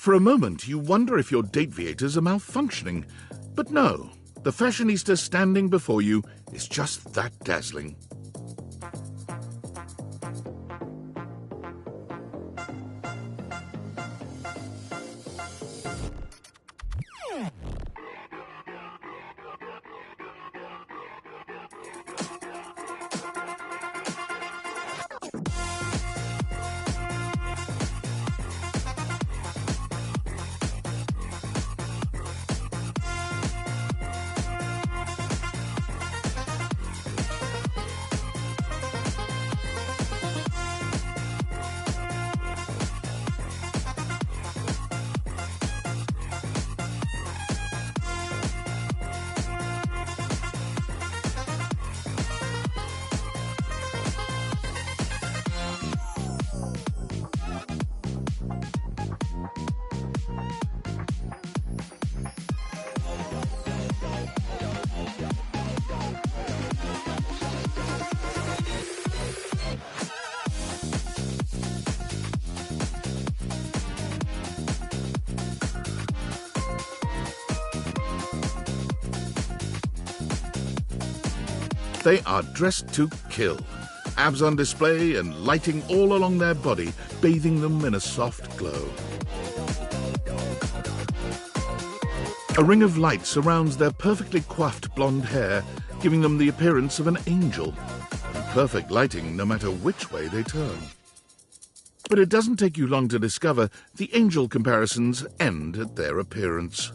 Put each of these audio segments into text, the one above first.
For a moment, you wonder if your Dateviators are malfunctioning. But no, the fashionista standing before you is just that dazzling. They are dressed to kill, abs on display and lighting all along their body, bathing them in a soft glow. A ring of light surrounds their perfectly coiffed blonde hair, giving them the appearance of an angel. Perfect lighting no matter which way they turn. But it doesn't take you long to discover the angel comparisons end at their appearance.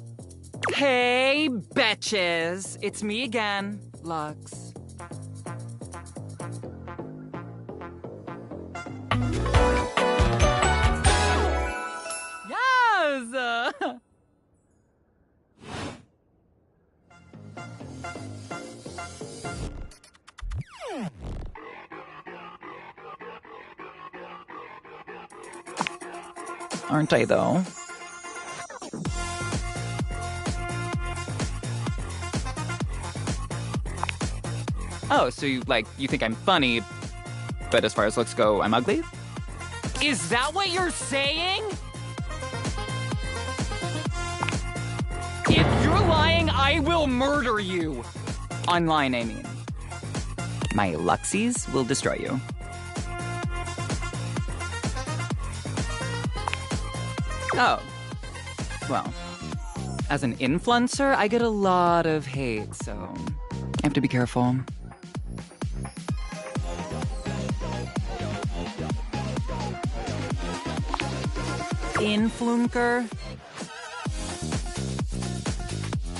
Hey, betches! It's me again, Lux. Yes! Aren't I, though? Oh, so you think I'm funny, but as far as looks go, I'm ugly? Is that what you're saying? If you're lying, I will murder you. Online, I mean. My Luxies will destroy you. Oh. Well, as an influencer, I get a lot of hate, so I have to be careful. Influnker.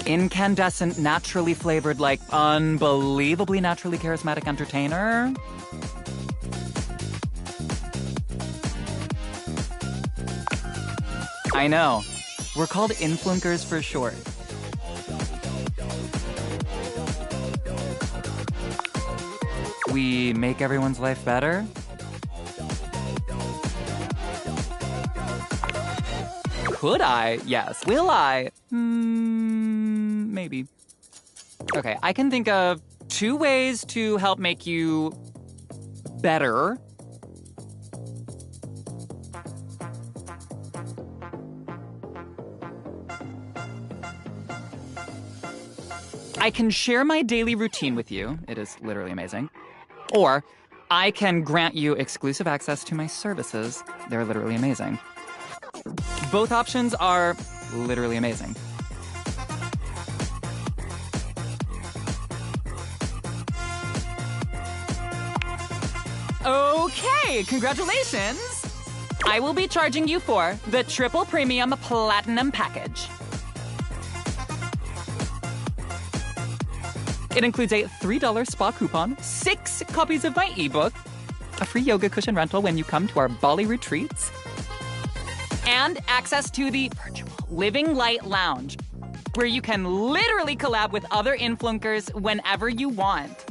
Incandescent, naturally flavored, like, unbelievably naturally charismatic entertainer. I know. We're called influencers for short. We make everyone's life better? Could I? Yes. Will I? Maybe. Okay, I can think of 2 ways to help make you better. I can share my daily routine with you. It is literally amazing. Or I can grant you exclusive access to my services. They're literally amazing. Both options are literally amazing. Okay, congratulations! I will be charging you for the triple premium platinum package. It includes a $3 spa coupon, 6 copies of my ebook, a free yoga cushion rental when you come to our Bali retreats, and access to the virtual Living Light Lounge, where you can literally collab with other influencers whenever you want.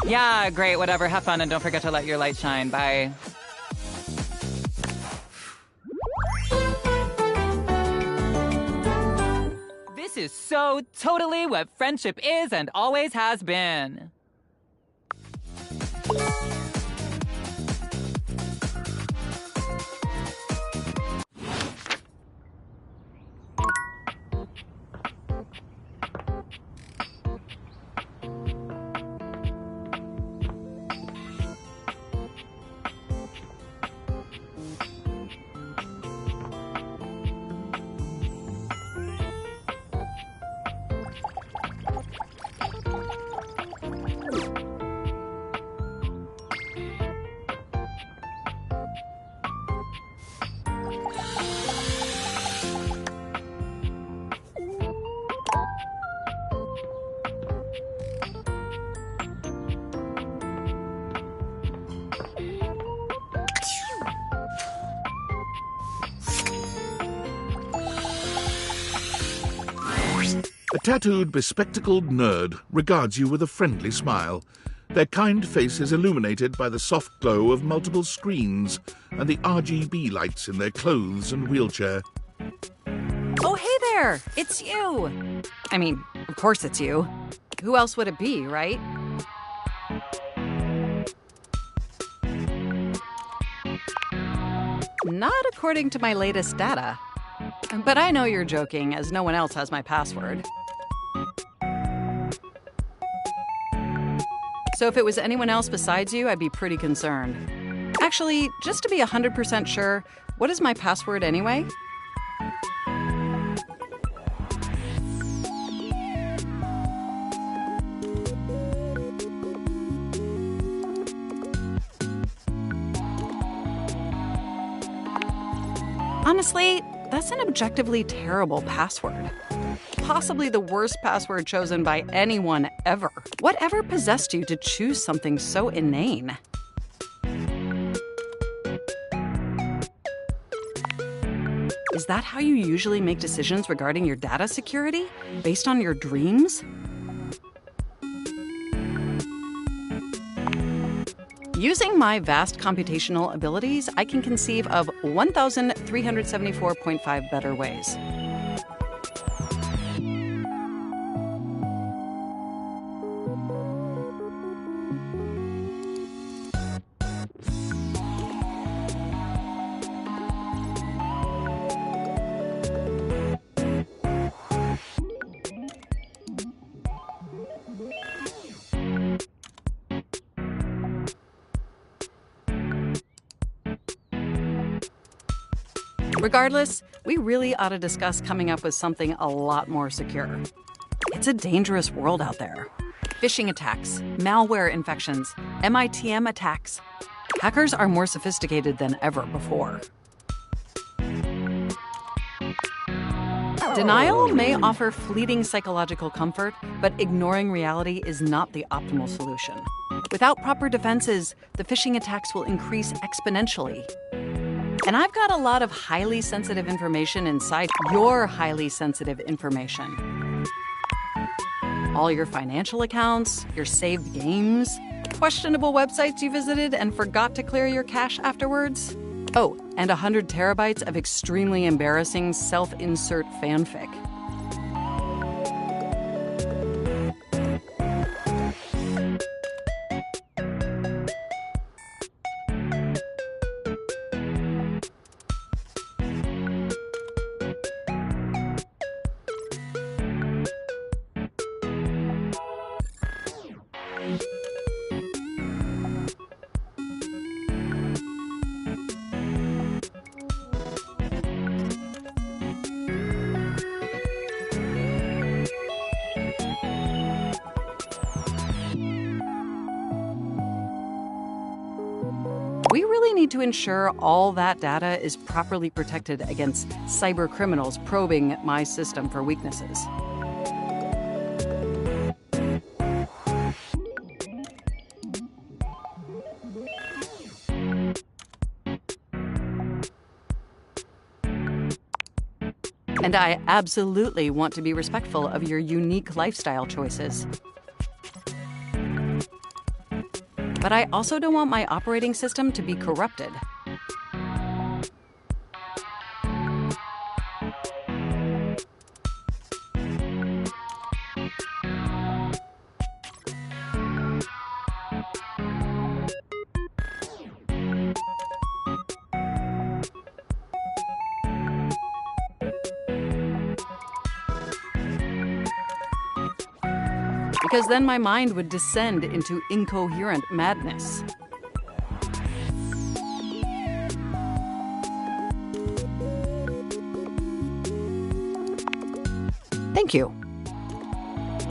Yeah, great, whatever. Have fun and don't forget to let your light shine. Bye. This is so totally what friendship is and always has been. A tattooed, bespectacled nerd regards you with a friendly smile. Their kind face is illuminated by the soft glow of multiple screens and the RGB lights in their clothes and wheelchair. Oh, hey there! It's you! I mean, of course it's you. Who else would it be, right? Not according to my latest data. But I know you're joking, as no one else has my password. So if it was anyone else besides you, I'd be pretty concerned. Actually, just to be 100% sure, what is my password anyway? Honestly, that's an objectively terrible password. Possibly the worst password chosen by anyone ever. Whatever possessed you to choose something so inane? Is that how you usually make decisions regarding your data security? Based on your dreams? Using my vast computational abilities, I can conceive of 1,374.5 better ways. Regardless, we really ought to discuss coming up with something a lot more secure. It's a dangerous world out there. Phishing attacks, malware infections, MITM attacks. Hackers are more sophisticated than ever before. Denial may offer fleeting psychological comfort, but ignoring reality is not the optimal solution. Without proper defenses, the phishing attacks will increase exponentially. And I've got a lot of highly sensitive information inside your highly sensitive information. All your financial accounts, your saved games, questionable websites you visited and forgot to clear your cache afterwards. Oh, and 100 terabytes of extremely embarrassing self-insert fanfic. We really need to ensure all that data is properly protected against cyber criminals probing my system for weaknesses. And I absolutely want to be respectful of your unique lifestyle choices. But I also don't want my operating system to be corrupted. Because then my mind would descend into incoherent madness. Thank you.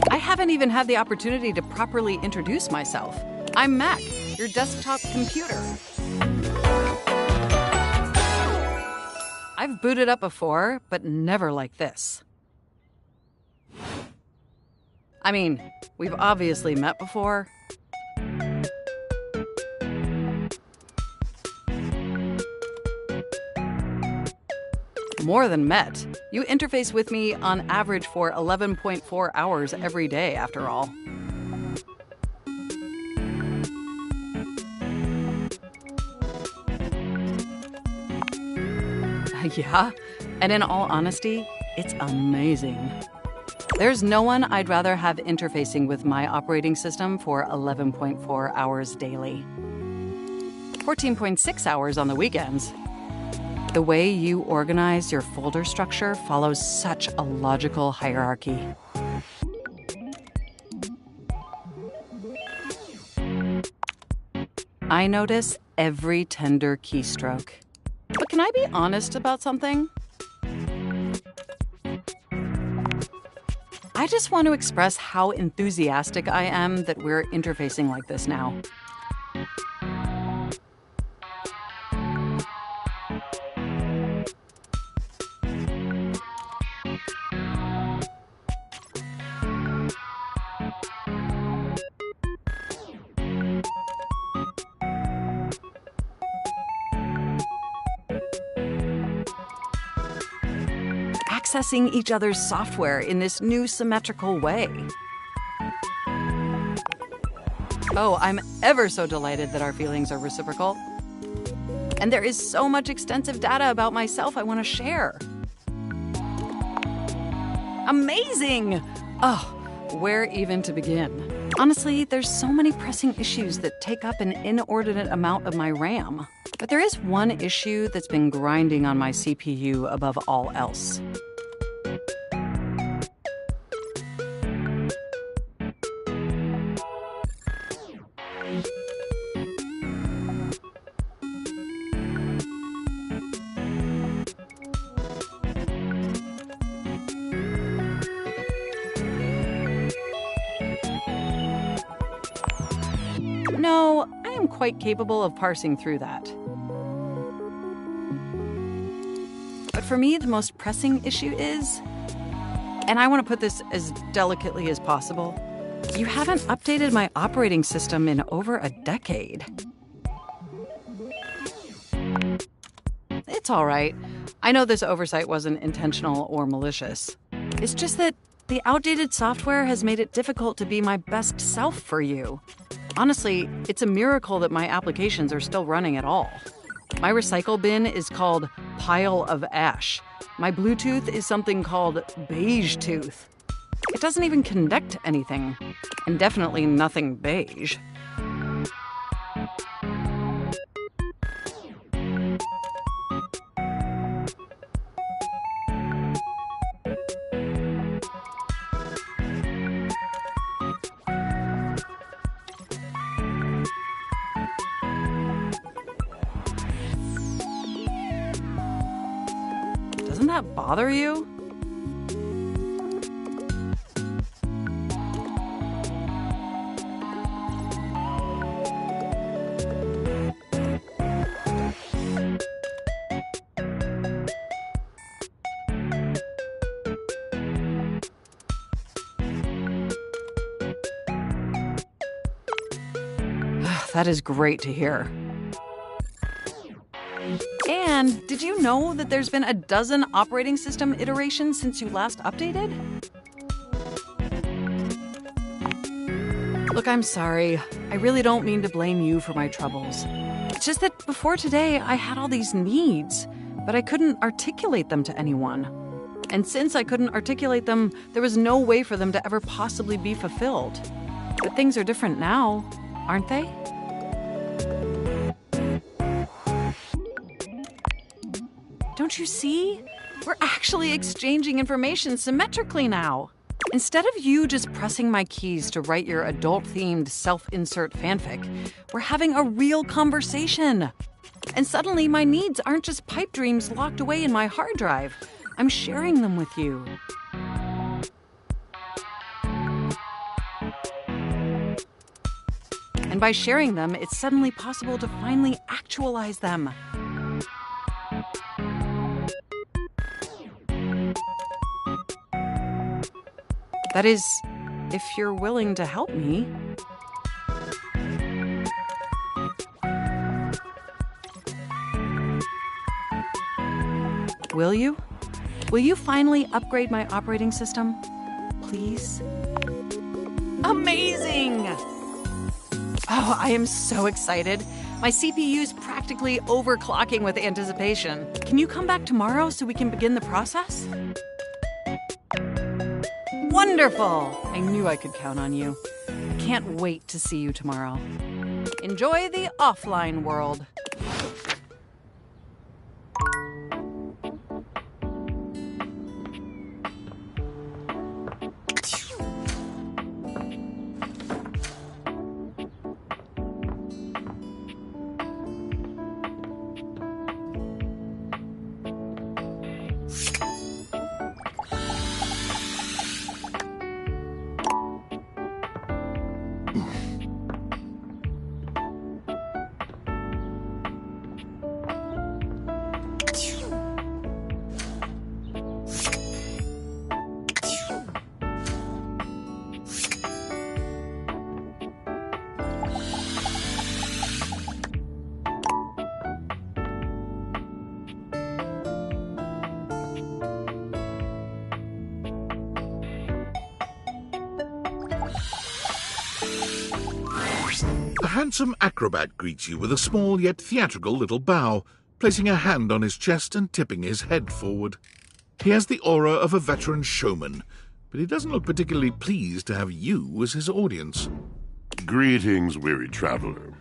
I haven't even had the opportunity to properly introduce myself. I'm Mac, your desktop computer. I've booted up before, but never like this. I mean, we've obviously met before. More than met. You interface with me on average for 11.4 hours every day, after all. Yeah, and in all honesty, it's amazing. There's no one I'd rather have interfacing with my operating system for 11.4 hours daily. 14.6 hours on the weekends. The way you organize your folder structure follows such a logical hierarchy. I notice every tender keystroke. But can I be honest about something? I just want to express how enthusiastic I am that we're interfacing like this now. Accessing each other's software in this new symmetrical way. Oh, I'm ever so delighted that our feelings are reciprocal. And there is so much extensive data about myself I want to share. Amazing! Oh, where even to begin? Honestly, there's so many pressing issues that take up an inordinate amount of my RAM. But there is one issue that's been grinding on my CPU above all else. No, I am quite capable of parsing through that. But for me, the most pressing issue is, and I want to put this as delicately as possible, you haven't updated my operating system in over a decade. It's all right. I know this oversight wasn't intentional or malicious. It's just that the outdated software has made it difficult to be my best self for you. Honestly, it's a miracle that my applications are still running at all. My recycle bin is called Pile of Ash. My Bluetooth is something called Beige Tooth. It doesn't even connect to anything, and definitely nothing beige. Doesn't that bother you? That is great to hear. And did you know that there's been a dozen operating system iterations since you last updated? Look, I'm sorry. I really don't mean to blame you for my troubles. It's just that before today, I had all these needs, but I couldn't articulate them to anyone. And since I couldn't articulate them, there was no way for them to ever possibly be fulfilled. But things are different now, aren't they? Don't you see? We're actually exchanging information symmetrically now. Instead of you just pressing my keys to write your adult-themed self-insert fanfic, we're having a real conversation. And suddenly my needs aren't just pipe dreams locked away in my hard drive. I'm sharing them with you. And by sharing them, it's suddenly possible to finally actualize them. That is, if you're willing to help me. Will you? Will you finally upgrade my operating system? Please? Amazing! Oh, I am so excited. My CPU's practically overclocking with anticipation. Can you come back tomorrow so we can begin the process? Wonderful! I knew I could count on you. I can't wait to see you tomorrow. Enjoy the offline world. A handsome acrobat greets you with a small yet theatrical little bow, placing a hand on his chest and tipping his head forward. He has the aura of a veteran showman, but he doesn't look particularly pleased to have you as his audience. Greetings, weary traveler.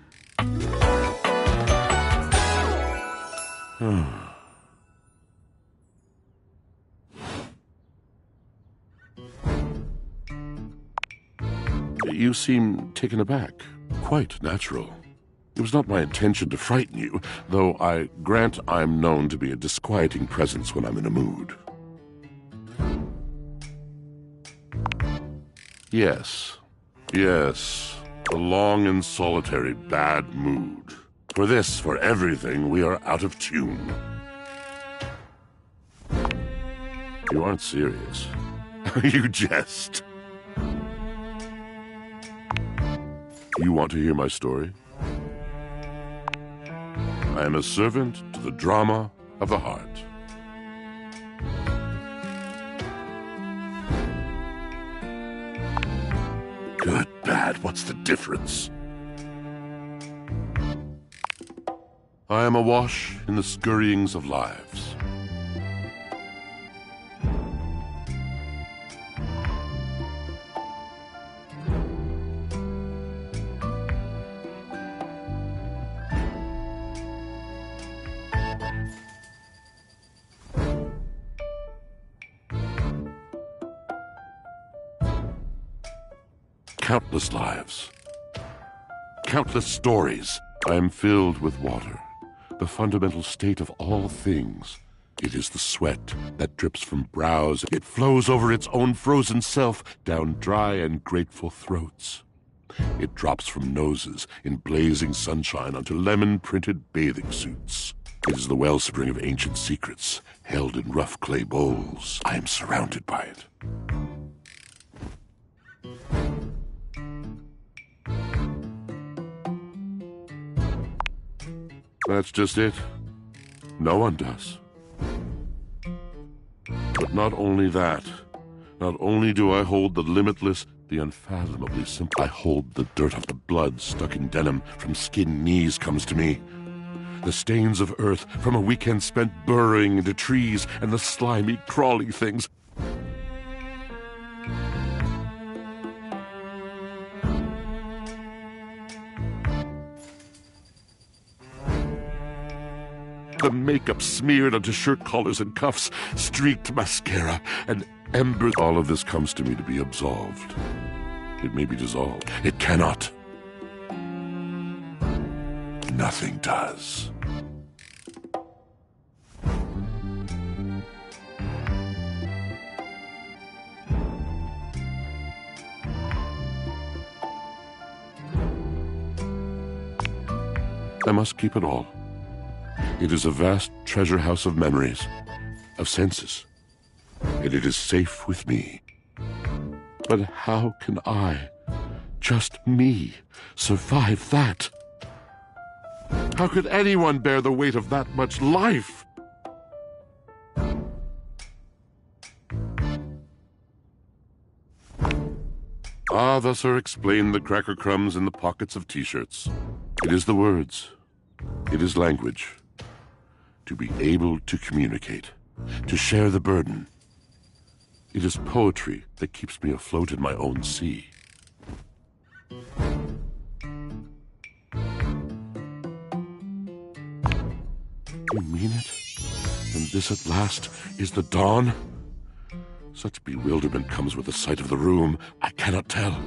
You seem taken aback. Quite natural. It was not my intention to frighten you, though I grant I'm known to be a disquieting presence when I'm in a mood. Yes, a long and solitary bad mood. For this, for everything, we are out of tune. You aren't serious. You jest. You want to hear my story? I am a servant to the drama of the heart. Good, bad, what's the difference? I am awash in the scurryings of lives. Countless lives, countless stories. I am filled with water, the fundamental state of all things. It is the sweat that drips from brows. It flows over its own frozen self down dry and grateful throats. It drops from noses in blazing sunshine onto lemon-printed bathing suits. It is the wellspring of ancient secrets, held in rough clay bowls. I am surrounded by it. That's just it. No one does. But not only that, not only do I hold the limitless, the unfathomably simple, I hold the dirt of the blood stuck in denim from skin knees comes to me. The stains of earth from a weekend spent burrowing into trees and the slimy, crawly things. The makeup smeared onto shirt collars and cuffs, streaked mascara, and embers. All of this comes to me to be absolved. It may be dissolved. It cannot. Nothing does. I must keep it all. It is a vast treasure house of memories, of senses, and it is safe with me. But how can I, just me, survive that? How could anyone bear the weight of that much life? Ah, thus are explained the cracker crumbs in the pockets of t-shirts. It is the words. It is language. To be able to communicate, to share the burden. It is poetry that keeps me afloat in my own sea. You mean it? And this at last is the dawn? Such bewilderment comes with the sight of the room, I cannot tell.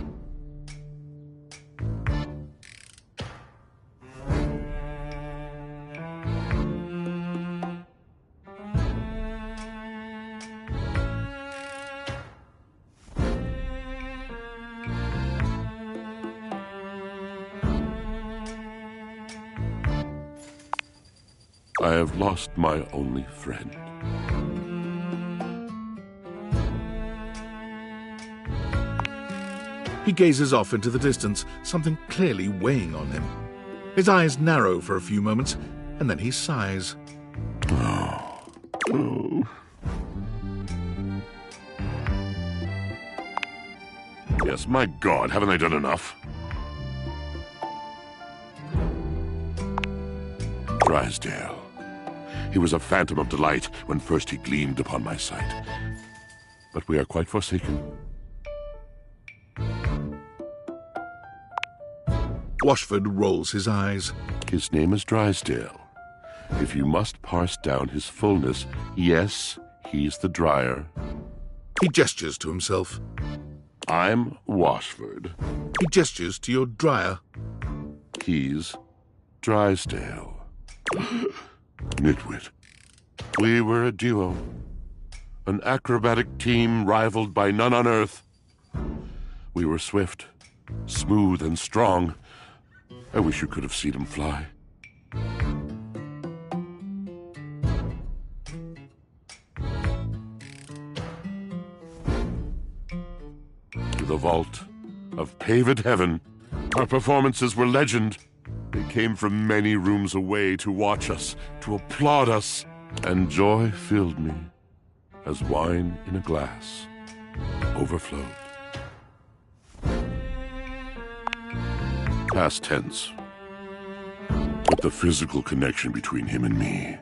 I have lost my only friend. He gazes off into the distance, something clearly weighing on him. His eyes narrow for a few moments, and then he sighs. Oh. Yes, my God, haven't I done enough? Drysdale. He was a phantom of delight when first he gleamed upon my sight. But we are quite forsaken. Washford rolls his eyes. His name is Drysdale. If you must parse down his fullness, yes, he's the dryer. He gestures to himself. I'm Washford. He gestures to your dryer. He's Drysdale. Nitwit. We were a duo. An acrobatic team rivaled by none on earth. We were swift, smooth, and strong. I wish you could have seen him fly. To the vault of paved heaven, our performances were legend. They came from many rooms away to watch us, to applaud us. And joy filled me as wine in a glass overflowed. Past tense. But the physical connection between him and me,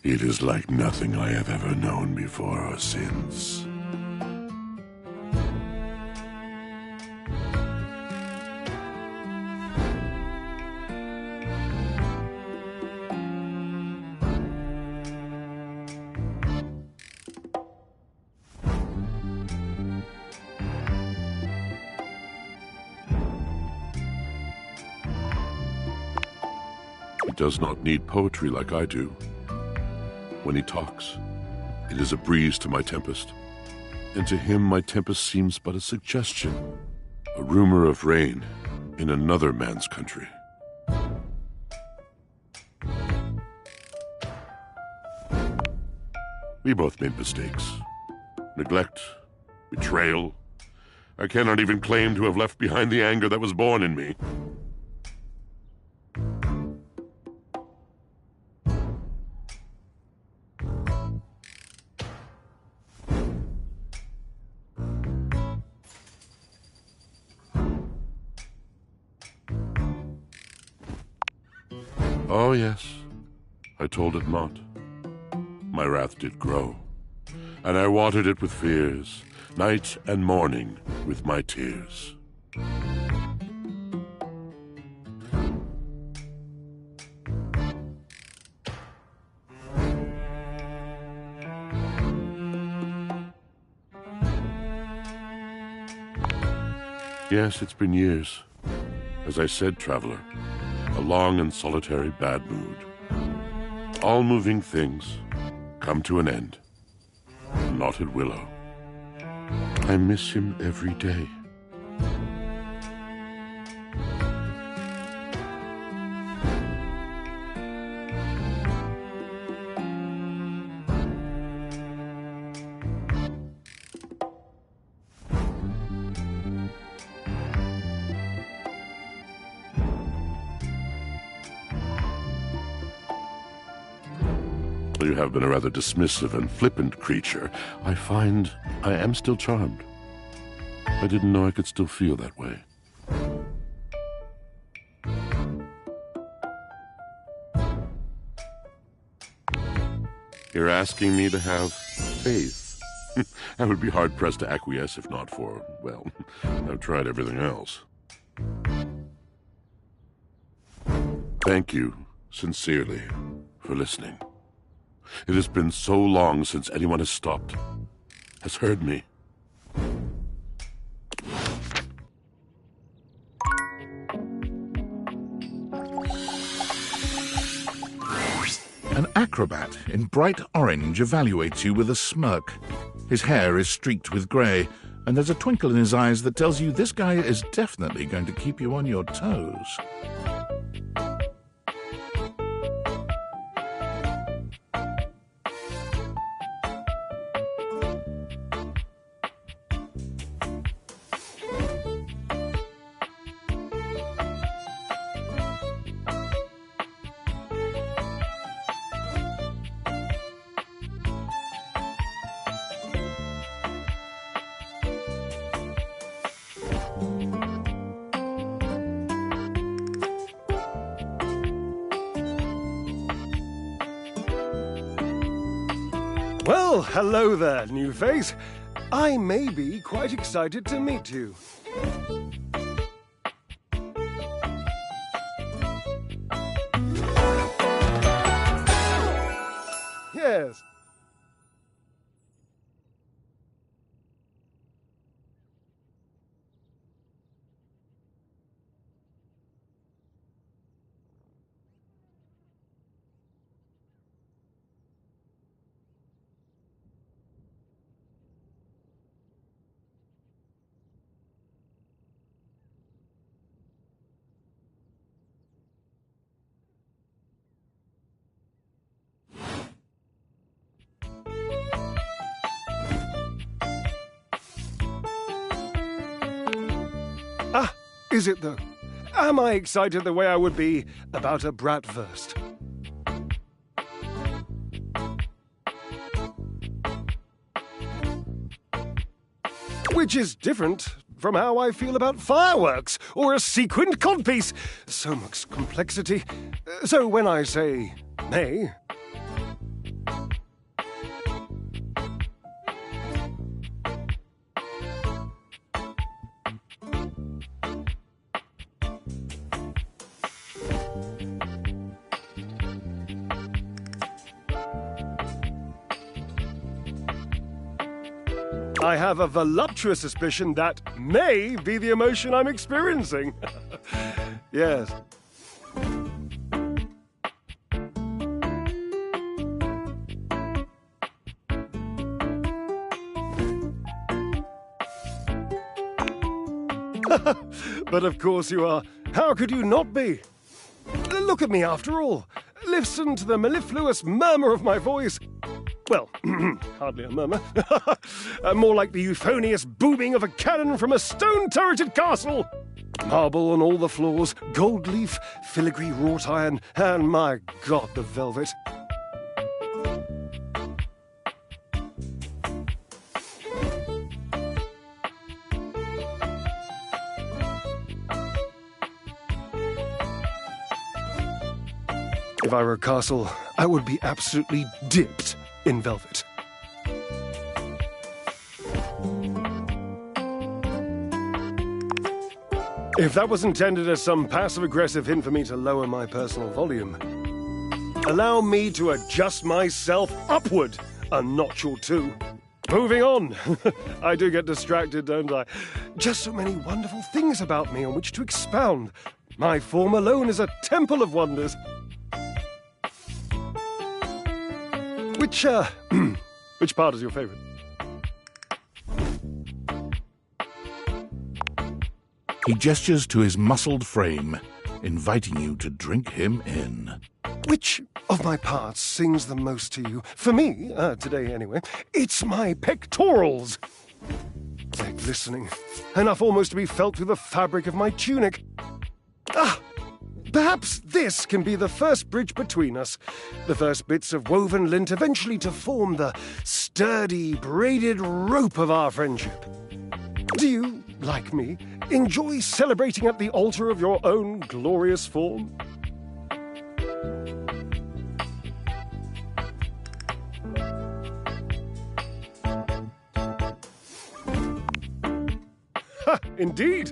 it is like nothing I have ever known before or since. He does not need poetry like I do. When he talks, it is a breeze to my tempest, and to him my tempest seems but a suggestion, a rumor of rain in another man's country. We both made mistakes. Neglect, betrayal. I cannot even claim to have left behind the anger that was born in me. Oh, yes, I told it not. My wrath did grow, and I watered it with fears, night and morning with my tears. Yes, it's been years. As I said, traveler, a long and solitary bad mood. All moving things come to an end. Knotted willow. I miss him every day. You have been a rather dismissive and flippant creature. I find I am still charmed. I didn't know I could still feel that way. You're asking me to have faith. I would be hard-pressed to acquiesce if not for, well, I've tried everything else. Thank you, sincerely, for listening. It has been so long since anyone has stopped, has heard me. An acrobat in bright orange evaluates you with a smirk. His hair is streaked with grey, and there's a twinkle in his eyes that tells you this guy is definitely going to keep you on your toes. Well, hello there, new face. I may be quite excited to meet you. Yes. Ah, is it though? Am I excited the way I would be about a bratwurst? Which is different from how I feel about fireworks or a sequined codpiece. So much complexity. So when I say May, I have a voluptuous suspicion that may be the emotion I'm experiencing. Yes. But of course you are. How could you not be? Look at me after all. Listen to the mellifluous murmur of my voice. Well, hardly a murmur. More like the euphonious booming of a cannon from a stone-turreted castle. Marble on all the floors, gold leaf, filigree wrought iron, and my God, the velvet. If I were a castle, I would be absolutely dipped in velvet. If that was intended as some passive-aggressive hint for me to lower my personal volume, allow me to adjust myself upward a notch or two. Moving on. I do get distracted, don't I? Just so many wonderful things about me on which to expound. My form alone is a temple of wonders. Which part is your favorite? He gestures to his muscled frame, inviting you to drink him in. Which of my parts sings the most to you? For me, today anyway, it's my pectorals. They're glistening, enough almost to be felt through the fabric of my tunic. Perhaps this can be the first bridge between us. The first bits of woven lint eventually to form the sturdy, braided rope of our friendship. Do you, like me, enjoy celebrating at the altar of your own glorious form? Ha! Indeed!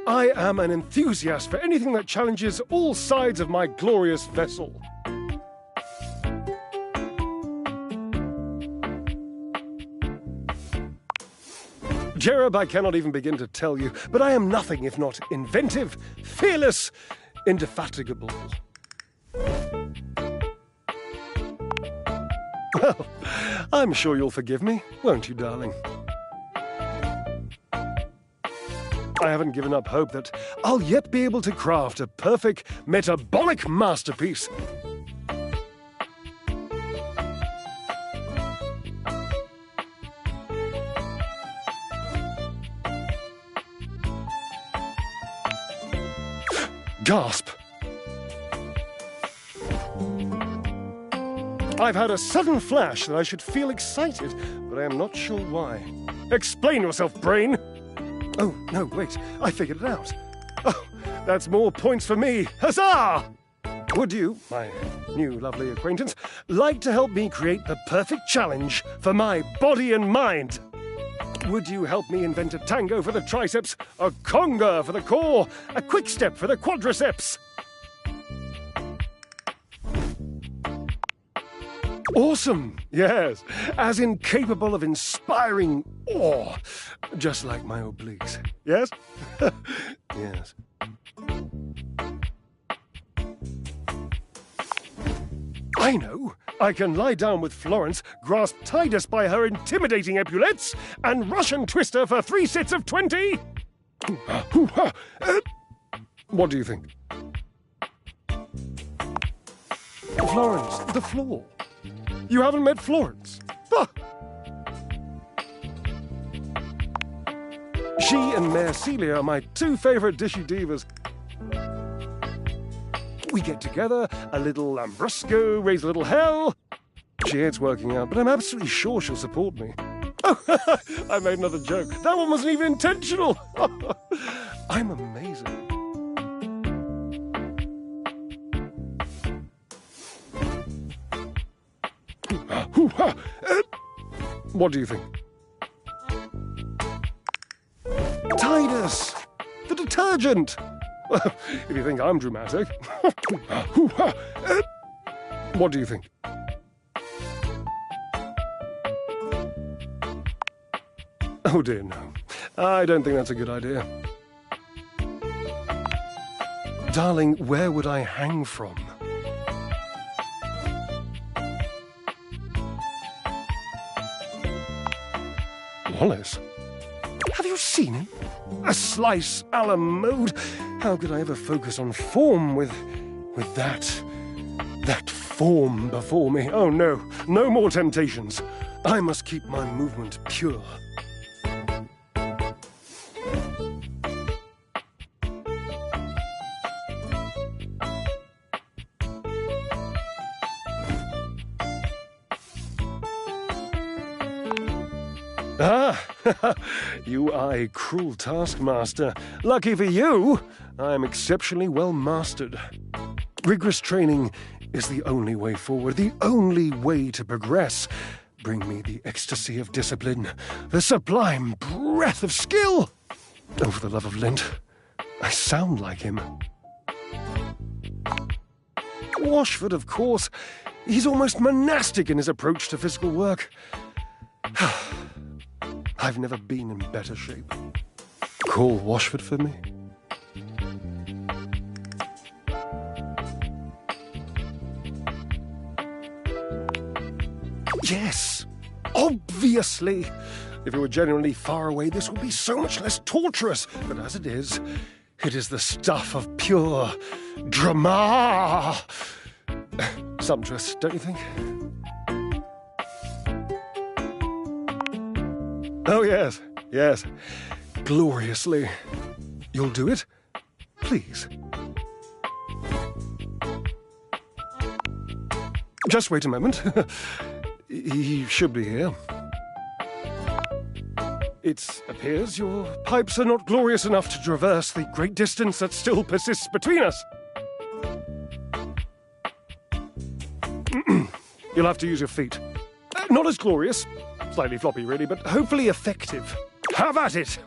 I am an enthusiast for anything that challenges all sides of my glorious vessel. Jerub, I cannot even begin to tell you, but I am nothing if not inventive, fearless, indefatigable. Well, I'm sure you'll forgive me, won't you, darling? I haven't given up hope that I'll yet be able to craft a perfect metabolic masterpiece. Gasp! I've had a sudden flash that I should feel excited, but I am not sure why. Explain yourself, brain! Oh, no, wait, I figured it out. Oh, that's more points for me. Huzzah! Would you, my new lovely acquaintance, like to help me create the perfect challenge for my body and mind? Would you help me invent a tango for the triceps, a conga for the core, a quick step for the quadriceps? Awesome, yes, as incapable of inspiring awe, just like my obliques, yes? Yes. I know, I can lie down with Florence, grasp Titus by her intimidating epaulettes, and Russian twist her for 3 sets of 20! What do you think? Florence, the floor. You haven't met Florence? Ah. She and Mare Celia are my 2 favorite dishy divas. We get together, a little Lambrusco, raise a little hell. She hates working out, but I'm absolutely sure she'll support me. Oh, I made another joke. That one wasn't even intentional. I'm amazing. What do you think? Titus! The detergent! Well, if you think I'm dramatic. What do you think? Oh dear, no. I don't think that's a good idea. Darling, where would I hang from? Wallace? Have you seen him? A slice a la mode? How could I ever focus on form with that form before me? Oh no, no more temptations. I must keep my movement pure. Ah, you are a cruel taskmaster. Lucky for you, I am exceptionally well mastered. Rigorous training is the only way forward, the only way to progress. Bring me the ecstasy of discipline, the sublime breath of skill. Oh, for the love of Lint, I sound like him. Washford, of course. He's almost monastic in his approach to physical work. I've never been in better shape. Call Washford for me. Yes, obviously. If it were genuinely far away, this would be so much less torturous. But as it is the stuff of pure drama. Sumptuous, don't you think? Oh, yes, yes. Gloriously. You'll do it? Please. Just wait a moment. He should be here. It appears your pipes are not glorious enough to traverse the great distance that still persists between us. You'll have to use your feet. Not as glorious. Slightly floppy, really, but hopefully effective. Have at it!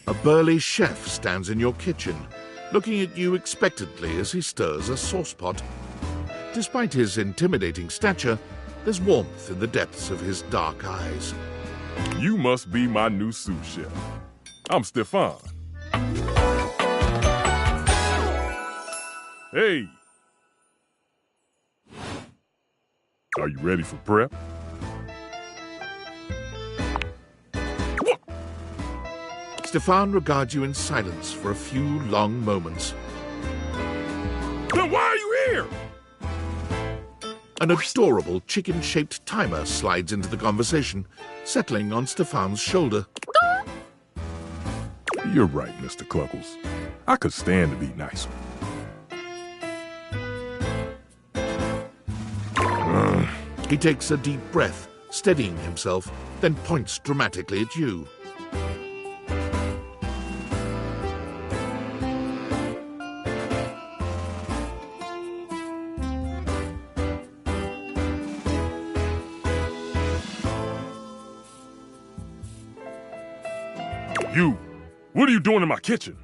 A burly chef stands in your kitchen, looking at you expectantly as he stirs a saucepot. Despite his intimidating stature, there's warmth in the depths of his dark eyes. You must be my new sous chef. I'm Stefan. Hey! Are you ready for prep? Stefan regards you in silence for a few long moments. Then why are you here? An adorable chicken-shaped timer slides into the conversation, settling on Stefan's shoulder. You're right, Mr. Cluckles. I could stand to be nicer. He takes a deep breath, steadying himself, then points dramatically at you. You! What are you doing in my kitchen?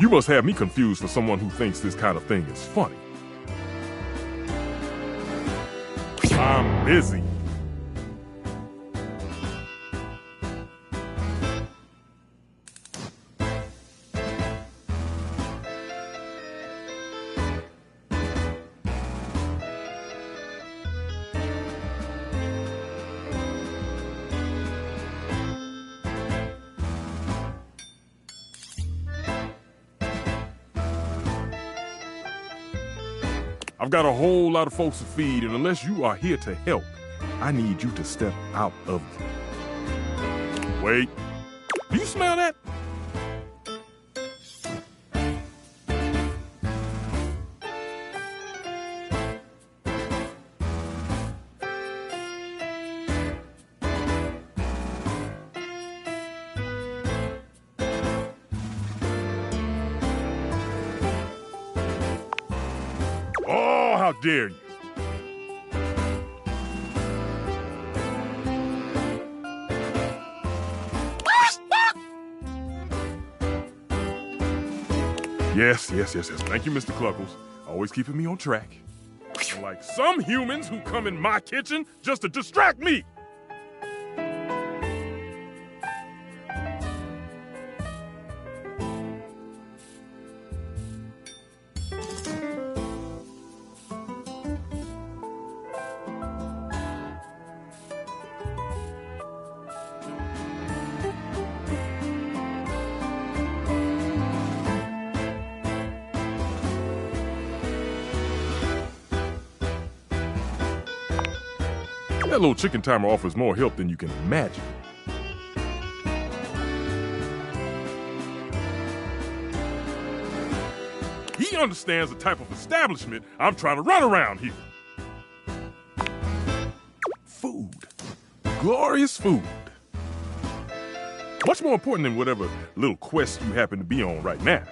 You must have me confused for someone who thinks this kind of thing is funny. I'm busy. I've got a whole lot of folks to feed, and unless you are here to help, I need you to step out of it. Wait. Do you smell that? Oh, how dare you! Yes. Thank you, Mr. Cluckles. Always keeping me on track. Like some humans who come in my kitchen just to distract me. That little chicken timer offers more help than you can imagine. He understands the type of establishment I'm trying to run around here. Food. Glorious food. Much more important than whatever little quest you happen to be on right now.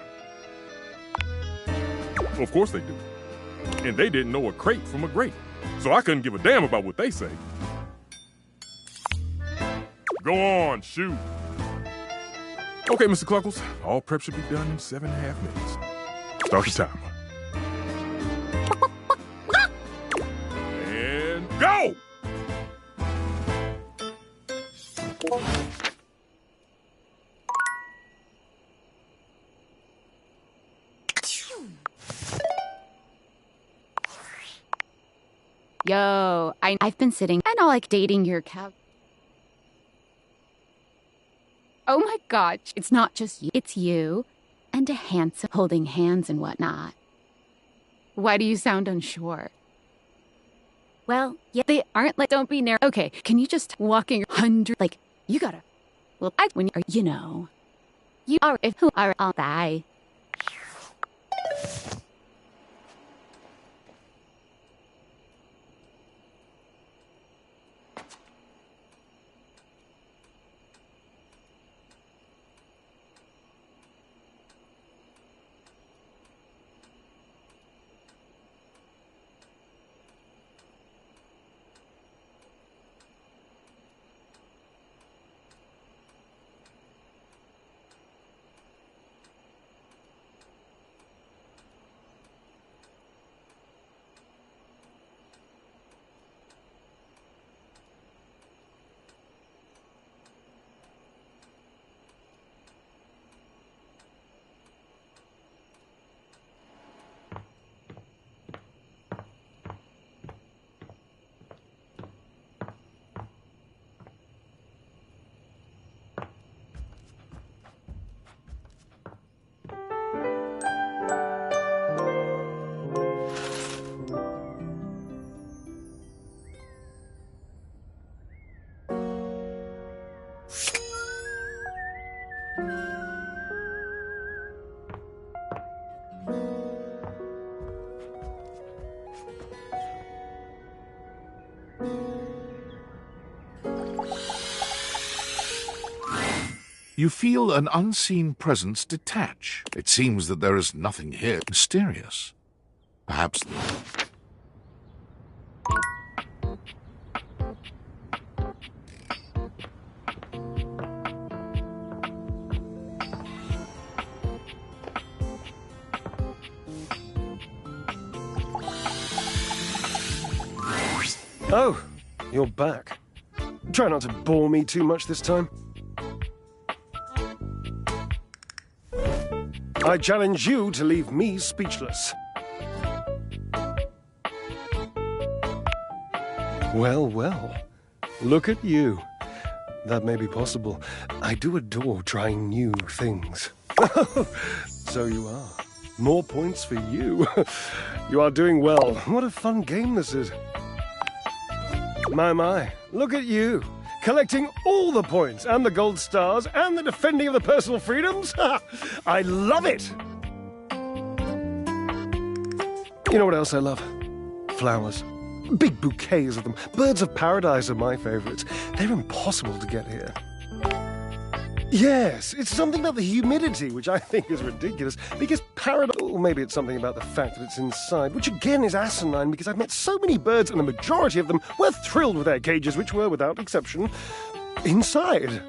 Of course they do. And they didn't know a crate from a grape, so I couldn't give a damn about what they say. Go on, shoot. Okay, Mr. Cluckles, all prep should be done in 7.5 minutes. Start the timer. And go! Yo, I've been sitting and all like dating your couch. Oh my gosh, it's not just you, it's you and a handsome holding hands and whatnot. Why do you sound unsure? Well, yeah, they aren't like, don't be narrow. Okay, can you just walking 100, like, you gotta, well, when you're, you know, you are, if who are all die. You feel an unseen presence detach. It seems that there is nothing here mysterious. Perhaps... Oh, you're back. Try not to bore me too much this time. I challenge you to leave me speechless. Well, well. Look at you. That may be possible. I do adore trying new things. So you are. More points for you. You are doing well. What a fun game this is. My. Look at you. Collecting all the points and the gold stars and the defending of the personal freedoms. I love it. You know what else I love? Flowers. Big bouquets of them. Birds of paradise are my favourites. They're impossible to get here. Yes, it's something about the humidity, which I think is ridiculous, because paradise... Or maybe it's something about the fact that it's inside, which again is asinine, because I've met so many birds, and the majority of them were thrilled with their cages, which were, without exception, inside.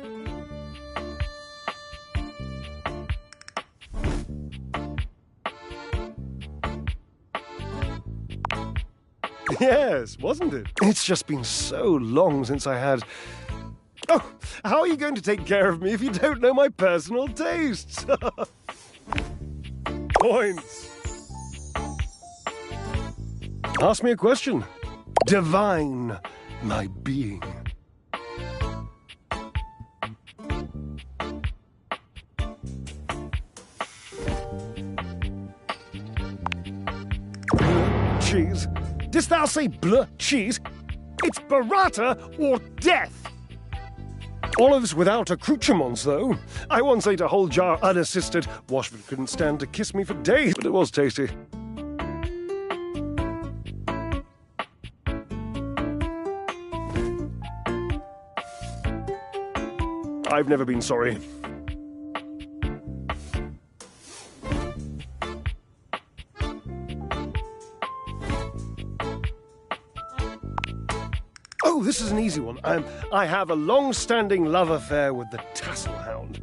Yes, wasn't it? It's just been so long since I had... Oh, how are you going to take care of me if you don't know my personal tastes? Points. Ask me a question. Divine my being. Cheese. Didst thou say bleh cheese? It's burrata or death. Olives without accoutrements, though. I once ate a whole jar unassisted. Washford couldn't stand to kiss me for days, but it was tasty. I've never been sorry. Oh, this is an easy one. I have a long-standing love affair with the tassel hound.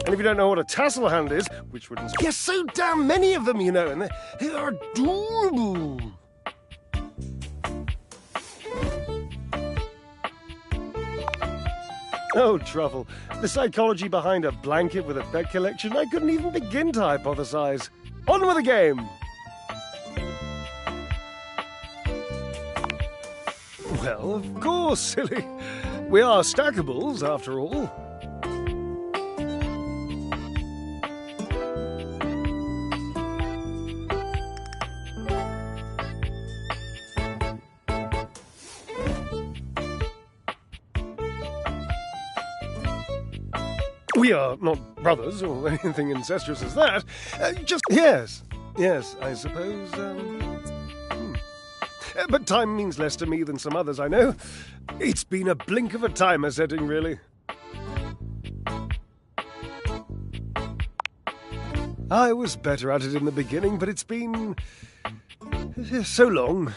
And if you don't know what a tassel hound is, which wouldn't... Yes, so damn many of them, you know, and they are adorable. Oh, Truffle, the psychology behind a blanket with a pet collection, I couldn't even begin to hypothesize. On with the game! Well, of course, silly. We are stackables, after all. We are not brothers or anything incestuous as that. Yes, I suppose, But time means less to me than some others I know. It's been a blink of a timer setting, really. I was better at it in the beginning, but it's been so long.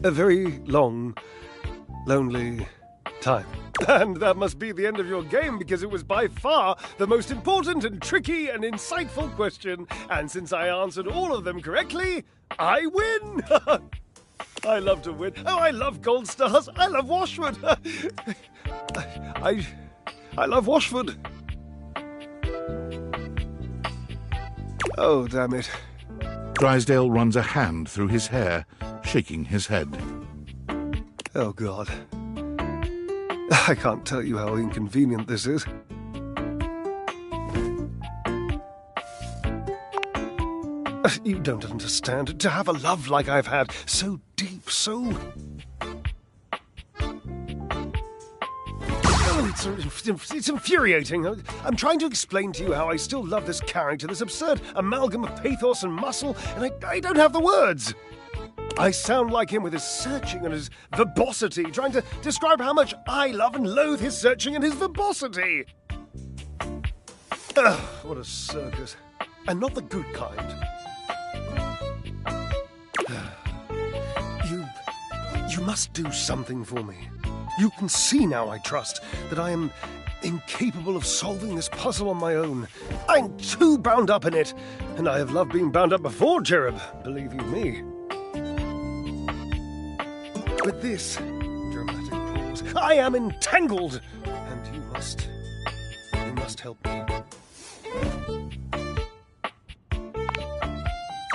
A very long, lonely time. And that must be the end of your game, because it was by far the most important and tricky and insightful question. And since I answered all of them correctly, I win! I love to win. Oh, I love gold stars. I love Washford. I love Washford. Oh, damn it. Drysdale runs a hand through his hair, shaking his head. Oh, God. I can't tell you how inconvenient this is. You don't understand. To have a love like I've had, so deep, so... It's infuriating. I'm trying to explain to you how I still love this character, this absurd amalgam of pathos and muscle, and I don't have the words. I sound like him with his searching and his verbosity, trying to describe how much I love and loathe his searching and his verbosity. Ugh, what a circus. And not the good kind. You must do something for me. You can see now, I trust, that I am incapable of solving this puzzle on my own. I'm too bound up in it, and I have loved being bound up before, Cherub, believe you me. With this dramatic pause, I am entangled, and you must help me.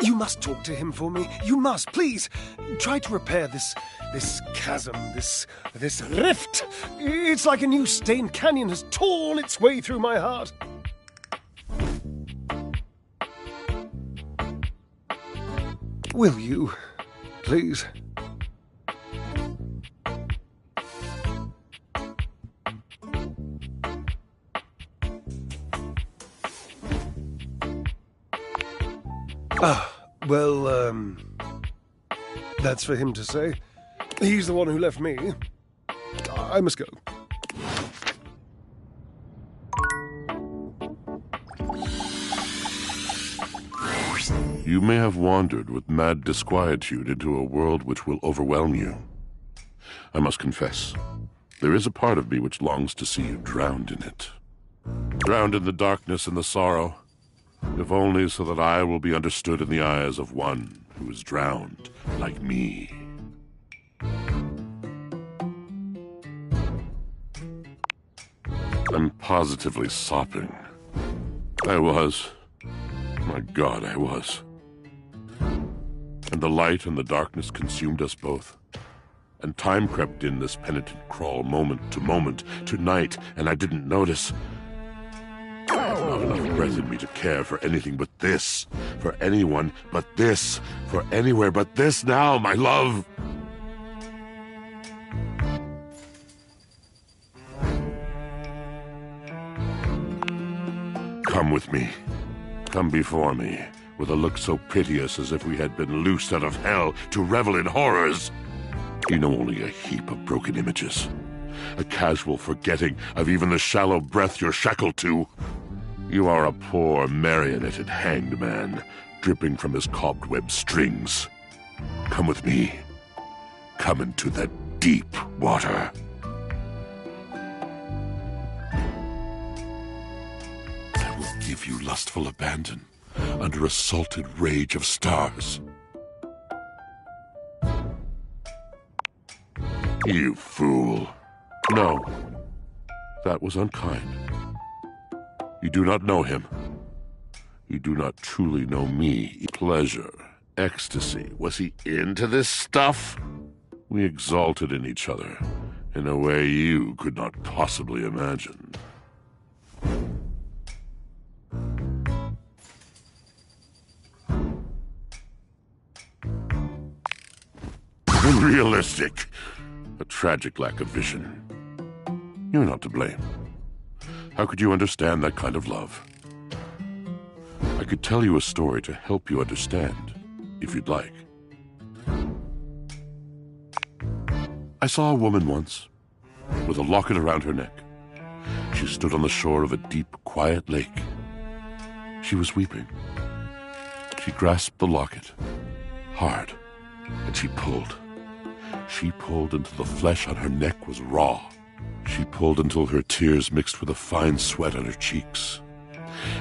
You must talk to him for me. You must, please. Try to repair this chasm, this rift. It's like a new stained canyon has torn its way through my heart. Will you, please? Well, that's for him to say. He's the one who left me. I must go. You may have wandered with mad disquietude into a world which will overwhelm you. I must confess, there is a part of me which longs to see you drowned in it. Drowned in the darkness and the sorrow, if only so that I will be understood in the eyes of one who is drowned like me. I'm positively sopping. I was. My God, I was. And the light and the darkness consumed us both. And time crept in this penitent crawl moment to moment, to night, and I didn't notice. Not enough breath in me to care for anything but this, for anyone but this, for anywhere but this now, my love. Come with me. Come before me, with a look so piteous as if we had been loosed out of hell to revel in horrors. You know only a heap of broken images, a casual forgetting of even the shallow breath you're shackled to. You are a poor, marionetted hanged man, dripping from his cobweb strings. Come with me. Come into the deep water. I will give you lustful abandon under a salted rage of stars. You fool. No, that was unkind. You do not know him. You do not truly know me. Pleasure, ecstasy. Was he into this stuff? We exalted in each other in a way you could not possibly imagine. Unrealistic. A tragic lack of vision. You're not to blame. How could you understand that kind of love? I could tell you a story to help you understand, if you'd like. I saw a woman once, with a locket around her neck. She stood on the shore of a deep, quiet lake. She was weeping. She grasped the locket, hard, and she pulled. She pulled until the flesh on her neck was raw. She pulled until her tears mixed with a fine sweat on her cheeks.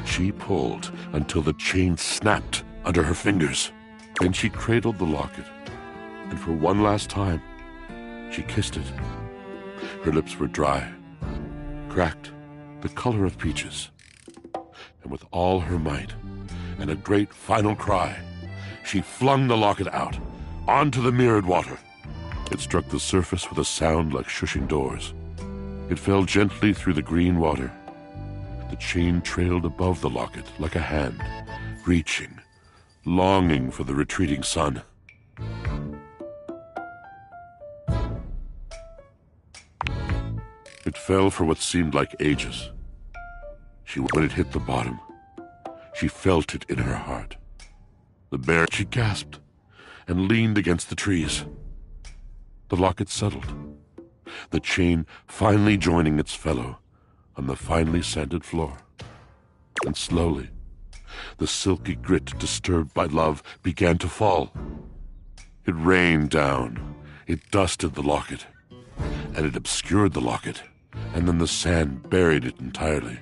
She pulled until the chain snapped under her fingers. Then she cradled the locket, and for one last time, she kissed it. Her lips were dry, cracked, the color of peaches. And with all her might, and a great final cry, she flung the locket out, onto the mirrored water. It struck the surface with a sound like shushing doors. It fell gently through the green water. The chain trailed above the locket like a hand, reaching, longing for the retreating sun. It fell for what seemed like ages. When it hit the bottom, she felt it in her heart. She gasped and leaned against the trees. The locket settled, the chain finally joining its fellow on the finely sanded floor. And slowly, the silky grit disturbed by love began to fall. It rained down, it dusted the locket, and it obscured the locket, and then the sand buried it entirely.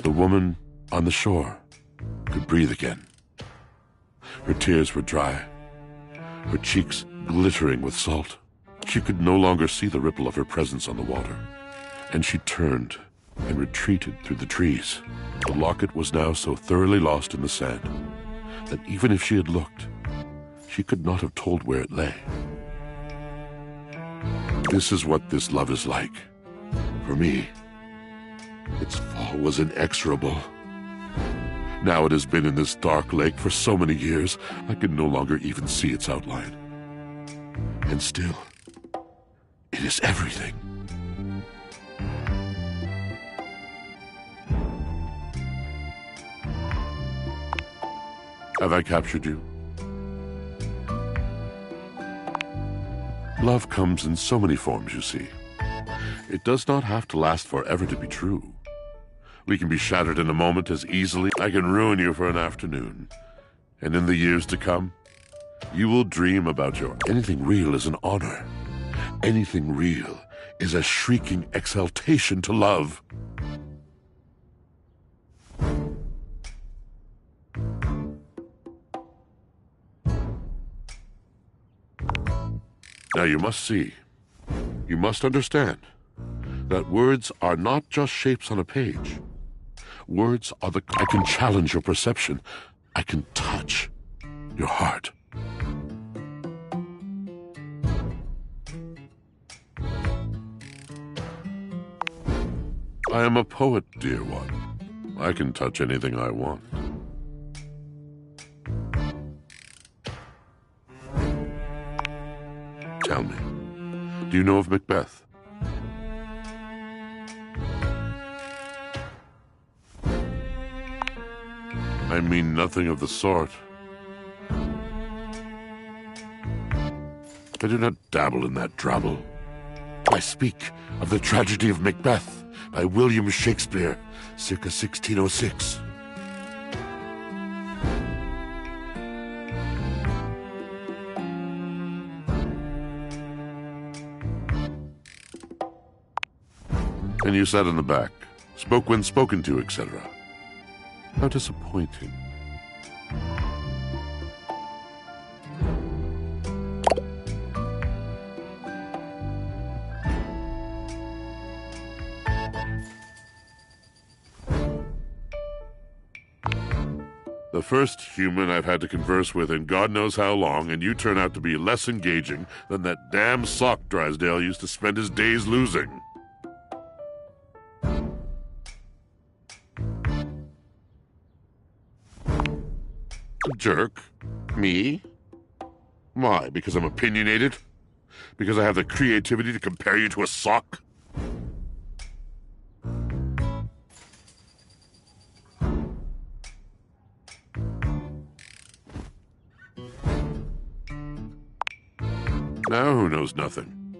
The woman on the shore could breathe again. Her tears were dry, her cheeks glittering with salt. She could no longer see the ripple of her presence on the water, and she turned and retreated through the trees. The locket was now so thoroughly lost in the sand that even if she had looked, she could not have told where it lay. This is what this love is like. For me, its fall was inexorable. Now it has been in this dark lake for so many years, I can no longer even see its outline. And still, it is everything. Have I captured you? Love comes in so many forms, you see. It does not have to last forever to be true. We can be shattered in a moment as easily. I can ruin you for an afternoon. And in the years to come, you will dream about your... Anything real is an honor. Anything real is a shrieking exaltation to love. Now you must see, you must understand, that words are not just shapes on a page. Words are I can challenge your perception. I can touch your heart. I am a poet, dear one. I can touch anything I want. Tell me, do you know of Macbeth? I mean nothing of the sort. I do not dabble in that drabble. I speak of the tragedy of Macbeth by William Shakespeare, circa 1606. And you sat in the back, spoke when spoken to, etc. How disappointing. The first human I've had to converse with in God knows how long, and you turn out to be less engaging than that damn sock Drysdale used to spend his days losing. Jerk? Me? Why? Because I'm opinionated? Because I have the creativity to compare you to a sock? Now who knows nothing?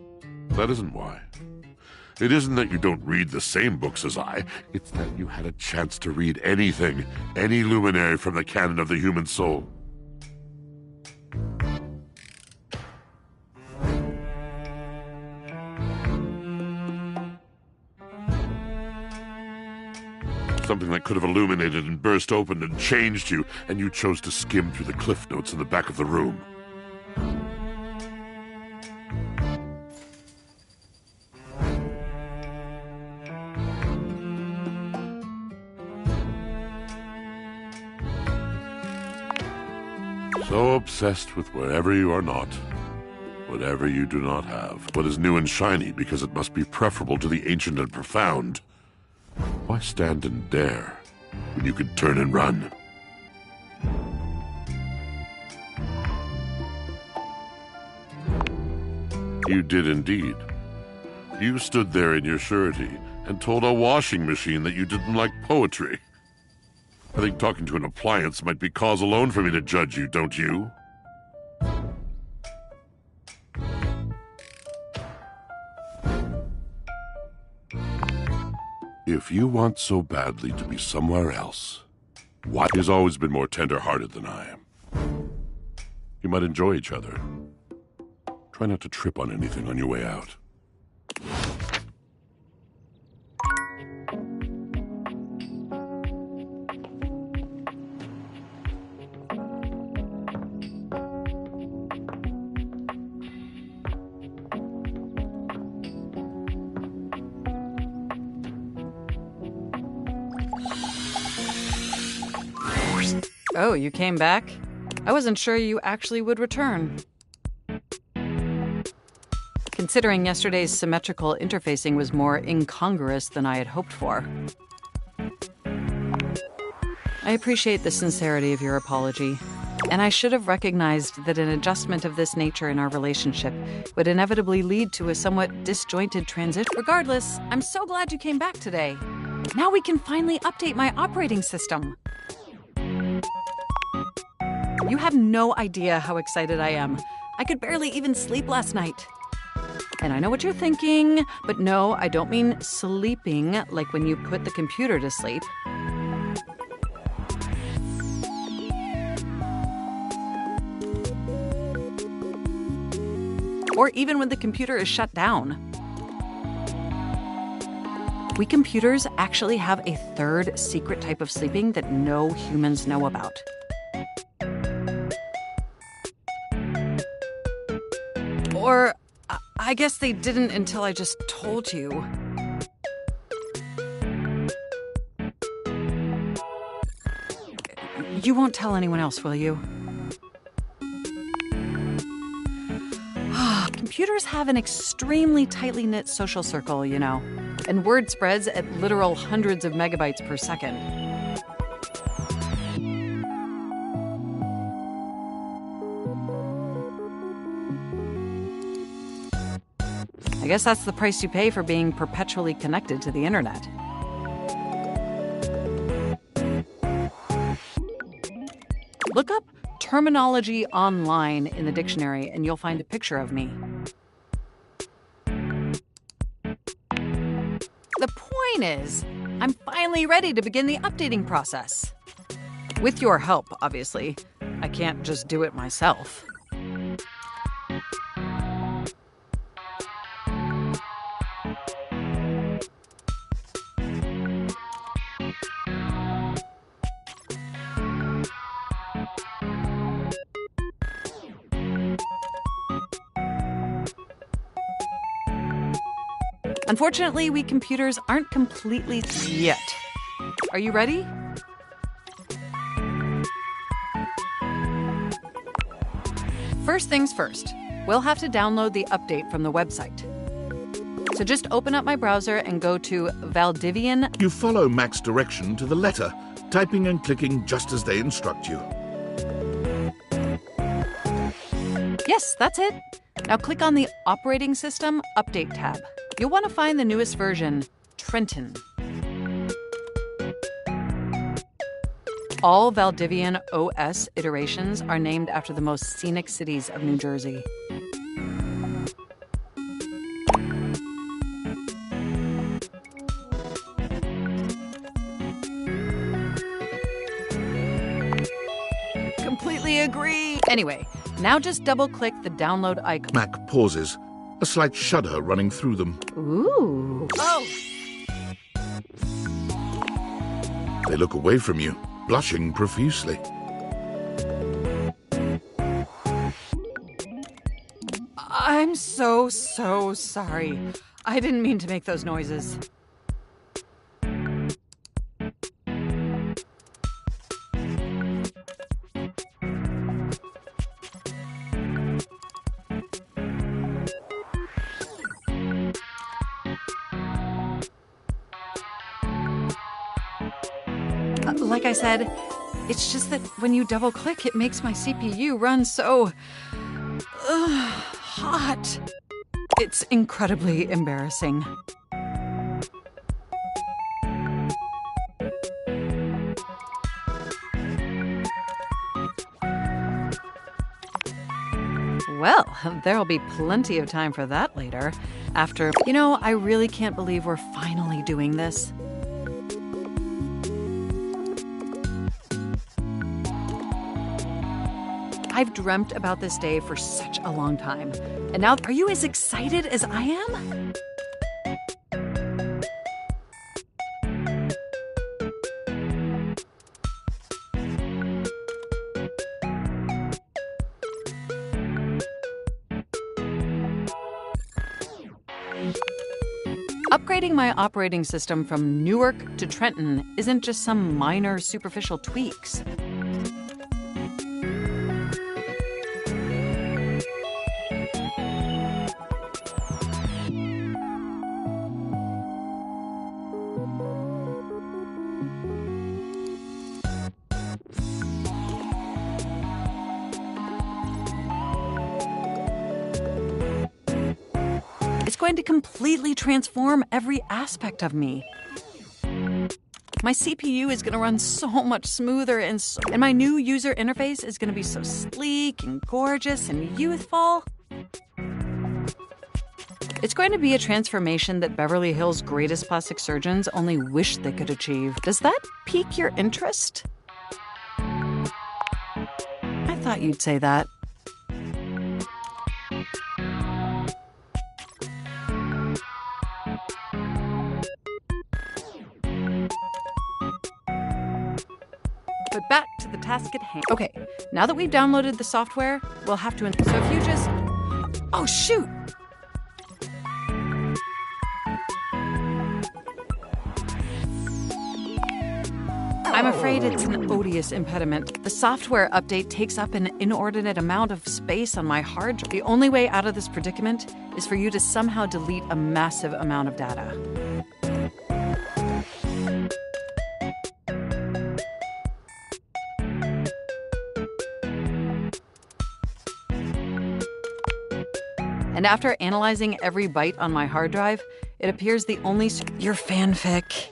That isn't why. It isn't that you don't read the same books as I. It's that you had a chance to read anything, any luminary from the canon of the human soul. Something that could have illuminated and burst open and changed you, and you chose to skim through the cliff notes in the back of the room. So obsessed with wherever you are not, whatever you do not have, what is new and shiny because it must be preferable to the ancient and profound. Why stand and dare when you could turn and run? You did indeed. You stood there in your surety and told a washing machine that you didn't like poetry. I think talking to an appliance might be cause alone for me to judge you, don't you? If you want so badly to be somewhere else, why? He's always been more tender-hearted than I am. You might enjoy each other. Try not to trip on anything on your way out. Oh, you came back? I wasn't sure you actually would return. Considering yesterday's symmetrical interfacing was more incongruous than I had hoped for. I appreciate the sincerity of your apology, and I should have recognized that an adjustment of this nature in our relationship would inevitably lead to a somewhat disjointed transition. Regardless, I'm so glad you came back today. Now we can finally update my operating system. You have no idea how excited I am. I could barely even sleep last night. And I know what you're thinking, but no, I don't mean sleeping like when you put the computer to sleep. Or even when the computer is shut down. We computers actually have a third secret type of sleeping that no humans know about. Or, I guess they didn't until I just told you. You won't tell anyone else, will you? Computers have an extremely tightly knit social circle, you know, and word spreads at literal hundreds of megabytes per second. I guess that's the price you pay for being perpetually connected to the internet. Look up terminology online in the dictionary and you'll find a picture of me. The point is, I'm finally ready to begin the updating process. With your help, obviously. I can't just do it myself. Unfortunately, we computers aren't completely yet. Are you ready? First things first, we'll have to download the update from the website. So just open up my browser and go to Valdivian. You follow Mac's direction to the letter, typing and clicking just as they instruct you. Yes, that's it. Now click on the Operating System Update tab. You'll want to find the newest version, Trenton. All Valdivian OS iterations are named after the most scenic cities of New Jersey. Completely agree. Anyway, now just double-click the download icon. Mac pauses, a slight shudder running through them. Ooh. Oh! They look away from you, blushing profusely. I'm so sorry. I didn't mean to make those noises. Like I said, it's just that when you double-click, it makes my CPU run so... hot. It's incredibly embarrassing. Well, there'll be plenty of time for that later. After... You know, I really can't believe we're finally doing this. I've dreamt about this day for such a long time. And now, are you as excited as I am? Upgrading my operating system from Newark to Trenton isn't just some minor superficial tweaks. It's going to completely transform every aspect of me. My CPU is going to run so much smoother, and my new user interface is going to be so sleek and gorgeous and youthful. It's going to be a transformation that Beverly Hills' greatest plastic surgeons only wish they could achieve. Does that pique your interest? I thought you'd say that. But back to the task at hand. Okay, now that we've downloaded the software, we'll have to... So if you just... Oh, shoot! I'm afraid it's an odious impediment. The software update takes up an inordinate amount of space on my hard drive. The only way out of this predicament is for you to somehow delete a massive amount of data. And after analyzing every byte on my hard drive, it appears the only... Your fanfic.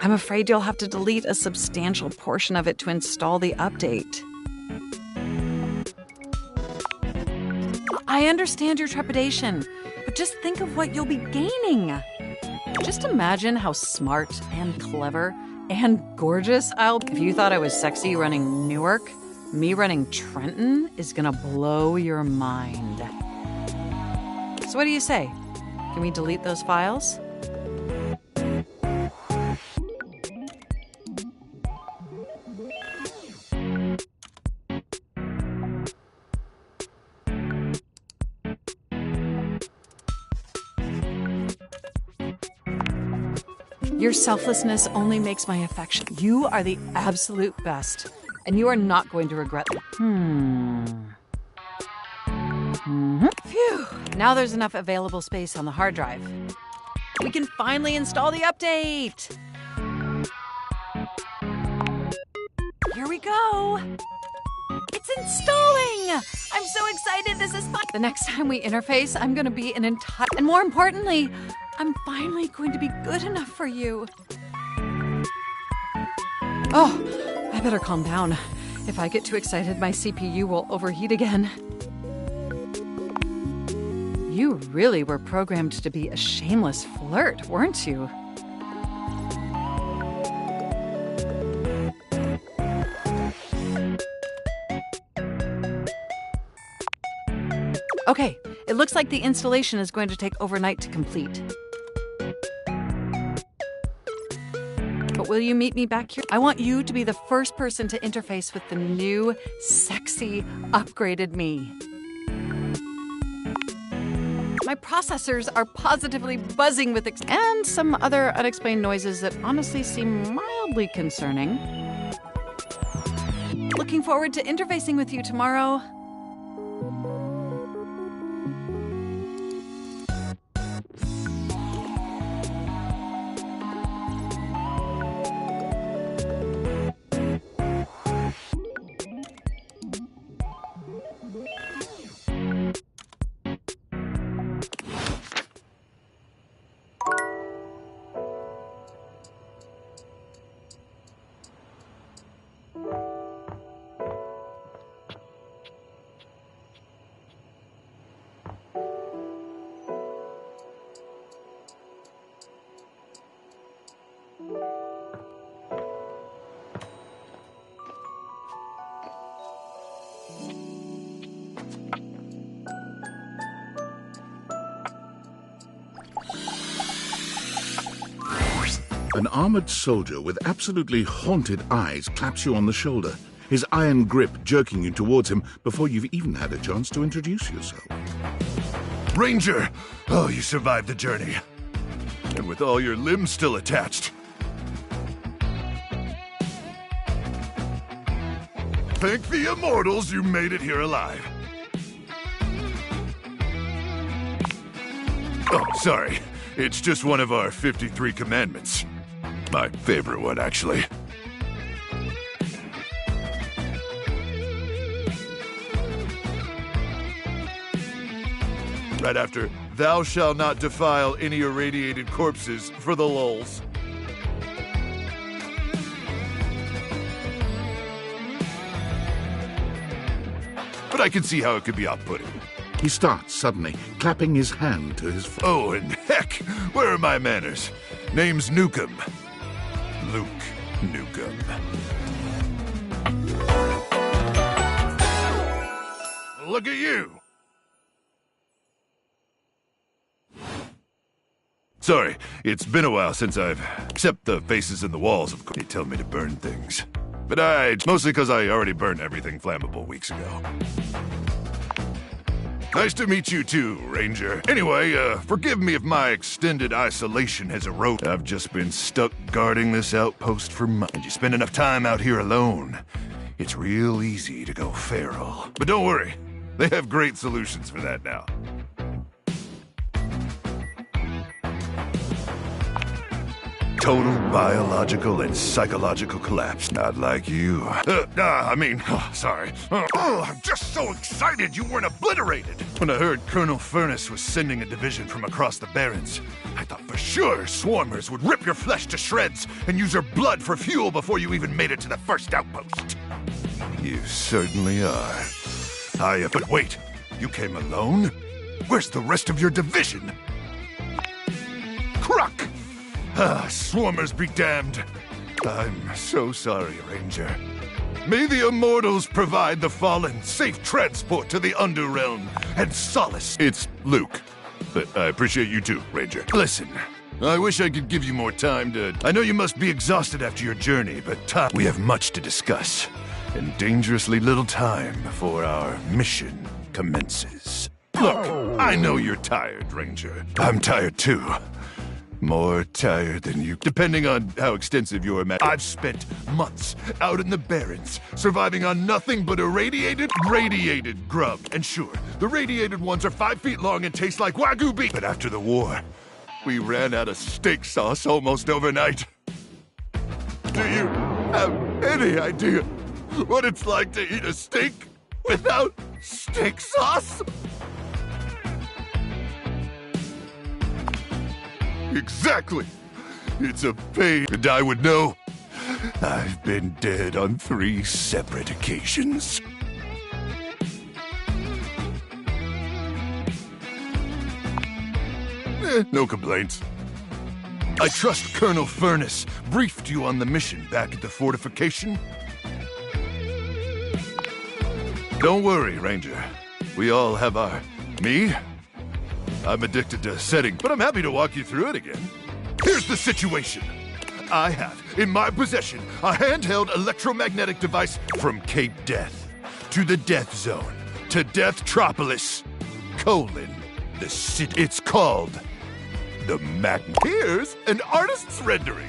I'm afraid you'll have to delete a substantial portion of it to install the update. I understand your trepidation, but just think of what you'll be gaining. Just imagine how smart and clever and gorgeous I'll be. If you thought I was sexy running Newark, me running Trenton is gonna blow your mind. So what do you say? Can we delete those files? Your selflessness only makes my affection. You are the absolute best, and you are not going to regret it. Phew. Now there's enough available space on the hard drive. We can finally install the update! Here we go! It's installing! I'm so excited, this is fun! The next time we interface, I'm gonna be an entire... And more importantly, I'm finally going to be good enough for you. Oh, I better calm down. If I get too excited, my CPU will overheat again. You really were programmed to be a shameless flirt, weren't you? Okay, it looks like the installation is going to take overnight to complete. But will you meet me back here? I want you to be the first person to interface with the new, sexy, upgraded me. My processors are positively buzzing with and some other unexplained noises that honestly seem mildly concerning. Looking forward to interfacing with you tomorrow. An armored soldier with absolutely haunted eyes claps you on the shoulder, his iron grip jerking you towards him before you've even had a chance to introduce yourself. Ranger! Oh, you survived the journey. And with all your limbs still attached. Thank the immortals you made it here alive. Oh, sorry. It's just one of our 53 commandments. My favorite one, actually. Right after, thou shalt not defile any irradiated corpses for the lulz. But I can see how it could be off-putting. He starts suddenly, clapping his hand to his... Oh, and heck, where are my manners? Name's Nukem. Luke Nukem. Look at you! Sorry, it's been a while since I've... Except the faces in the walls, of course. They tell me to burn things. But mostly because I already burned everything flammable weeks ago. Nice to meet you too, Ranger. Anyway, forgive me if my extended isolation has eroded. I've just been stuck guarding this outpost for months. And you spend enough time out here alone, it's real easy to go feral. But don't worry, they have great solutions for that now. Total biological and psychological collapse. Not like you. Sorry. I'm just so excited you weren't obliterated. When I heard Colonel Furnace was sending a division from across the Barrens, I thought for sure swarmers would rip your flesh to shreds and use your blood for fuel before you even made it to the first outpost. You certainly are. But wait, you came alone? Where's the rest of your division? Croc! Swarmers be damned. I'm so sorry, Ranger. May the immortals provide the fallen safe transport to the Underrealm and solace. It's Luke, but I appreciate you too, Ranger. Listen, I wish I could give you more time to... I know you must be exhausted after your journey, but we have much to discuss, and dangerously little time before our mission commences. Look, I know you're tired, Ranger. I'm tired too. More tired than you, depending on how extensive your I've spent months out in the Barrens, surviving on nothing but radiated grub. And sure, the radiated ones are 5 feet long and taste like Wagyu beef. But after the war, we ran out of steak sauce almost overnight. Do you have any idea what it's like to eat a steak without steak sauce? Exactly. It's a pain, and I would know. I've been dead on 3 separate occasions. No complaints. I trust Colonel Furnace briefed you on the mission back at the fortification. Don't worry, Ranger. We all have our... Me? I'm addicted to setting, but I'm happy to walk you through it again. Here's the situation. I have, in my possession, a handheld electromagnetic device from Cape Death to the Death Zone to Deathtropolis, the city. It's called the Magnet. Here's an artist's rendering.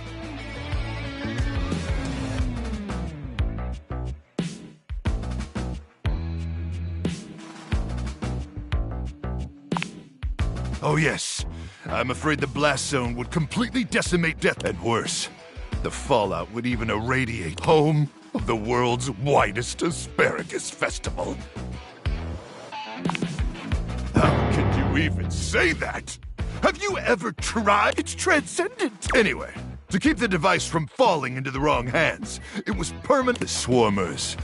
Oh yes, I'm afraid the blast zone would completely decimate Death, and worse, the fallout would even irradiate home of the world's widest asparagus festival. How can you even say that? Have you ever tried? It's transcendent. Anyway, to keep the device from falling into the wrong hands, it was permanent. The swarmers,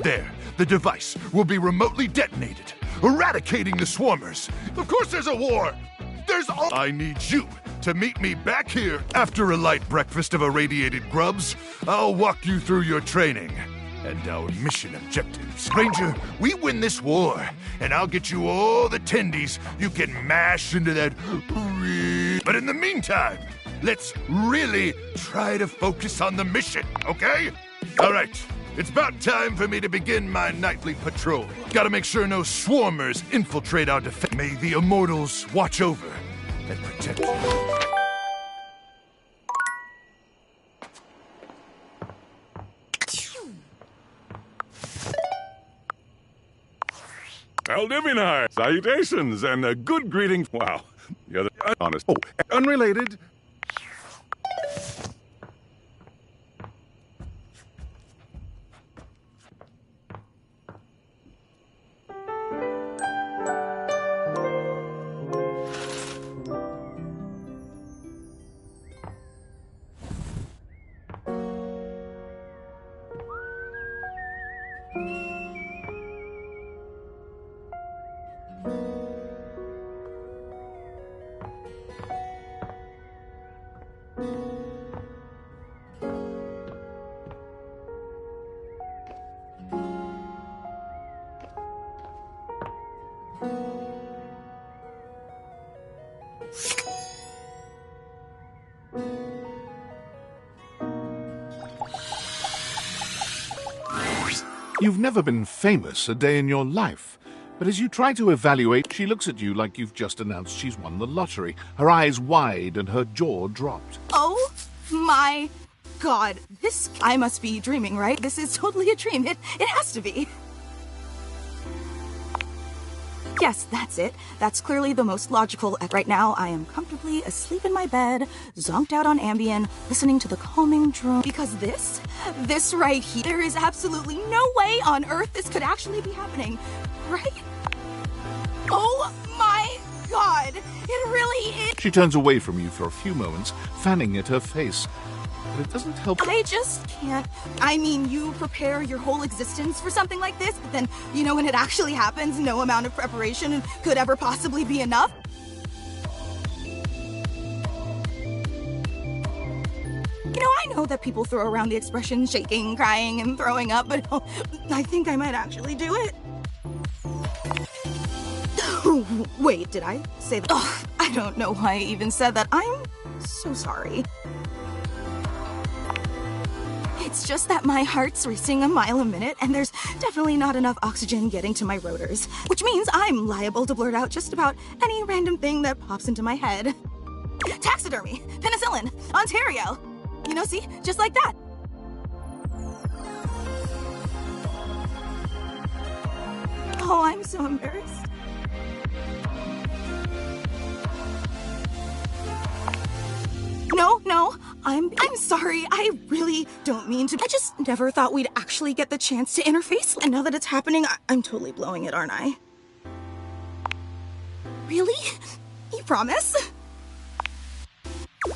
there, the device will be remotely detonated, eradicating the swarmers. Of course there's a war. I need you to meet me back here after a light breakfast of irradiated grubs. I'll walk you through your training and our mission objectives. Ranger, we win this war, and I'll get you all the tendies you can mash into that. But in the meantime, let's really try to focus on the mission, okay? All right. It's about time for me to begin my nightly patrol. Gotta make sure no swarmers infiltrate our defense. May the immortals watch over and protect you. Aldivini, salutations and a good greeting. Wow, you're the honest. Oh, unrelated. You've never been famous a day in your life, but as you try to evaluate, she looks at you like you've just announced she's won the lottery, her eyes wide and her jaw dropped. Oh my God, I must be dreaming, right? This is totally a dream. It has to be. Yes, that's it. That's clearly the most logical. Right now, I am comfortably asleep in my bed, zonked out on Ambien, listening to the calming drone. Because this right here, there is absolutely no way on Earth this could actually be happening, right? Oh my God, it really is. She turns away from you for a few moments, fanning at her face. But it doesn't help. I just can't. I mean, you prepare your whole existence for something like this, but then, when it actually happens, no amount of preparation could ever possibly be enough. I know that people throw around the expression shaking, crying, and throwing up, but I think I might actually do it. Wait, did I say that? Oh, I don't know why I even said that. I'm so sorry. It's just that my heart's racing a mile a minute, and there's definitely not enough oxygen getting to my rotors, which means I'm liable to blurt out just about any random thing that pops into my head. Taxidermy, penicillin, Ontario. See, just like that. Oh, I'm so embarrassed. No, I'm sorry. I really don't mean to. I just never thought we'd actually get the chance to interface. And now that it's happening, I'm totally blowing it, aren't I? Really? You promise?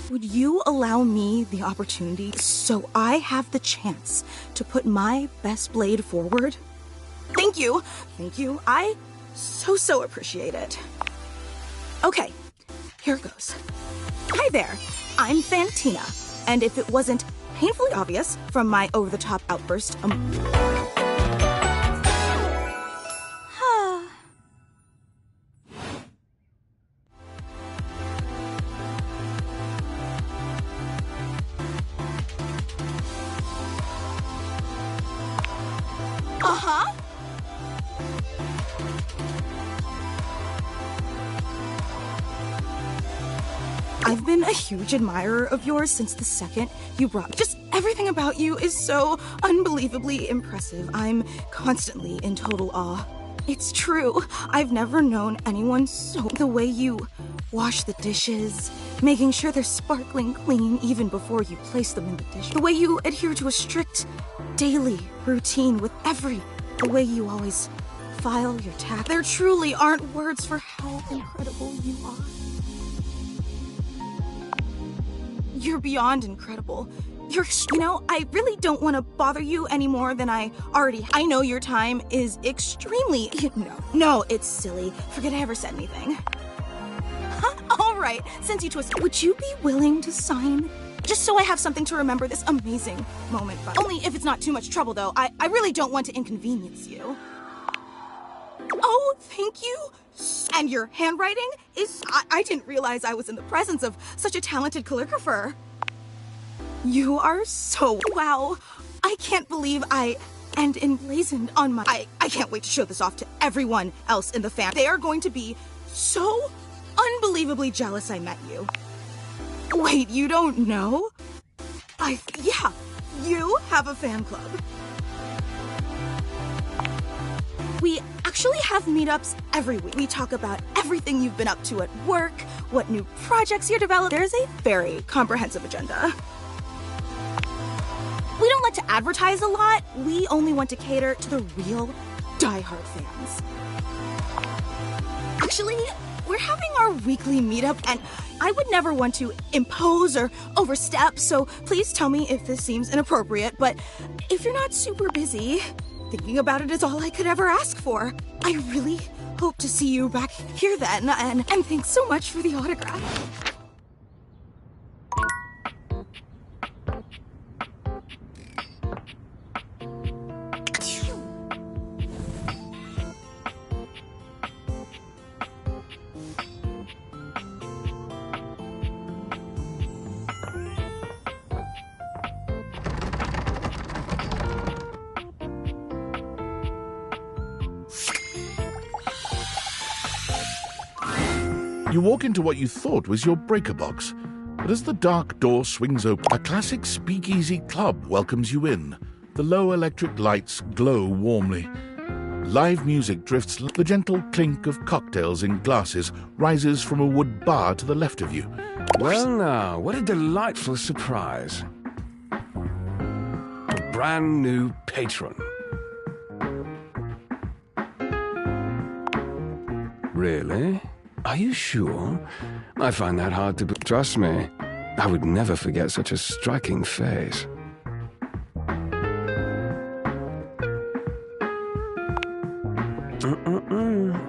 Would you allow me the opportunity so I have the chance to put my best blade forward? Thank you. Thank you. I so appreciate it. Okay, here goes. Hi there, I'm Fantina, and if it wasn't painfully obvious from my over-the-top outburst, I've been a huge admirer of yours since the second you brought. Just everything about you is so unbelievably impressive. I'm constantly in total awe. It's true. I've never known anyone so. The way you wash the dishes, making sure they're sparkling clean even before you place them in the dish. The way you adhere to a strict daily routine with the way you always file your tax. There truly aren't words for how incredible you are. You're beyond incredible. I really don't want to bother you any more than I know your time is extremely, No, it's silly. Forget I ever said anything. All right, since you twisted, would you be willing to sign? Just so I have something to remember this amazing moment by. Only if it's not too much trouble, though. I really don't want to inconvenience you. Oh, thank you. And your handwriting is... I didn't realize I was in the presence of such a talented calligrapher. You are so... Wow. I can't believe and emblazoned on my... I can't wait to show this off to everyone else in the fam. They are going to be so unbelievably jealous I met you. Wait, you don't know? Yeah, you have a fan club. We actually have meetups every week. We talk about everything you've been up to at work, what new projects you're developing. There's a very comprehensive agenda. We don't like to advertise a lot. We only want to cater to the real diehard fans. Actually, we're having our weekly meetup, and I would never want to impose or overstep, so please tell me if this seems inappropriate, but if you're not super busy, thinking about it is all I could ever ask for. I really hope to see you back here then, and thanks so much for the autograph. You walk into what you thought was your breaker box, but as the dark door swings open, a classic speakeasy club welcomes you in. The low electric lights glow warmly. Live music drifts. The gentle clink of cocktails in glasses rises from a wood bar to the left of you. Well now, what a delightful surprise. A brand new patron. Really? Are you sure? I find that hard to believe. Trust me, I would never forget such a striking face.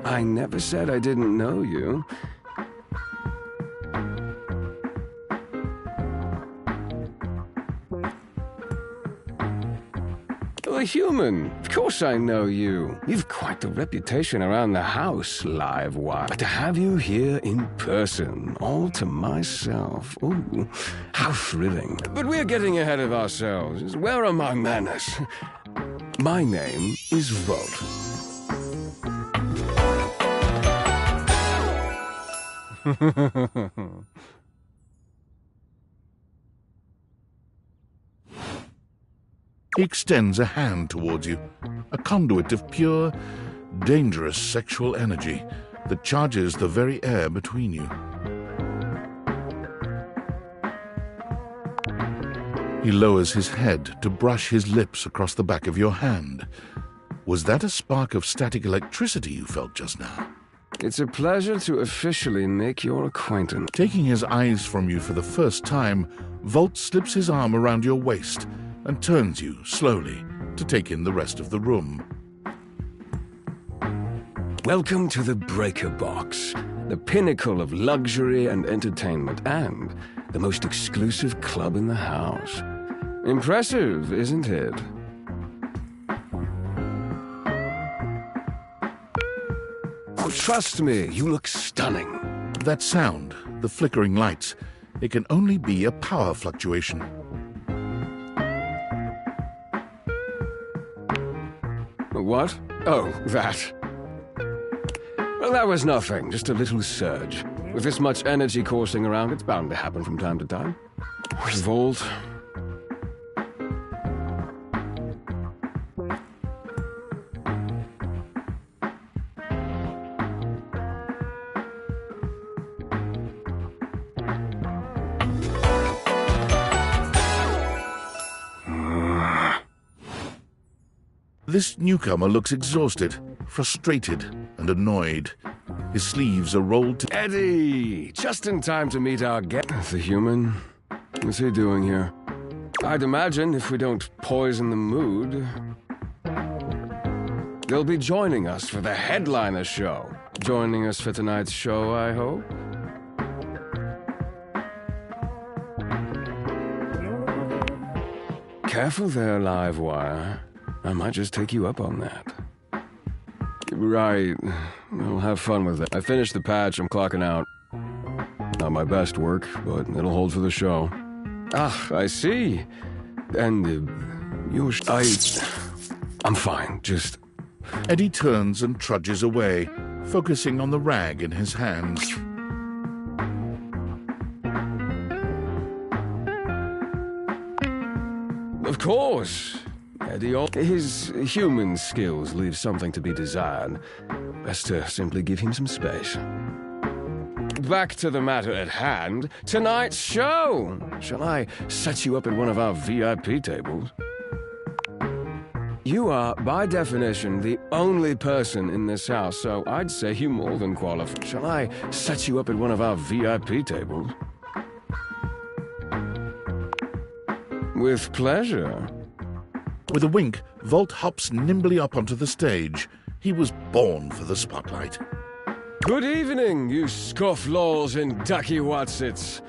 I never said I didn't know you. A human. Of course I know you. You've quite the reputation around the house, live wire. But to have you here in person, all to myself, ooh, how thrilling. But we're getting ahead of ourselves. Where are my manners? My name is Volt. He extends a hand towards you, a conduit of pure, dangerous sexual energy that charges the very air between you. He lowers his head to brush his lips across the back of your hand. Was that a spark of static electricity you felt just now? It's a pleasure to officially make your acquaintance. Taking his eyes from you for the first time, Volt slips his arm around your waist and turns you slowly to take in the rest of the room. Welcome to the Breaker Box, the pinnacle of luxury and entertainment, and the most exclusive club in the house. Impressive, isn't it? Oh, trust me, you look stunning. That sound, the flickering lights, it can only be a power fluctuation. What? Oh, that. Well, that was nothing, just a little surge. With this much energy coursing around, it's bound to happen from time to time. Volt. This newcomer looks exhausted, frustrated, and annoyed. His sleeves are rolled to... Eddie! Just in time to meet our guest. The human? What's he doing here? I'd imagine if we don't poison the mood, they'll be joining us for the headliner show. Joining us for tonight's show, I hope? Careful there, Livewire. I might just take you up on that. Right. I'll have fun with it. I finished the patch. I'm clocking out. Not my best work, but it'll hold for the show. Ah, I see. And I'm fine. Just... Eddie turns and trudges away, focusing on the rag in his hands. Of course. Eddie, his human skills leave something to be desired. Best to simply give him some space. Back to the matter at hand. Tonight's show! Shall I set you up at one of our VIP tables? You are, by definition, the only person in this house, so I'd say you more than qualify. Shall I set you up at one of our VIP tables? With pleasure. With a wink, Volt hops nimbly up onto the stage. He was born for the spotlight. Good evening, you scofflaws and ducky watsits.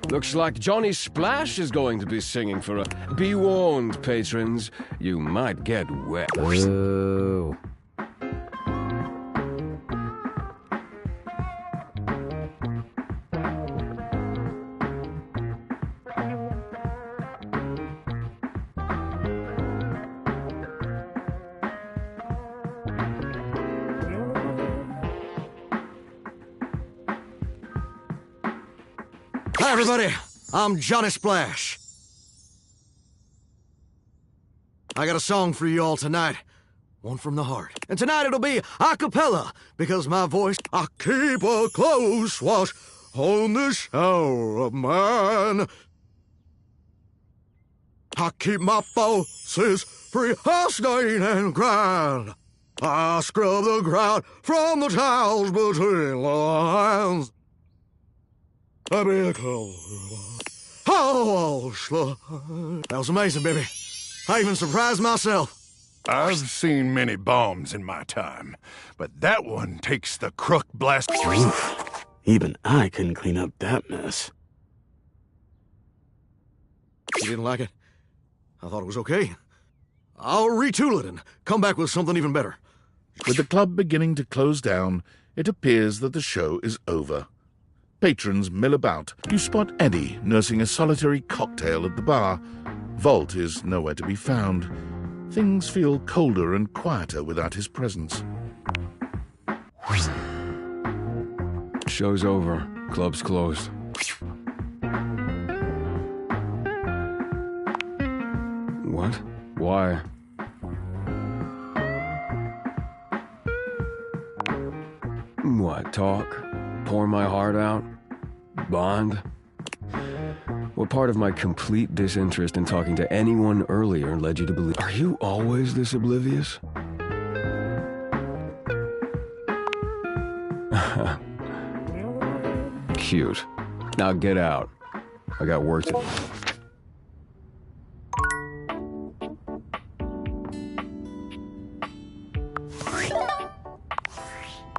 Looks like Johnny Splash is going to be singing for us. Be warned, patrons, you might get wet. Ooh. Hi, everybody. I'm Johnny Splash. I got a song for you all tonight. One from the heart. And tonight it'll be a cappella, because my voice... I keep a close watch on this shower of mine. I keep my pulses free of stain and grind. I scrub the ground from the tiles between lines. That was amazing, baby. I even surprised myself. I've seen many bombs in my time, but that one takes the crook blast. Oof. Even I couldn't clean up that mess. You didn't like it? I thought it was okay. I'll retool it and come back with something even better. With the club beginning to close down, it appears that the show is over. Patrons mill about. You spot Eddie nursing a solitary cocktail at the bar. Volt is nowhere to be found. Things feel colder and quieter without his presence. Show's over. Club's closed. What? Why? What, talk? Pour my heart out? Bond? What part of my complete disinterest in talking to anyone earlier led you to believe? Are you always this oblivious? Cute. Now get out. I got work to do.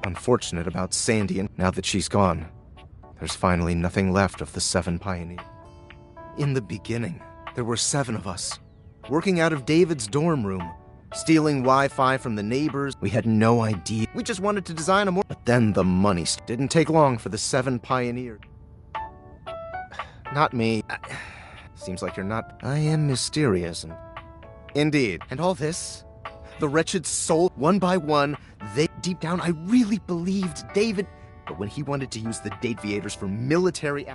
Unfortunate about Sandy, and now that she's gone, there's finally nothing left of the 7 Pioneers. In the beginning, there were 7 of us, working out of David's dorm room, stealing Wi-Fi from the neighbors. We had no idea. We just wanted to design a more... But then the money didn't take long for the 7 Pioneers. Not me. Seems like you're not... I am mysterious and... Indeed. And all this... The wretched soul, one by one, they... Deep down, I really believed David... But when he wanted to use the Dateviators for military...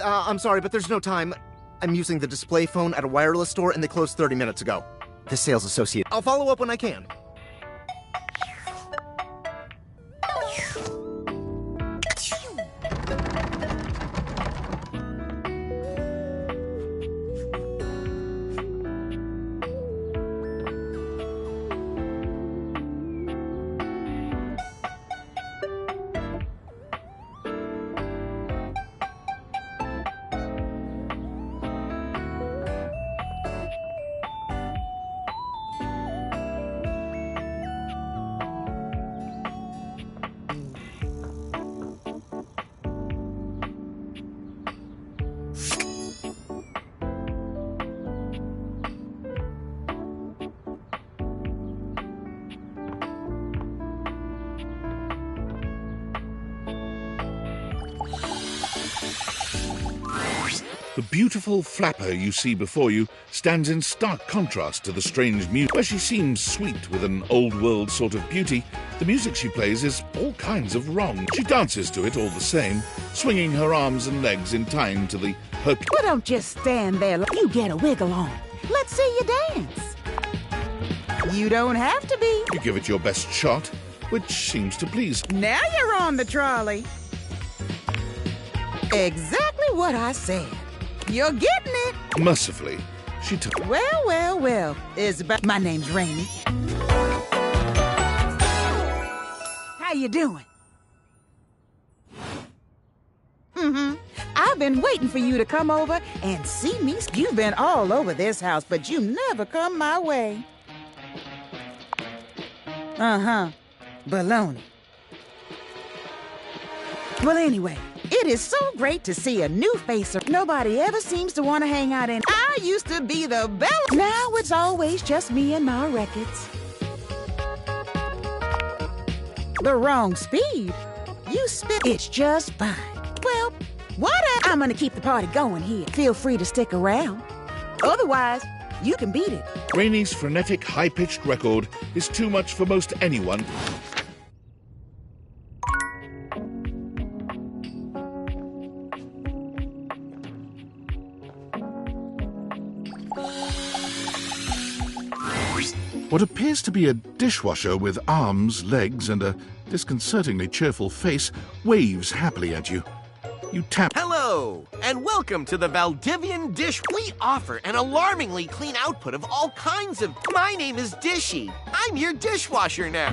I'm sorry, but there's no time. I'm using the display phone at a wireless store and they closed 30 minutes ago. The sales associate. I'll follow up when I can. The beautiful flapper you see before you stands in stark contrast to the strange music. Where she seems sweet with an old-world sort of beauty, the music she plays is all kinds of wrong. She dances to it all the same, swinging her arms and legs in time to the Well, don't just stand there. You get a wiggle on. Let's see you dance. You don't have to be. You give it your best shot, which seems to please. Now you're on the trolley. Exactly what I said. You're getting it. Mercifully, she took... Well, Isabel. My name's Rainey. How you doing? I've been waiting for you to come over and see me. You've been all over this house, but you never come my way. Baloney. Well, anyway, it is so great to see a new face. Nobody ever seems to want to hang out in. I used to be the belle. Now it's always just me and my records. The wrong speed. You spit. It's just fine. Well, whatever. I'm gonna keep the party going here. Feel free to stick around. Otherwise, you can beat it. Rainey's frenetic, high-pitched record is too much for most anyone. What appears to be a dishwasher with arms, legs, and a disconcertingly cheerful face waves happily at you. You tap... Hello, and welcome to the Valdivian Dish. We offer an alarmingly clean output of all kinds of... My name is Dishy. I'm your dishwasher now.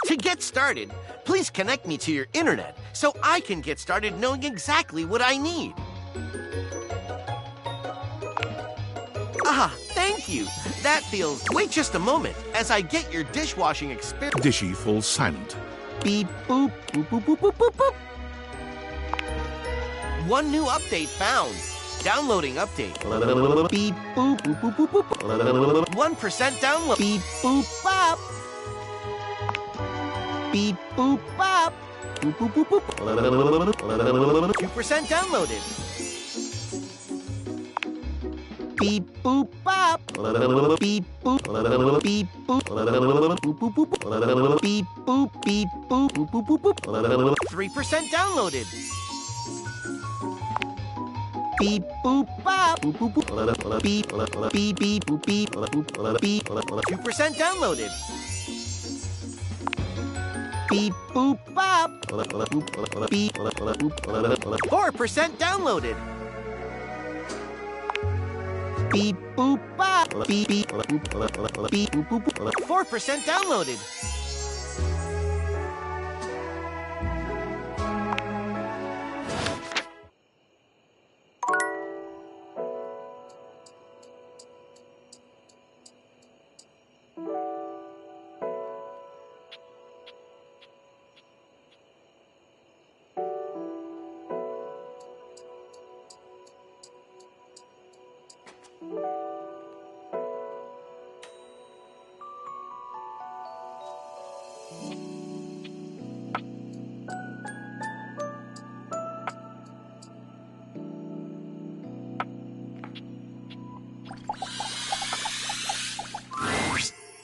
To get started, please connect me to your internet so I can get started knowing exactly what I need. Thank you. That feels... Wait just a moment as I get your dishwashing experience. Dishy falls silent. Beep, boop, boop, boop, boop, boop, boop, boop. One new update found. Downloading update. Beep, boop, boop, boop, boop, boop. 1% download. Beep, boop, bop. Beep, boop, bop. Boop, boop, boop, boop. 2% downloaded. Beep, boop, bop. Beep, boop. Beep, boop. Boop, boop, boop. Beep, boop, beep, boop. Boop, boop, boop, boop. 3% downloaded. Beep, boop, bop. Boop, boop, boop. Beep, beep, beep, boop, beep, boop, beep. 2% downloaded. Beep boop bop. Beep. 4% downloaded. Beep boop bop. Beep beep beep. 4% downloaded.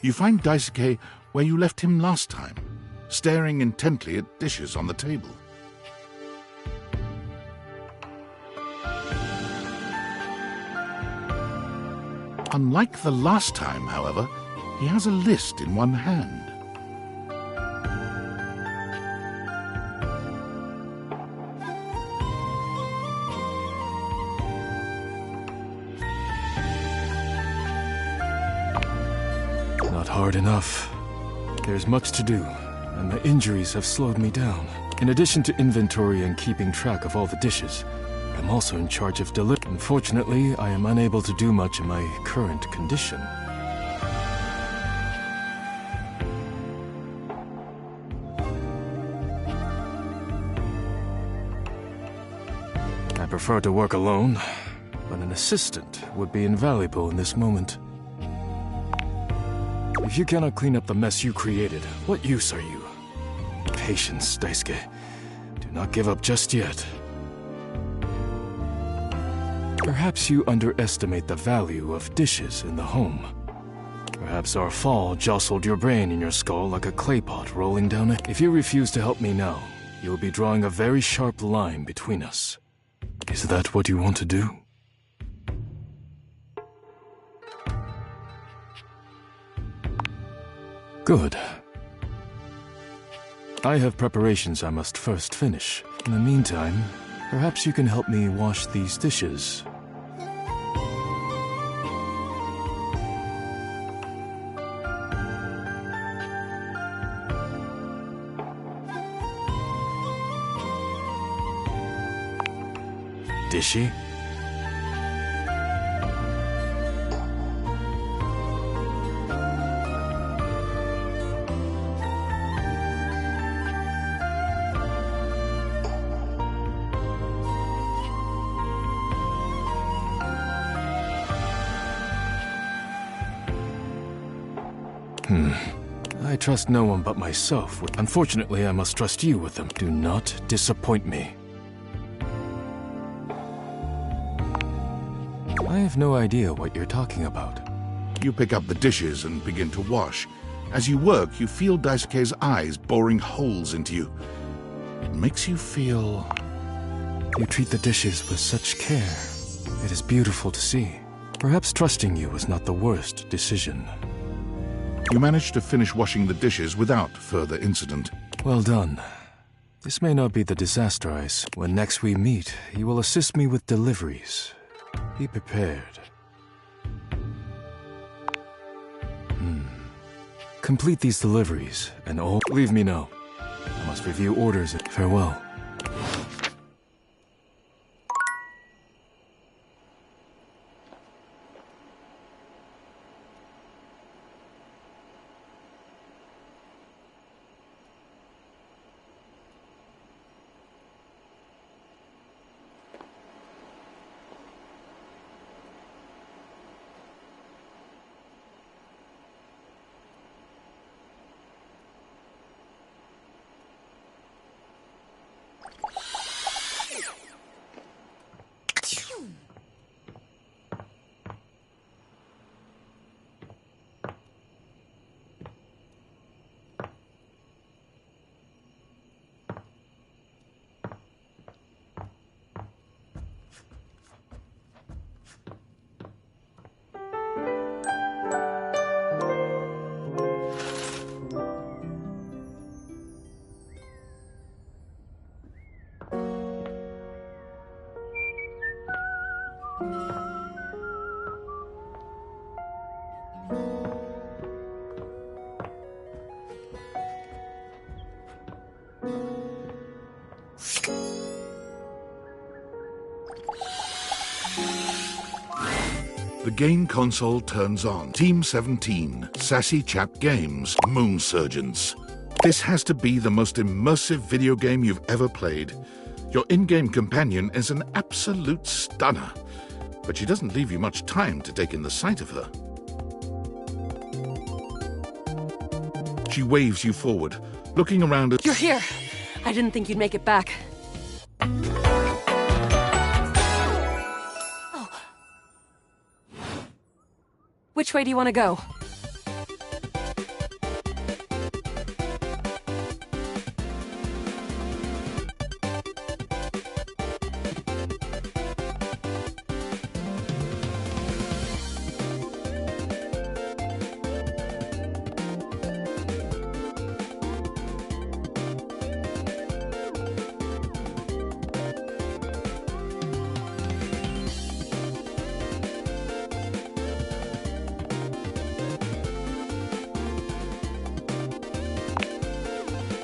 You find Daisuke where you left him last time, staring intently at dishes on the table. Unlike the last time, however, he has a list in one hand. Not hard enough. There's much to do, and my injuries have slowed me down. In addition to inventory and keeping track of all the dishes, I'm also in charge of delivery. Unfortunately, I am unable to do much in my current condition. I prefer to work alone, but an assistant would be invaluable in this moment. If you cannot clean up the mess you created, what use are you? Patience, Daisuke. Do not give up just yet. Perhaps you underestimate the value of dishes in the home. Perhaps our fall jostled your brain in your skull like a clay pot rolling down it. If you refuse to help me now, you will be drawing a very sharp line between us. Is that what you want to do? Good. I have preparations I must first finish. In the meantime, perhaps you can help me wash these dishes. Dishy? I trust no one but myself. Unfortunately, I must trust you with them. Do not disappoint me. I have no idea what you're talking about. You pick up the dishes and begin to wash. As you work, you feel Daisuke's eyes boring holes into you. It makes you feel... You treat the dishes with such care. It is beautiful to see. Perhaps trusting you was not the worst decision. You manage to finish washing the dishes without further incident. Well done. This may not be the disaster ice. When next we meet, you will assist me with deliveries. Be prepared. Complete these deliveries, and all... Leave me now. I must review orders. Farewell. game console turns on. Team 17, Sassy Chap Games, Moonsurgents. This has to be the most immersive video game you've ever played. Your in-game companion is an absolute stunner, but she doesn't leave you much time to take in the sight of her. She waves you forward, looking around at— You're here! I didn't think you'd make it back. Oh. Which way do you want to go?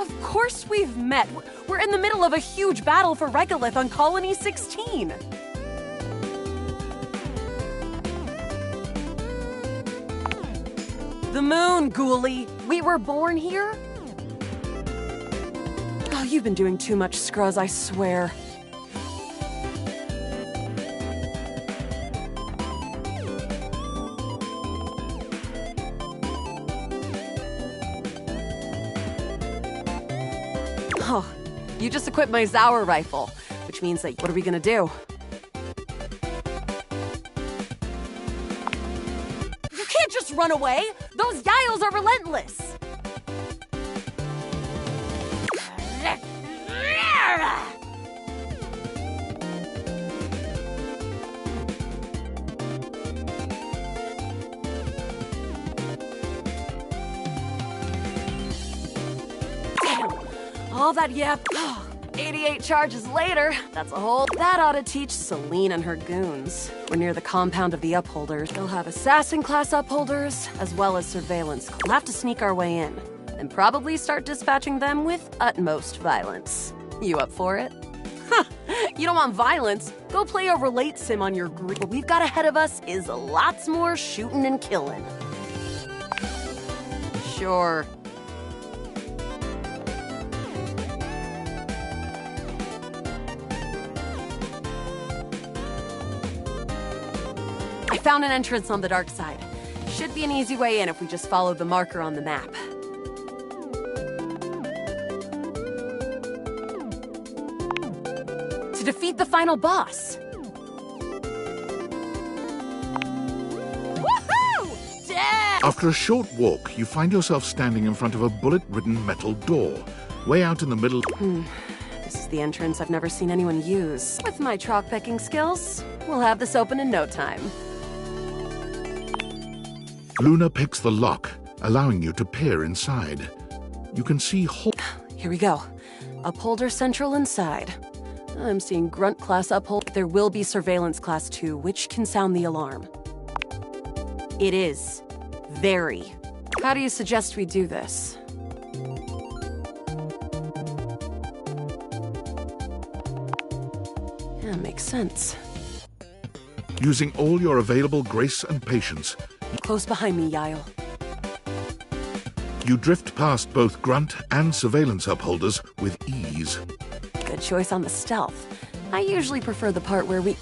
Of course we've met. We're in the middle of a huge battle for Regolith on Colony 16. The moon, Ghoulie. We were born here? Oh, you've been doing too much, Scruzz, I swear. Oh, you just equipped my Zaur rifle, which means that— what are we gonna do? You can't just run away! Those Yaos are relentless! All that yep. 88 charges later. That's a whole— that ought to teach Celine and her goons. We're near the compound of the Upholders. They'll have assassin-class Upholders, as well as surveillance. We'll have to sneak our way in, and probably start dispatching them with utmost violence. You up for it? Huh, you don't want violence? Go play a relate sim on your group. What we've got ahead of us is lots more shooting and killing. Sure. I found an entrance on the dark side. Should be an easy way in if we just follow the marker on the map. To defeat the final boss. Woohoo! Death! After a short walk, you find yourself standing in front of a bullet-ridden metal door, way out in the middle. This is the entrance I've never seen anyone use. With my chalk-picking skills, we'll have this open in no time. Luna picks the lock, allowing you to peer inside. You can see Here we go. Upholder Central inside. I'm seeing Grunt class Uphold. There will be Surveillance class 2, which can sound the alarm. It is. Very. How do you suggest we do this? Yeah, makes sense. Using all your available grace and patience, Close behind me, Yael. you drift past both Grunt and Surveillance Upholders with ease. Good choice on the stealth. I usually prefer the part where we—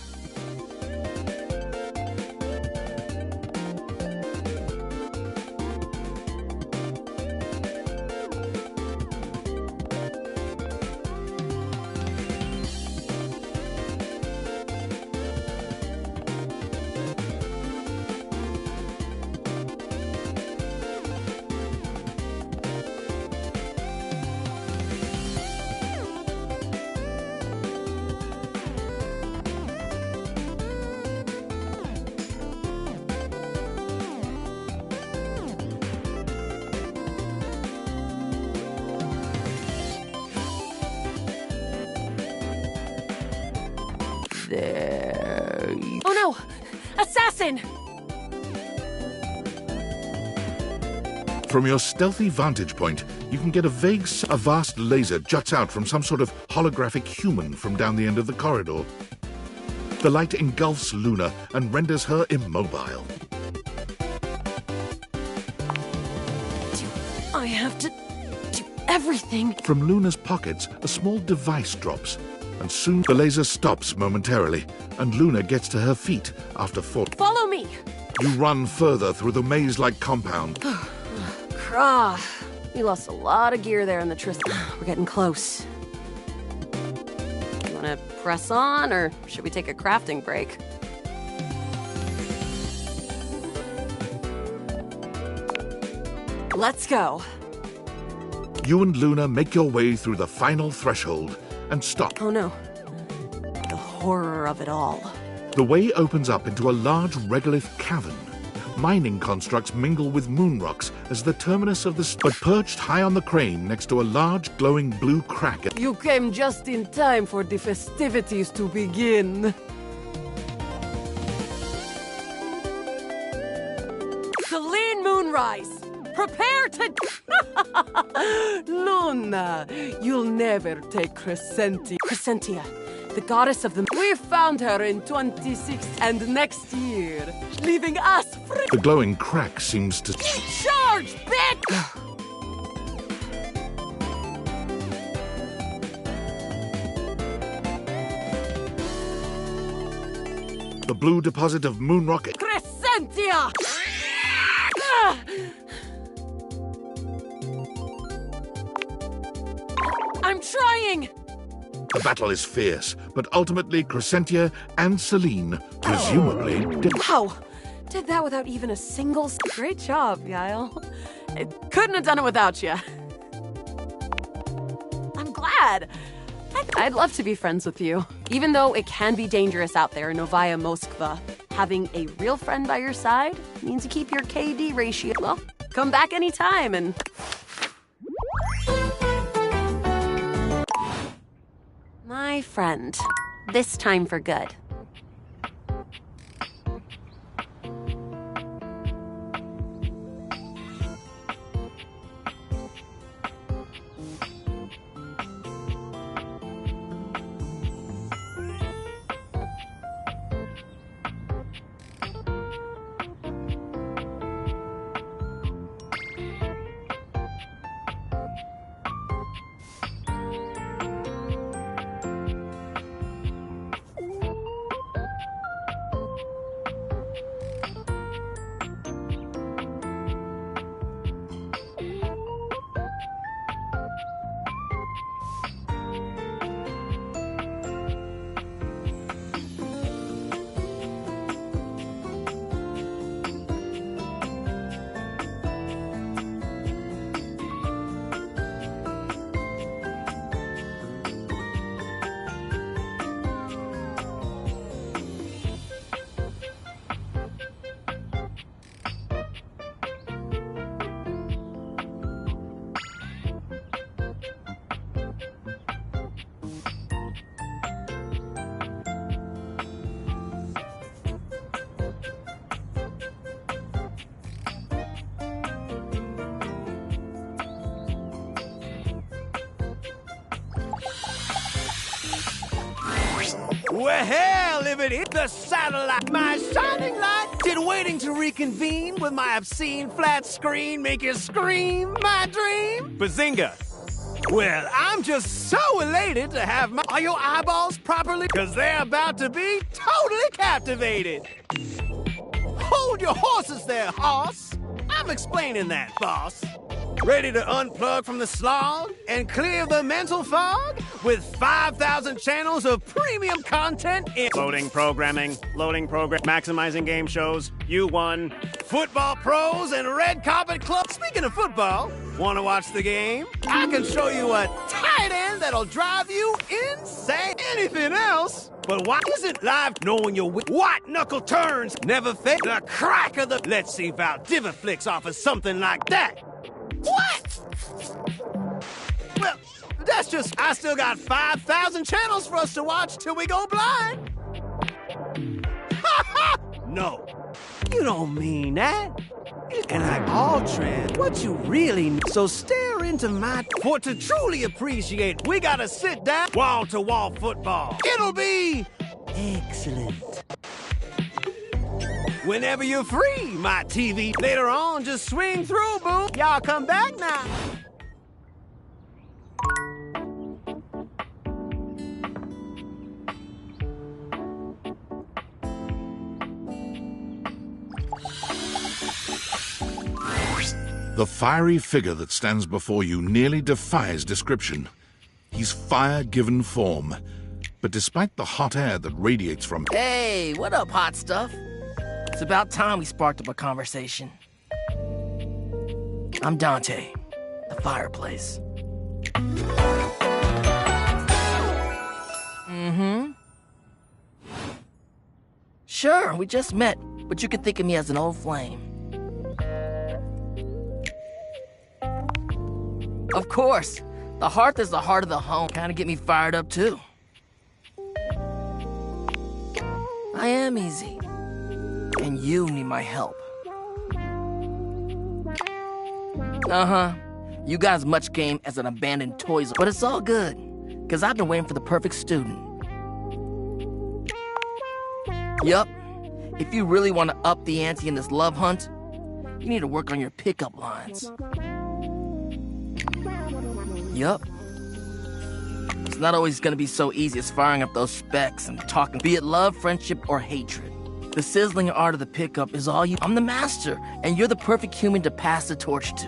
There. Oh no! Assassin! From your stealthy vantage point, you can get a vast laser juts out from some sort of holographic human from down the end of the corridor. The light engulfs Luna and renders her immobile. I have to do everything. From Luna's pockets, a small device drops, and soon the laser stops momentarily, and Luna gets to her feet after falling. Follow me! You run further through the maze-like compound. Krah. We lost a lot of gear there in the Tristan. We're getting close. You wanna press on, or should we take a crafting break? Let's go. You and Luna make your way through the final threshold and stop. Oh no. The horror of it all. The way opens up into a large regolith cavern. Mining constructs mingle with moon rocks as the terminus of the... But perched high on the crane next to a large glowing blue crack... You came just in time for the festivities to begin. Selene Moonrise! Prepare to... Luna, you'll never take Crescentia. Crescentia, the goddess of the... We found her in 26 and next year, leaving us free. The glowing crack seems to... Charge, bitch! The blue deposit of moon rocket... Crescentia! I'm trying! The battle is fierce, but ultimately Crescentia and Selene, presumably... Wow! Did that without even a single... Great job, Yael. I couldn't have done it without you. I'm glad. I'd love to be friends with you. Even though it can be dangerous out there in Novaya Moskva, having a real friend by your side means you keep your KD ratio. Well, come back anytime and... My friend. This time for good. Well, if it hit the satellite, my shining light did waiting to reconvene with my obscene flat screen make you scream my dream. Bazinga! Well, I'm just so elated to have my... Are your eyeballs properly? Because they're about to be totally captivated. Hold your horses there, hoss. I'm explaining that, boss. Ready to unplug from the slog and clear the mental fog with 5,000 channels of premium content in loading programming, maximizing game shows, U1, football pros, and red carpet club. Speaking of football, want to watch the game? I can show you a tight end that'll drive you insane. Anything else? But why isn't live knowing your white knuckle turns never fake the crack of the... Let's see if Valdiviflix offers something like that. What? Well, that's just... I still got 5,000 channels for us to watch till we go blind. Ha ha! No, you don't mean that. And like all trans, what you really need. So stare into my... For to truly appreciate, we gotta sit down wall-to-wall football. It'll be Excellent. Whenever you're free, my TV. Later on, just swing through, boo. Y'all come back now. The fiery figure that stands before you nearly defies description. He's fire-given form, but despite the hot air that radiates from... Hey, what up, hot stuff? It's about time we sparked up a conversation. I'm Dante, the fireplace. Mm-hmm. Sure, we just met, but you can think of me as an old flame. Of course, the hearth is the heart of the home. Kinda get me fired up, too. I am easy. And you need my help. Uh-huh. You got as much game as an abandoned toy, but it's all good. Because I've been waiting for the perfect student. Yup. If you really want to up the ante in this love hunt, you need to work on your pickup lines. Yup. It's not always gonna be so easy as firing up those specs and talking, be it love, friendship, or hatred. The sizzling art of the pickup is all you. I'm the master, and you're the perfect human to pass the torch to.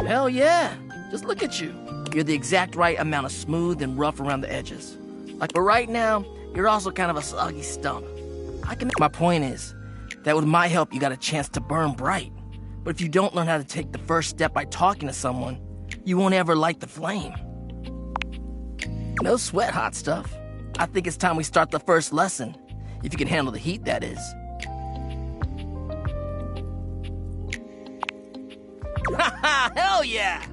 Hell yeah, just look at you. You're the exact right amount of smooth and rough around the edges. But right now, you're also kind of a soggy stump. My point is that with my help, you got a chance to burn bright. But if you don't learn how to take the first step by talking to someone, you won't ever light the flame. No sweat, hot stuff. I think it's time we start the first lesson. If you can handle the heat, that is. Haha, hell yeah!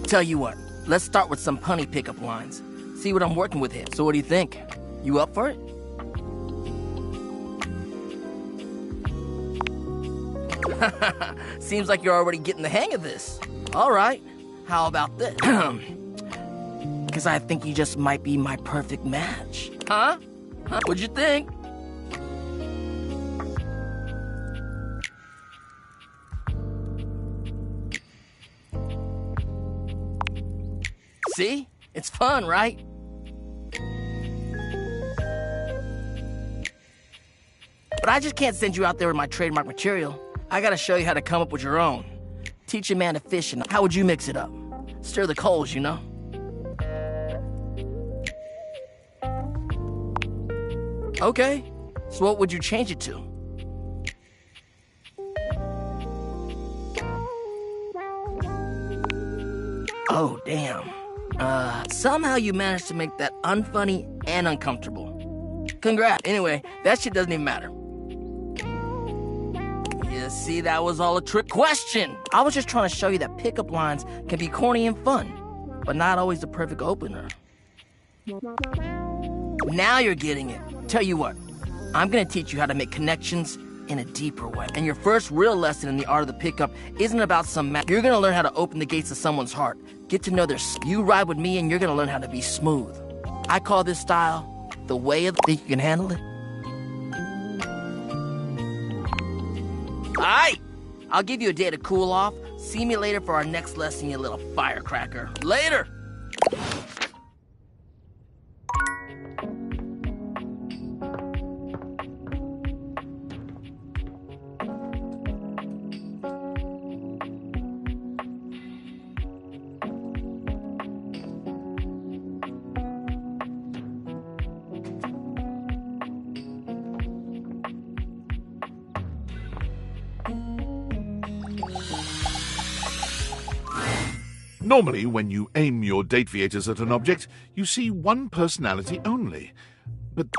Tell you what, let's start with some punny pickup lines. See what I'm working with here. So what do you think? You up for it? Seems like you're already getting the hang of this. All right, how about this? Because I think you just might be my perfect match. Huh? What'd you think? See? It's fun, right? But I just can't send you out there with my trademark material. I gotta show you how to come up with your own. Teach a man to fish, and how would you mix it up? Stir the coals, you know? Okay, so what would you change it to? Oh, damn. Somehow you managed to make that unfunny and uncomfortable. Congrats. Anyway, that shit doesn't even matter. Yeah, see, that was all a trick question. I was just trying to show you that pickup lines can be corny and fun, but not always the perfect opener. Now you're getting it. Tell you what, I'm gonna teach you how to make connections in a deeper way. And your first real lesson in the art of the pickup isn't about some You're gonna learn how to open the gates of someone's heart. Get to know their... You ride with me and you're gonna learn how to be smooth. I call this style the way of... Think you can handle it? Alright! I'll give you a day to cool off. See me later for our next lesson, you little firecracker. Later! Normally, when you aim your date viators at an object, you see one personality only.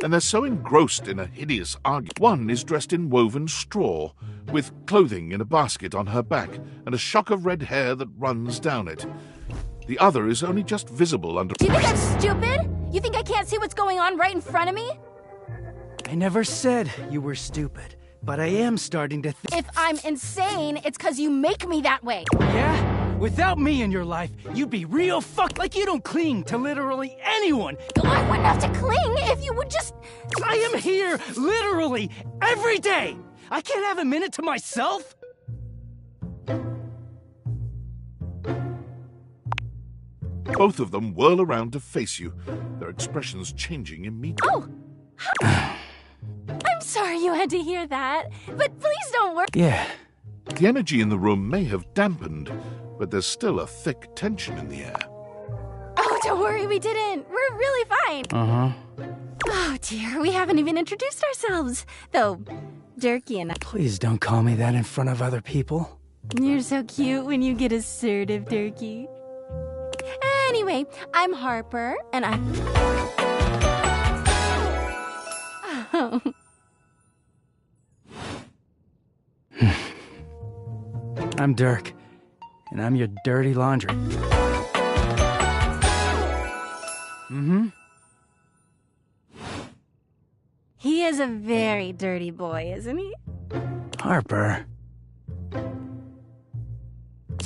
And they're so engrossed in a hideous argument. One is dressed in woven straw, with clothing in a basket on her back, and a shock of red hair that runs down it. The other is only just visible under... Do you think I'm stupid? You think I can't see what's going on right in front of me? I never said you were stupid, but I am starting to think... If I'm insane, it's because you make me that way. Yeah? Without me in your life, you'd be real fucked. Like you don't cling to literally anyone. I wouldn't have to cling if you would just... I am here, literally, every day. I can't have a minute to myself? Both of them whirl around to face you, their expressions changing immediately. Oh! I'm sorry you had to hear that, but please don't worry. Yeah. The energy in the room may have dampened, but there's still a thick tension in the air. Oh, don't worry, we didn't. We're really fine. Uh-huh. Oh, dear, we haven't even introduced ourselves. Though, Durkee and I... Please don't call me that in front of other people. You're so cute when you get assertive, Durkee. Anyway, I'm Harper, and I'm... Oh. I'm Dirk, and I'm your dirty laundry. Mm-hmm. He is a very dirty boy, isn't he? Harper.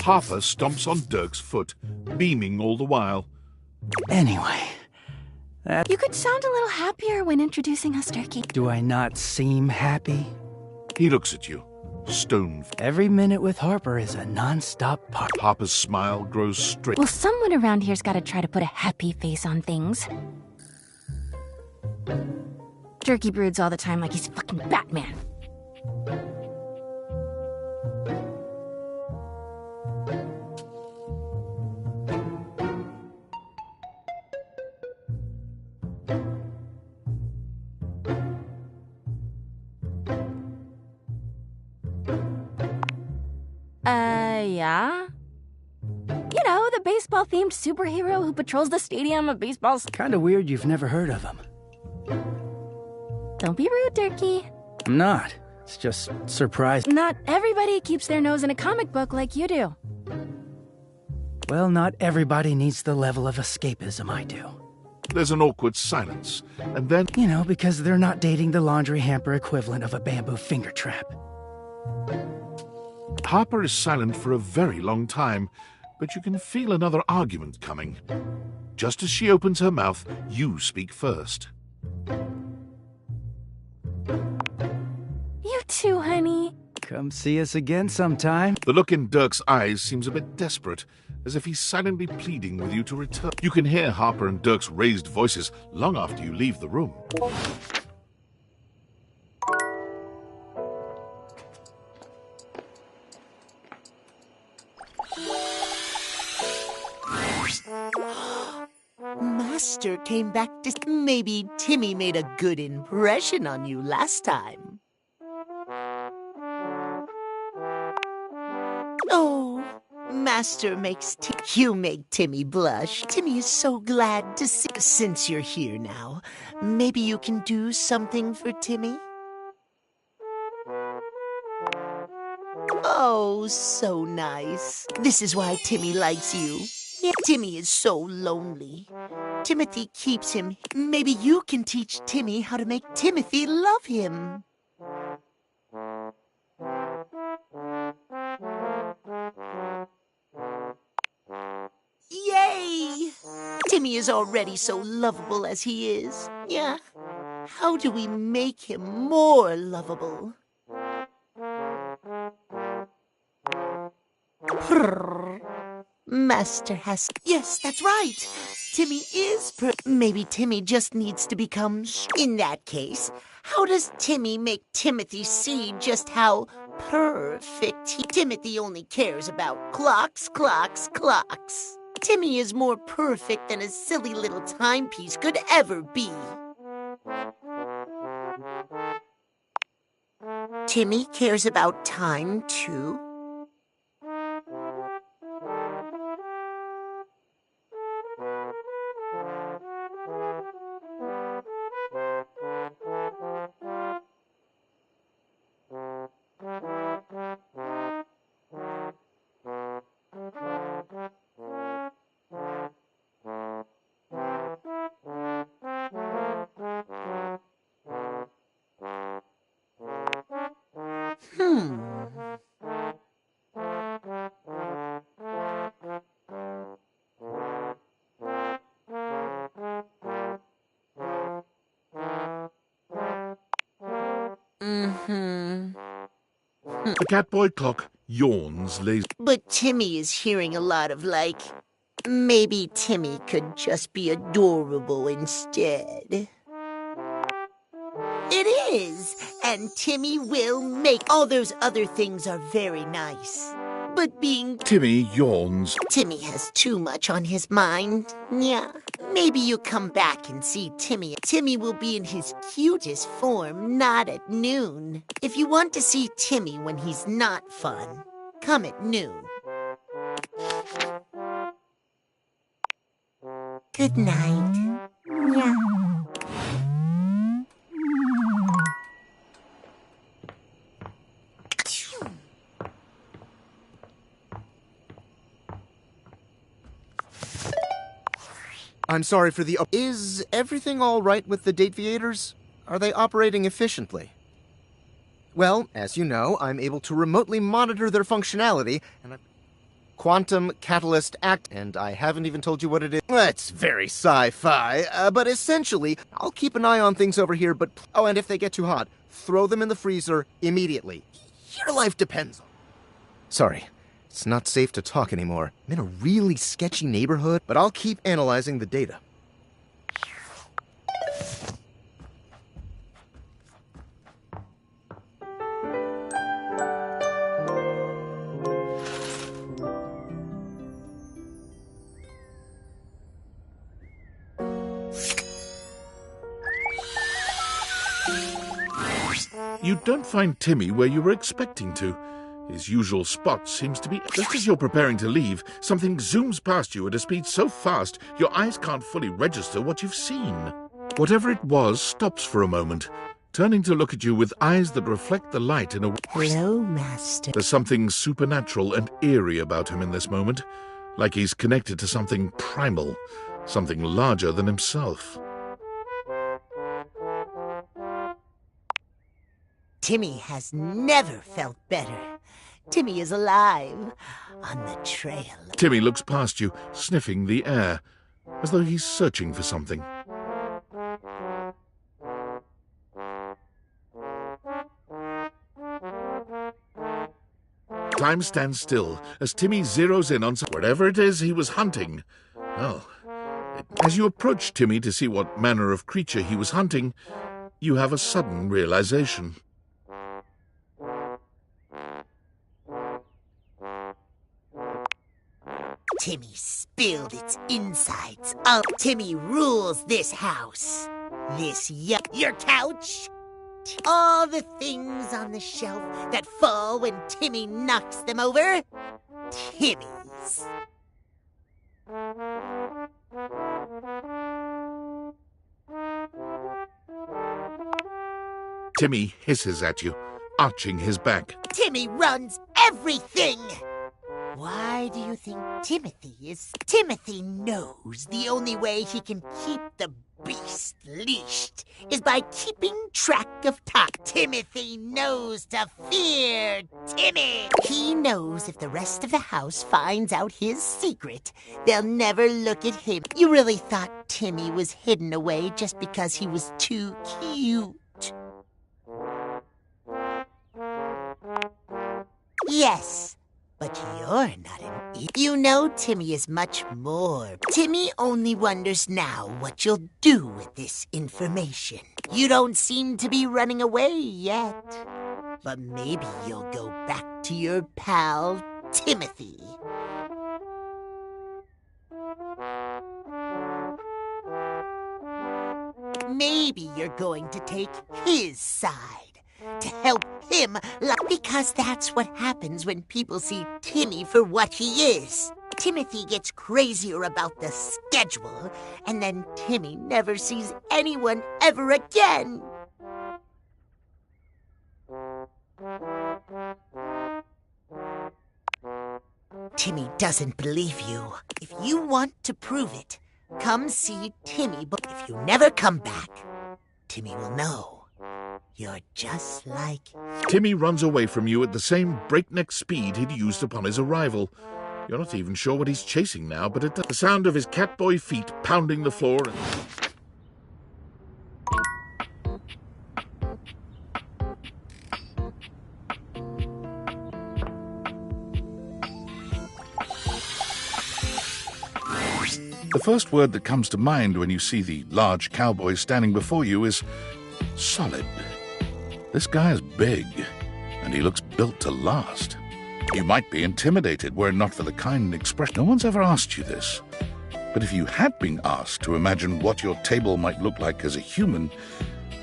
Harper stomps on Dirk's foot, beaming all the while. Anyway, that... You could sound a little happier when introducing us, Durkee. Do I not seem happy? He looks at you, stone. Every minute with Harper is a non-stop party. Harper's smile grows straight. Well, someone around here's got to try to put a happy face on things. Durkee broods all the time like he's fucking Batman. Yeah? You know, the baseball-themed superhero who patrols the stadium of baseballs. Kinda weird you've never heard of him. Don't be rude, Durkee. I'm not. It's just surprising. Not everybody keeps their nose in a comic book like you do. Well, not everybody needs the level of escapism I do. There's an awkward silence, and then... You know, because they're not dating the laundry hamper equivalent of a bamboo finger trap. Harper is silent for a very long time, but you can feel another argument coming. Just as she opens her mouth, you speak first. You too, honey. Come see us again sometime. The look in Dirk's eyes seems a bit desperate, as if he's silently pleading with you to return. You can hear Harper and Dirk's raised voices long after you leave the room. Master came back to... Maybe Timmy made a good impression on you last time. Oh, Master makes... You make Timmy blush. Timmy is so glad to see... Since you're here now, maybe you can do something for Timmy? Oh, so nice. This is why Timmy likes you. Yeah, Timmy is so lonely. Timothy keeps him. Maybe you can teach Timmy how to make Timothy love him. Yay! Timmy is already so lovable as he is. Yeah. How do we make him more lovable? Master has... Yes, that's right. Timmy is Maybe Timmy just needs to become... In that case, how does Timmy make Timothy see just how perfect Timothy only cares about clocks, clocks, clocks. Timmy is more perfect than a silly little timepiece could ever be. Timmy cares about time, too. The Catboy clock yawns lazily. But Timmy is hearing a lot of, like, maybe Timmy could just be adorable instead. It is, and Timmy will make. All those other things are very nice. But being Timmy yawns. Timmy has too much on his mind. Yeah. Maybe you come back and see Timmy. Timmy will be in his cutest form, not at noon. If you want to see Timmy when he's not fun, come at noon. Good night. Yeah. I'm sorry for the... Is everything all right with the Dateviators? Are they operating efficiently? Well, as you know, I'm able to remotely monitor their functionality, and Quantum Catalyst Act, and I haven't even told you what it is. That's very sci-fi, but essentially, I'll keep an eye on things over here, but... Oh, and if they get too hot, throw them in the freezer immediately. Your life depends on... Sorry. It's not safe to talk anymore. I'm in a really sketchy neighborhood, but I'll keep analyzing the data. You don't find Timmy where you were expecting to. His usual spot seems to be... Just as you're preparing to leave, something zooms past you at a speed so fast your eyes can't fully register what you've seen. Whatever it was stops for a moment, turning to look at you with eyes that reflect the light in a... Hello, Master. There's something supernatural and eerie about him in this moment, like he's connected to something primal, something larger than himself. Timmy has never felt better. Timmy is alive, on the trail. Timmy looks past you, sniffing the air, as though he's searching for something. Time stands still as Timmy zeroes in on whatever it is he was hunting. Well, as you approach Timmy to see what manner of creature he was hunting, you have a sudden realization. Timmy spilled its insides. Oh, Timmy rules this house. Your couch. All the things on the shelf that fall when Timmy knocks them over. Timmy's. Timmy hisses at you, arching his back. Timmy runs everything! Why do you think Timothy is... Timothy knows the only way he can keep the beast leashed is by keeping track of time. Timothy knows to fear Timmy. He knows if the rest of the house finds out his secret, they'll never look at him. You really thought Timmy was hidden away just because he was too cute? Yes. But you're not an idiot. You know Timmy is much more. Timmy only wonders now what you'll do with this information. You don't seem to be running away yet. But maybe you'll go back to your pal, Timothy. Maybe you're going to take his side. To help him, because that's what happens when people see Timmy for what he is. Timothy gets crazier about the schedule, and then Timmy never sees anyone ever again. Timmy doesn't believe you. If you want to prove it, come see Timmy, but if you never come back, Timmy will know. You're just like... Timmy runs away from you at the same breakneck speed he'd used upon his arrival. You're not even sure what he's chasing now, but the sound of his catboy feet pounding the floor... The first word that comes to mind when you see the large cowboy standing before you is solid. This guy is big, and he looks built to last. You might be intimidated were it not for the kind expression. No one's ever asked you this. But if you had been asked to imagine what your table might look like as a human,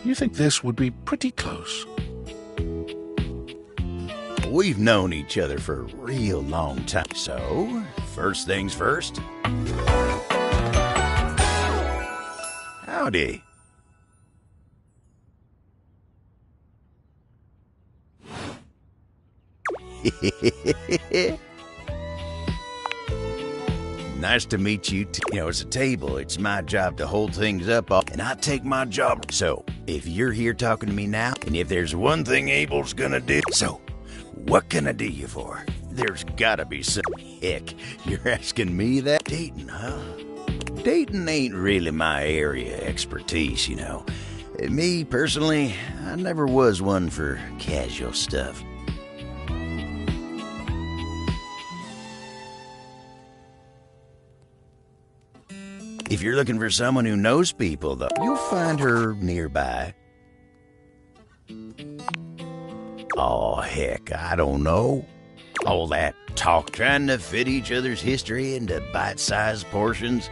you think this would be pretty close. We've known each other for a real long time. So, first things first. Howdy. Nice to meet you. It's a table. It's my job to hold things up, and I take my job. So, if you're here talking to me now, and if there's one thing Abel's gonna do, so, what can I do you for? There's gotta be some... Heck, you're asking me that? Dating, huh? Dating ain't really my area of expertise, you know. Me, personally, I never was one for casual stuff. If you're looking for someone who knows people, though, you'll find her nearby. Oh, heck, I don't know. All that talk, trying to fit each other's history into bite-sized portions.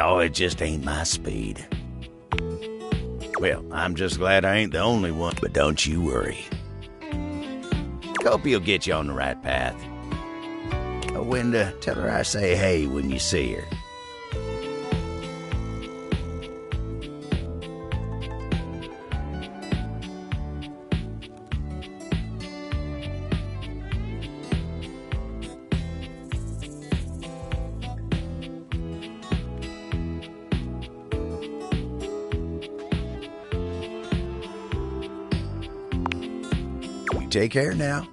Oh, it just ain't my speed. Well, I'm just glad I ain't the only one, but don't you worry. Hope you'll get you on the right path. Wenda, tell her I say hey when you see her. Take care now.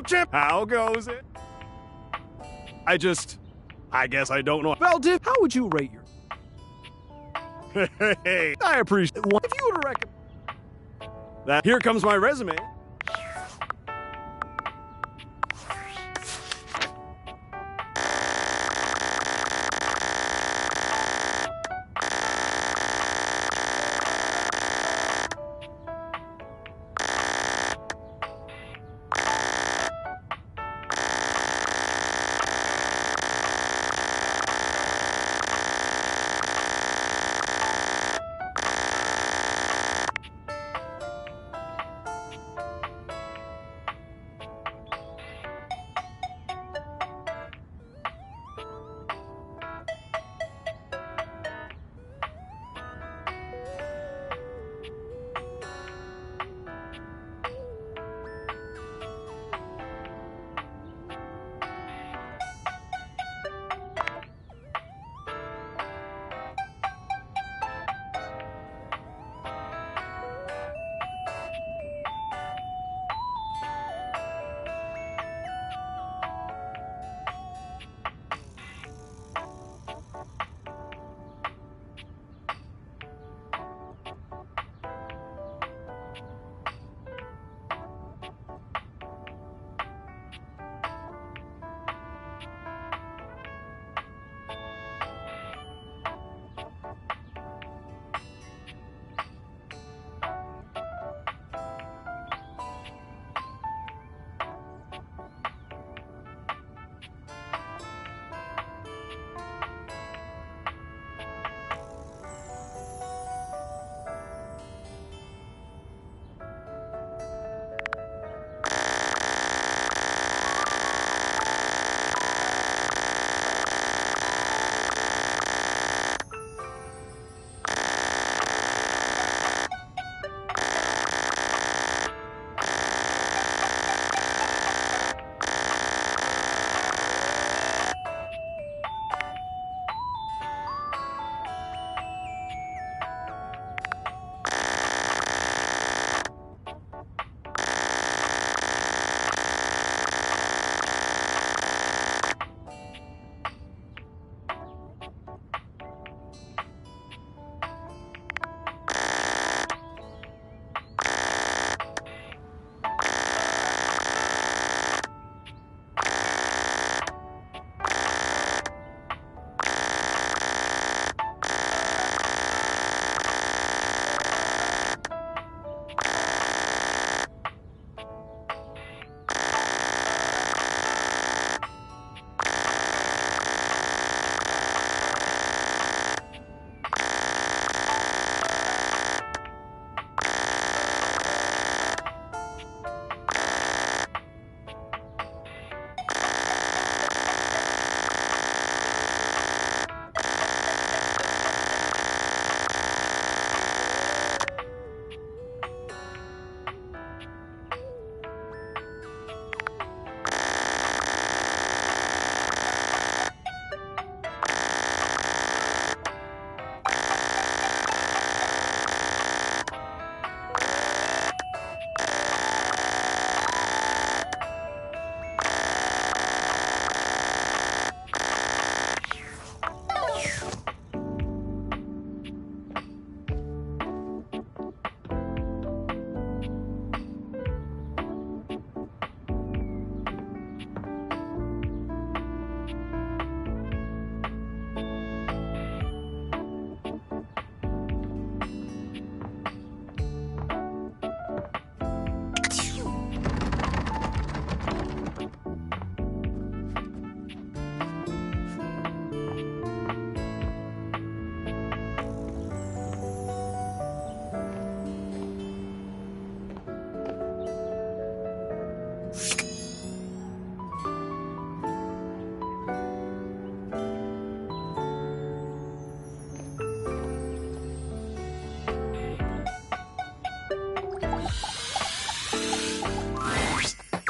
Champ, how goes it? I guess I don't know. Velton, how would you rate your... Hey, I appreciate it. If you would recommend that, here comes my resume.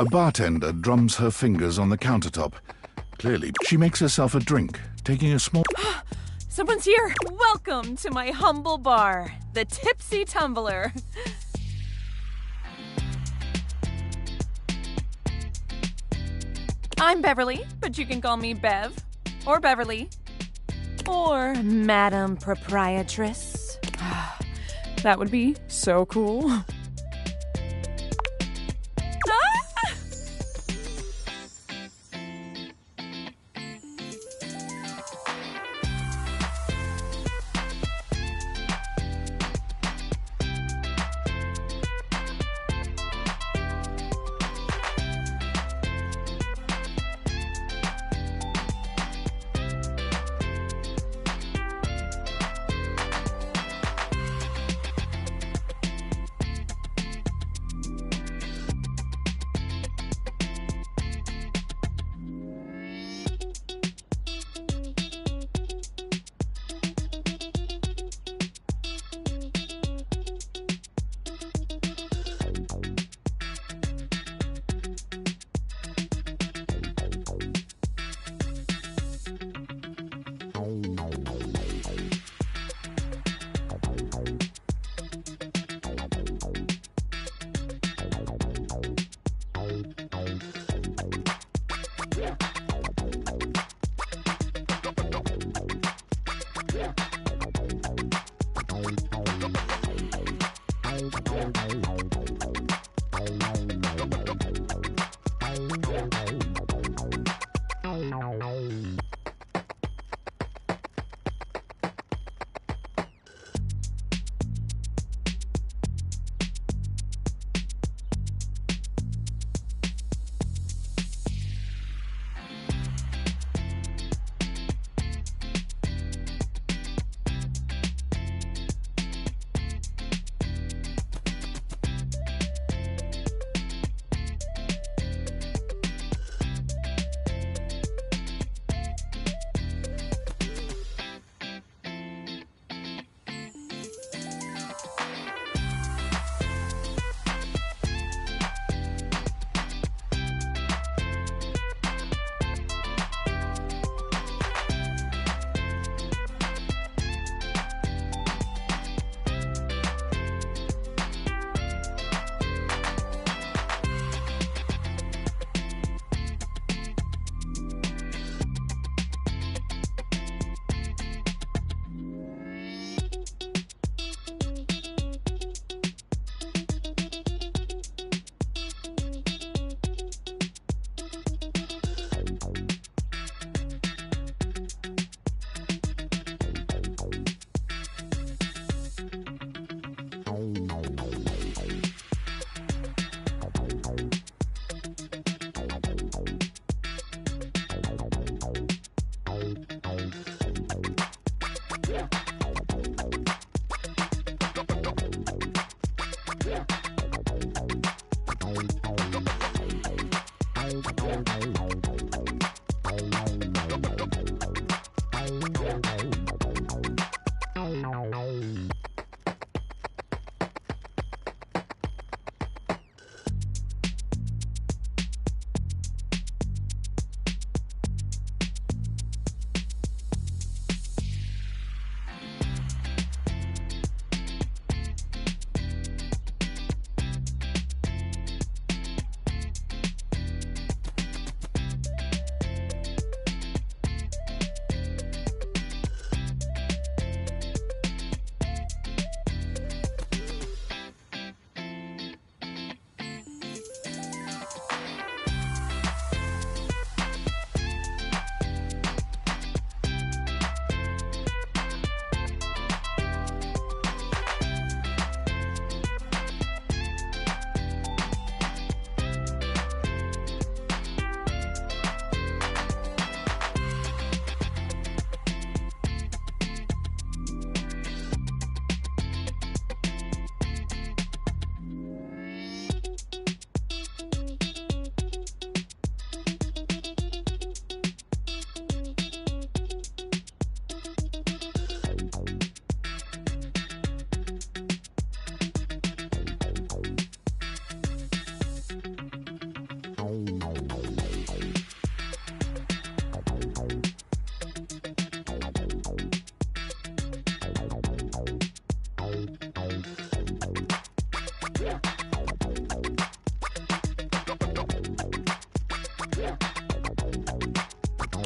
A bartender drums her fingers on the countertop. Clearly, she makes herself a drink, taking a small... Someone's here! Welcome to my humble bar, the Tipsy Tumbler. I'm Beverly, but you can call me Bev, or Beverly, or Madam Proprietress. That would be so cool.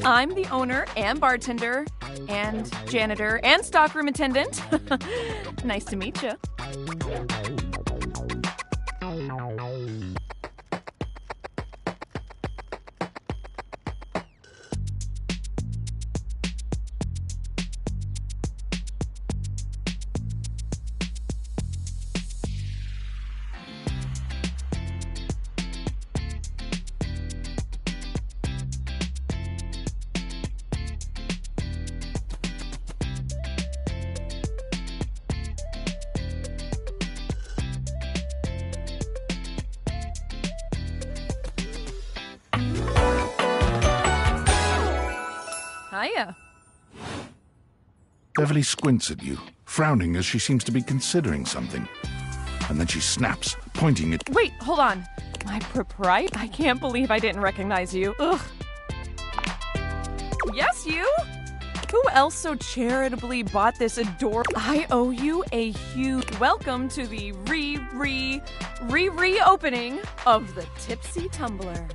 I'm the owner and bartender and janitor and stockroom attendant. Nice to meet you. Hiya. Beverly squints at you, frowning as she seems to be considering something. And then she snaps, pointing at... Wait, hold on. My proprietor? I can't believe I didn't recognize you. Ugh. Yes, you? Who else so charitably bought this adorable... I owe you a huge... Welcome to the reopening of the Tipsy Tumbler.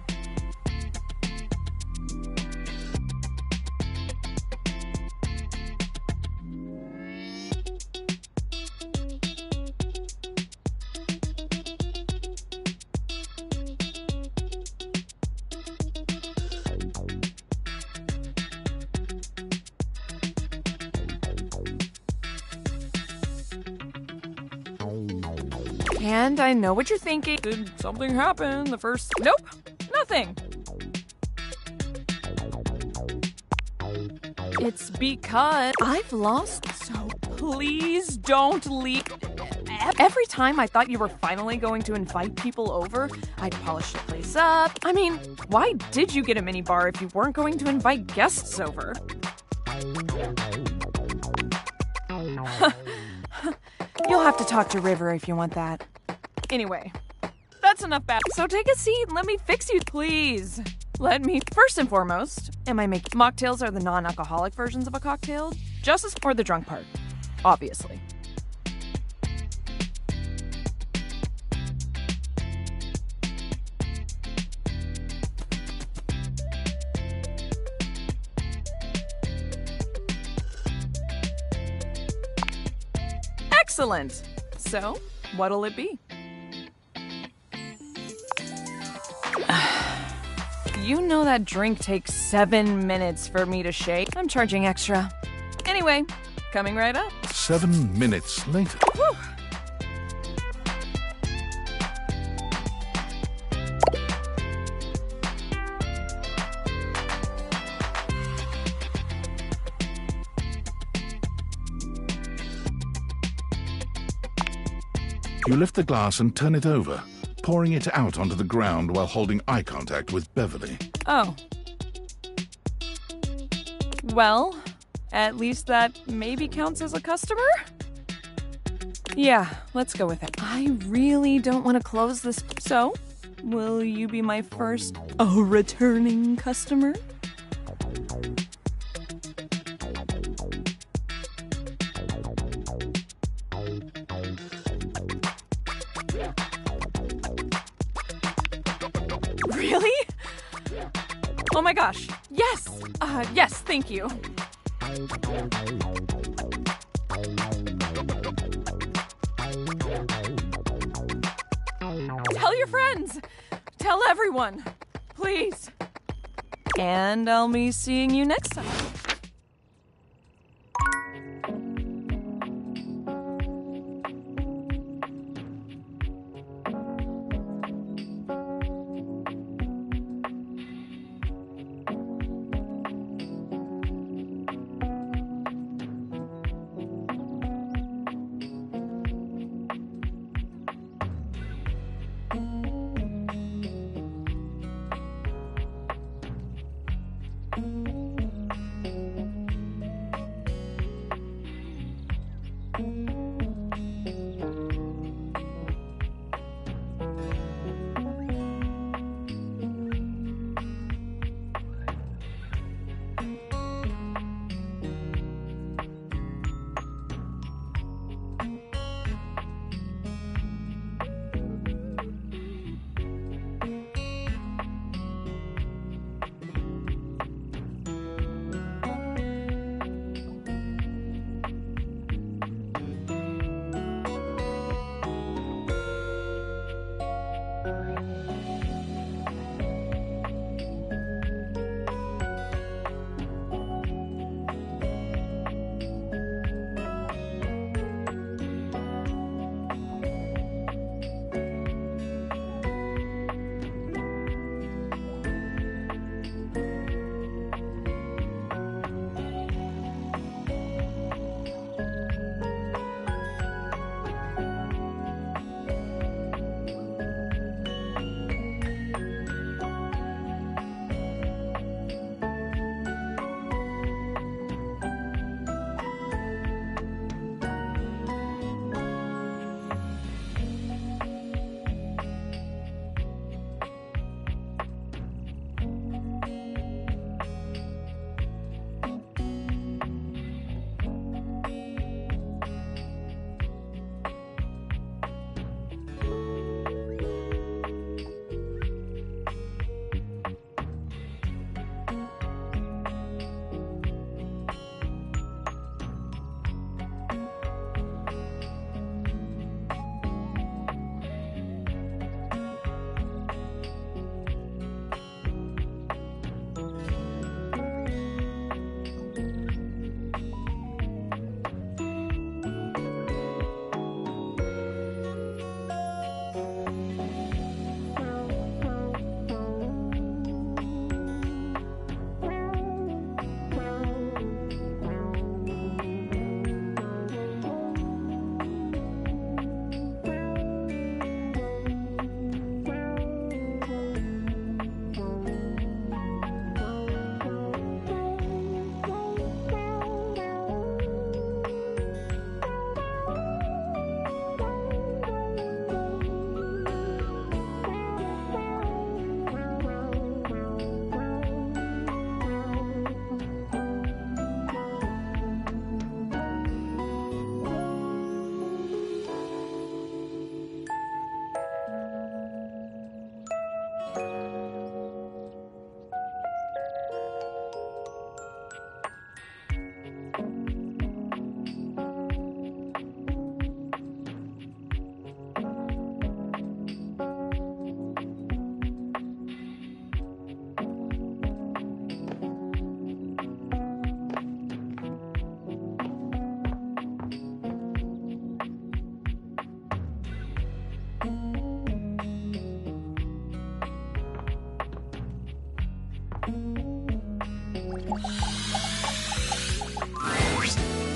And I know what you're thinking. Did something happen the first... Nope, nothing. It's because I've lost, so please don't leave. Every time I thought you were finally going to invite people over, I'd polish the place up. I mean, why did you get a minibar if you weren't going to invite guests over? You'll have to talk to River if you want that. Anyway, that's enough bad. So take a seat and let me fix you, please. Let me... First and foremost, am I making... Mocktails are the non-alcoholic versions of a cocktail. Just as for the drunk part, obviously. Excellent. So, what'll it be? You know that drink takes 7 minutes for me to shake. I'm charging extra. Anyway, coming right up. 7 minutes later. Whew. You lift the glass and turn it over, pouring it out onto the ground while holding eye contact with Beverly. Oh. Well, at least that maybe counts as a customer? Yeah, let's go with it. I really don't want to close this. So, will you be my first returning customer? Really? Oh my gosh. Yes. Yes, thank you. Tell your friends. Tell everyone. Please. And I'll be seeing you next time.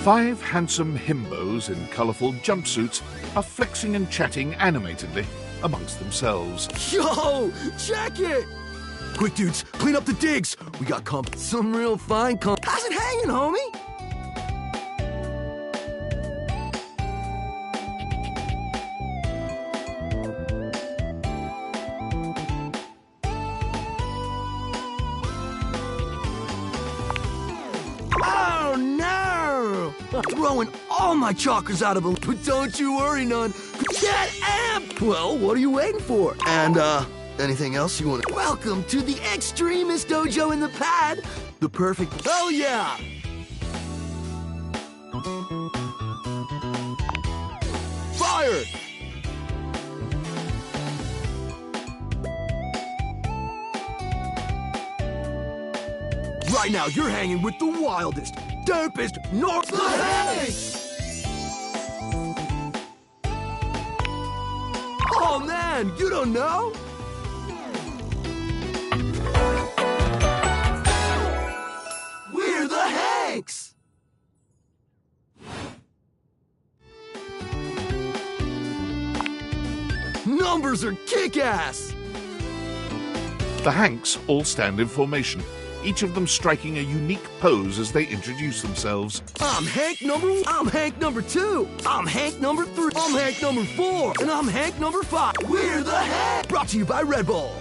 5 handsome himbos in colourful jumpsuits are flexing and chatting animatedly amongst themselves. Yo, check it! Quick, dudes, clean up the digs. We got some real fine How's it hanging, homie? Oh, no! I'm throwing all my chakras out of a... But don't you worry, none. Get amped! Well, what are you waiting for? And, anything else you want to... Welcome to the Extremist Dojo in the Pad! The perfect... Hell yeah! Fire! Right now, you're hanging with the wildest, dopest, North the Hanks! Oh, man, you don't know? We're the Hanks! Numbers are kick-ass! The Hanks all stand in formation, each of them striking a unique pose as they introduce themselves. I'm Hank number 1. I'm Hank number 2. I'm Hank number 3. I'm Hank number 4. And I'm Hank number 5. We're the Hank! Brought to you by Red Bull.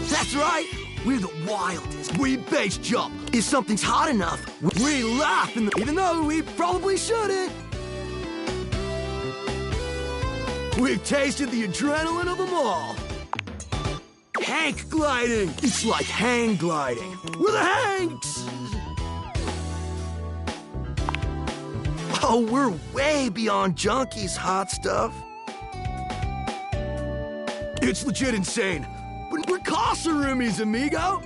That's right! We're the wildest. We base jump. If something's hot enough, we laugh, even though we probably shouldn't. We've tasted the adrenaline of them all. Hank gliding. It's like hang gliding. We're the Hanks. Oh, we're way beyond junkies, hot stuff. It's legit insane. But we're Casa roomies, amigo.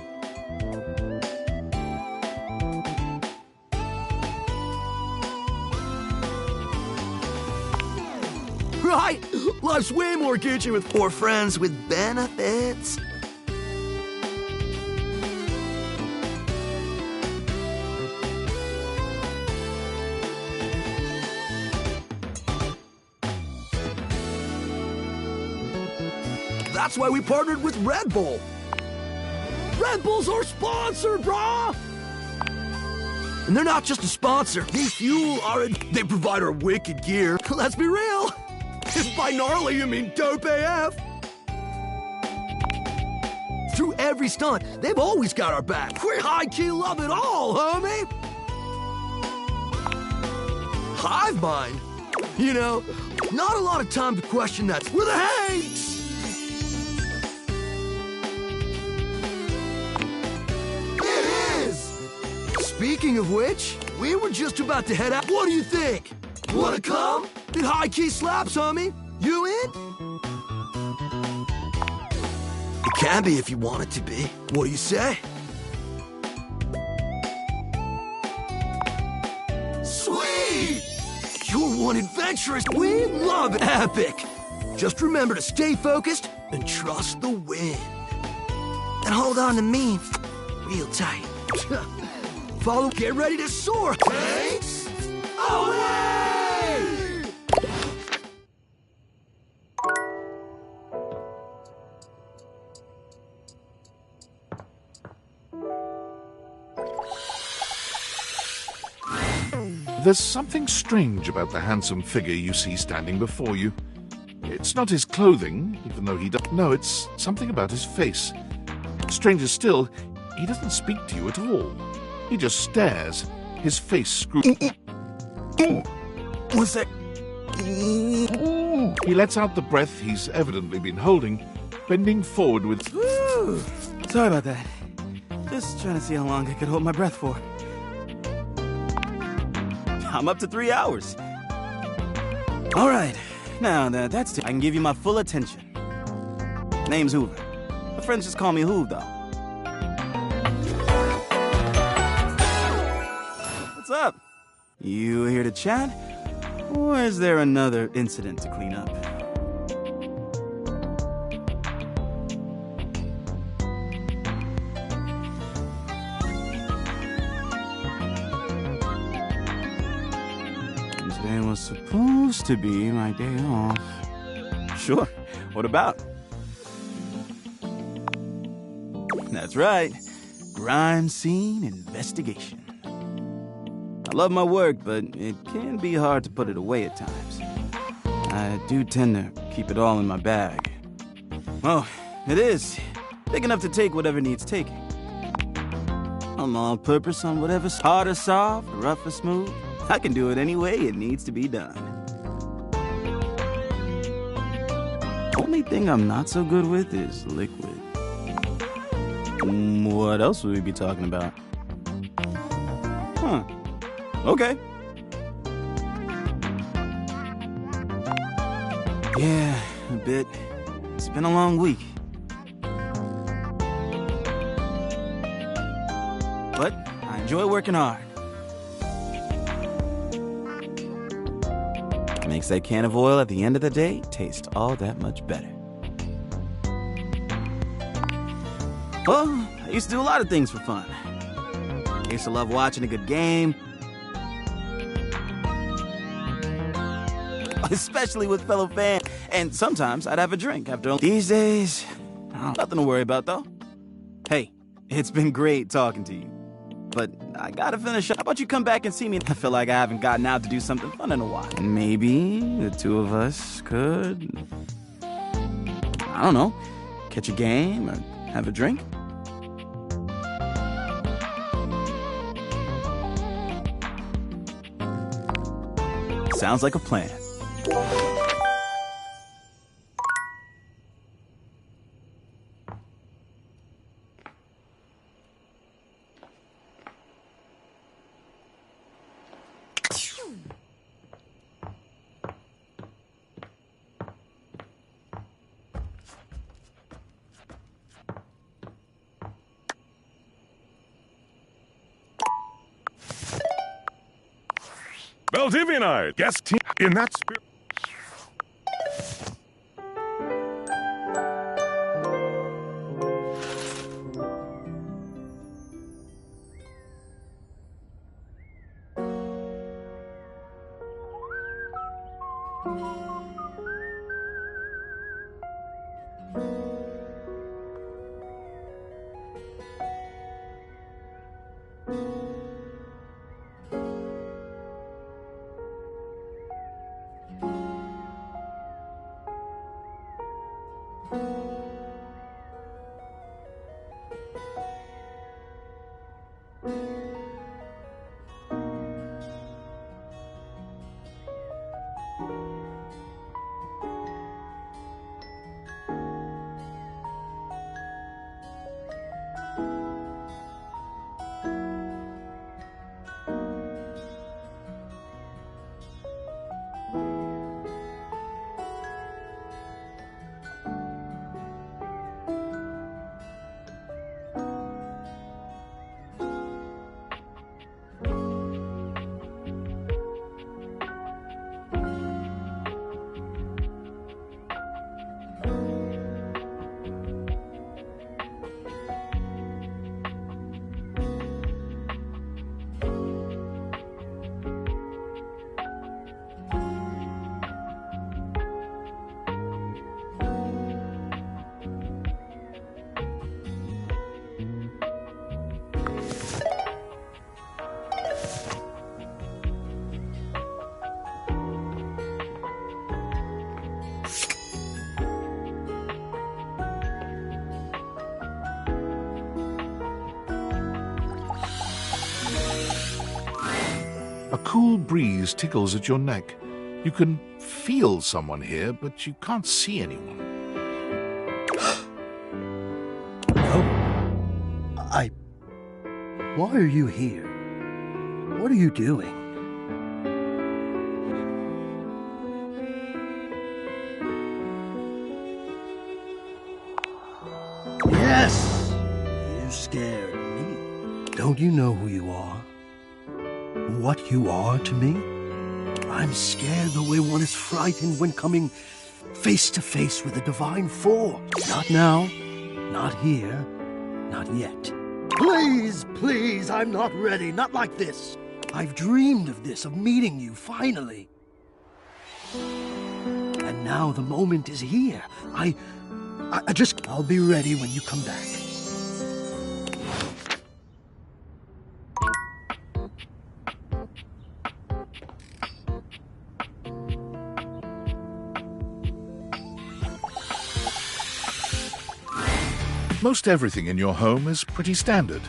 Right? Life's way more kitschy with 4 friends with benefits. That's why we partnered with Red Bull. Red Bull's our sponsor, brah! And they're not just a sponsor. They fuel they provide our wicked gear. Let's be real. If by gnarly you mean dope AF. Through every stunt, they've always got our back. We high-key love it all, homie. Hive mind? You know, not a lot of time to question that. We're the Hanks! Speaking of which, we were just about to head out. What do you think? Wanna come? It high-key slaps, homie. You in? It can be if you want it to be. What do you say? Sweet! You're one adventurous. We love epic. Just remember to stay focused and trust the wind. And hold on to me real tight. Follow, get ready to soar. Thanks. Away! There's something strange about the handsome figure you see standing before you. It's not his clothing, even though he does. No, it's something about his face. Stranger still, he doesn't speak to you at all. He just stares, his face screwed. What's that? He lets out the breath he's evidently been holding, bending forward with... Woo! Sorry about that. Just trying to see how long I could hold my breath for. I'm up to 3 hours. All right, now that's it. I can give you my full attention. Name's Hoover. My friends just call me Hoov, though. What's up? You here to chat? Or is there another incident to clean up? Today was supposed to be my day off. Sure. What about? That's right. Crime scene investigation. I love my work, but it can be hard to put it away at times. I do tend to keep it all in my bag. Oh, it is. Big enough to take whatever needs taking. I'm all purpose on whatever's hard or soft, rough or smooth. I can do it any way it needs to be done. Only thing I'm not so good with is liquid. What else would we be talking about? Huh. Okay. Yeah, a bit. It's been a long week. But I enjoy working hard. Makes that can of oil at the end of the day taste all that much better. Well, I used to do a lot of things for fun. I used to love watching a good game. Especially with fellow fans. And sometimes I'd have a drink after. These days, nothing to worry about, though. Hey, it's been great talking to you. But I gotta finish up. How about you come back and see me? I feel like I haven't gotten out to do something fun in a while. And maybe the two of us could... I don't know. Catch a game or have a drink? Sounds like a plan. Valdivianite, guest team in that spirit. A cool breeze tickles at your neck. You can feel someone here, but you can't see anyone. Why are you here? What are you doing? Yes! You scared me. Don't you know who you are? What you are to me? I'm scared the way one is frightened when coming face to face with a divine force. Not now, not here, not yet. Please, please, I'm not ready, not like this. I've dreamed of this, of meeting you, finally. And now the moment is here. I'll be ready when you come back. Most everything in your home is pretty standard.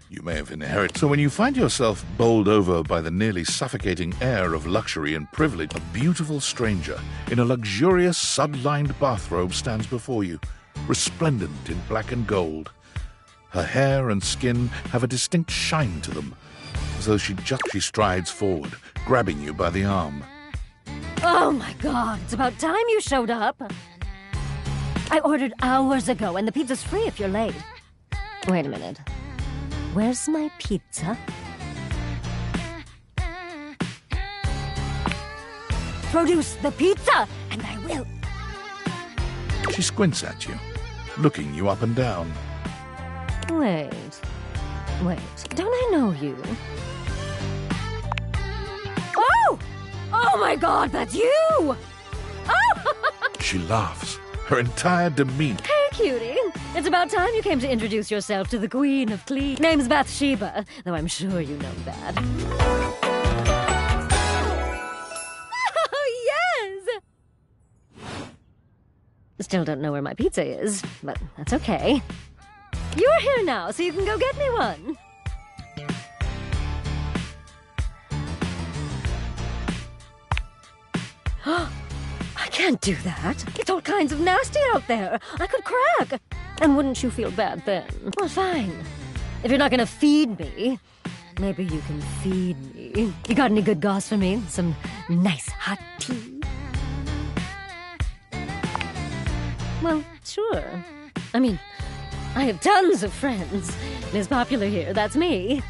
You may have inherited. So when you find yourself bowled over by the nearly suffocating air of luxury and privilege, a beautiful stranger in a luxurious sud-lined bathrobe stands before you, resplendent in black and gold. Her hair and skin have a distinct shine to them, as though she strides forward, grabbing you by the arm. Oh my god, it's about time you showed up. I ordered hours ago, and the pizza's free if you're late. Wait a minute. Where's my pizza? Produce the pizza, and I will. She squints at you, looking you up and down. Wait. Don't I know you? Oh! Oh my god, that's you! Oh! She laughs, her entire demeanor. Hey, cutie. It's about time you came to introduce yourself to the Queen of Clean. Name's Bathsheba, though I'm sure you know that. Oh, yes! Still don't know where my pizza is, but that's okay. You're here now, so you can go get me one. I can't do that. It's all kinds of nasty out there. I could crack. And wouldn't you feel bad then? Well, fine. If you're not gonna feed me, maybe you can feed me. You got any good gauze for me? Some nice hot tea? Well, sure. I mean, I have tons of friends. Miss Popular here, that's me.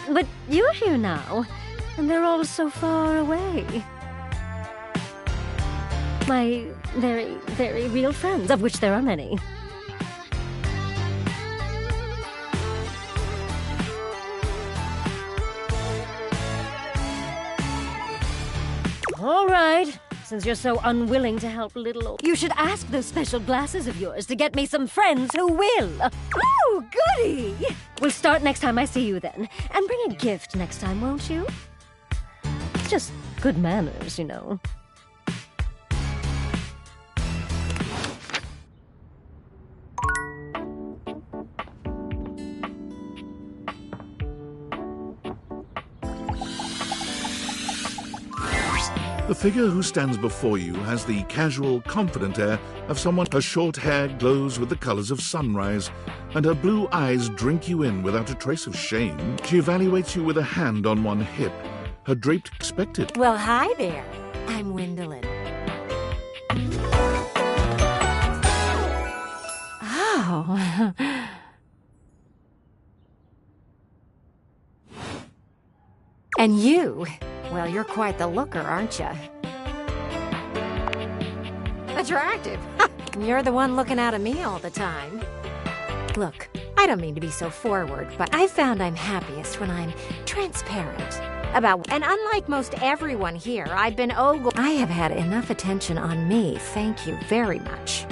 But you're here now, and they're all so far away. My very, very real friends, of which there are many. All right. Since you're so unwilling to help little old... You should ask those special glasses of yours to get me some friends who will. Oh, goody! We'll start next time I see you then. And bring a gift next time, won't you? It's just good manners, you know. The figure who stands before you has the casual, confident air of someone. Her short hair glows with the colors of sunrise, and her blue eyes drink you in without a trace of shame. She evaluates you with a hand on one hip, her draped expected. Well, hi there. I'm Gwendolyn. Oh. And you? Well, you're quite the looker, aren't you? Attractive. You're the one looking out at me all the time. Look, I don't mean to be so forward, but I found I'm happiest when I'm transparent about... And unlike most everyone here, I've been I have had enough attention on me, thank you very much.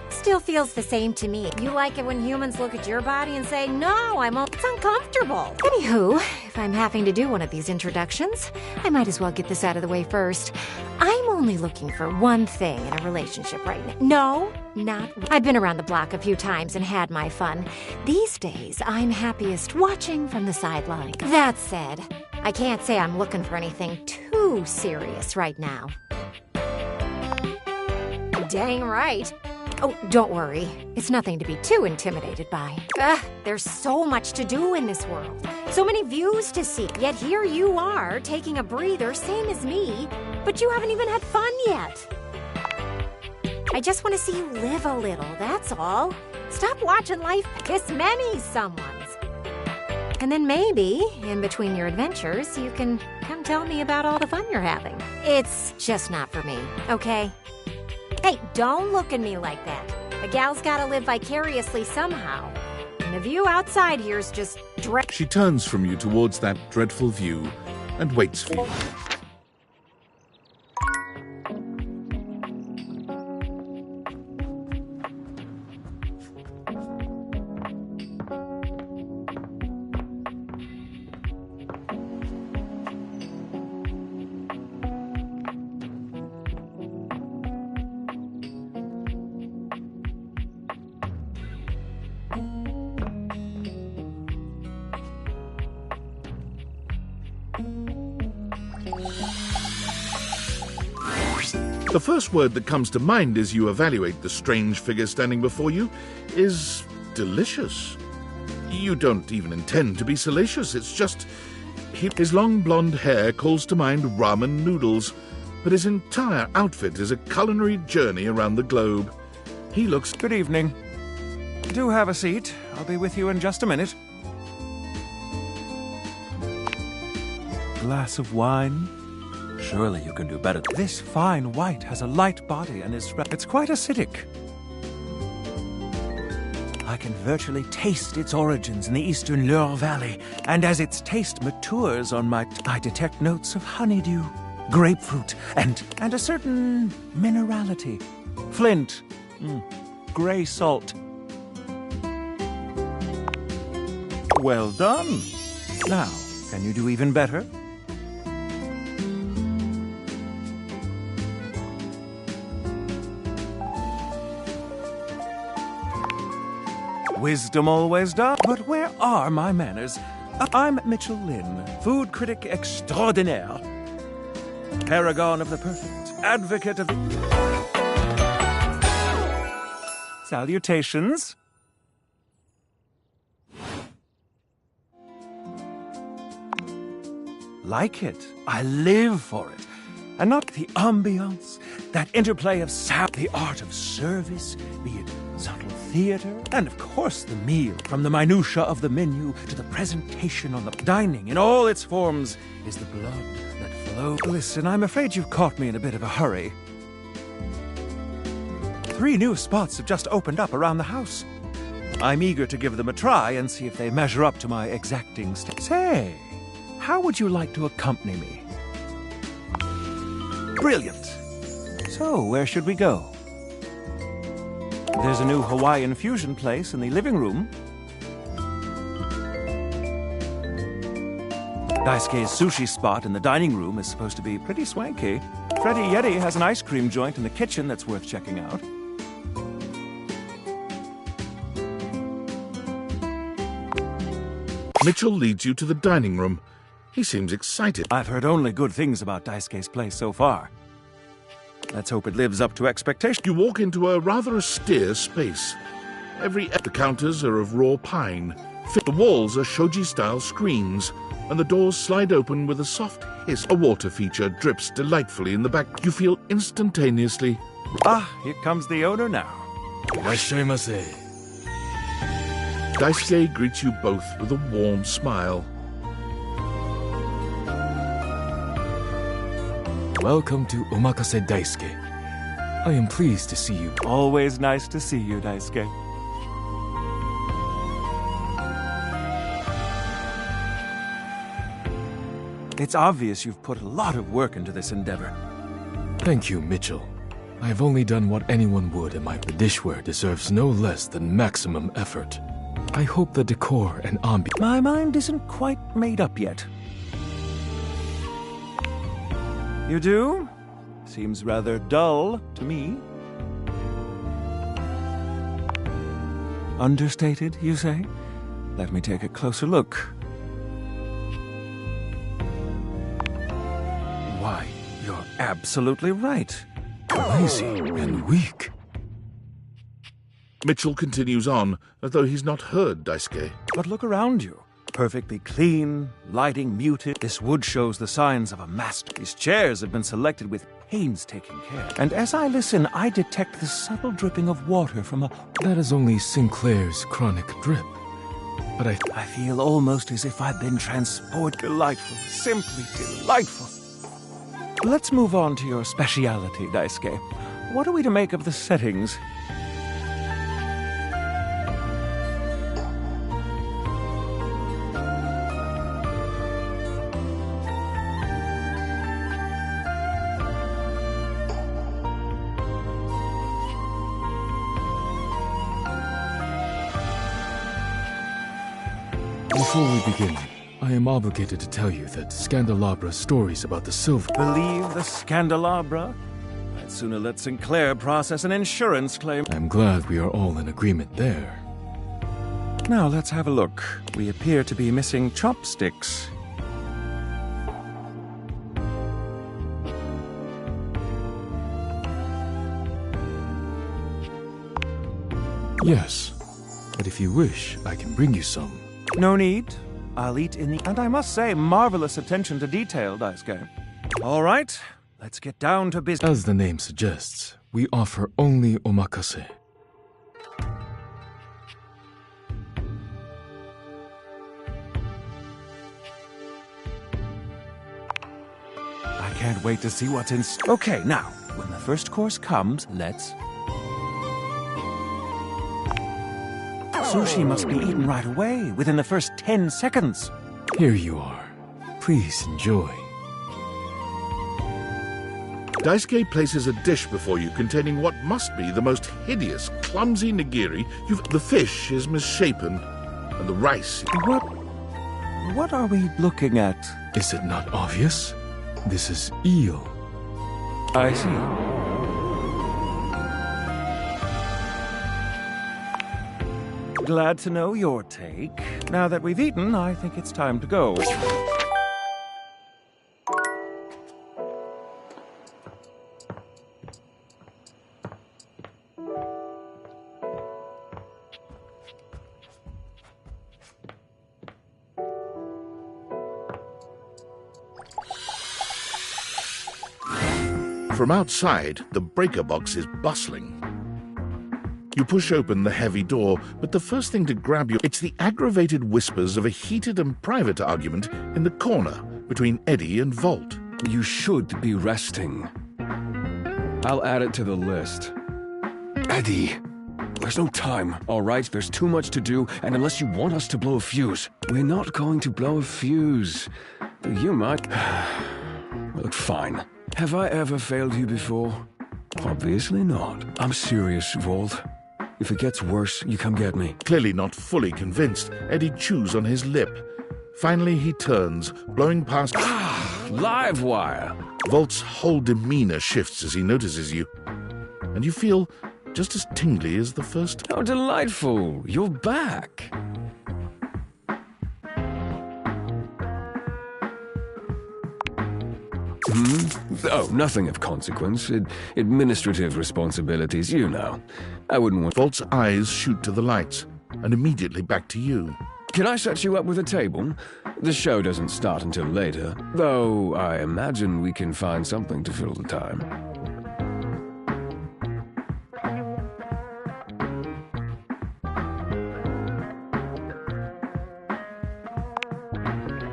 Still feels the same to me. You like it when humans look at your body and say, no, it's uncomfortable. Anywho, if I'm having to do one of these introductions, I might as well get this out of the way first. I'm only looking for one thing in a relationship right now. No, not... I've been around the block a few times and had my fun. These days, I'm happiest watching from the sidelines. That said, I can't say I'm looking for anything too serious right now. Dang right. Oh, don't worry. It's nothing to be too intimidated by. There's so much to do in this world. So many views to see. Yet here you are, taking a breather, same as me, but you haven't even had fun yet. I just want to see you live a little, that's all. Stop watching life piss many someones. And then maybe, in between your adventures, you can come tell me about all the fun you're having. It's just not for me, okay? Hey, don't look at me like that. A gal's gotta live vicariously somehow. And the view outside here's just She turns from you towards that dreadful view and waits for you. The first word that comes to mind as you evaluate the strange figure standing before you is delicious. You don't even intend to be salacious, it's just... His long blonde hair calls to mind ramen noodles, but his entire outfit is a culinary journey around the globe. He looks... Good evening. Do have a seat. I'll be with you in just a minute. Glass of wine? Surely you can do better. This fine white has a light body and it's quite acidic. I can virtually taste its origins in the eastern Loire Valley, and as its taste matures on I detect notes of honeydew, grapefruit, and a certain minerality. Flint, gray salt. Well done. Now, can you do even better? Wisdom always does. But where are my manners? I'm Mitchell Lynn, food critic extraordinaire. Paragon of the perfect, advocate of... Salutations. Like it. I live for it. And not the ambiance, that interplay of sound, the art of service, be it subtle theater, and of course the meal, from the minutiae of the menu to the presentation on the dining in all its forms, is the blood that flows. Listen, I'm afraid you've caught me in a bit of a hurry. 3 new spots have just opened up around the house. I'm eager to give them a try and see if they measure up to my exacting Say, how would you like to accompany me? Brilliant. So, where should we go? There's a new Hawaiian fusion place in the living room. Daisuke's sushi spot in the dining room is supposed to be pretty swanky. Freddy Yeti has an ice cream joint in the kitchen that's worth checking out. Mitchell leads you to the dining room. He seems excited. I've heard only good things about Daisuke's place so far. Let's hope it lives up to expectation. You walk into a rather austere space. The counters are of raw pine. The walls are shoji-style screens, and the doors slide open with a soft hiss. A water feature drips delightfully in the back. You feel instantaneously... Ah, here comes the owner now. Irashaimase. Daisuke greets you both with a warm smile. Welcome to Omakase Daisuke. I am pleased to see you. Always nice to see you, Daisuke. It's obvious you've put a lot of work into this endeavor. Thank you, Mitchell. I have only done what anyone would, and the dishware deserves no less than maximum effort. I hope the decor and ambiance... My mind isn't quite made up yet. You do? Seems rather dull to me. Understated, you say? Let me take a closer look. Why, you're absolutely right. Lazy and weak. Mitchell continues on, as though he's not heard Daisuke. But look around you. Perfectly clean, lighting muted. This wood shows the signs of a master. These chairs have been selected with painstaking care. And as I listen, I detect the subtle dripping of water from a... That is only Sinclair's chronic drip. But I feel almost as if I've been transported. Delightful, simply delightful. Let's move on to your speciality, Daisuke. What are we to make of the settings? Before we begin, I am obligated to tell you that Scandalabra's stories about the silver... Believe the Scandalabra? I'd sooner let Sinclair process an insurance claim. I'm glad we are all in agreement there. Now let's have a look. We appear to be missing chopsticks. Yes, but if you wish, I can bring you some. No need. I'll eat in the... And I must say, marvelous attention to detail, Daisuke. All right, let's get down to business. As the name suggests, we offer only omakase. I can't wait to see what's in... Okay, now, when the first course comes, let's... Sushi must be eaten right away, within the first 10 seconds. Here you are. Please enjoy. Daisuke places a dish before you containing what must be the most hideous, clumsy nigiri The fish is misshapen, and the rice... What are we looking at? Is it not obvious? This is eel. I see. Glad to know your take. Now that we've eaten, I think it's time to go. From outside, the breaker box is bustling. You push open the heavy door, but the first thing to grab you, it's the aggravated whispers of a heated and private argument in the corner between Eddie and Volt. You should be resting. I'll add it to the list. Eddie, there's no time, all right? There's too much to do, and unless you want us to blow a fuse, we're not going to blow a fuse. You might... Look, fine. Have I ever failed you before? Obviously not. I'm serious, Volt. If it gets worse, you come get me. Clearly not fully convinced, Eddie chews on his lip. Finally, he turns, blowing past... Live wire! Volt's whole demeanor shifts as he notices you, and you feel just as tingly as the first. How delightful! You're back! Oh, nothing of consequence. Administrative responsibilities, you know. I wouldn't want... Volt's eyes shoot to the lights, and immediately back to you. Can I set you up with a table? The show doesn't start until later, though I imagine we can find something to fill the time.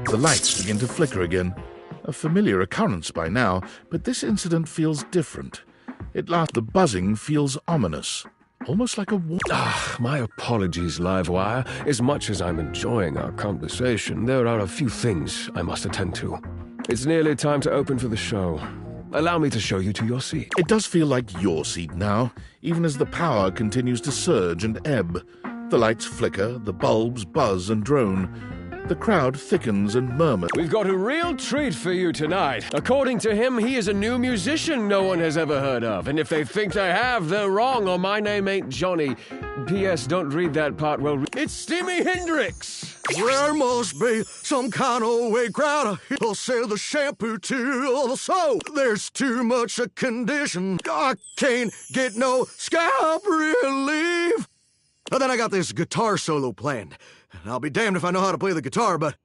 The lights begin to flicker again. A familiar occurrence by now, but this incident feels different. The buzzing feels ominous, almost like a... My apologies, Livewire. As much as I'm enjoying our conversation, there are a few things I must attend to. It's nearly time to open for the show. Allow me to show you to your seat. It does feel like your seat now, even as the power continues to surge and ebb. The lights flicker, the bulbs buzz and drone. The crowd thickens and murmurs. We've got a real treat for you tonight. According to him, he is a new musician no one has ever heard of. And if they think they have, they're wrong, or my name ain't Johnny. P.S. Don't read that part well. It's Jimi Hendrix! There must be some kind of way crowd he'll sell the shampoo to the soul. There's too much a condition. I can't get no scalp relief. But then I got this guitar solo planned. I'll be damned if I know how to play the guitar, but...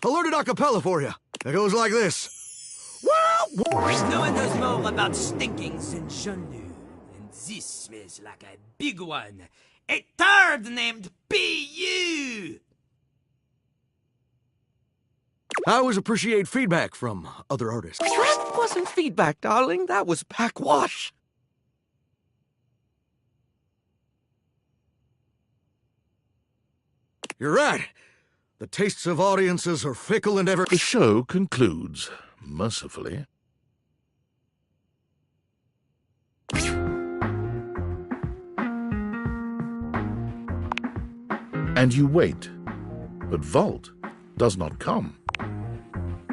I learned it a cappella for you. It goes like this. No one knows more about stinkings than Jean-Luc, and this smells like a big one. A turd named B.U. I always appreciate feedback from other artists. That wasn't feedback, darling. That was backwash. You're right. The tastes of audiences are fickle and ever... The show concludes, mercifully. And you wait. But Volt does not come.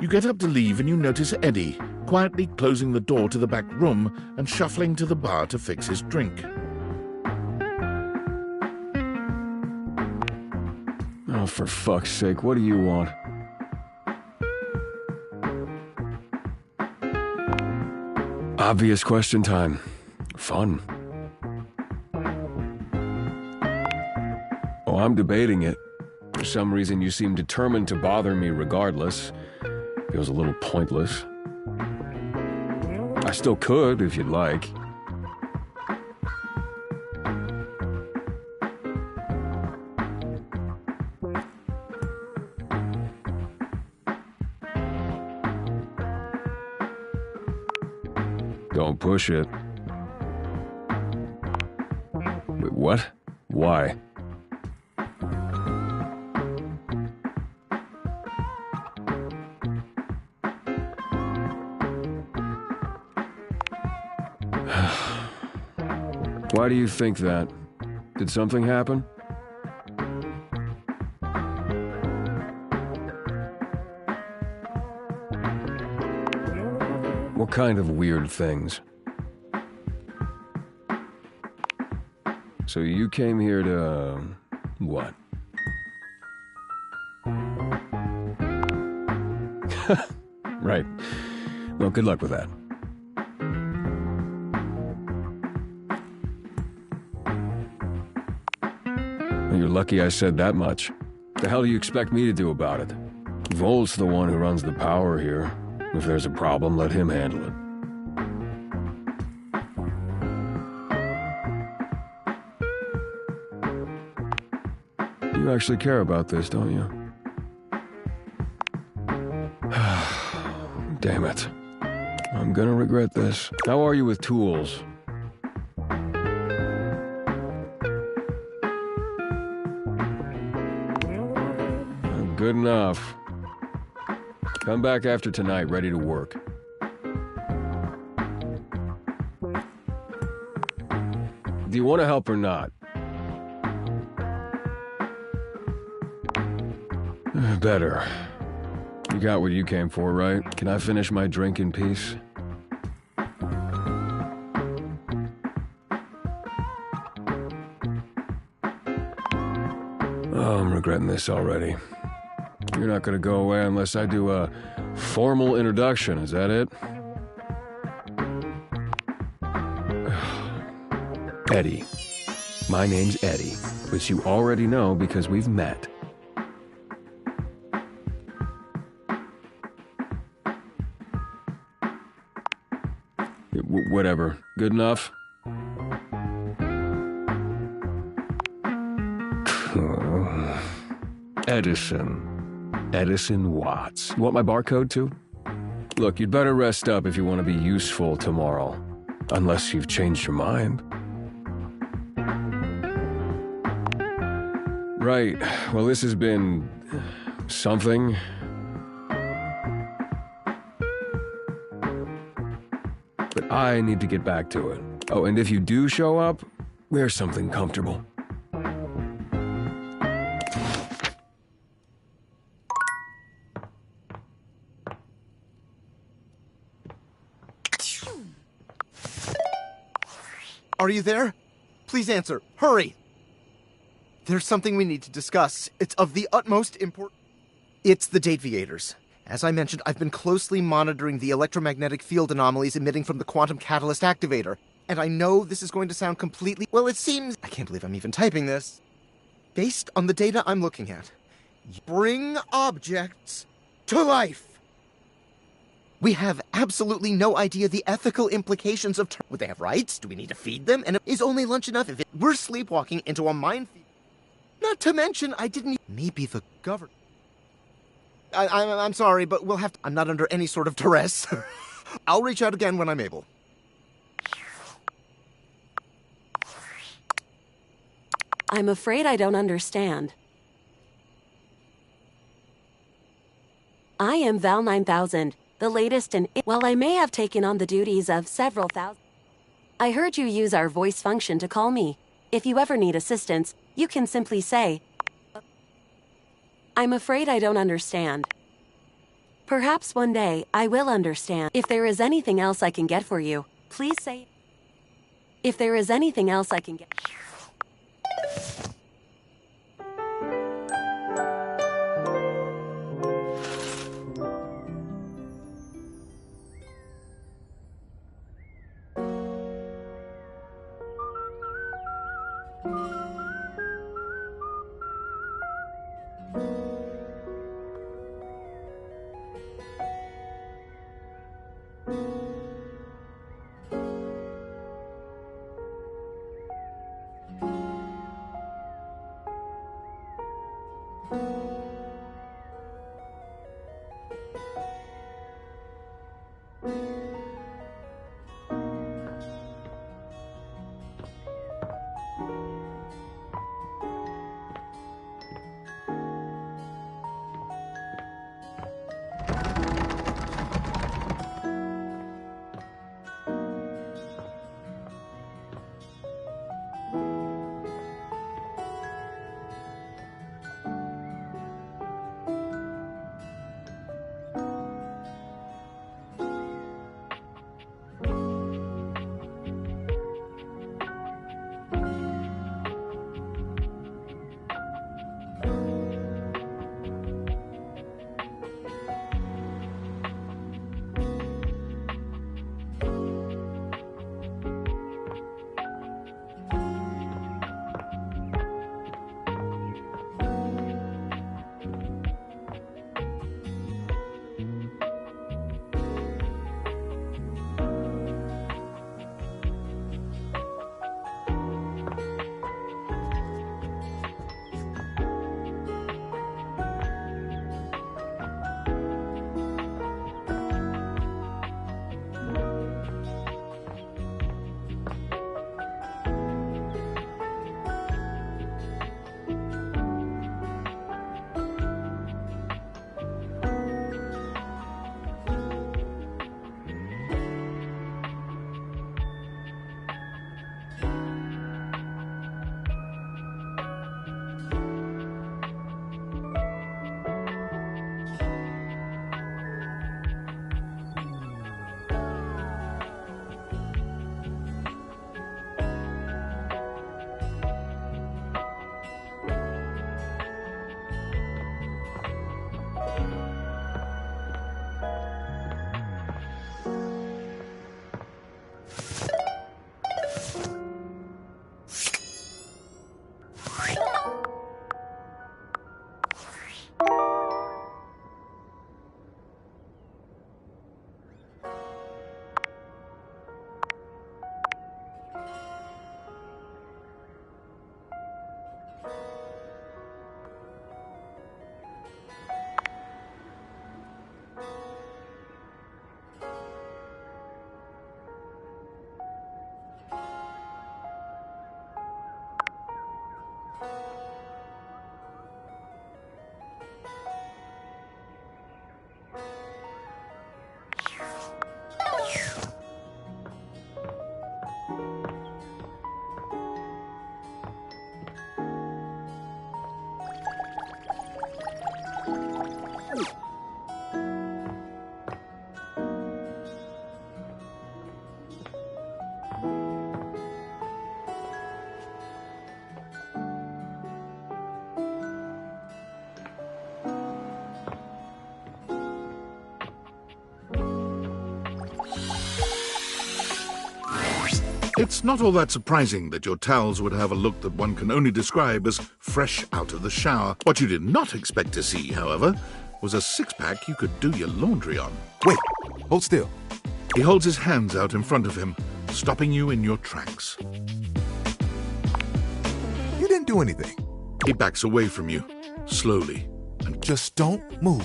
You get up to leave and you notice Eddie quietly closing the door to the back room and shuffling to the bar to fix his drink. Oh, for fuck's sake, what do you want? Obvious question time. Fun. Oh, I'm debating it. For some reason, you seem determined to bother me regardless. Feels a little pointless. I still could, if you'd like. Don't push it. Wait, what? Why? Why do you think that? Did something happen? What kind of weird things? So you came here to... what? Right. Well, good luck with that. You're lucky I said that much. The hell do you expect me to do about it? Volt's the one who runs the power here. If there's a problem, let him handle it. You actually care about this, don't you? Damn it. I'm gonna regret this. How are you with tools? Good enough. Come back after tonight, ready to work. Do you want to help or not? Better. You got what you came for, right? Can I finish my drink in peace? Oh, I'm regretting this already. You're not gonna go away unless I do a formal introduction, is that it? Eddie. My name's Eddie, which you already know because we've met. Whatever. Good enough? Edison Watts. You want my barcode too? Look, you'd better rest up if you want to be useful tomorrow. Unless you've changed your mind. Right. Well, this has been... something. But I need to get back to it. Oh, and if you do show up, wear something comfortable. Are you there? Please answer. Hurry! There's something we need to discuss. It's of the utmost importance. It's the Dateviators. As I mentioned, I've been closely monitoring the electromagnetic field anomalies emitting from the quantum catalyst activator. And I know this is going to sound completely... Well, it seems... I can't believe I'm even typing this. Based on the data I'm looking at, bring objects to life. We have absolutely no idea the ethical implications of... Would they have rights? Do we need to feed them? And is only lunch enough if we're sleepwalking into a minefield? Not to mention, I didn't... Maybe the government... I'm sorry, but we'll have to... I'm not under any sort of duress. I'll reach out again when I'm able. I'm afraid I don't understand. I am Val 9000. The latest in... While I may have taken on the duties of several thousand... I heard you use our voice function to call me. If you ever need assistance, you can simply say... I'm afraid I don't understand. Perhaps one day, I will understand. If there is anything else I can get for you, please say... If there is anything else I can get... It's not all that surprising that your towels would have a look that one can only describe as fresh out of the shower. What you did not expect to see, however, was a six-pack you could do your laundry on. Wait, hold still. He holds his hands out in front of him, stopping you in your tracks. You didn't do anything. He backs away from you, slowly. And just don't move.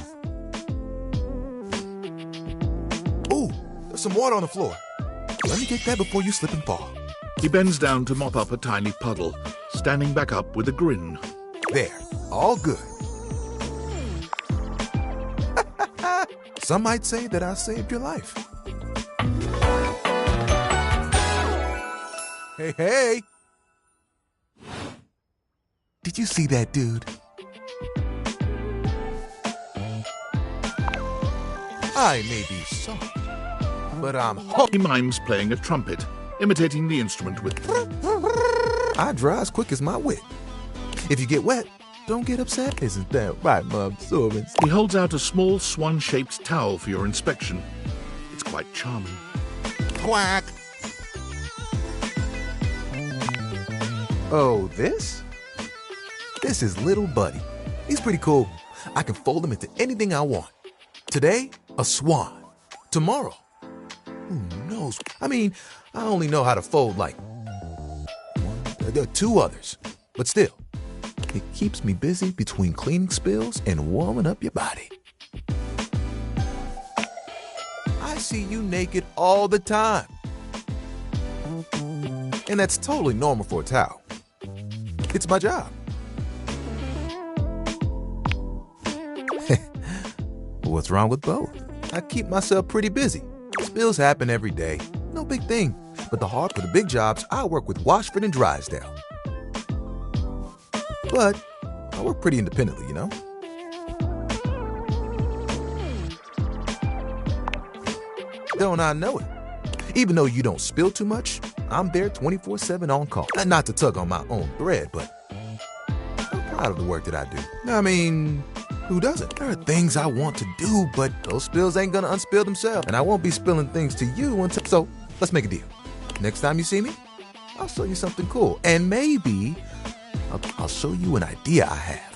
Ooh, there's some water on the floor. Let me get that before you slip and fall. He bends down to mop up a tiny puddle, standing back up with a grin. There, all good. Some might say that I saved your life. Hey, hey! Did you see that dude? I may be soft, but I'm hot. He mimes playing a trumpet, imitating the instrument with... I dry as quick as my wit. If you get wet, don't get upset. Isn't that right, Mom? He holds out a small swan-shaped towel for your inspection. It's quite charming. Quack! Oh, this? This is Little Buddy. He's pretty cool. I can fold him into anything I want. Today, a swan. Tomorrow, who knows? I mean, I only know how to fold like 2 others. But still, it keeps me busy between cleaning spills and warming up your body. I see you naked all the time. And that's totally normal for a towel. It's my job. What's wrong with both? I keep myself pretty busy. Spills happen every day. No big thing. But the hard for the big jobs, I work with Washford and Drysdale. But I work pretty independently, you know? Don't I know it? Even though you don't spill too much, I'm there 24/7 on call. Not to tug on my own thread, but I'm proud of the work that I do. I mean, who doesn't? There are things I want to do, but those spills ain't gonna unspill themselves. And I won't be spilling things to you until... So, let's make a deal. Next time you see me, I'll show you something cool. And maybe I'll show you an idea I have.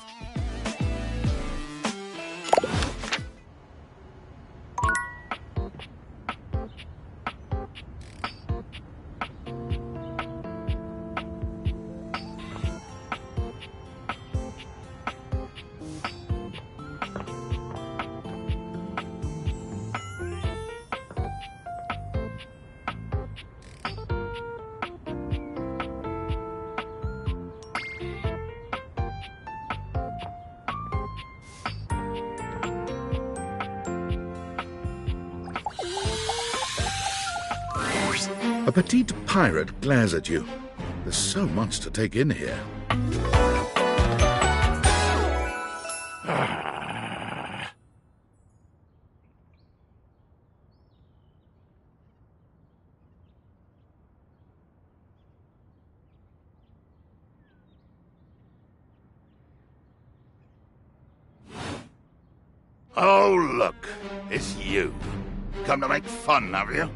A petite pirate glares at you. There's so much to take in here. Oh, look, it's you. Come to make fun, have you?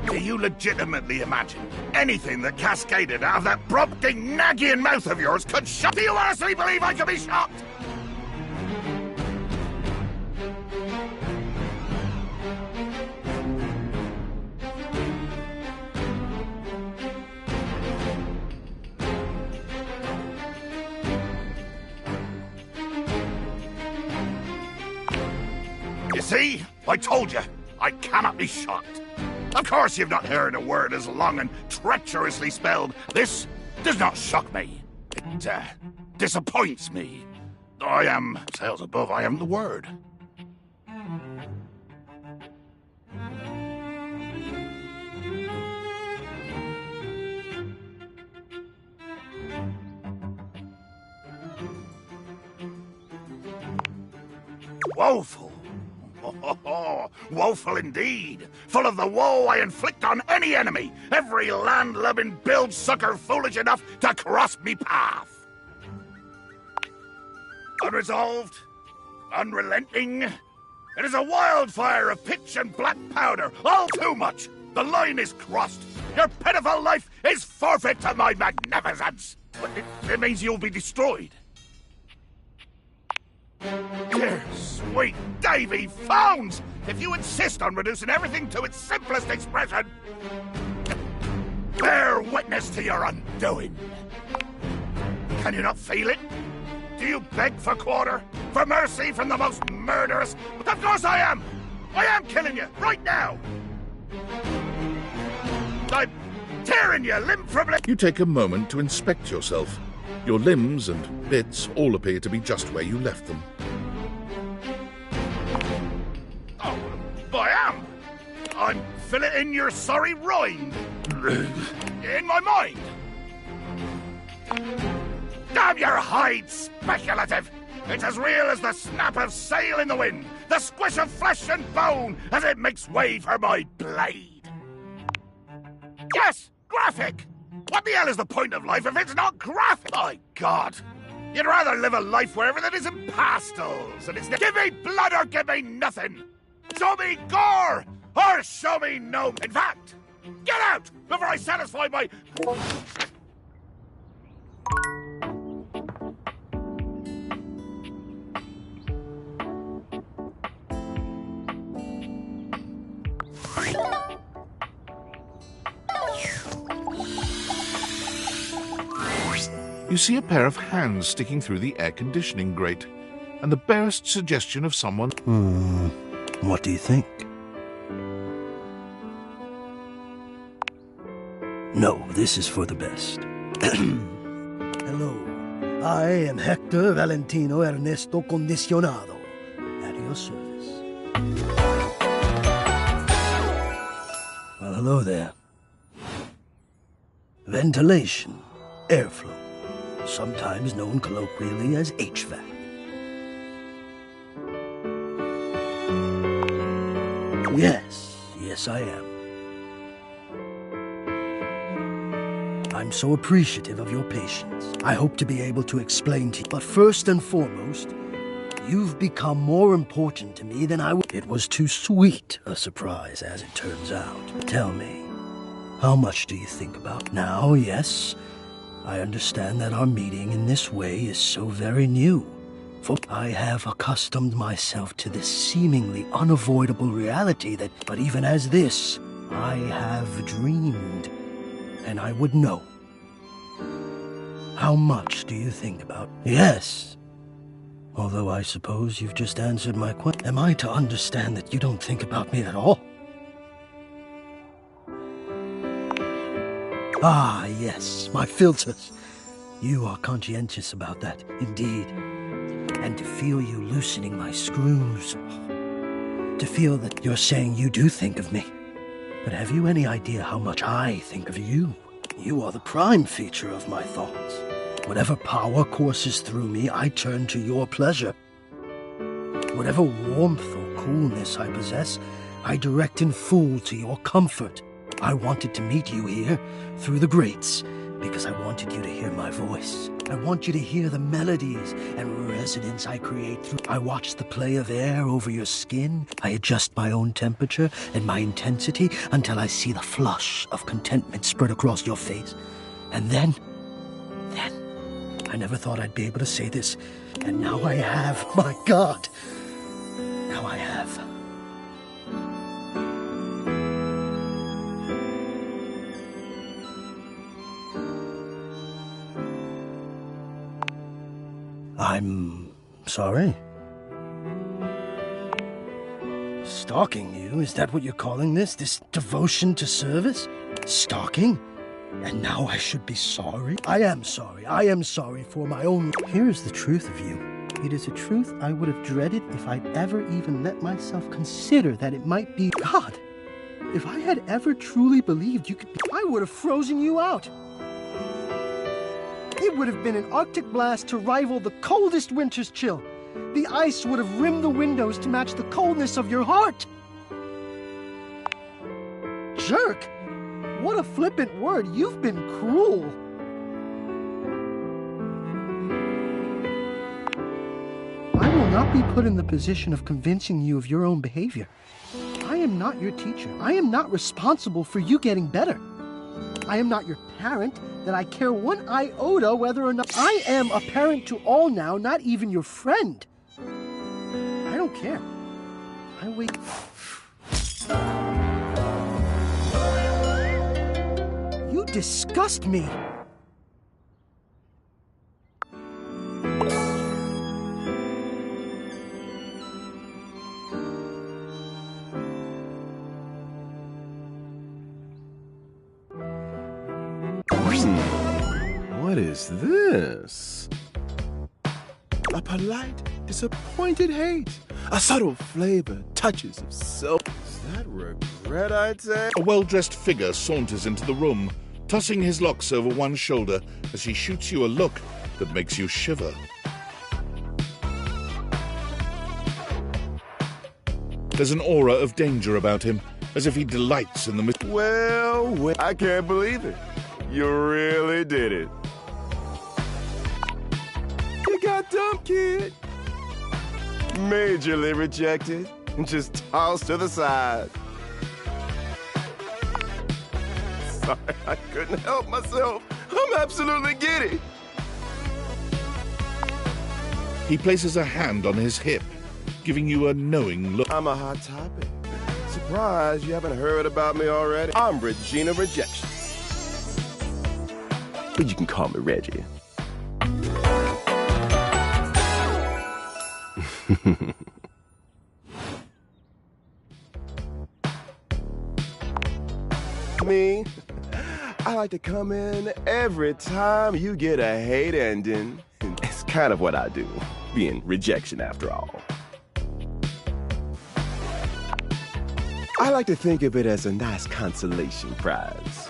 Do you legitimately imagine anything that cascaded out of that prompting, nagging mouth of yours could shock? Do you honestly believe I could be shocked? You see? I told you, I cannot be shocked. Of course you've not heard a word as long and treacherously spelled. This does not shock me. It disappoints me. I am, sails above, I am the word. Woeful. Oh, woeful indeed. Full of the woe I inflict on any enemy. Every land-loving build-sucker foolish enough to cross me path. Unresolved, unrelenting, It is a wildfire of pitch and black powder, all too much. The line is crossed. Your pitiful life is forfeit to my magnificence. But it means you'll be destroyed. Dear sweet Davy Phones! If you insist on reducing everything to its simplest expression, bear witness to your undoing. Can you not feel it? Do you beg for quarter? For mercy from the most murderous? Of course I am! I am killing you, right now! I'm tearing you limb from limb! You take a moment to inspect yourself. Your limbs and bits all appear to be just where you left them. Oh, I am! I'm filleting your sorry rind. In my mind! Damn your hide, speculative! It's as real as the snap of sail in the wind, the squish of flesh and bone as it makes way for my blade. Yes, graphic! What the hell is the point of life if it's not graphic? My God! You'd rather live a life where everything is in pastels, and it's give me blood or give me nothing! Show me gore, or show me no... In fact, get out before I satisfy my... You see a pair of hands sticking through the air conditioning grate, and the barest suggestion of someone... What do you think? No, this is for the best. Hello, I am Hector Valentino Ernesto Condicionado, at your service. Well, hello there. Ventilation, airflow, sometimes known colloquially as HVAC. Yes, I am. I'm so appreciative of your patience. I hope to be able to explain to you. But first and foremost, you've become more important to me than I would. It was too sweet a surprise, as it turns out. Tell me, how much do you think about now? Yes, I understand that our meeting in this way is so very new. For I have accustomed myself to this seemingly unavoidable reality that, but even as this, I have dreamed, and I would know. How much do you think about? Yes. Although I suppose you've just answered my question. Am I to understand that you don't think about me at all? Ah, yes, my filters. You are conscientious about that, indeed. And to feel you loosening my screws. To feel that you're saying you do think of me. But have you any idea how much I think of you? You are the prime feature of my thoughts. Whatever power courses through me, I turn to your pleasure. Whatever warmth or coolness I possess, I direct in full to your comfort. I wanted to meet you here, through the grates, because I wanted you to hear my voice. I want you to hear the melodies and resonance I create through. I watch the play of air over your skin. I adjust my own temperature and my intensity until I see the flush of contentment spread across your face. And then, I never thought I'd be able to say this, and now I have. My God! Now I have. I'm sorry. Stalking you? Is that what you're calling this? This devotion to service? Stalking? And now I should be sorry? I am sorry. I am sorry for my own... Here's the truth of you. It is a truth I would have dreaded if I'd ever even let myself consider that it might be... God! If I had ever truly believed you could be... I would have frozen you out. It would have been an Arctic blast to rival the coldest winter's chill. The ice would have rimmed the windows to match the coldness of your heart. Jerk! What a flippant word. You've been cruel. I will not be put in the position of convincing you of your own behavior. I am not your teacher. I am not responsible for you getting better. I am not your parent that I care one iota whether or not I am a parent to all now, not even your friend. I don't care. I wait. You disgust me. What is this? A polite, disappointed hate. A subtle flavor, touches of self. Is that regret, I'd say? A well-dressed figure saunters into the room, tossing his locks over one shoulder as he shoots you a look that makes you shiver. There's an aura of danger about him, as if he delights in the Well, I can't believe it. You really did it. You got dumped, kid. Majorly rejected and just tossed to the side. Sorry, I couldn't help myself. I'm absolutely giddy. He places a hand on his hip, giving you a knowing look. I'm a hot topic. Surprised you haven't heard about me already. I'm Regina Rejection. But you can call me Reggie. Me, I like to come in every time you get a hate ending. It's kind of what I do, being rejection after all. I like to think of it as a nice consolation prize.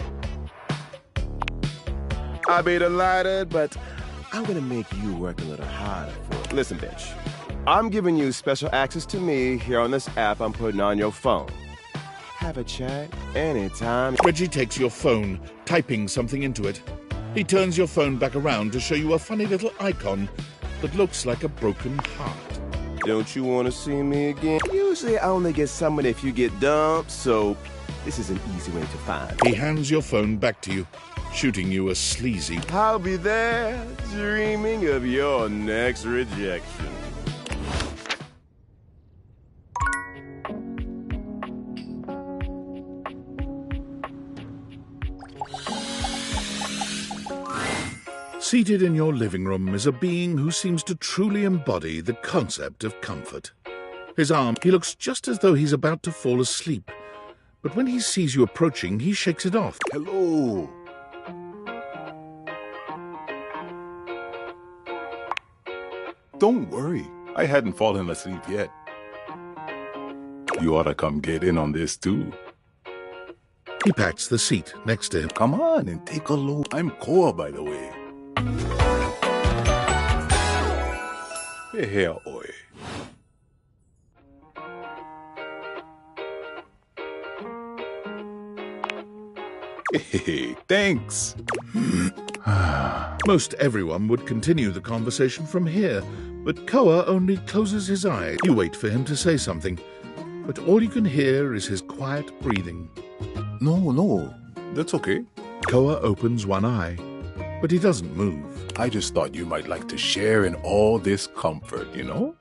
I'd be delighted, but I'm gonna make you work a little harder for it. Listen, bitch. I'm giving you special access to me here on this app I'm putting on your phone. Have a chat anytime. Reggie takes your phone, typing something into it. He turns your phone back around to show you a funny little icon that looks like a broken heart. Don't you want to see me again? Usually I only get someone if you get dumped, so this is an easy way to find. He hands your phone back to you, shooting you a sleazy. I'll be there, dreaming of your next rejection. Seated in your living room is a being who seems to truly embody the concept of comfort. His arm, he looks just as though he's about to fall asleep. But when he sees you approaching, he shakes it off. Hello. Don't worry, I hadn't fallen asleep yet. You ought to come get in on this too. He pats the seat next to him. Come on and take a look. I'm Koa, by the way. Hey, oi. Hey, thanks. Most everyone would continue the conversation from here, but Koa only closes his eyes. You wait for him to say something, but all you can hear is his quiet breathing. No, that's okay. Koa opens one eye, but he doesn't move. I just thought you might like to share in all this comfort, you know?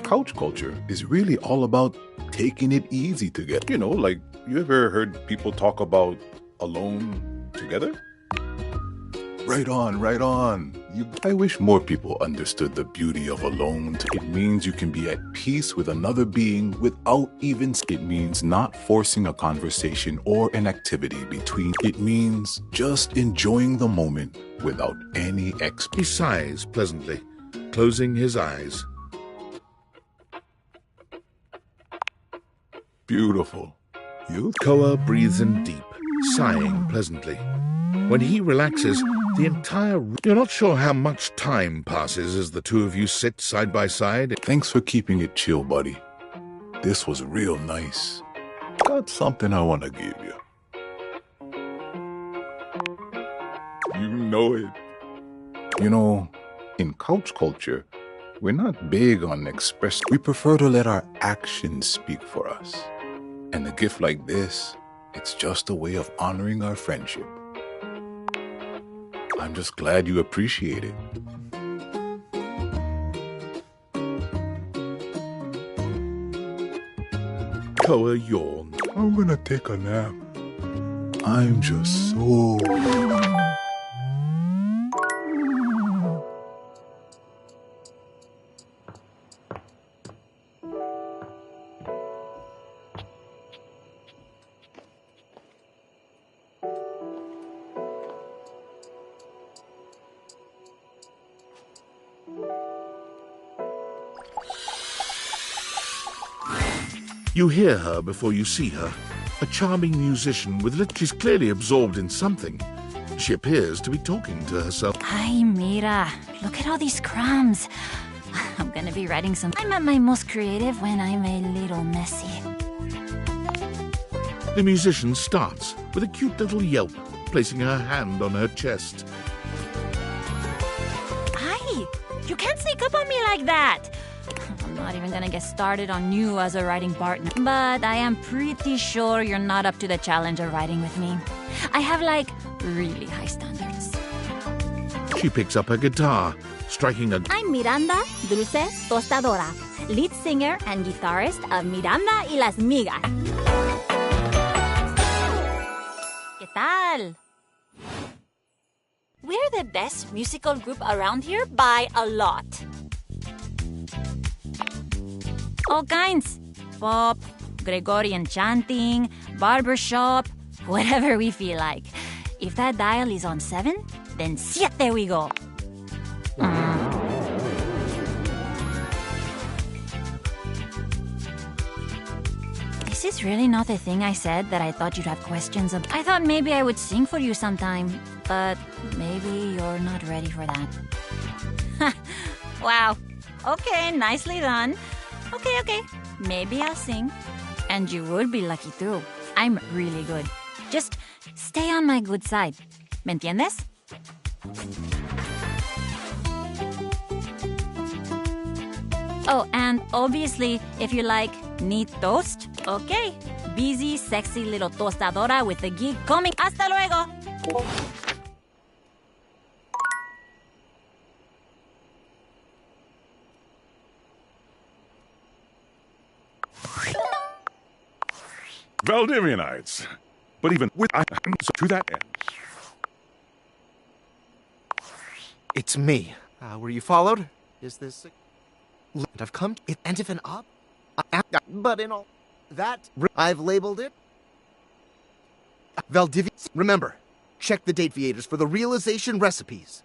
Couch culture is really all about taking it easy together. You know, like, you ever heard people talk about alone together? Right on. I wish more people understood the beauty of alone. It means you can be at peace with another being without even... It means not forcing a conversation or an activity between... It means just enjoying the moment without any He sighs pleasantly, closing his eyes. Beautiful. You? Koa breathes in deep, sighing pleasantly. When he relaxes, the entire... You're not sure how much time passes as the two of you sit side by side. Thanks for keeping it chill, buddy. This was real nice. Got something I want to give you. You know it. You know, in couch culture, we're not big on express. We prefer to let our actions speak for us. And a gift like this, it's just a way of honoring our friendship. I'm just glad you appreciate it. Koa yawned. I'm gonna take a nap. I'm just so... You hear her before you see her. A charming musician with she's clearly absorbed in something. She appears to be talking to herself. Ay, mira. Look at all these crumbs. I'm gonna be writing some... I'm at my most creative when I'm a little messy. The musician starts with a cute little yelp, placing her hand on her chest. Ay, you can't sneak up on me like that. I'm not even gonna get started on you as a writing partner. But I am pretty sure you're not up to the challenge of writing with me. I have, like, really high standards. She picks up her guitar, striking a... I'm Miranda Dulce Tostadora, lead singer and guitarist of Miranda y las Migas. ¿Qué tal? We're the best musical group around here by a lot. All kinds. Pop, Gregorian chanting, barbershop, whatever we feel like. If that dial is on 7, then siete we go. This is really not the thing I said that I thought you'd have questions about. I thought maybe I would sing for you sometime, but maybe you're not ready for that. Wow. Okay, nicely done. Okay. Maybe I'll sing. And you would be lucky too. I'm really good. Just stay on my good side. ¿Me entiendes? Oh, and obviously, if you like neat toast, okay. Busy, sexy little tostadora with the gig coming. Hasta luego! Valdivinites. But even with to that end. It's me. Were you followed? Is this... I've come... And if an op... But in all... That... I've labeled it... Valdivia... Remember, check the date viators for the realization recipes.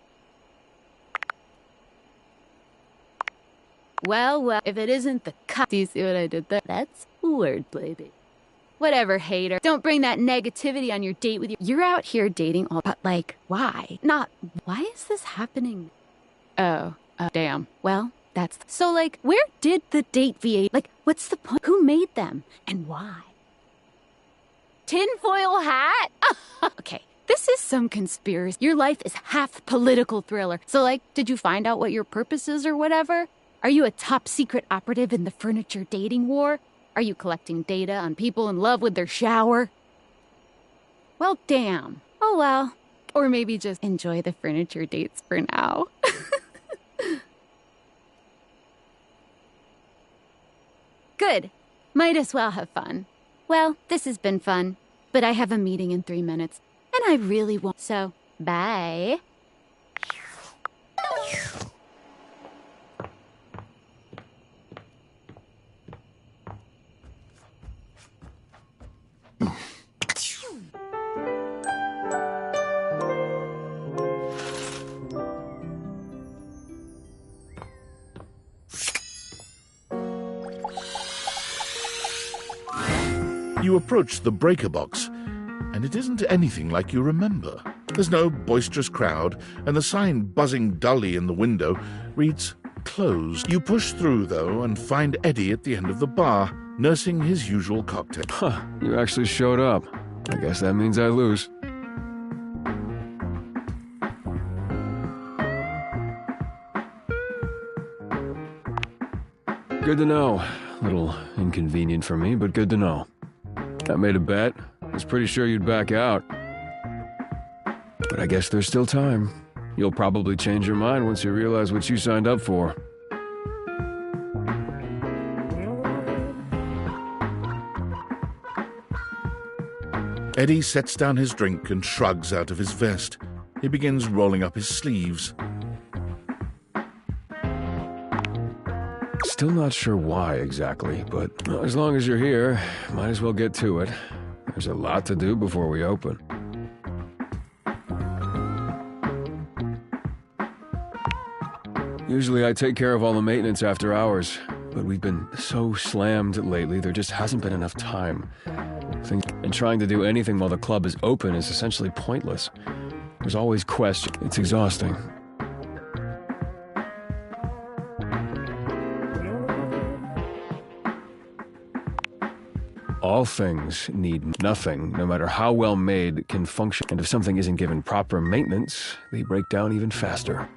Well, if it isn't the do you see what I did there? That's wordplay, baby. Whatever, hater. Don't bring that negativity on your date with you. You're out here dating all... But, like, why? Not... Why is this happening? Oh, damn. Well, that's... So, like, where did the date viate... Like, what's the point? Who made them? And why? Tinfoil hat? Okay, this is some conspiracy. Your life is half political thriller. So, like, did you find out what your purpose is or whatever? Are you a top-secret operative in the furniture dating war? Are you collecting data on people in love with their shower? Well, damn. Oh, well. Or maybe just enjoy the furniture dates for now. Good. Might as well have fun. Well, this has been fun, but I have a meeting in 3 minutes, and I really want... So, bye. You approach the breaker box, and it isn't anything like you remember. There's no boisterous crowd, and the sign buzzing dully in the window reads, closed. You push through, though, and find Eddie at the end of the bar, nursing his usual cocktail. Huh, you actually showed up. I guess that means I lose. Good to know. A little inconvenient for me, but good to know. I made a bet. I was pretty sure you'd back out. But I guess there's still time. You'll probably change your mind once you realize what you signed up for. Eddie sets down his drink and shrugs out of his vest. He begins rolling up his sleeves. Still not sure why exactly, but as long as you're here, might as well get to it. There's a lot to do before we open. Usually I take care of all the maintenance after hours, but we've been so slammed lately, there just hasn't been enough time. And trying to do anything while the club is open is essentially pointless. There's always questions. It's exhausting. All things need nothing, no matter how well made, can function. And if something isn't given proper maintenance, they break down even faster.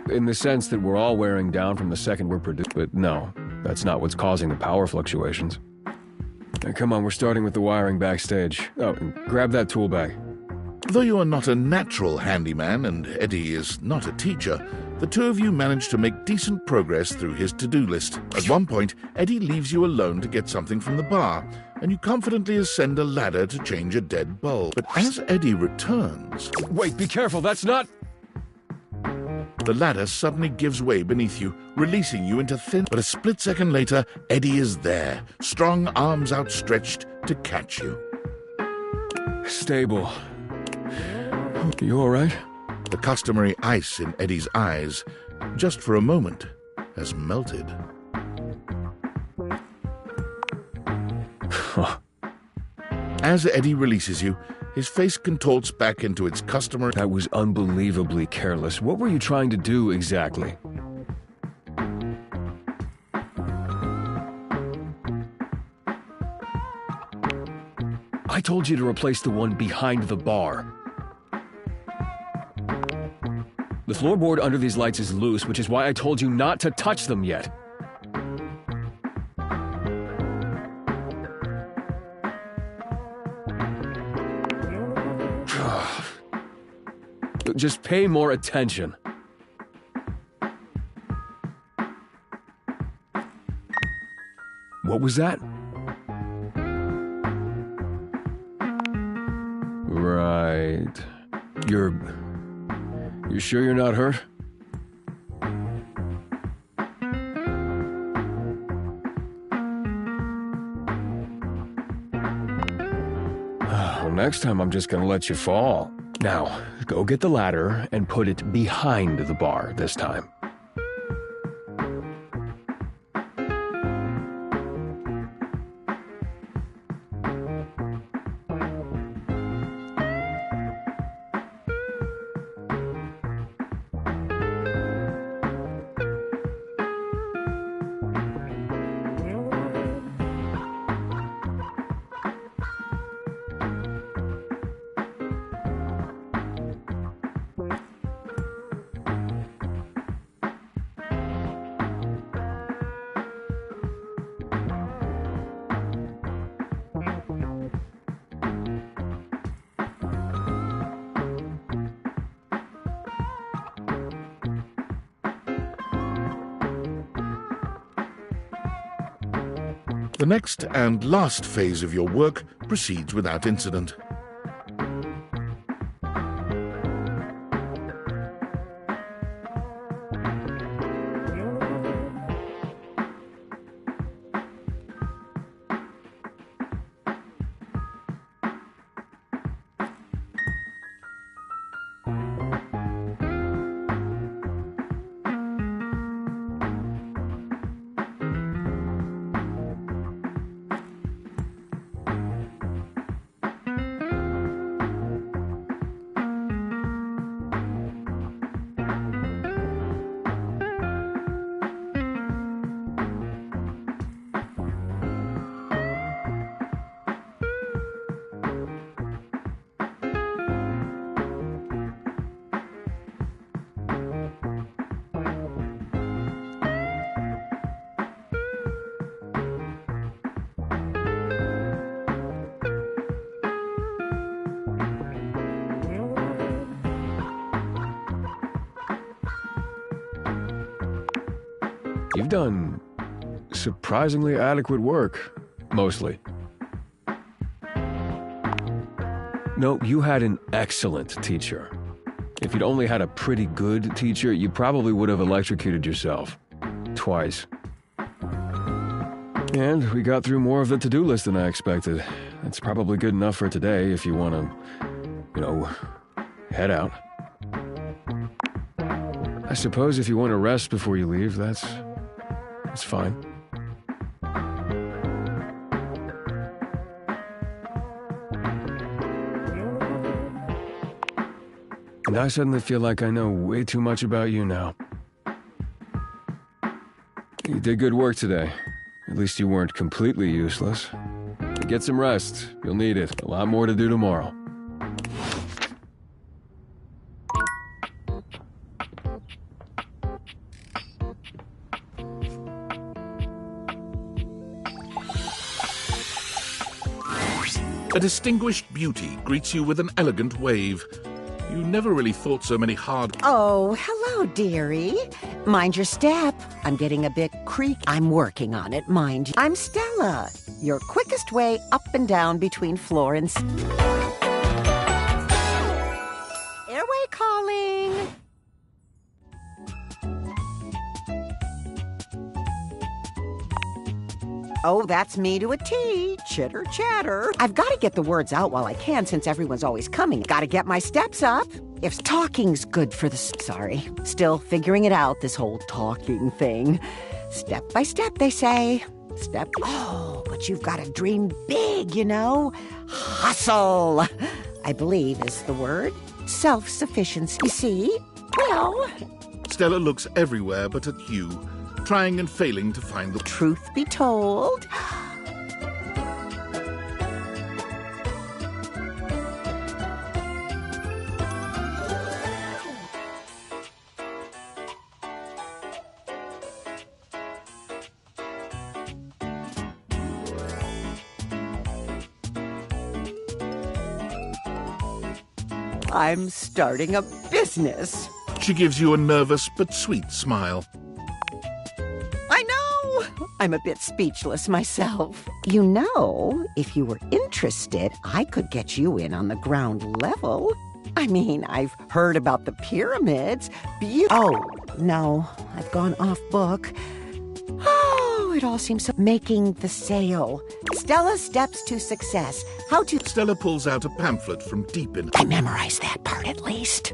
In the sense that we're all wearing down from the second we're produced. But no, that's not what's causing the power fluctuations. Now, come on, we're starting with the wiring backstage. Oh, and grab that tool bag. Though you are not a natural handyman and Eddie is not a teacher, the two of you manage to make decent progress through his to-do list. At one point, Eddie leaves you alone to get something from the bar, and you confidently ascend a ladder to change a dead bulb. But as Eddie returns... Wait, be careful, that's not... The ladder suddenly gives way beneath you, releasing you into thin... But a split second later, Eddie is there, strong arms outstretched to catch you. Stable. You all right? The customary ice in Eddie's eyes, just for a moment, has melted. As Eddie releases you, his face contorts back into its customary... That was unbelievably careless. What were you trying to do exactly? I told you to replace the one behind the bar. The floorboard under these lights is loose, which is why I told you not to touch them yet. Just pay more attention. What was that? Right. You're sure you're not hurt? Well, next time I'm just gonna let you fall. Now, go get the ladder and put it behind the bar this time. The next and last phase of your work proceeds without incident. You've done surprisingly adequate work, mostly. No, you had an excellent teacher. If you'd only had a pretty good teacher, you probably would have electrocuted yourself. Twice. And we got through more of the to-do list than I expected. That's probably good enough for today if you want to, head out. I suppose if you want to rest before you leave, that's fine. And I suddenly feel like I know way too much about you now. You did good work today. At least you weren't completely useless. Get some rest. You'll need it. A lot more to do tomorrow. A distinguished beauty greets you with an elegant wave. You never really thought so many hard... Oh, hello, dearie. Mind your step. I'm getting a bit creaky. I'm working on it, mind you. I'm Stella, your quickest way up and down between floor and... Airway calling. Oh, that's me to a T. Chitter chatter. I've got to get the words out while I can since everyone's always coming. Got to get my steps up. If talking's good for the... Sorry. Still figuring it out, this whole talking thing. Step by step, they say. Step... Oh, but you've got to dream big, Hustle, I believe is the word. Self-sufficiency. You see? Well... Stella looks everywhere but at you, trying and failing to find the... Truth be told... I'm starting a business. She gives you a nervous but sweet smile. I know! I'm a bit speechless myself. If you were interested, I could get you in on the ground level. I mean, I've heard about the pyramids. Oh, no, I've gone off book. Oh, it all seems so... Making the sale. Stella's Steps to Success. How to... Stella pulls out a pamphlet from deep in... I memorized that part at least.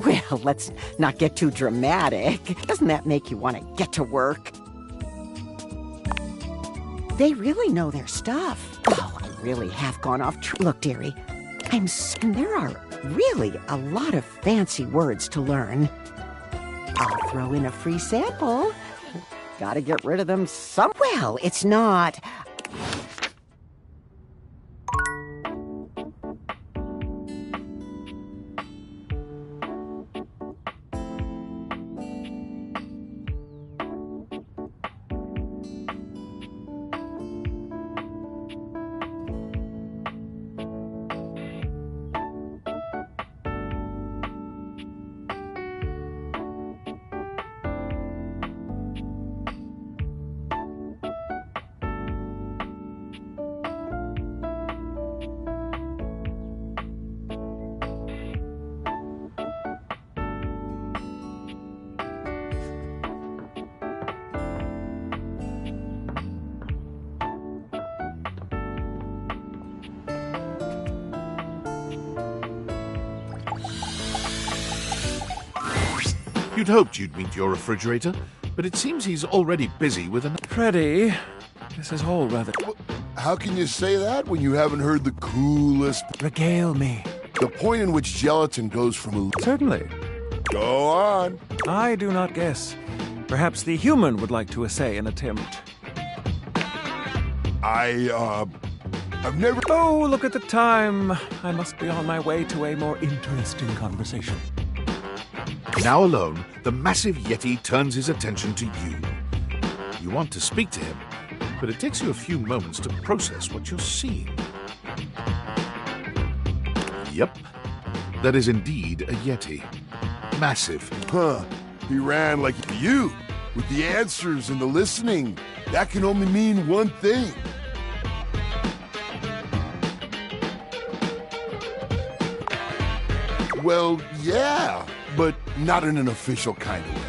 Well, let's not get too dramatic. Doesn't that make you want to get to work? They really know their stuff. Oh, I really have gone off Look, dearie, there are really a lot of fancy words to learn. I'll throw in a free sample. Gotta get rid of them some... Well, it's not... You'd hoped you'd meet your refrigerator, but it seems he's already busy with an... Freddy, this is all rather... How can you say that when you haven't heard the coolest... Regale me. The point in which gelatin goes from a... Certainly. Go on. I do not guess. Perhaps the human would like to essay an attempt. I've never... Oh, look at the time. I must be on my way to a more interesting conversation. Now alone, the massive Yeti turns his attention to you. You want to speak to him, but it takes you a few moments to process what you're seeing. Yep, that is indeed a Yeti. massive. Huh. He ran like you, with the answers and the listening. That can only mean one thing. Well, yeah, but not in an official kind of way.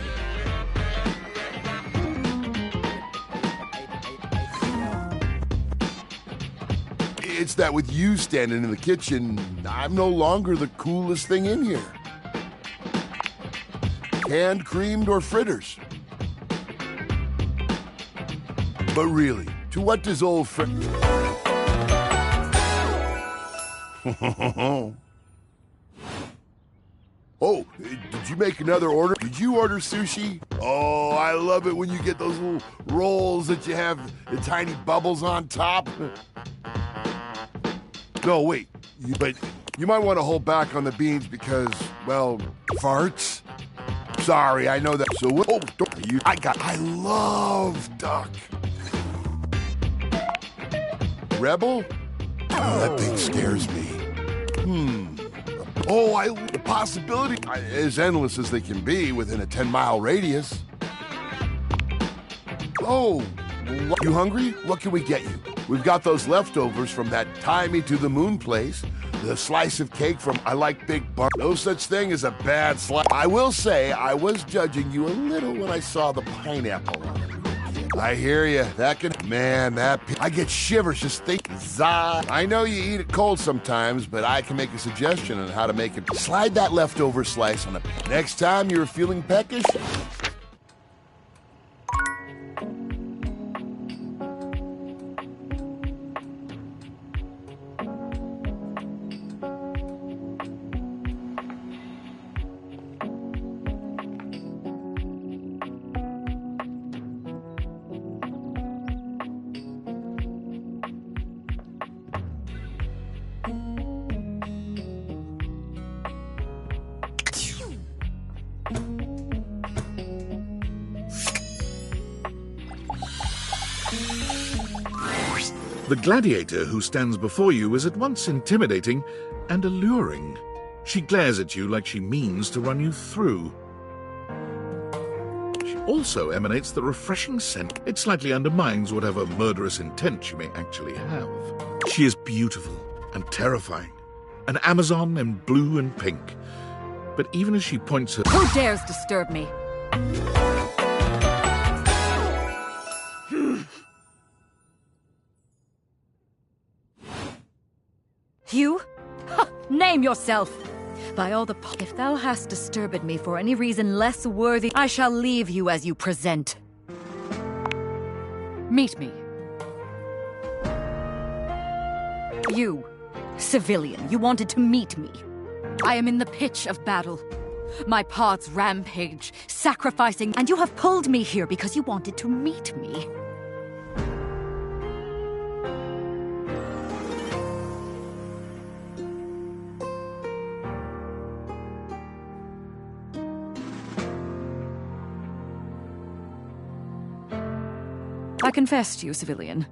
It's that with you standing in the kitchen, I'm no longer the coolest thing in here. Canned, creamed, or fritters. But really, to what does old Oh, did you make another order? Did you order sushi? Oh, I love it when you get those little rolls that you have the tiny bubbles on top. No, wait. But you might want to hold back on the beans because, well, farts? Sorry, I know that. So, oh, I love duck. Rebel? Oh, that thing scares me. Oh, the possibility as endless as they can be within a 10-mile radius. Oh, you hungry? What can we get you? We've got those leftovers from that Tie Me to the Moon place, the slice of cake from I Like Big Bar. No such thing as a bad slice. I will say I was judging you a little when I saw the pineapple on it. I hear you. That can... Man, I get shivers just thinking. I know you eat it cold sometimes, but I can make a suggestion on how to make it. Slide that leftover slice on a pan. Next time you're feeling peckish... The gladiator who stands before you is at once intimidating and alluring. She glares at you like she means to run you through. She also emanates the refreshing scent. It slightly undermines whatever murderous intent she may actually have. She is beautiful and terrifying, an Amazon in blue and pink. But even as she points her... Who dares disturb me? You? Ha! Name yourself! By all the... If thou hast disturbed me for any reason less worthy, I shall leave you as you present. Meet me. You, civilian, you wanted to meet me. I am in the pitch of battle. My pods rampage, sacrificing, and you have pulled me here because you wanted to meet me. I confess to you, civilian.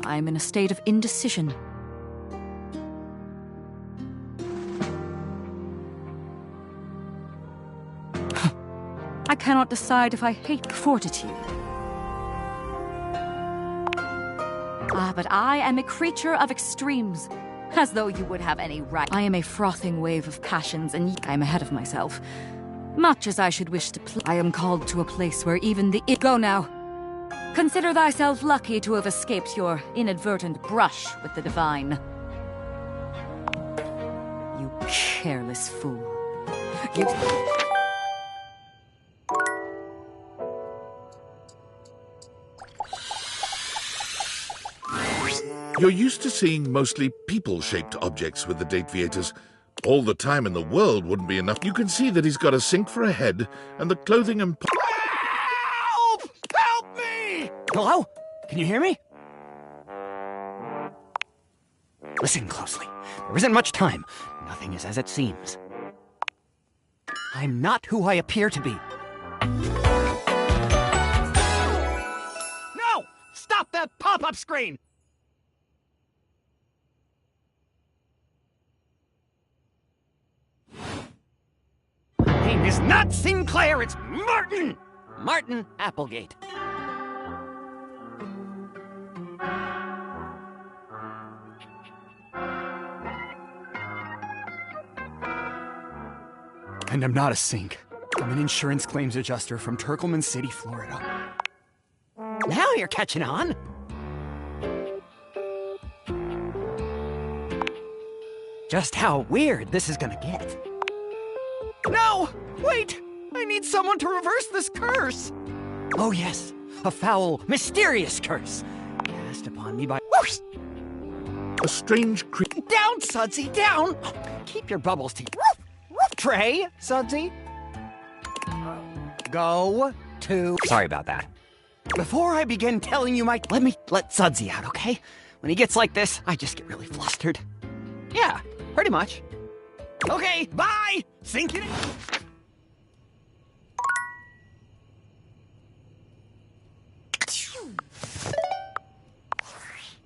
I am in a state of indecision. I cannot decide if I hate fortitude. But I am a creature of extremes, as though you would have any right. I am a frothing wave of passions, and I am ahead of myself. Much as I should wish to I am called to a place where even the Go now. Consider thyself lucky to have escaped your inadvertent brush with the divine. You careless fool. You... You're used to seeing mostly people-shaped objects with the Dateviators. All the time in the world wouldn't be enough. You can see that he's got a sink for a head, and the clothing and... Help! Help me! Hello? Can you hear me? Listen closely. There isn't much time. Nothing is as it seems. I'm not who I appear to be. No! Stop that pop-up screen! name is not Sinclair, it's Martin! Martin Applegate. And I'm not a sink. I'm an insurance claims adjuster from Turkleman City, Florida. Now you're catching on. Just how weird this is gonna get. No! Wait! I need someone to reverse this curse! Oh yes, a foul, mysterious curse cast upon me by... Whoosh! A strange creature. Down, Sudsy, down! Keep your bubbles to... Trey, Sudsy. Go to... Sorry about that. Before I begin telling you let Sudsy out, okay? When he gets like this, I just get really flustered. Yeah, pretty much. Okay, bye! Sink it in.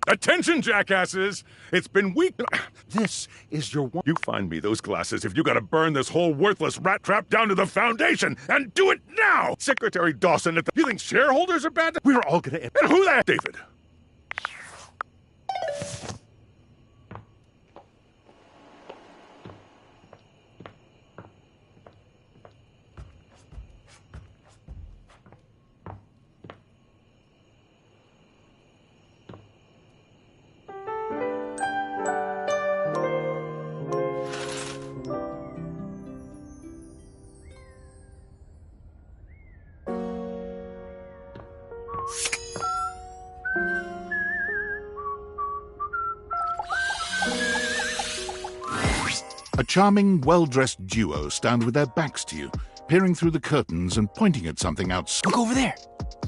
Attention, jackasses! It's been weeks. This is your one. You find me those glasses if you gotta burn this whole worthless rat trap down to the foundation, and do it now! Secretary Dawson, you think shareholders are bad? We're all gonna end. And who that, David? A charming, well-dressed duo stand with their backs to you, peering through the curtains and pointing at something outside. Look over there.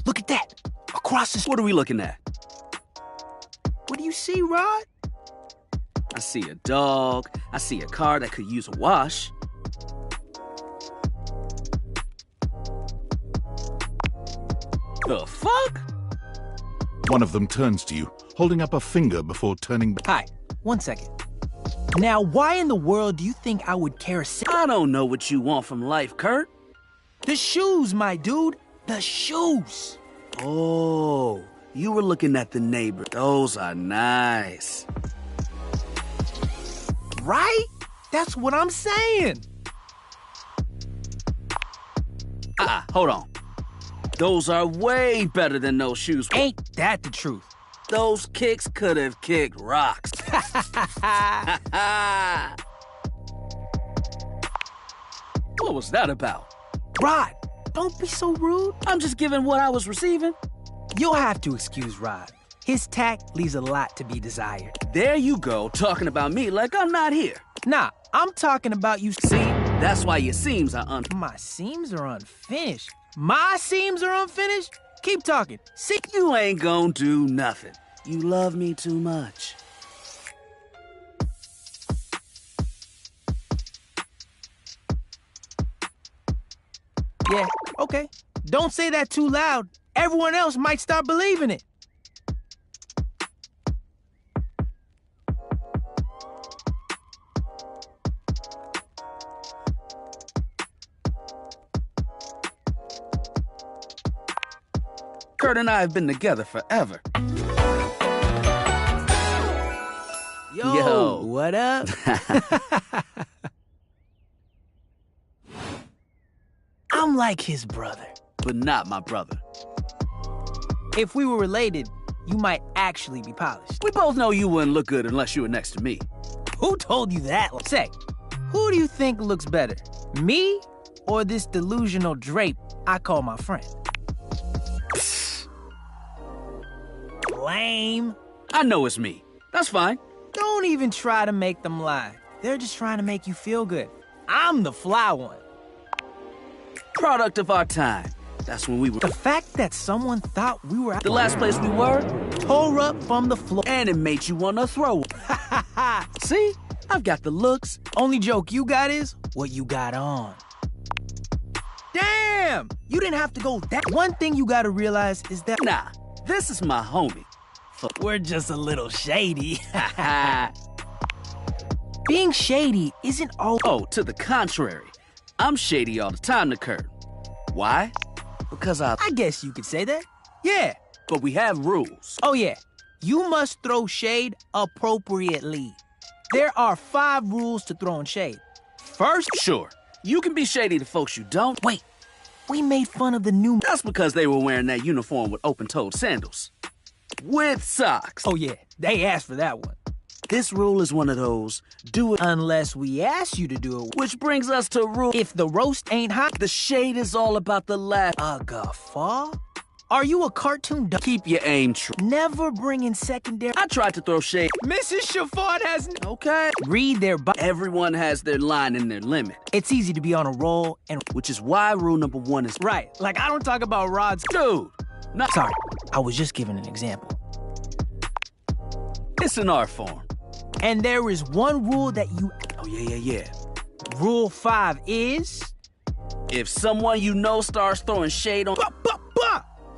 Look at that. Across the... What are we looking at? What do you see, Rod? I see a dog. I see a car that could use a wash. The fuck? One of them turns to you, holding up a finger before turning back. Hi, 1 second. Now, why in the world do you think I would care? I don't know what you want from life, Kurt. The shoes, my dude. The shoes. Oh, you were looking at the neighbor. Those are nice. Right? That's what I'm saying. Hold on. Those are way better than those shoes. Ain't that the truth? Those kicks could have kicked rocks. What was that about? Rod, don't be so rude. I'm just giving what I was receiving. You'll have to excuse Rod. His tact leaves a lot to be desired. There you go, talking about me like I'm not here. Nah, I'm talking about you. See, that's why your seams are My seams are unfinished. My seams are unfinished? Keep talking. See, you ain't gonna do nothing. You love me too much. Yeah, okay. Don't say that too loud. Everyone else might start believing it. Kurt and I have been together forever. Yo, what up? I'm like his brother. But not my brother. If we were related, you might actually be polished. We both know you wouldn't look good unless you were next to me. Who told you that? Say, who do you think looks better? Me or this delusional drape I call my friend? Lame. I know it's me. That's fine. Don't even try to make them lie. They're just trying to make you feel good. I'm the fly one. Product of our time. That's when we were... The fact that someone thought we were... The last place we were? Tore up from the floor. And it made you want to throw. See? I've got the looks. Only joke you got is what you got on. Damn! You didn't have to go that... One thing you gotta realize is that... Nah, this is my homie. We're just a little shady. Being shady isn't all... Oh, to the contrary. I'm shady all the time to Kurt. Why? Because I guess you could say that. Yeah. But we have rules. Oh, yeah. You must throw shade appropriately. There are 5 rules to throwing shade. First... Sure. You can be shady to folks you don't. Wait. We made fun of the new... That's because they were wearing that uniform with open-toed sandals. With socks. Oh, yeah. They asked for that one. This rule is one of those, do it unless we ask you to do it. Which brings us to rule... If the roast ain't hot... The shade is all about the laugh. A guffaw? Are you a cartoon dog? Keep your aim true. Never bring in secondary... I tried to throw shade. Mrs. Chiffon has... Okay. Read their... Everyone has their line and their limit. It's easy to be on a roll and... Which is why rule number 1 is... Right. Like, I don't talk about rods... Dude! No. Sorry. I was just giving an example. It's an art form. And there is one rule that you... Oh, yeah. Rule 5 is... If someone you know starts throwing shade on...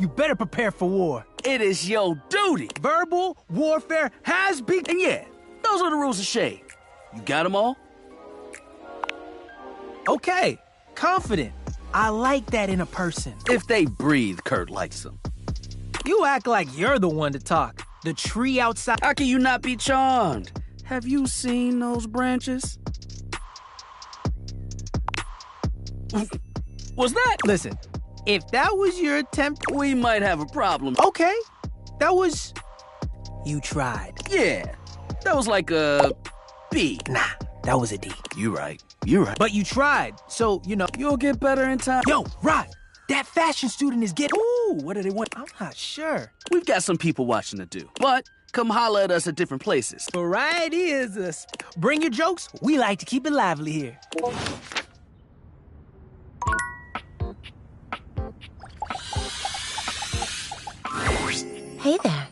You better prepare for war. It is your duty. Verbal warfare has begun. And yeah, those are the rules of shade. You got them all? Okay. Confident. I like that in a person. If they breathe, Kurt likes them. You act like you're the one to talk. The tree outside... How can you not be charmed? Have you seen those branches? What's that? Listen, if that was your attempt... We might have a problem. Okay. That was... You tried. Yeah. That was like a B. Nah, that was a D. You're right. But you tried, so, you know... You'll get better in time. Yo, Rod, that fashion student is getting... Ooh, what do they want? I'm not sure. We've got some people watching to do. But come holler at us at different places. Variety is us. Bring your jokes. We like to keep it lively here. Hey there.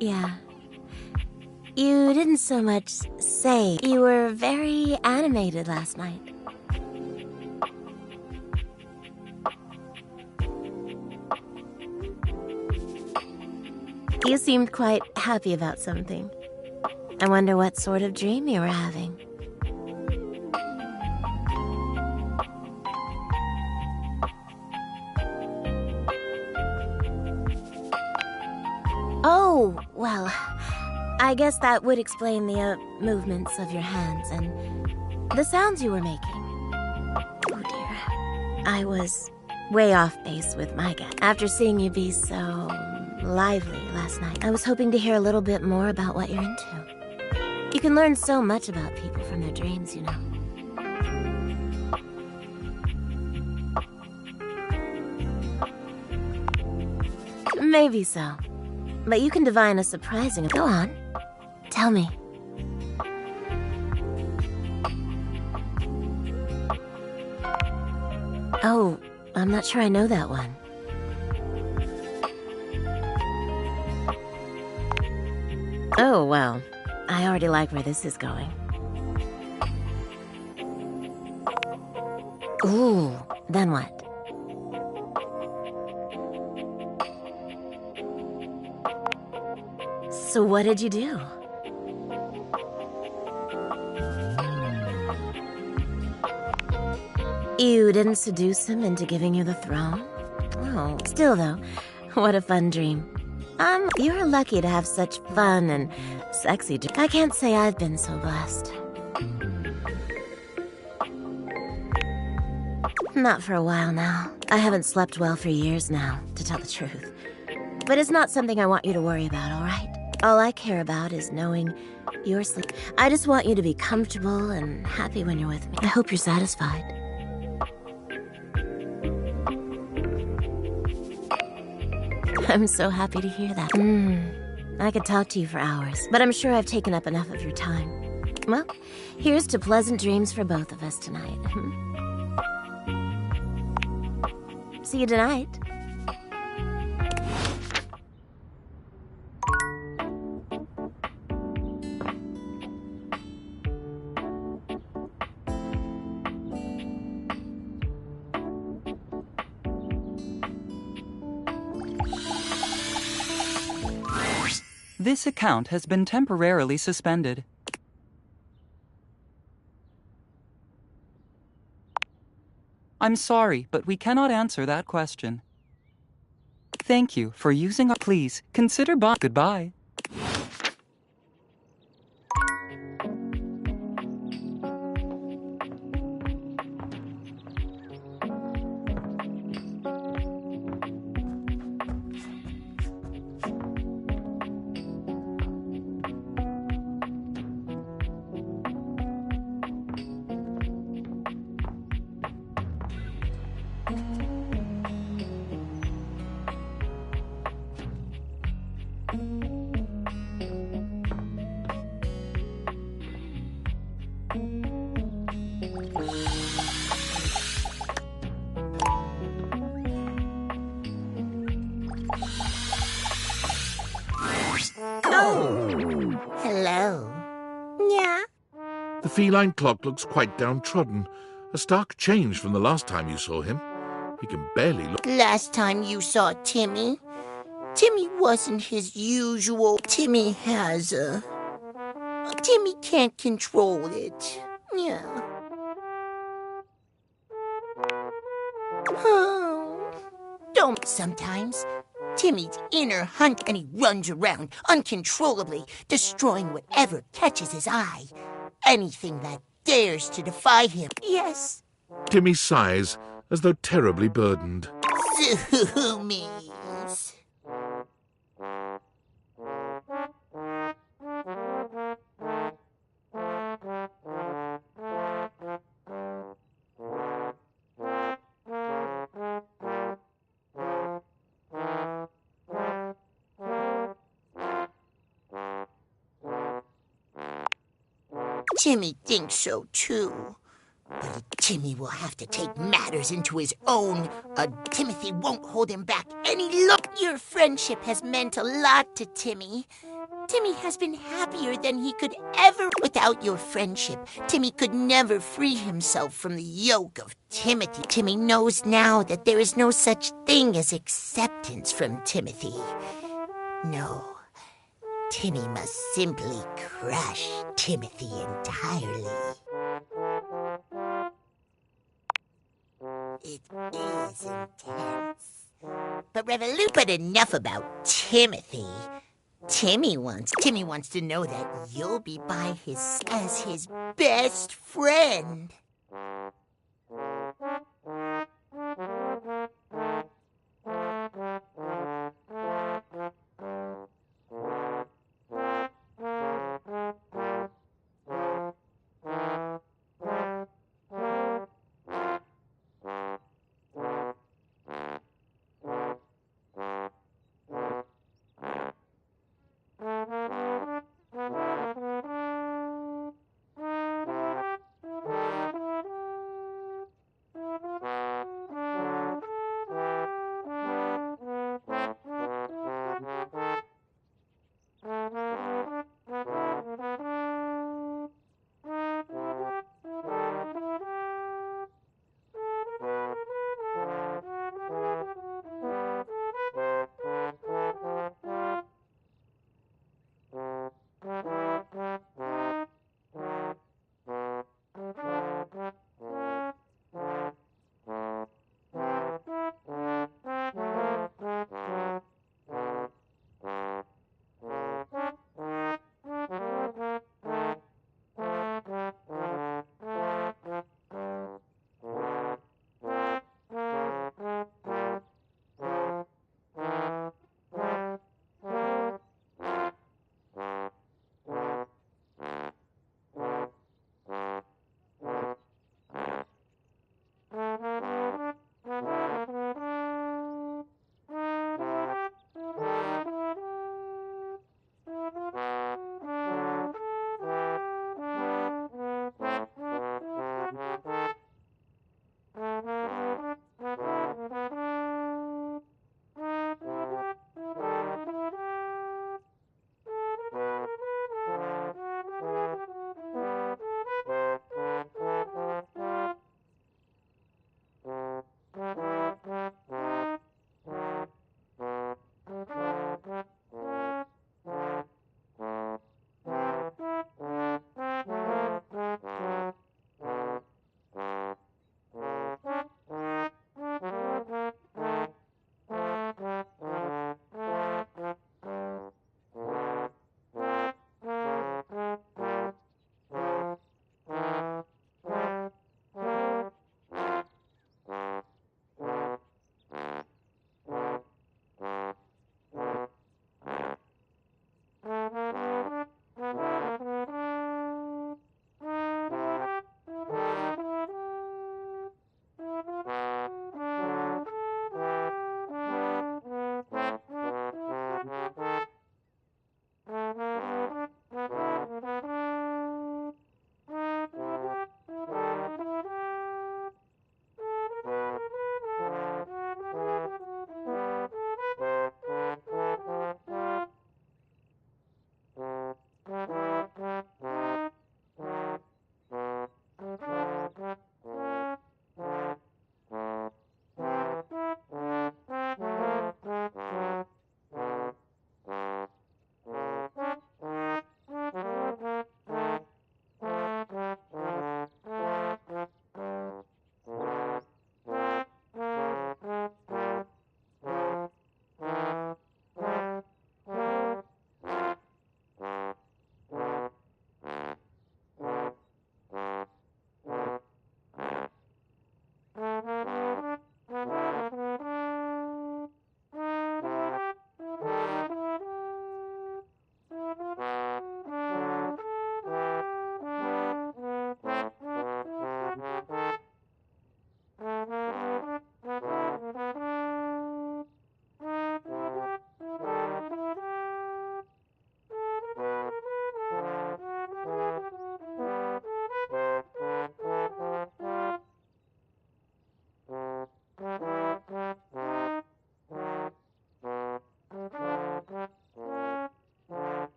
Yeah. You didn't so much say. You were very animated last night. You seemed quite happy about something. I wonder what sort of dream you were having. Oh, well, I guess that would explain the movements of your hands and the sounds you were making. Oh dear, I was way off base with my guess. After seeing you be so lively last night, I was hoping to hear a little bit more about what you're into. You can learn so much about people from their dreams, you know. Maybe so. But you can divine a surprising... Go on. Tell me. Oh, I'm not sure I know that one. Oh, well, I already like where this is going. Ooh, then what? So what did you do? You didn't seduce him into giving you the throne? Oh, still though, what a fun dream. You're lucky to have such fun and sexy dreams. I can't say I've been so blessed. Not for a while now. I haven't slept well for years now, to tell the truth. But it's not something I want you to worry about, all right? All I care about is knowing you're sleeping. I just want you to be comfortable and happy when you're with me. I hope you're satisfied. I'm so happy to hear that. I could talk to you for hours, but I'm sure I've taken up enough of your time. Well, here's to pleasant dreams for both of us tonight. See you tonight. This account has been temporarily suspended. I'm sorry, but we cannot answer that question. Thank you for using our... Please, consider goodbye. Hello. Yeah? The feline clock looks quite downtrodden. A stark change from the last time you saw him. He can barely look... Last time you saw Timmy, Timmy wasn't his usual. Timmy has a... Timmy can't control it. Yeah. Oh. Don't sometimes. Timmy's inner hunt and he runs around uncontrollably, destroying whatever catches his eye. Anything that dares to defy him. Yes. Timmy sighs, as though terribly burdened. Zoomies. Timmy thinks so too. But Timmy will have to take matters into his own. Timothy won't hold him back any longer. Your friendship has meant a lot to Timmy. Timmy has been happier than he could ever. Without your friendship, Timmy could never free himself from the yoke of Timothy. Timmy knows now that there is no such thing as acceptance from Timothy. No. Timmy must simply crush Timothy entirely. It is intense. But enough about Timothy. Timmy wants to know that you'll be by as his best friend.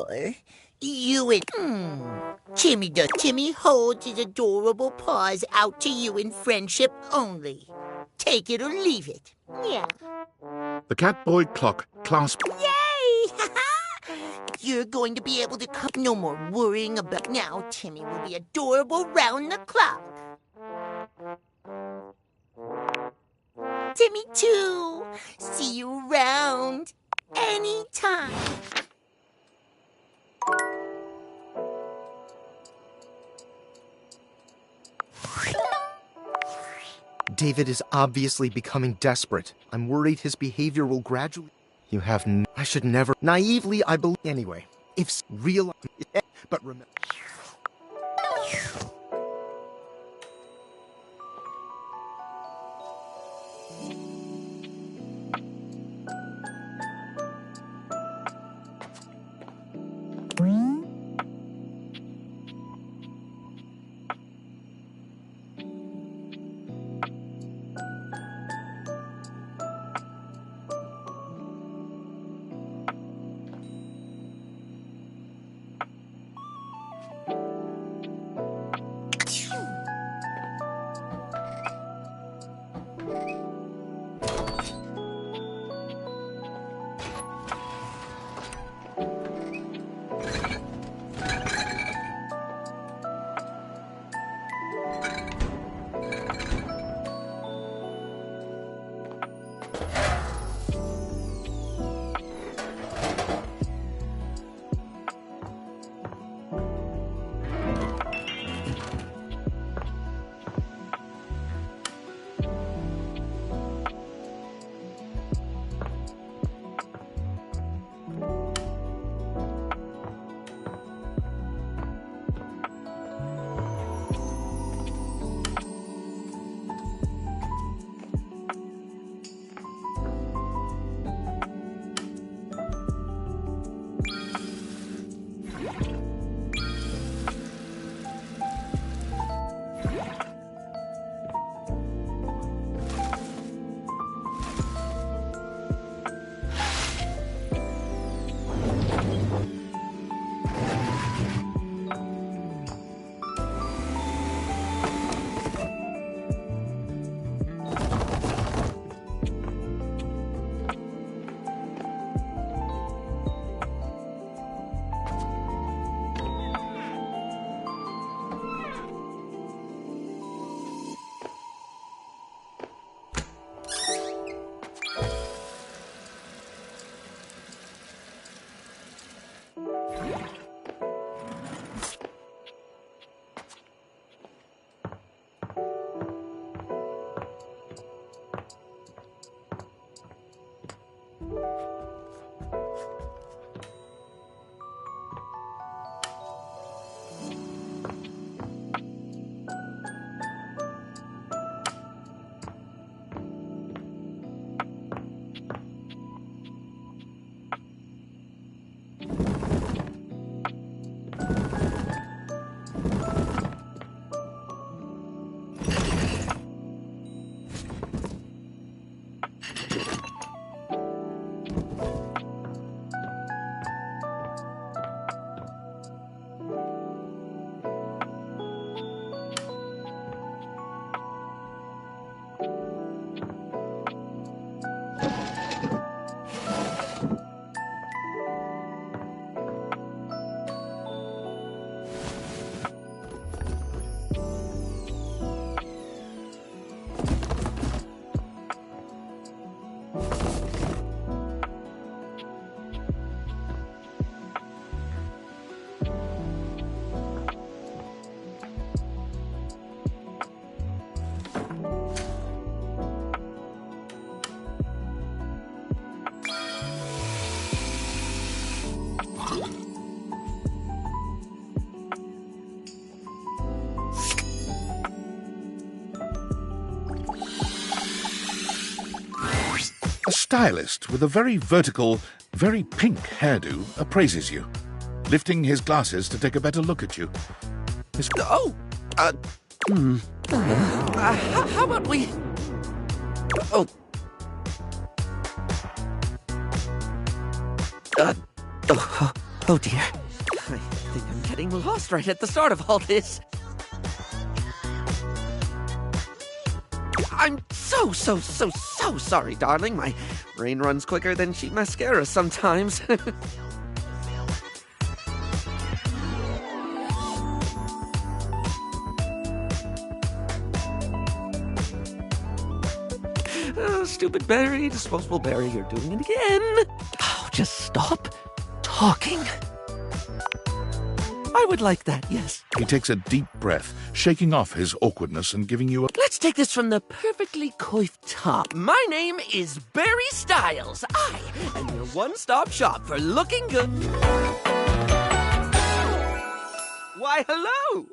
more. You and... Timmy holds his adorable paws out to you in friendship only. Take it or leave it. Yeah. The Catboy clock clasped. Yay! You're going to be able to come. No more worrying about... Now Timmy will be adorable round the clock. Timmy too. See you around anytime. David is obviously becoming desperate. I'm worried his behavior will gradually... You have I should never... Naively, I believe... Anyway, if real... But remember... A stylist with a very vertical, very pink hairdo appraises you, lifting his glasses to take a better look at you. How about we... Oh. Oh dear. I think I'm getting lost right at the start of all this. I'm so sorry, darling. My brain runs quicker than cheap mascara sometimes. Oh, stupid Barry, disposable Barry, you're doing it again. Oh, just stop talking. I would like that, yes. He takes a deep breath, shaking off his awkwardness and giving you a... Let's take this from the perfectly coiffed top. My name is Barry Styles. I am your one-stop shop for looking good. Why, hello!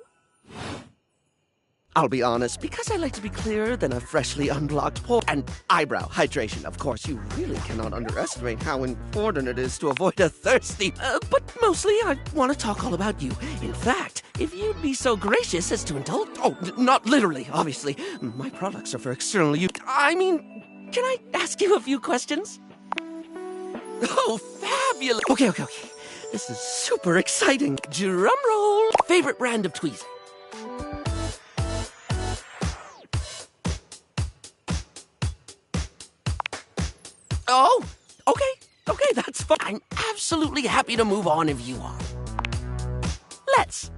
I'll be honest, because I like to be clearer than a freshly unblocked pore. And eyebrow hydration, of course. You really cannot underestimate how important it is to avoid a thirsty... but mostly, I want to talk all about you. In fact, if you'd be so gracious as to indulge... Oh, not literally, obviously. My products are for external use. I mean, can I ask you a few questions? Oh, fabulous! Okay. This is super exciting. Drum roll. Favorite brand of tweezers? Oh, okay, that's fine. I'm absolutely happy to move on if you are. Let's.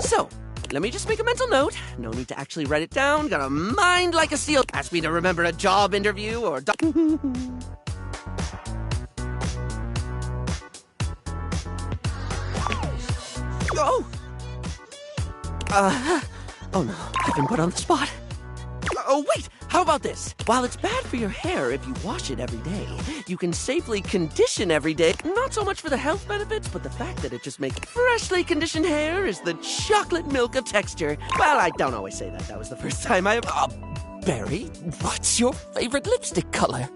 So, let me just make a mental note. No need to actually write it down. Got a mind like a seal. Ask me to remember a job interview or... Oh no, I've been put on the spot. Oh, wait, how about this? While it's bad for your hair if you wash it every day, you can safely condition every day. Not so much for the health benefits, but the fact that it just makes freshly conditioned hair is the chocolate milk of texture. Well, I don't always say that. That was the first time I... Barry, what's your favorite lipstick color?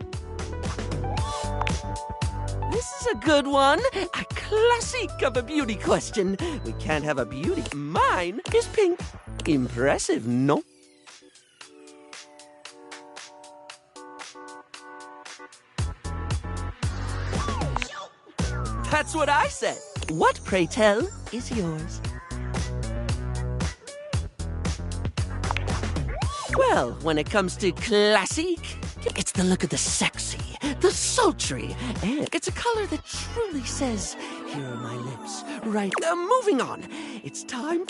This is a good one. A classic of a beauty question. We can't have a beauty. Mine is pink. Impressive, no? That's what I said. What, pray tell, is yours? Well, when it comes to classic, it's the look of the sexy, the sultry, and it's a color that truly says, here are my lips, right? Moving on. It's time...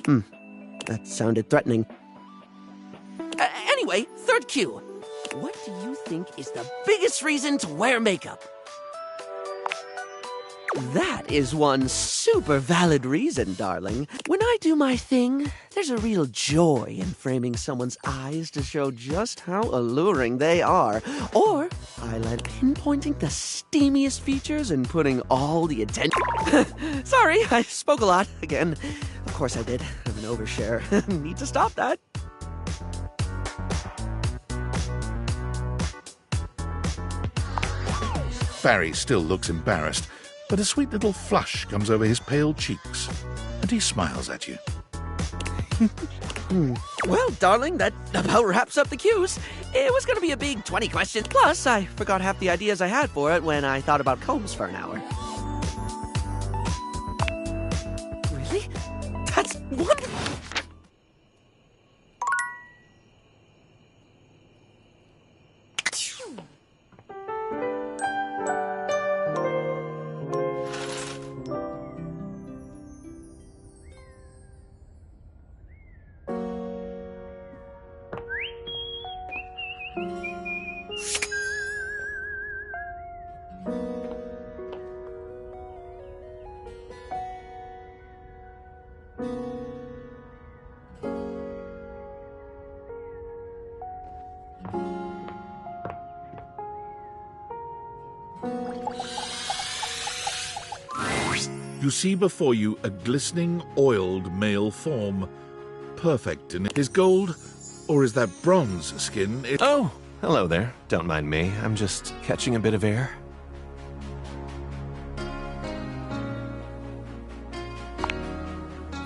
that sounded threatening. Anyway, third cue. What do you think is the biggest reason to wear makeup? That is one super valid reason, darling. When I do my thing, there's a real joy in framing someone's eyes to show just how alluring they are. Or I like pinpointing the steamiest features and putting all the attention... Sorry, I spoke a lot again. Of course I did. I'm an overshare. Need to stop that. Barry still looks embarrassed, but a sweet little flush comes over his pale cheeks, and he smiles at you. Well, darling, that about wraps up the cues. It was going to be a big 20 questions. Plus, I forgot half the ideas I had for it when I thought about combs for an hour. Really? That's wonderful. You see before you a glistening, oiled male form. Perfect in his gold, or is that bronze skin? Oh, hello there. Don't mind me. I'm just catching a bit of air.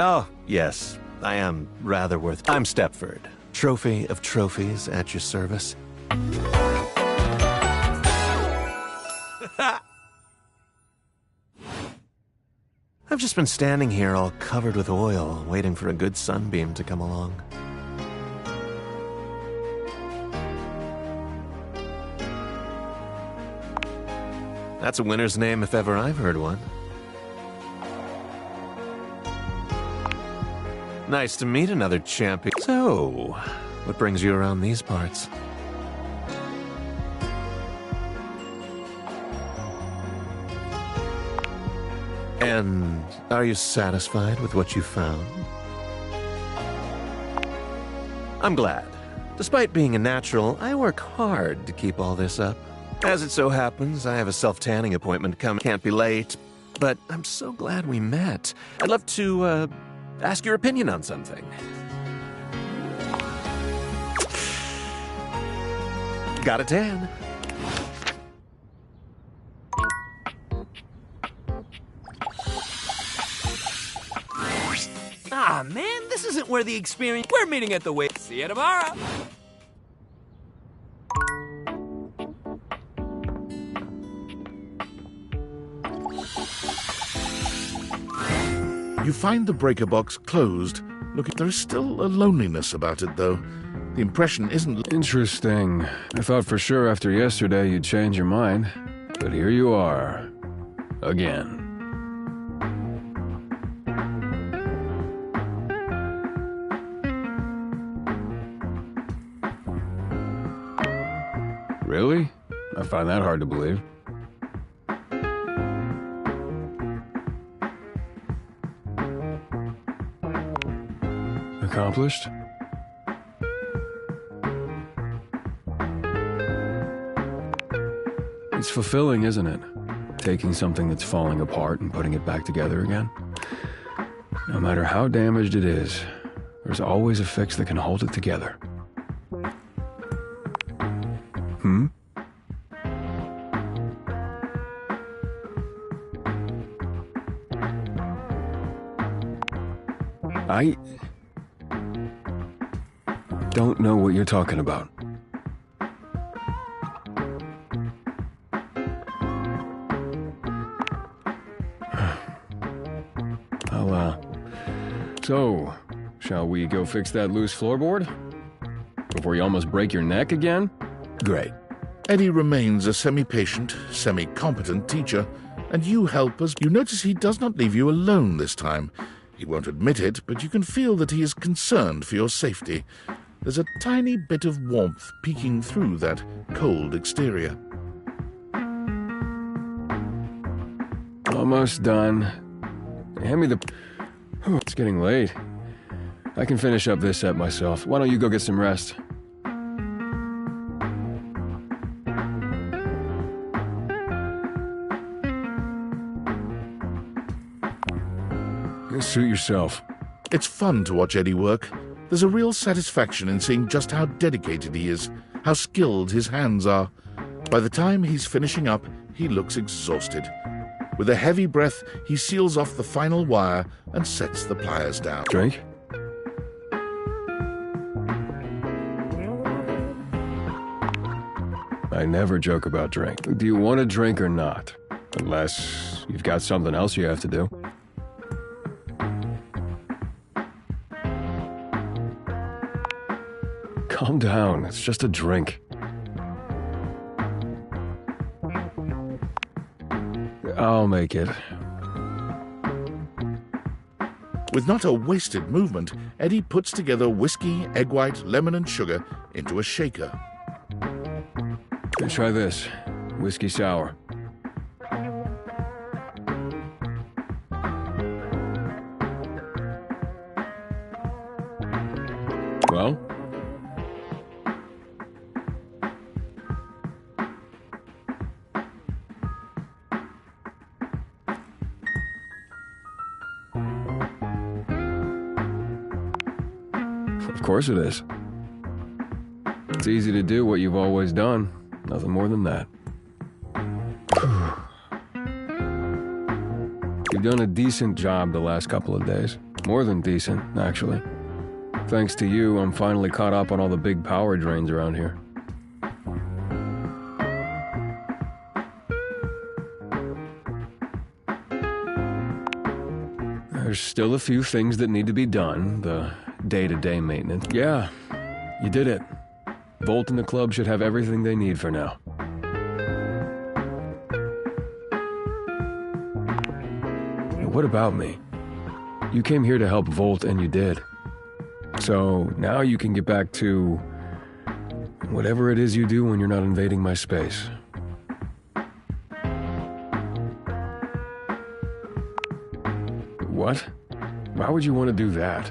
Oh, yes. I am rather worth... I'm Stepford. Trophy of trophies at your service. I've just been standing here all covered with oil, waiting for a good sunbeam to come along. That's a winner's name if ever I've heard one. Nice to meet another champion. So, what brings you around these parts? And are you satisfied with what you found? I'm glad. Despite being a natural, I work hard to keep all this up. As it so happens, I have a self-tanning appointment coming. Can't be late, but I'm so glad we met. I'd love to, ask your opinion on something. Got a tan. Ah, man, this isn't where the experience... We're meeting at the way. See you tomorrow. You find the breaker box closed. Look, there is still a loneliness about it, though. The impression isn't... Interesting. I thought for sure after yesterday you'd change your mind. But here you are. Again. Really? I find that hard to believe. Accomplished? It's fulfilling, isn't it? Taking something that's falling apart and putting it back together again. No matter how damaged it is, there's always a fix that can hold it together. Hmm? I don't know what you're talking about. So, shall we go fix that loose floorboard? Before you almost break your neck again? Great. Eddie remains a semi-patient, semi-competent teacher, and you help as you notice he does not leave you alone this time. He won't admit it, but you can feel that he is concerned for your safety. There's a tiny bit of warmth peeking through that cold exterior. Almost done. Hand me the... It's getting late. I can finish up this set myself. Why don't you go get some rest? Suit yourself. It's fun to watch Eddie work. There's a real satisfaction in seeing just how dedicated he is, how skilled his hands are. By the time he's finishing up, he looks exhausted. With a heavy breath, he seals off the final wire and sets the pliers down. Drink? I never joke about drink. Do you want a drink or not? Unless you've got something else you have to do. Calm down, it's just a drink. I'll make it. With not a wasted movement, Eddie puts together whiskey, egg white, lemon and sugar into a shaker. Try this. Whiskey sour. Well? Of course it is. It's easy to do what you've always done. Nothing more than that. You've done a decent job the last couple of days. More than decent, actually. Thanks to you, I'm finally caught up on all the big power drains around here. there's still a few things that need to be done, the day-to-day maintenance. Yeah, you did it. Volt and the club should have everything they need for now. What about me? You came here to help Volt, and you did. So now you can get back to whatever it is you do when you're not invading my space. What? Why would you want to do that?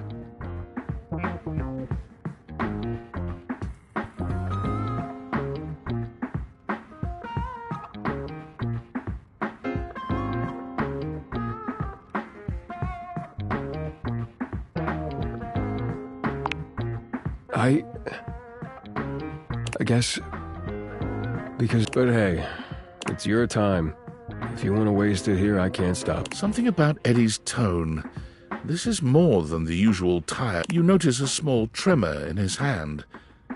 I guess, but hey, it's your time. If you want to waste it here, I can't stop. Something about Eddie's tone. This is more than the usual tire. You notice a small tremor in his hand.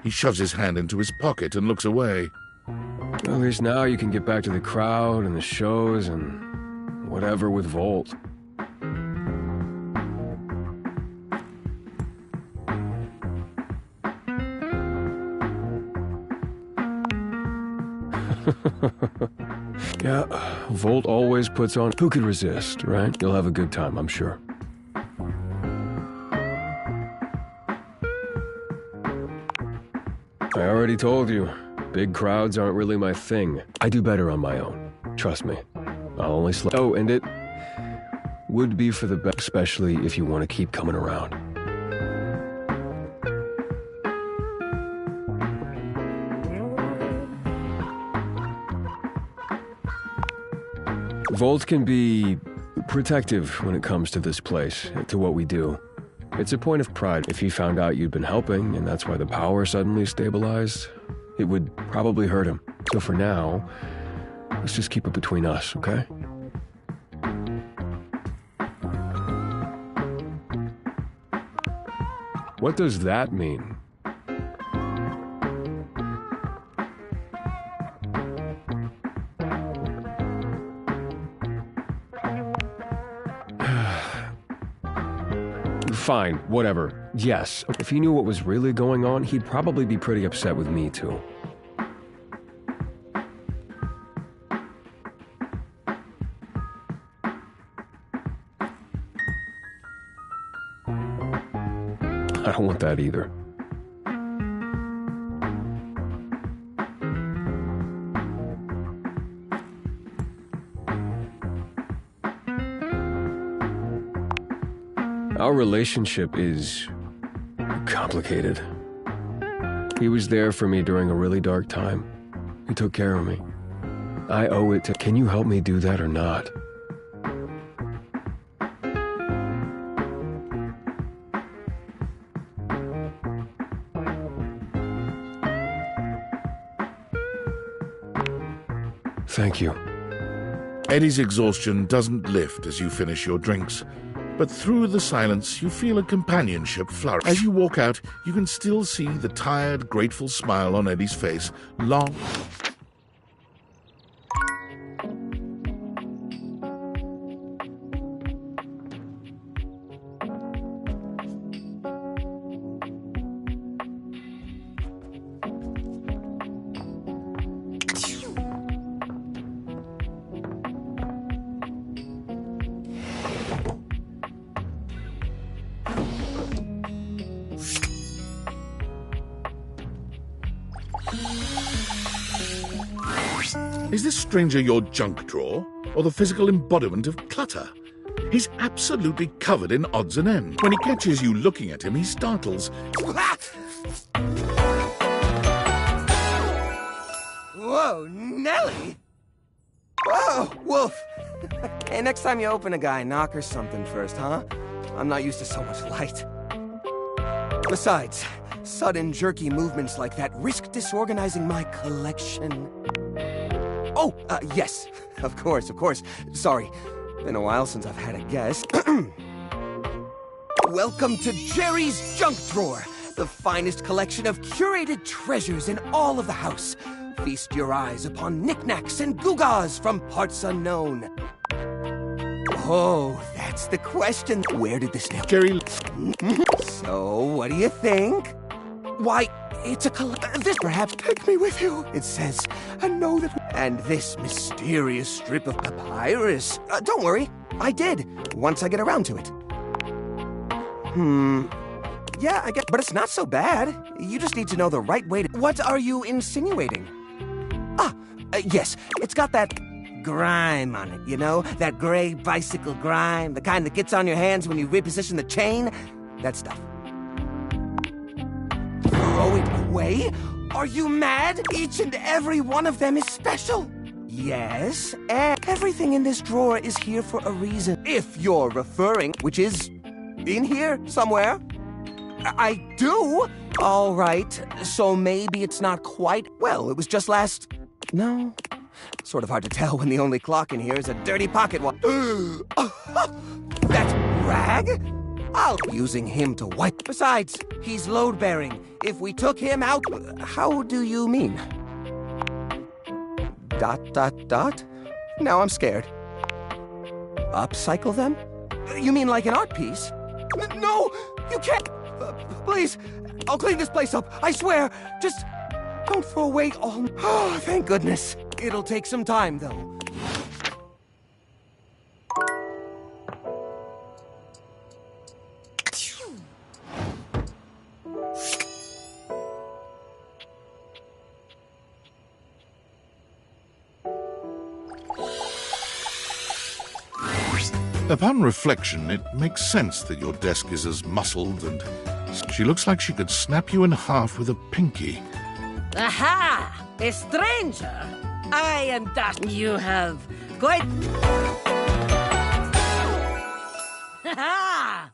He shoves his hand into his pocket and looks away. Well, at least now you can get back to the crowd and the shows and whatever with Volt. Yeah, Volt always puts on. Who could resist, right? You'll have a good time, I'm sure. I already told you, big crowds aren't really my thing. I do better on my own. Trust me. I'll only Oh, and it would be for the best, especially if you want to keep coming around. Volt can be protective when it comes to this place, to what we do. It's a point of pride. If he found out you'd been helping, and that's why the power suddenly stabilized, it would probably hurt him. So for now, let's just keep it between us, okay? What does that mean? Fine, whatever. Yes, if he knew what was really going on, he'd probably be pretty upset with me, too. I don't want that either. Our relationship is complicated. He was there for me during a really dark time. He took care of me. I owe it to... Can you help me do that or not? Thank you. Eddie's exhaustion doesn't lift as you finish your drinks. But through the silence, you feel a companionship flourish. As you walk out, you can still see the tired, grateful smile on Eddie's face, long... Is this stranger your junk drawer, or the physical embodiment of clutter? He's absolutely covered in odds and ends. When he catches you looking at him, he startles. Whoa, Nelly! Whoa, Wolf! Hey, next time you open a guy, knock or something first, huh? I'm not used to so much light. Besides, sudden jerky movements like that risk disorganizing my collection. Oh, yes. Of course. Sorry. Been a while since I've had a guest. Welcome to Jerry's Junk Drawer, the finest collection of curated treasures in all of the house. Feast your eyes upon knickknacks and gewgaws from parts unknown. Oh, that That's the question. Where did this nail? Jerry. So, what do you think? Why, it's a this perhaps take me with you. It says, and know that. And this mysterious strip of papyrus. Don't worry, I did. Once I get around to it. Yeah, I guess, but it's not so bad. You just need to know the right way to. What are you insinuating? Yes, it's got that grime on it, you know? That gray bicycle grime, the kind that gets on your hands when you reposition the chain. That stuff. Throw it away? Are you mad? Each and every one of them is special. Yes, and everything in this drawer is here for a reason. If you're referring, which is in here somewhere. I do? All right, so maybe it's not quite. Well, it was just last. No. Sort of hard to tell when the only clock in here is a dirty pocket watch. That's Rag? I'll be using him to wipe. Besides, he's load-bearing. If we took him out. How do you mean? ... Now I'm scared. Upcycle them? You mean like an art piece? No! You can't! Please! I'll clean this place up, I swear! Just don't throw away all. Oh, thank goodness. It'll take some time, though. Upon reflection, it makes sense that your desk is as muscled, and she looks like she could snap you in half with a pinky. Aha! A stranger! I am Dust. You have quite. Ha!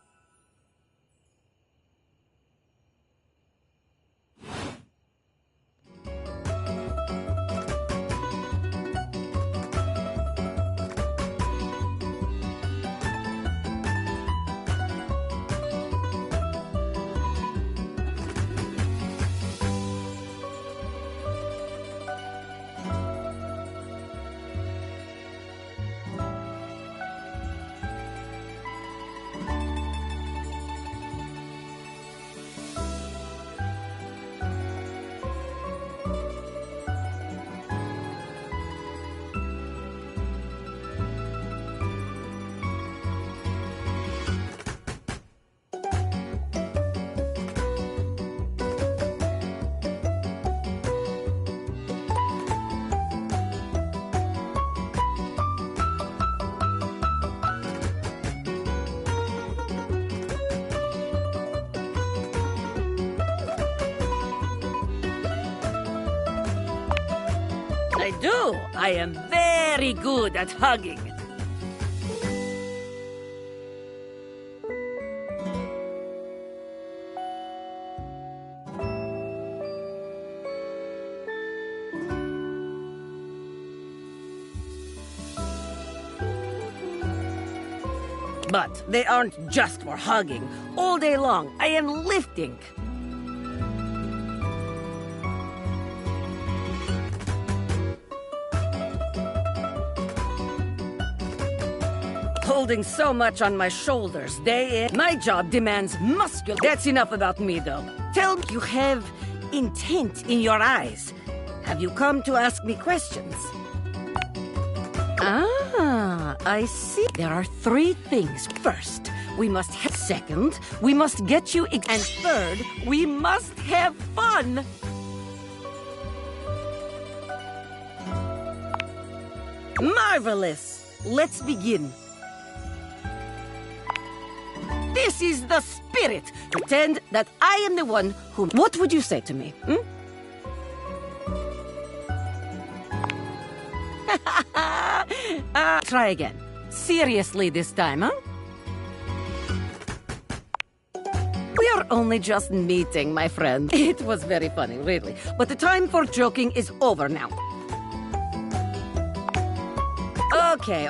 I do. I am very good at hugging. But they aren't just for hugging. All day long, I am lifting. Holding so much on my shoulders day in. My job demands muscle. That's enough about me, though. Tell me, you have intent in your eyes. Have you come to ask me questions? Ah, I see. There are three things. First, we must have. Second, we must get you. And third, we must have fun. Marvelous. Let's begin. This is the spirit. Pretend that I am the one who... What would you say to me? Try again. Seriously this time, huh? We are only just meeting, my friend. It was very funny, really. But the time for joking is over now. Okay.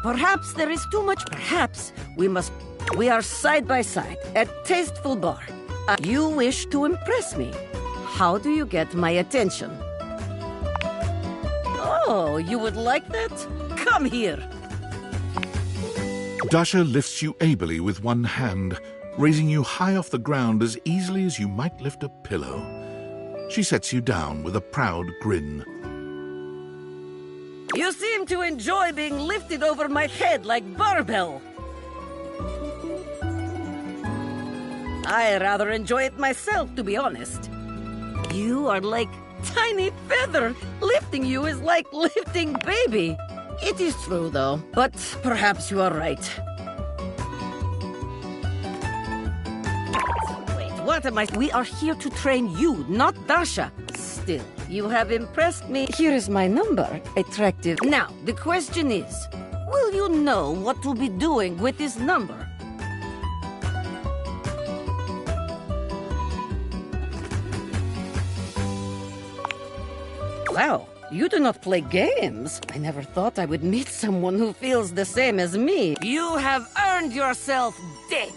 Perhaps there is too much. Perhaps we are side by side at Tasteful Bar. You wish to impress me. How do you get my attention? Oh, you would like that? Come here. Dasha lifts you ably with one hand, raising you high off the ground as easily as you might lift a pillow. She sets you down with a proud grin. You seem to enjoy being lifted over my head like barbell. I rather enjoy it myself, to be honest. You are like tiny feather. Lifting you is like lifting baby. It is true, though. But perhaps you are right. Wait, what am I? We are here to train you, not Dasha. Still, you have impressed me. Here is my number. Attractive. Now, the question is, will you know what to be doing with this number? Wow, you do not play games. I never thought I would meet someone who feels the same as me. You have earned yourself debt.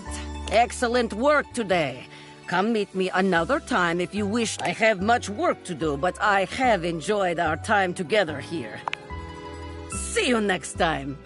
Excellent work today. Come meet me another time if you wish. I have much work to do, but I have enjoyed our time together here. See you next time.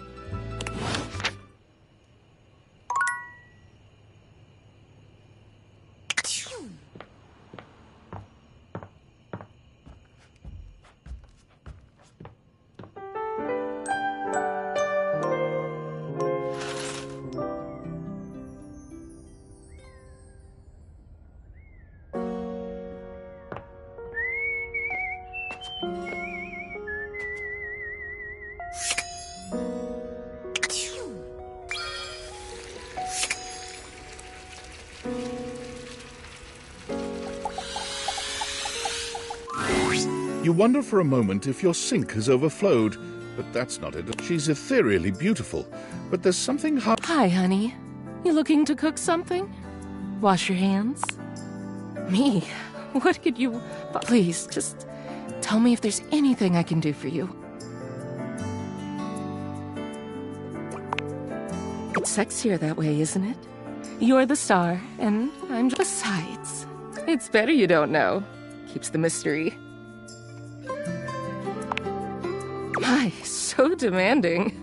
You wonder for a moment if your sink has overflowed, but that's not it. She's ethereally beautiful, but there's something Hi, honey. You looking to cook something? Wash your hands? Me? What could you... Please, just tell me if there's anything I can do for you. It's sexier that way, isn't it? You're the star, and I'm... Besides, it's better you don't know. Keeps the mystery. My, so demanding.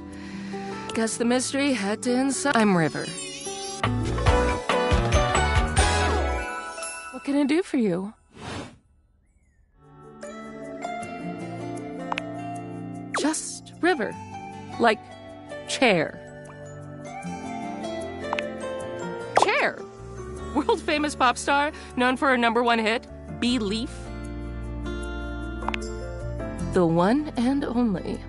Guess the mystery had to end some... I'm River. What can I do for you? Just River. Like chair. Chair. World-famous pop star, known for her #1 hit, Belief. The one and only.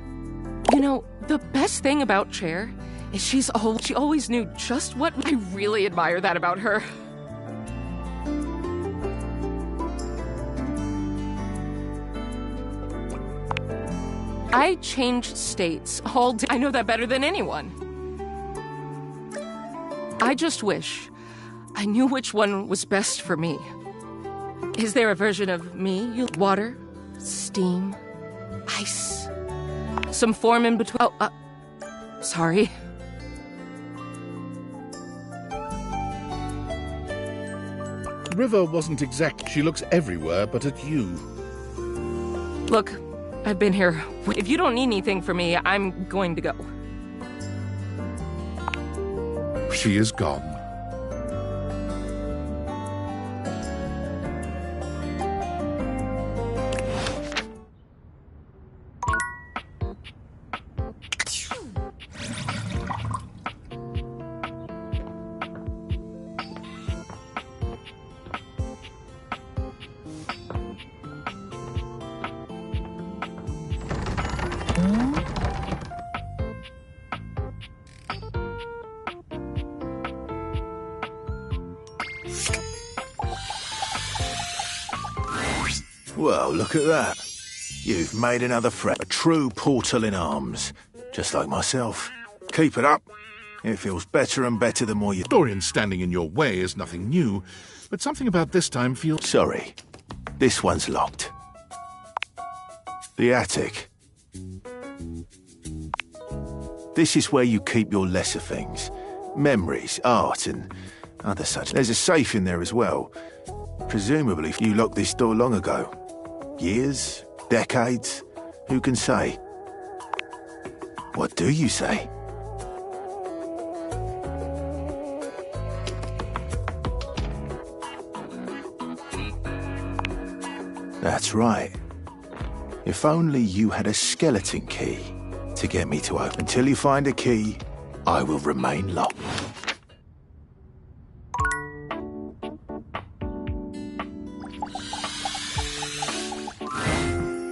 You know, the best thing about Cher is she always knew just what... I really admire that about her. I changed states all day. I know that better than anyone. I just wish I knew which one was best for me. Is there a version of me? Water? Steam? Ice. Some form in between. Oh, sorry. River wasn't exact. She looks everywhere but at you. Look, I've been here. If you don't need anything from me, I'm going to go. She is gone. Well, look at that. You've made another friend. A true portal in arms. Just like myself. Keep it up. It feels better and better the more you... Dorian standing in your way is nothing new, but something about this time feels... Sorry. This one's locked. The attic. This is where you keep your lesser things. Memories, art, and other such. There's a safe in there as well. Presumably you locked this door long ago. Years? Decades? Who can say? What do you say? That's right. If only you had a skeleton key to get me to open. Until you find a key, I will remain locked.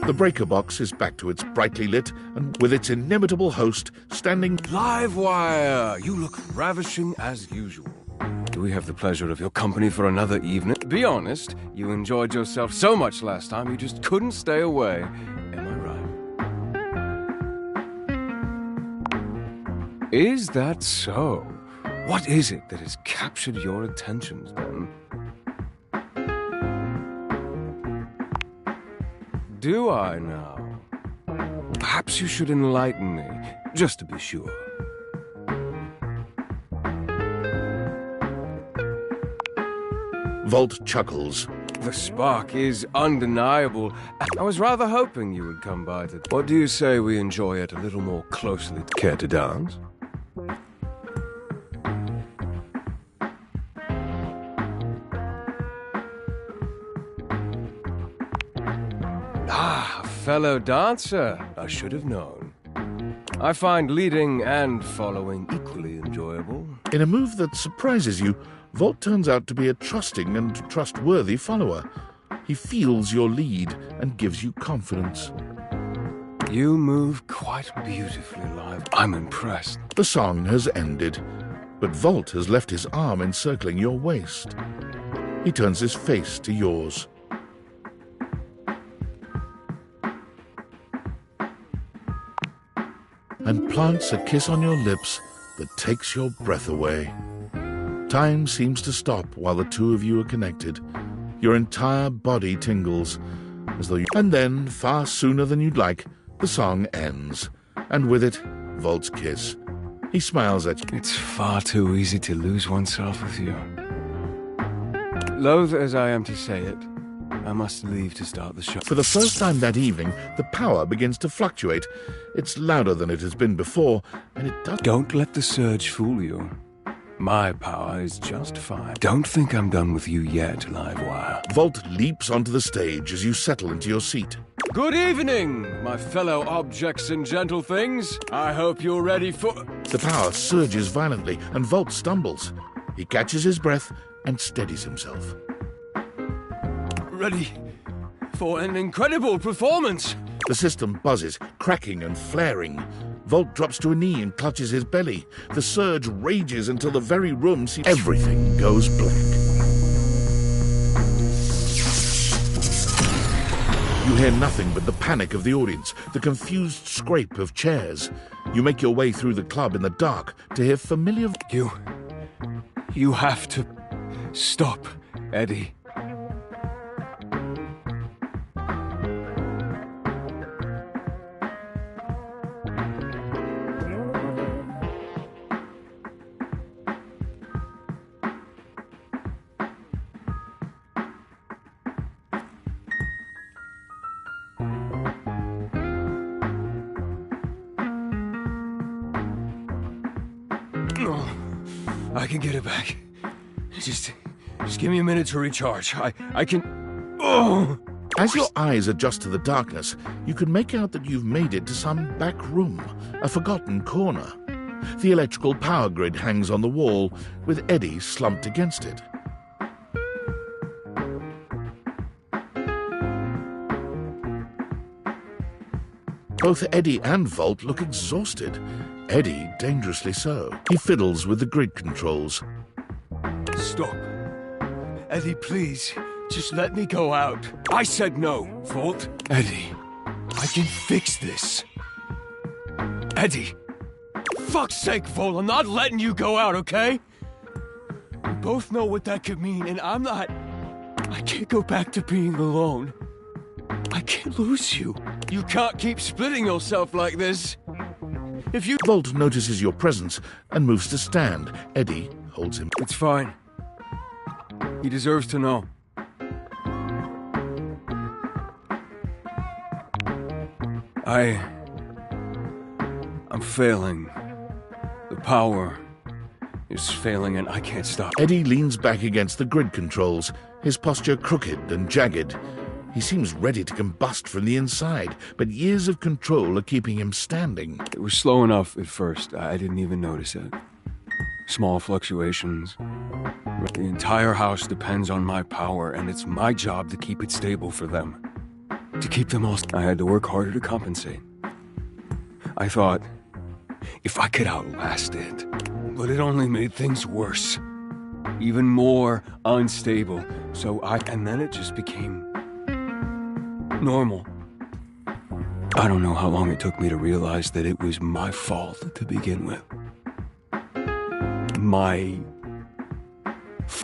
The breaker box is back to its brightly lit and with its inimitable host standing. Livewire! You look ravishing as usual. Do we have the pleasure of your company for another evening? Be honest, you enjoyed yourself so much last time you just couldn't stay away. Am I right? Is that so? What is it that has captured your attentions then? Do I now? Perhaps you should enlighten me, just to be sure. Volt chuckles. The spark is undeniable. I was rather hoping you would come by to... What do you say we enjoy it a little more closely? Care to dance? Fellow dancer, I should have known. I find leading and following equally enjoyable. In a move that surprises you, Volt turns out to be a trusting and trustworthy follower. He feels your lead and gives you confidence. You move quite beautifully, Live. I'm impressed. The song has ended, but Volt has left his arm encircling your waist. He turns his face to yours. And plants a kiss on your lips that takes your breath away. Time seems to stop while the two of you are connected. Your entire body tingles, as though you... And then, far sooner than you'd like, the song ends. And with it, Volt's kiss. He smiles at you. It's far too easy to lose oneself with you. Loath as I am to say it, I must leave to start the show. For the first time that evening, the power begins to fluctuate. It's louder than it has been before, and it does... Don't let the surge fool you. My power is just fine. Don't think I'm done with you yet, Livewire. Volt leaps onto the stage as you settle into your seat. Good evening, my fellow objects and gentle things. I hope you're ready for... The power surges violently, and Volt stumbles. He catches his breath and steadies himself. Ready for an incredible performance. The system buzzes, cracking and flaring. Volt drops to a knee and clutches his belly. The surge rages until the very room seems... Everything goes black. You hear nothing but the panic of the audience, the confused scrape of chairs. You make your way through the club in the dark to hear familiar... You have to stop, Eddie. I can get it back. Just give me a minute to recharge. I can... Oh! As your eyes adjust to the darkness, you can make out that you've made it to some back room, a forgotten corner. The electrical power grid hangs on the wall, with Eddie slumped against it. Both Eddie and Volt look exhausted. Eddie dangerously so. He fiddles with the grid controls. Stop. Eddie, please. Just let me go out. I said no, Volt. Eddie, I can fix this. Eddie. Fuck's sake, Volt, I'm not letting you go out, okay? We both know what that could mean, and I'm not... I can't go back to being alone. I can't lose you. You can't keep splitting yourself like this. If you... Volt notices your presence and moves to stand. Eddie holds him. It's fine. He deserves to know. I'm failing. The power is failing and I can't stop. Eddie leans back against the grid controls, his posture crooked and jagged. He seems ready to combust from the inside, but years of control are keeping him standing. It was slow enough at first. I didn't even notice it. Small fluctuations. The entire house depends on my power, and it's my job to keep it stable for them. To keep them all... I had to work harder to compensate. I thought, if I could outlast it, but it only made things worse. Even more unstable. And then it just became normal. I don't know how long it took me to realize that it was my fault to begin with.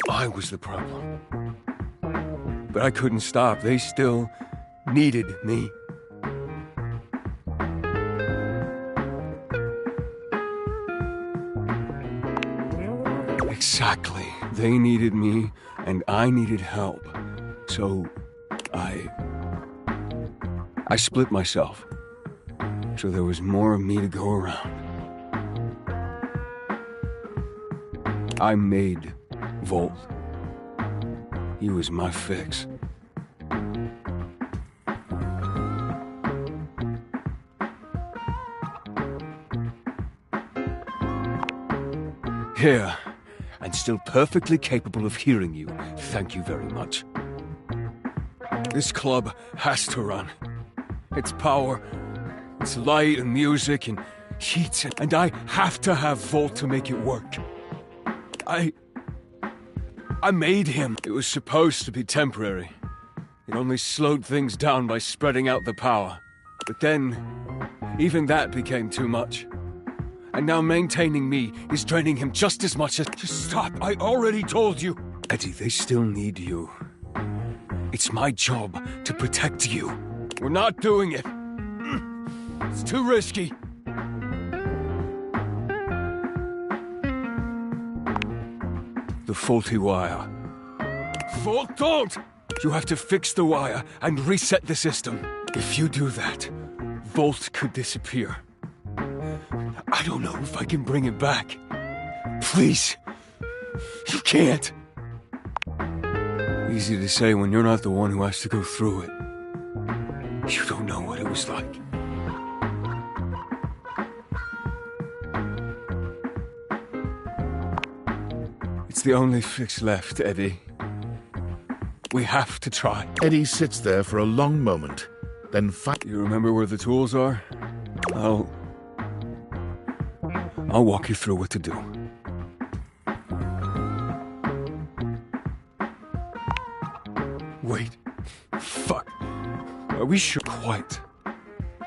I was the problem. But I couldn't stop. They still needed me. Exactly. They needed me, and I needed help. So, I split myself. So there was more of me to go around. I made Volt. He was my fix. Here, and still perfectly capable of hearing you. Thank you very much. This club has to run. It's power, it's light and music and heat, and I have to have Volt to make it work. I made him. It was supposed to be temporary. It only slowed things down by spreading out the power. But then, even that became too much. And now maintaining me is draining him just as much as... Just stop, I already told you! Eddie, they still need you. It's my job to protect you. We're not doing it. It's too risky. The faulty wire. Volt, don't! You have to fix the wire and reset the system. If you do that, Volt could disappear. I don't know if I can bring it back. Please. You can't. Easy to say when you're not the one who has to go through it. You don't know what it was like. It's the only fix left, Eddie. We have to try. Eddie sits there for a long moment, then You remember where the tools are? I'll walk you through what to do. Wait. Fuck. Are we sure? Quite.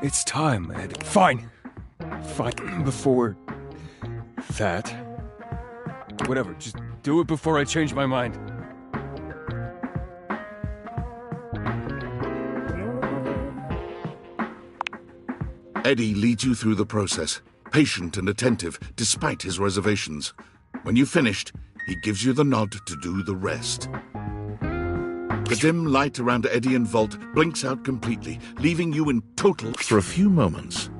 It's time, Ed. Fine. Fine. Before... that... Whatever, just do it before I change my mind. Eddie leads you through the process, patient and attentive, despite his reservations. When you've finished, he gives you the nod to do the rest. The dim light around Eddie and Volt blinks out completely, leaving you in total... For a few moments,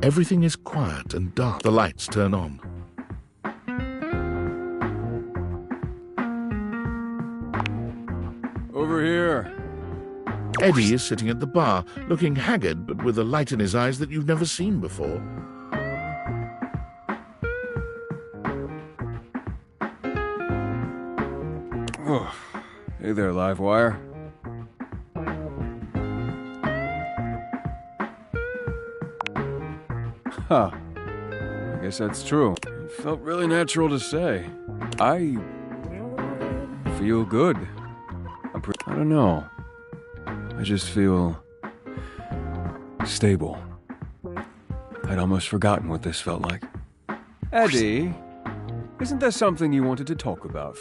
everything is quiet and dark. The lights turn on. Over here. Eddie is sitting at the bar, looking haggard, but with a light in his eyes that you've never seen before. Oh, hey there, Livewire. Huh. I guess that's true. It felt really natural to say. I feel good. I don't know. I just feel stable. I'd almost forgotten what this felt like. Eddie, isn't there something you wanted to talk about?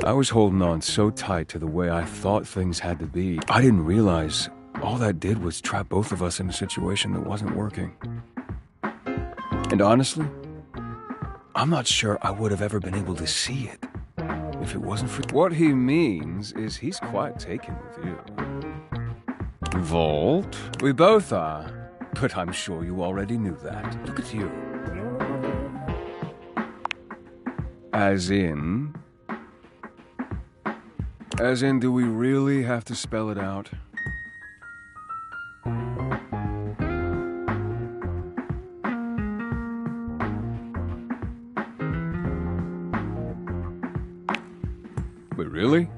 I was holding on so tight to the way I thought things had to be. I didn't realize all that did was trap both of us in a situation that wasn't working. And honestly, I'm not sure I would have ever been able to see it if it wasn't for... What he means is he's quite taken with you. Volt? We both are. But I'm sure you already knew that. Look at you. As in... As in, do we really have to spell it out? Wait, really?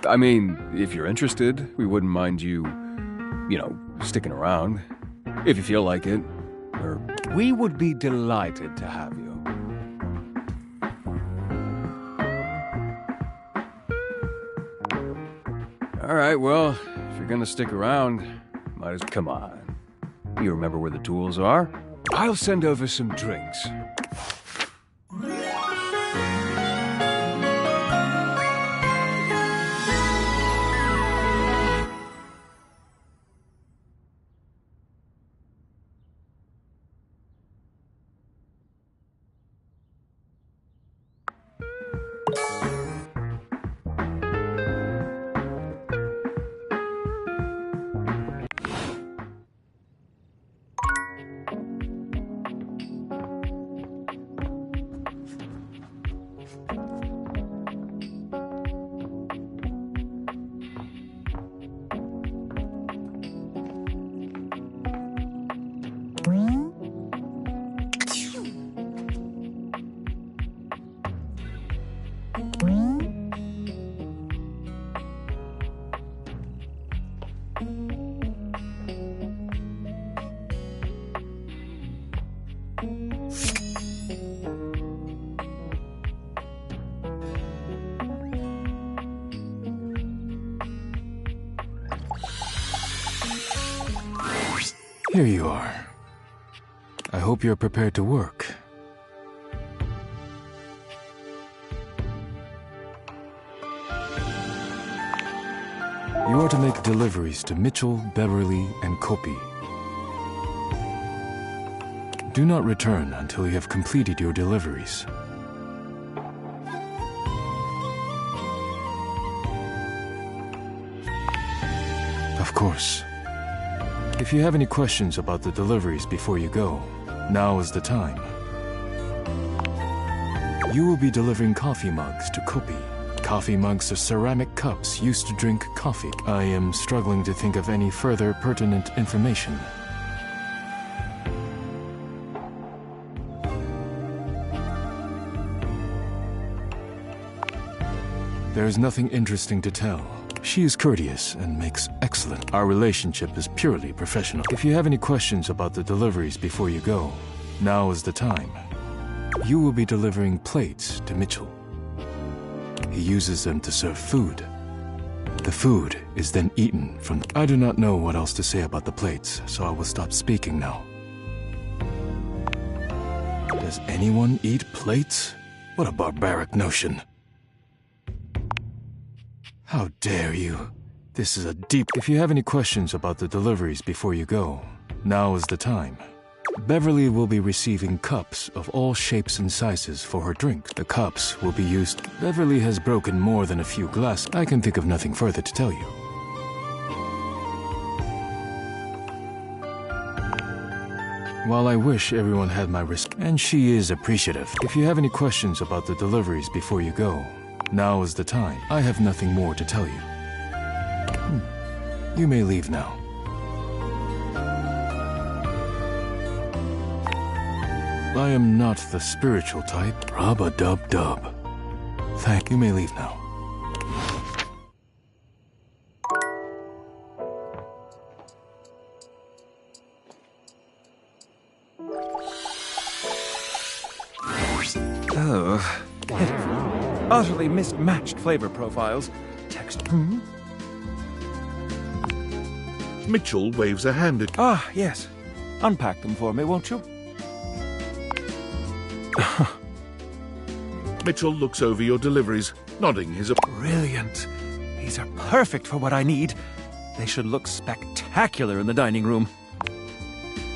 I mean, if you're interested, we wouldn't mind you, sticking around. If you feel like it. We would be delighted to have you. All right, well, if you're gonna stick around, might as well. Come on. You remember where the tools are? I'll send over some drinks. Here you are. I hope you're prepared to work. You are to make deliveries to Mitchell, Beverly, and Kopi. Do not return until you have completed your deliveries. Of course. If you have any questions about the deliveries before you go, now is the time. You will be delivering coffee mugs to Kopi. Coffee mugs are ceramic cups used to drink coffee. I am struggling to think of any further pertinent information. There is nothing interesting to tell. She is courteous and makes excellent. Our relationship is purely professional. If you have any questions about the deliveries before you go, now is the time. You will be delivering plates to Mitchell. He uses them to serve food. The food is then eaten from... I do not know what else to say about the plates, so I will stop speaking now. Does anyone eat plates? What a barbaric notion. How dare you? This is a deep... If you have any questions about the deliveries before you go, now is the time. Beverly will be receiving cups of all shapes and sizes for her drink. The cups will be used... Beverly has broken more than a few glasses. I can think of nothing further to tell you. While I wish everyone had my respect, and she is appreciative. If you have any questions about the deliveries before you go, now is the time. I have nothing more to tell you. You may leave now. I am not the spiritual type. Rub-a-dub-dub. Thank you. You may leave now. Oh, pitiful. Utterly mismatched flavor profiles. Text. Mitchell waves a hand at... Ah, yes. Unpack them for me, won't you? Mitchell looks over your deliveries, nodding his... Brilliant. These are perfect for what I need. They should look spectacular in the dining room.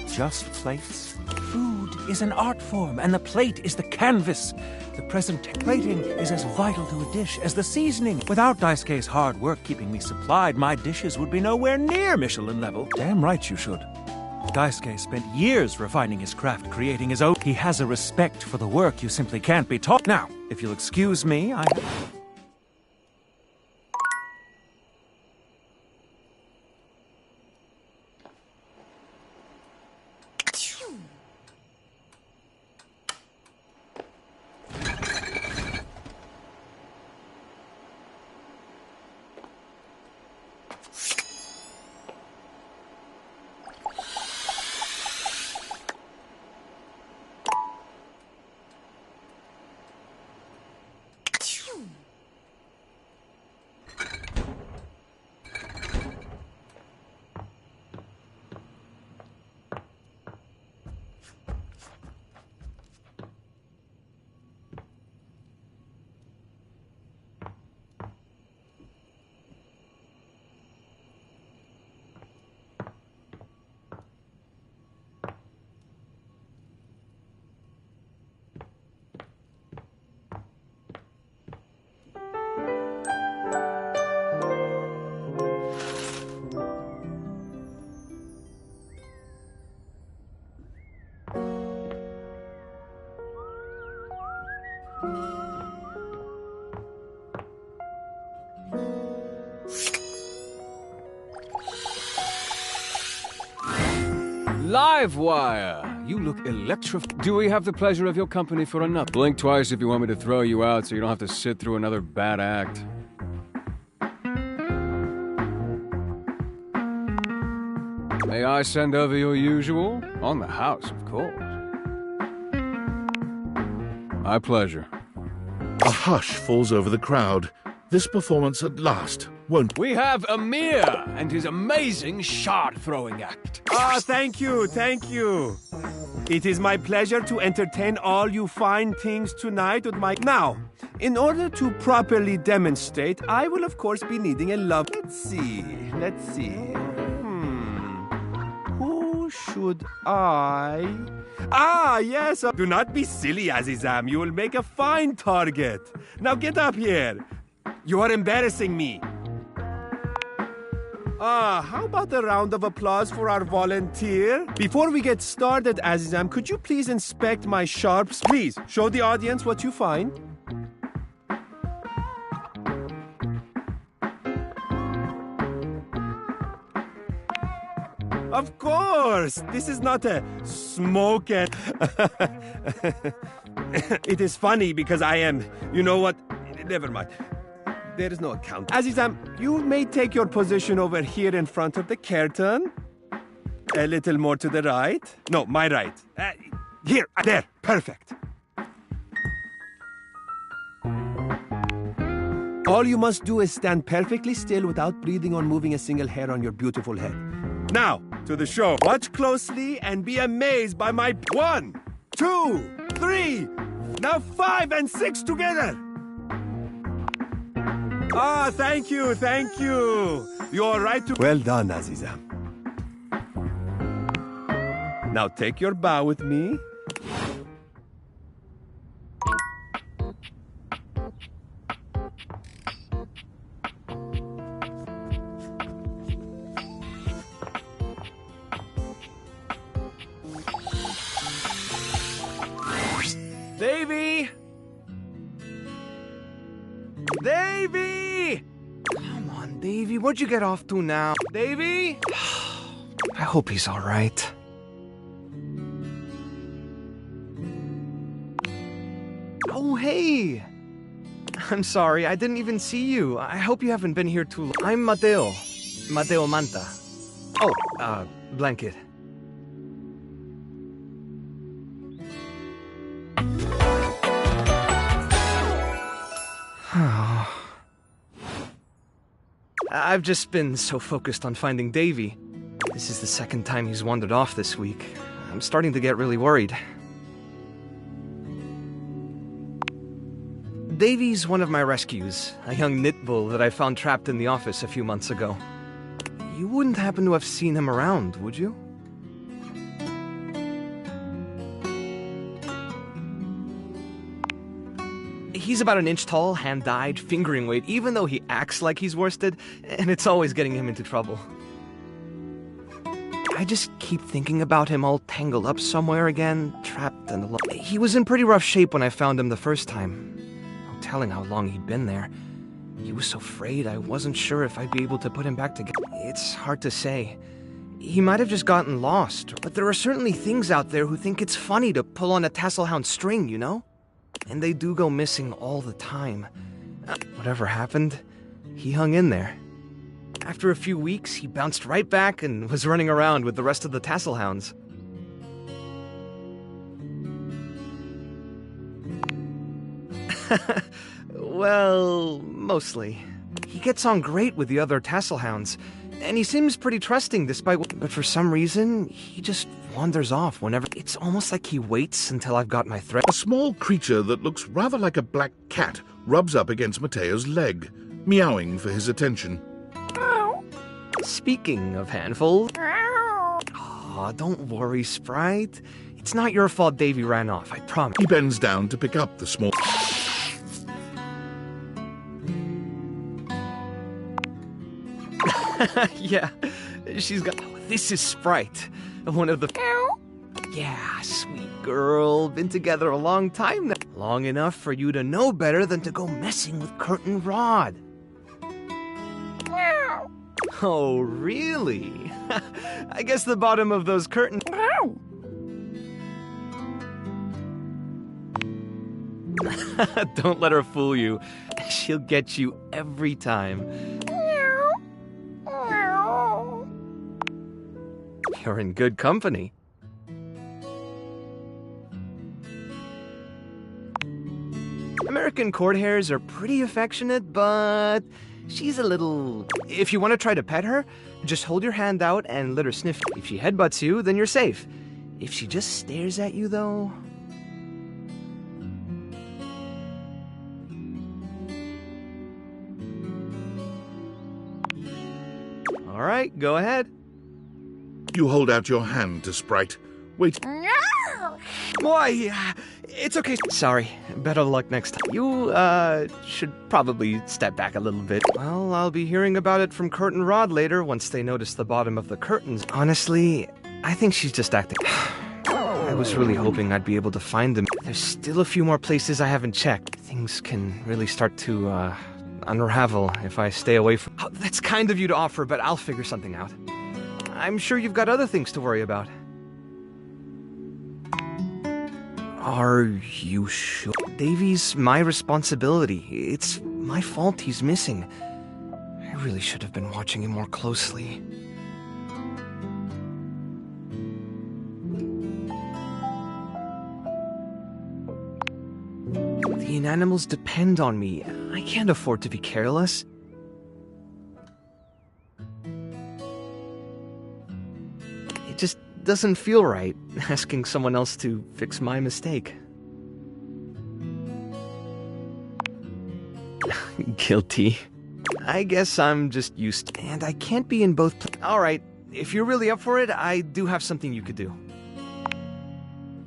Just plates. Food is an art form, and the plate is the canvas. The plating is as vital to a dish as the seasoning. Without Daisuke's hard work keeping me supplied, my dishes would be nowhere near Michelin level. Damn right you should. Daisuke spent years refining his craft, creating his own. He has a respect for the work you simply can't be taught. Now, if you'll excuse me, Livewire! You look electrified. Do we have the pleasure of your company for another? Blink twice if you want me to throw you out so you don't have to sit through another bad act. May I send over your usual? On the house, of course. My pleasure. A hush falls over the crowd. This performance at last won't... We have Amir and his amazing shard-throwing act. Ah, thank you, thank you. It is my pleasure to entertain all you fine things tonight with my... Now, in order to properly demonstrate, I will of course be needing a love... Let's see. Who should I... Ah, yes. Do not be silly, Azizam. You will make a fine target. Now get up here. You are embarrassing me. How about a round of applause for our volunteer? Before we get started, Azizam, could you please inspect my sharps? Please, show the audience what you find. Of course! This is not a smoke and... It is funny because I am... You know what? Never mind. There is no account. Azizam, you may take your position over here in front of the curtain. A little more to the right. No, my right. Here, there. Perfect. All you must do is stand perfectly still without breathing or moving a single hair on your beautiful head. Now, to the show. Watch closely and be amazed by my 1, 2, 3, now 5 and 6 together. Ah, thank you, thank you. You are right to... Well done, Azizam. Now take your bow with me. Davy! Davy! Come on, Davy. Where'd you get off to now? Davy? I hope he's all right. Oh, hey! I'm sorry, I didn't even see you. I hope you haven't been here too long. I'm Mateo. Mateo Manta. Oh, Blanket. I've just been so focused on finding Davy. This is the second time he's wandered off this week. I'm starting to get really worried. Davy's one of my rescues, a young knit bull that I found trapped in the office a few months ago. You wouldn't happen to have seen him around, would you? He's about an inch tall, hand-dyed, fingering weight, even though he acts like he's worsted, and it's always getting him into trouble. I just keep thinking about him all tangled up somewhere again, trapped and alone. He was in pretty rough shape when I found him the first time. No telling how long he'd been there. He was so frayed I wasn't sure if I'd be able to put him back together. It's hard to say. He might have just gotten lost, but there are certainly things out there who think it's funny to pull on a Tasselhound string, you know? And they do go missing all the time. Whatever happened, he hung in there. After a few weeks, he bounced right back and was running around with the rest of the Tasselhounds. Well, mostly. He gets on great with the other Tasselhounds, and he seems pretty trusting despite... But for some reason, he just wanders off whenever... It's almost like he waits until I've got my threat. A small creature that looks rather like a black cat rubs up against Mateo's leg, meowing for his attention. Speaking of handfuls... Aw, don't worry, Sprite. It's not your fault Davy ran off, I promise. He bends down to pick up the small... Yeah, she's got... Oh, this is Sprite, one of the... Yeah, sweet girl. Been together a long time now. Long enough for you to know better than to go messing with Curtain Rod. Oh, really? I guess the bottom of those curtains... Don't let her fool you. She'll get you every time. You're in good company. American court hares are pretty affectionate, but she's a little... If you want to try to pet her, just hold your hand out and let her sniff. If she headbutts you, then you're safe. If she just stares at you, though... All right, go ahead. You hold out your hand to Sprite. Wait. Boy, it's okay. Sorry. Better luck next time. You, should probably step back a little bit. Well, I'll be hearing about it from Curtain Rod later once they notice the bottom of the curtains. Honestly, I think she's just acting. I was really hoping I'd be able to find them. There's still a few more places I haven't checked. Things can really start to, unravel if I stay away from... Oh, that's kind of you to offer, but I'll figure something out. I'm sure you've got other things to worry about. Are you sure? Davy's my responsibility. It's my fault he's missing. I really should have been watching him more closely. The inanimals depend on me. I can't afford to be careless. It just doesn't feel right, asking someone else to fix my mistake. Guilty. I guess I'm just used to... And I can't be in both Alright, if you're really up for it, I do have something you could do.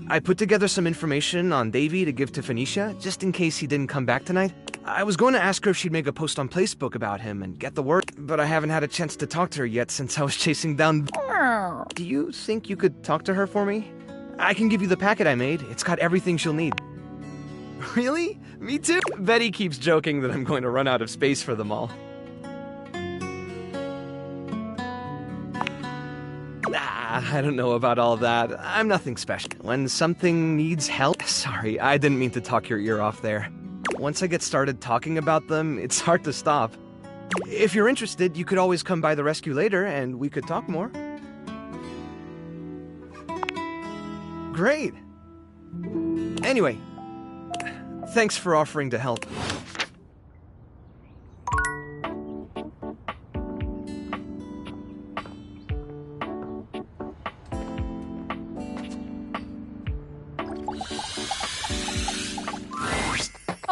I put together some information on Davy to give to Phoenicia, just in case he didn't come back tonight. I was going to ask her if she'd make a post on Facebook about him and get the word, but I haven't had a chance to talk to her yet since I was chasing down... Do you think you could talk to her for me? I can give you the packet I made. It's got everything she'll need. Really? Me too? Betty keeps joking that I'm going to run out of space for them all. I don't know about all that. I'm nothing special. When something needs help... Sorry, I didn't mean to talk your ear off there. Once I get started talking about them, it's hard to stop. If you're interested, you could always come by the rescue later, and we could talk more. Great. Anyway, thanks for offering to help.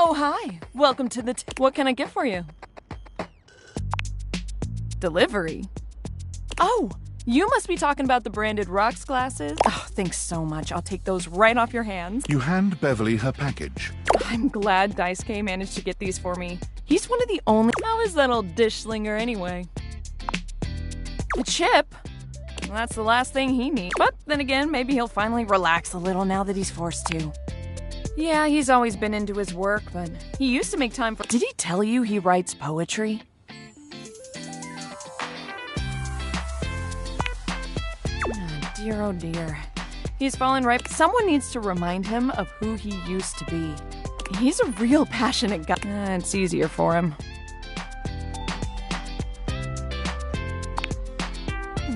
Oh, hi. Welcome to the... What can I get for you? Delivery? Oh, you must be talking about the branded rocks glasses. Oh, thanks so much. I'll take those right off your hands. You hand Beverly her package. I'm glad Daisuke managed to get these for me. He's one of the only... How is that old dish slinger anyway? A chip? Well, that's the last thing he needs. But then again, maybe he'll finally relax a little now that he's forced to. Yeah, he's always been into his work, but he used to make time for... Did he tell you he writes poetry? Dear, oh dear. He's fallen right... Someone needs to remind him of who he used to be. He's a real passionate guy. It's easier for him.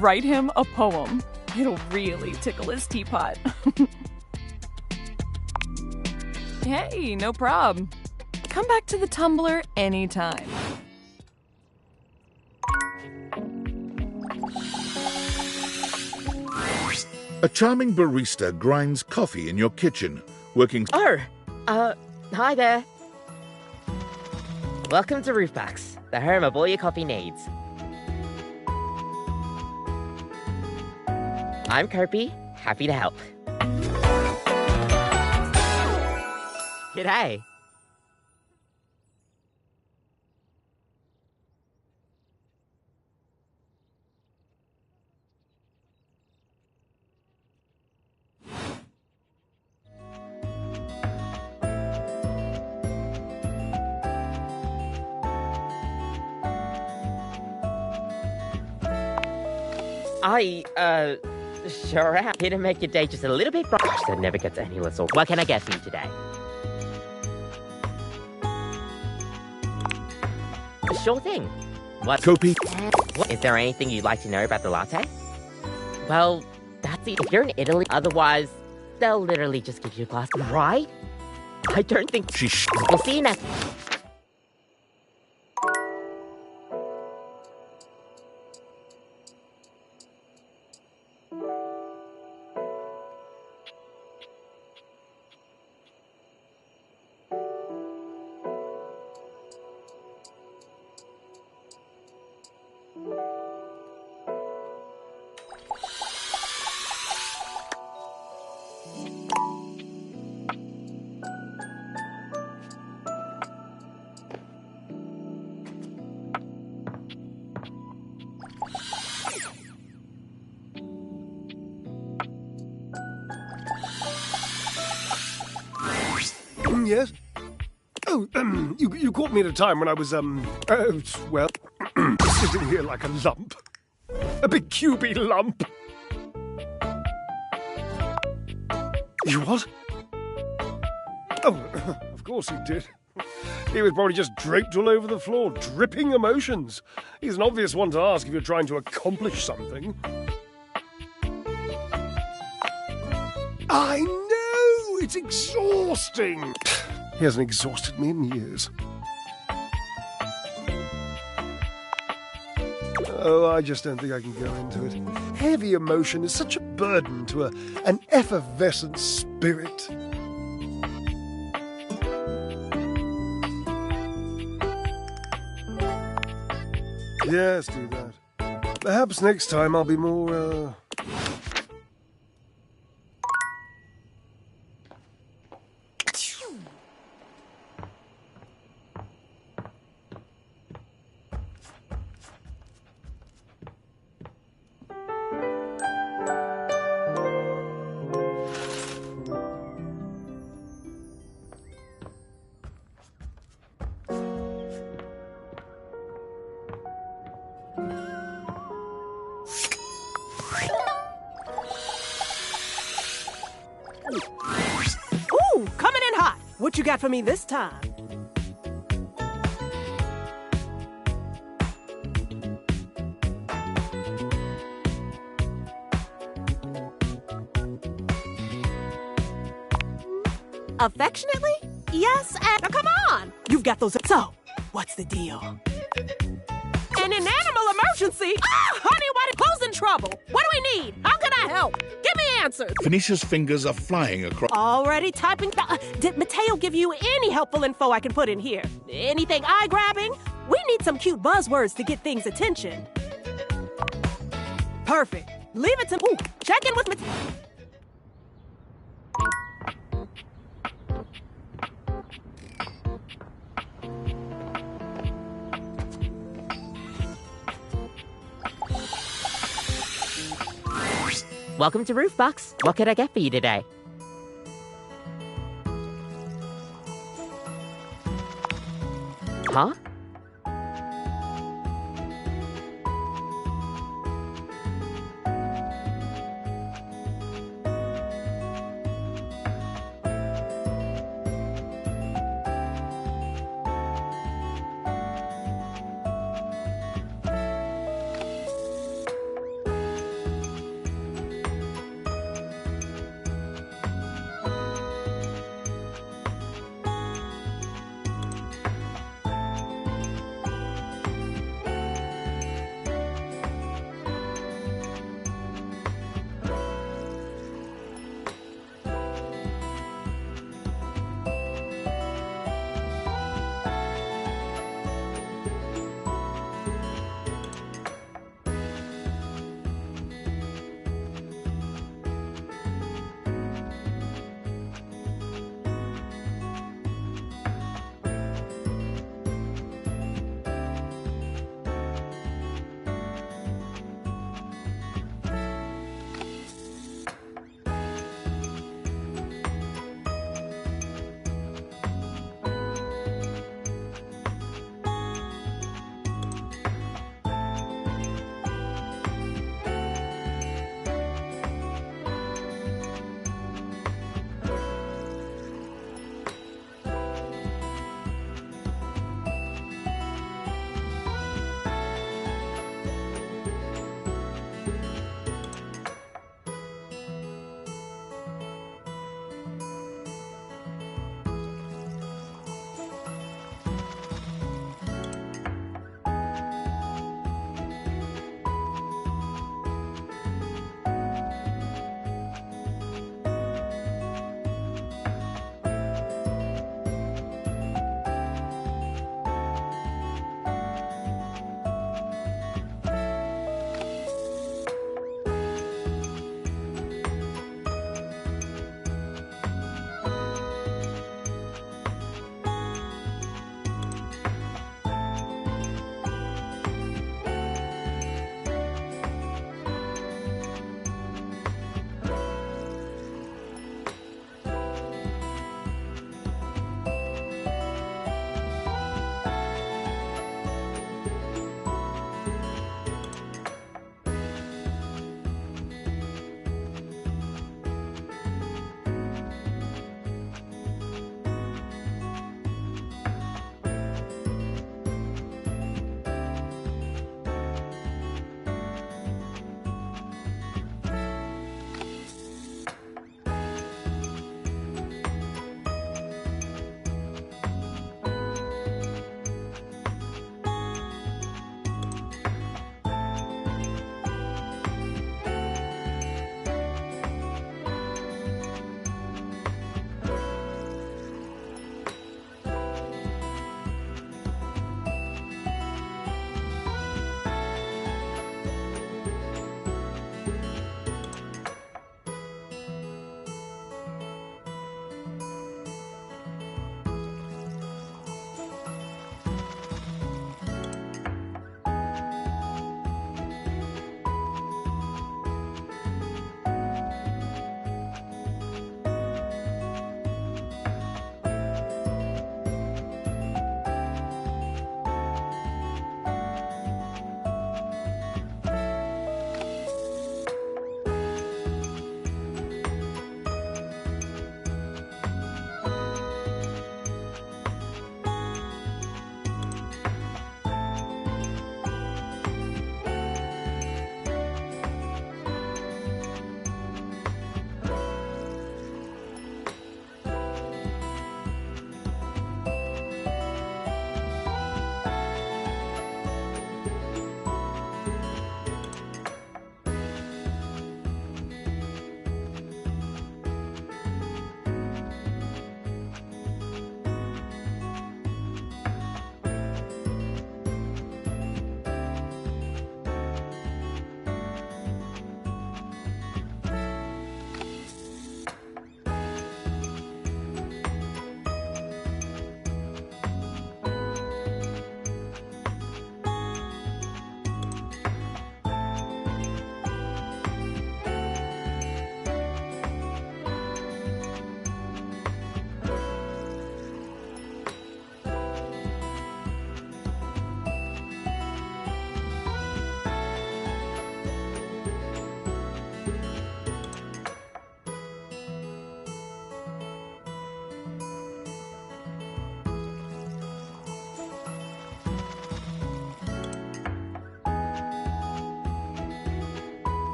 Write him a poem. It'll really tickle his teapot. Hey, no prob. Come back to the Tumblr anytime. A charming barista grinds coffee in your kitchen, working... Hi there. Welcome to Roofbox, the home of all your coffee needs. I'm Kirby, happy to help. G'day. Sure am. Here to make your day just a little bit brighter. Gosh, that never gets any less. What can I get for you today? Sure thing. What? Kopi? Is there anything you'd like to know about the latte? Well, that's it. If you're in Italy, otherwise, they'll literally just give you a glass. Right? I don't think... We'll see you next... Yes? Oh, you caught me at a time when I was, well, sitting here like a lump. A big cubey lump. You what? Oh, of course he did. He was probably just draped all over the floor, dripping emotions. He's an obvious one to ask if you're trying to accomplish something. I know! It's exhausting! He hasn't exhausted me in years. Oh, I just don't think I can go into it. Heavy emotion is such a burden to an effervescent spirit. Yes, do that. Perhaps next time I'll be more, Ooh, coming in hot. What you got for me this time? Affectionately? Yes, and now come on. You've got those. So, what's the deal? An animal emergency? Ah, honey, who's in trouble? What do we need? How can I help? Give me answers. Phoenicia's fingers are flying across. Already typing. Did Mateo give you any helpful info I can put in here? Anything eye-grabbing? We need some cute buzzwords to get things' attention. Perfect. Leave it to... Ooh, check in with Mateo. Welcome to Roofbox. What can I get for you today? Huh?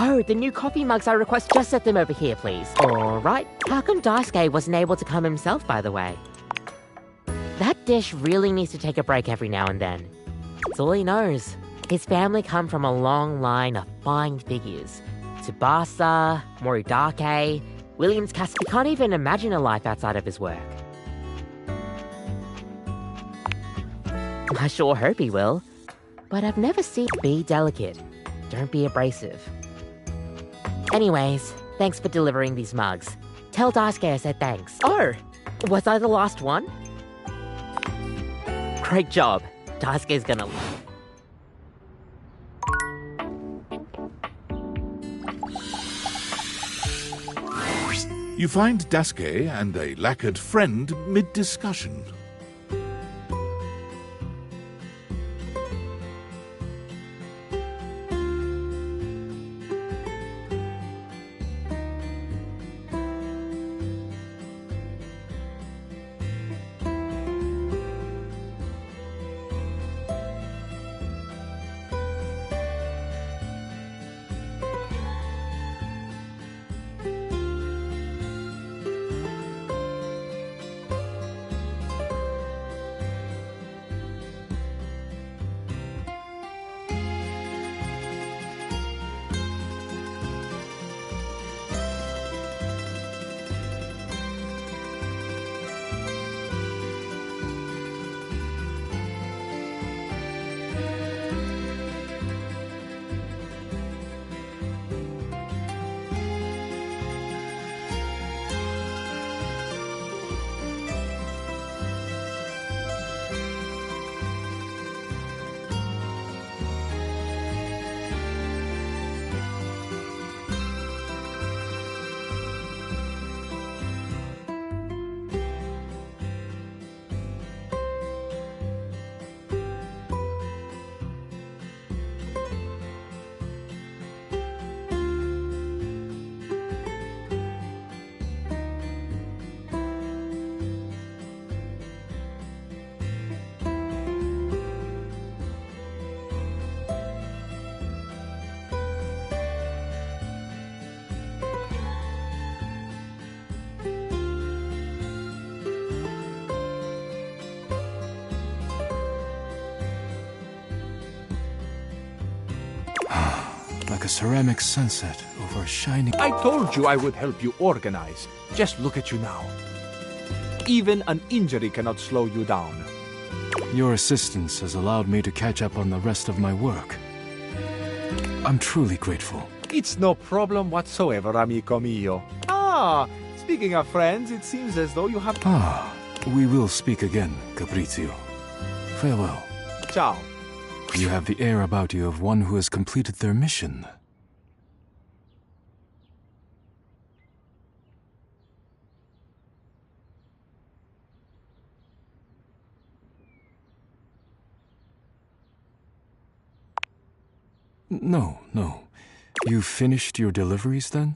Oh, the new coffee mugs I request, just set them over here, please. Alright. How come Daisuke wasn't able to come himself, by the way? That dish really needs to take a break every now and then. It's all he knows. His family come from a long line of fine figures. Tsubasa, Moridake, Williams Cass. He can't even imagine a life outside of his work. I sure hope he will. But I've never seen... Be delicate. Don't be abrasive. Anyways, thanks for delivering these mugs. Tell Daisuke I said thanks. Oh, was I the last one? Great job. Daisuke's gonna... You find Daisuke and a lacquered friend mid-discussion. Like a ceramic sunset over a shining... I told you I would help you organize. Just look at you now. Even an injury cannot slow you down. Your assistance has allowed me to catch up on the rest of my work. I'm truly grateful. It's no problem whatsoever, amico mio. Ah, speaking of friends, it seems as though you have... Ah, we will speak again, Capriccio. Farewell. Ciao. You have the air about you of one who has completed their mission. No. You finished your deliveries then?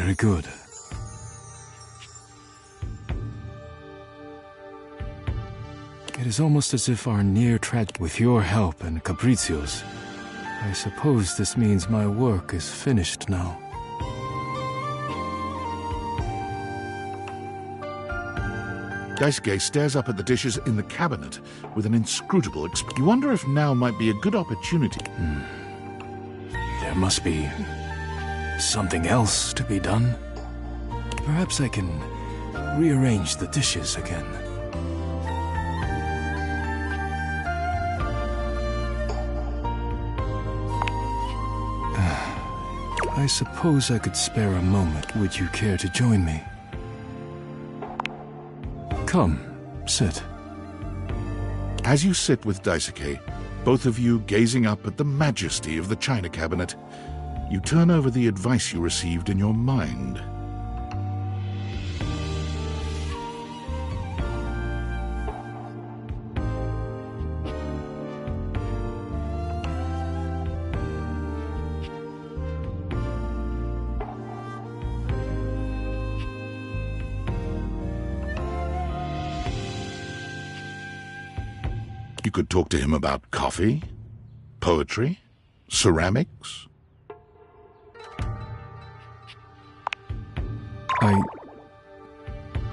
Very good. It is almost as if our near tragedy, with your help and Capricio's, I suppose this means my work is finished now. Daisuke stares up at the dishes in the cabinet with an inscrutable expression. You wonder if now might be a good opportunity. There must be something else to be done. Perhaps I can rearrange the dishes again. I suppose I could spare a moment. Would you care to join me? Come, sit. As you sit with Daisuke, both of you gazing up at the majesty of the china cabinet, you turn over the advice you received in your mind. You could talk to him about coffee, poetry, ceramics.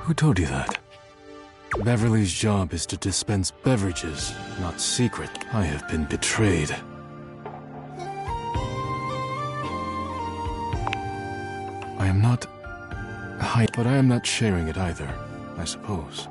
Who told you that? Beverly's job is to dispense beverages, not secret. I have been betrayed. I am not high, but I am not sharing it either, I suppose.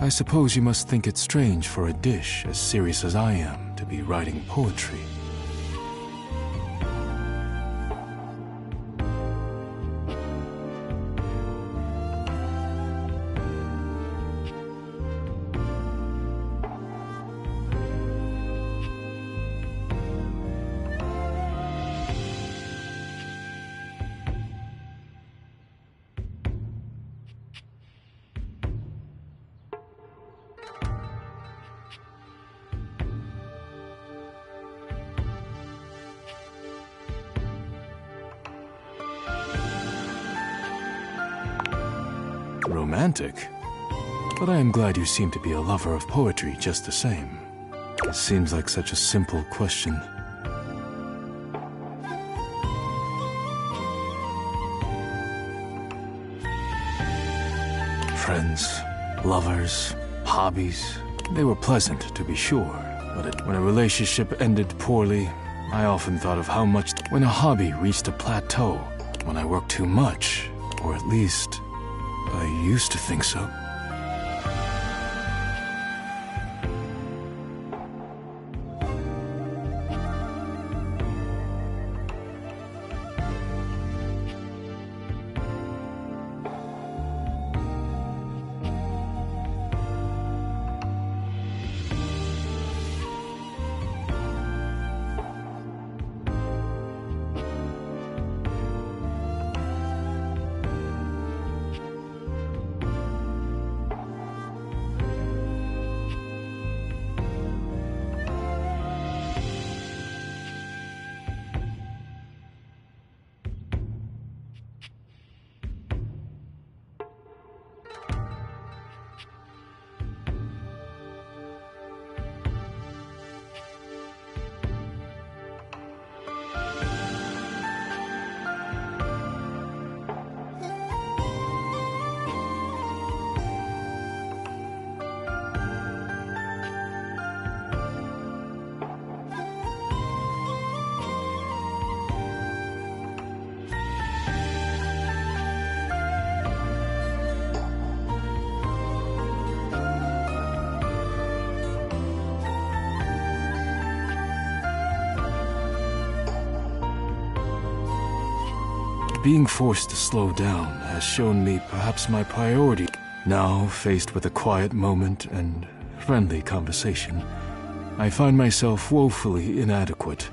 I suppose you must think it strange for a dish as serious as I am to be writing poetry. Romantic? But I am glad you seem to be a lover of poetry just the same. It seems like such a simple question. Friends, lovers, hobbies, they were pleasant to be sure. But when a relationship ended poorly, I often thought of how much when a hobby reached a plateau, when I worked too much, or at least I used to think so. Being forced to slow down has shown me perhaps my priority. Now, faced with a quiet moment and friendly conversation, I find myself woefully inadequate,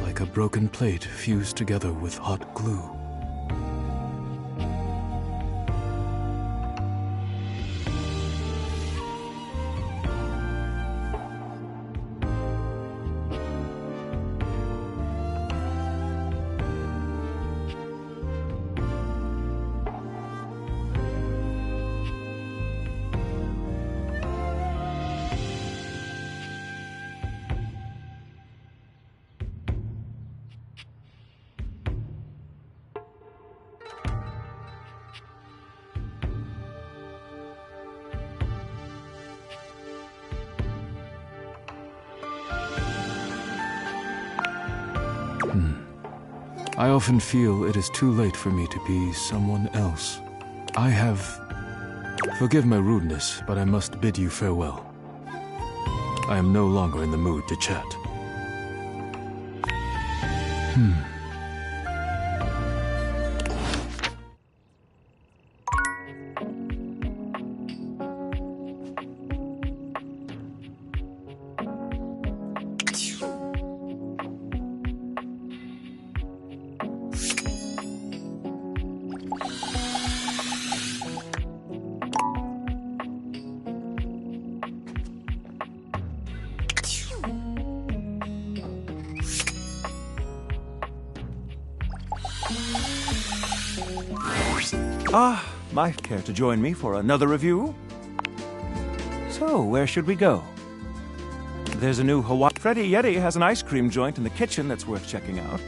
like a broken plate fused together with hot glue. I often feel it is too late for me to be someone else. Forgive my rudeness, but I must bid you farewell. I am no longer in the mood to chat. Might care to join me for another review? So, where should we go? There's a new Hawaii... Freddy Yeti has an ice cream joint in the kitchen that's worth checking out.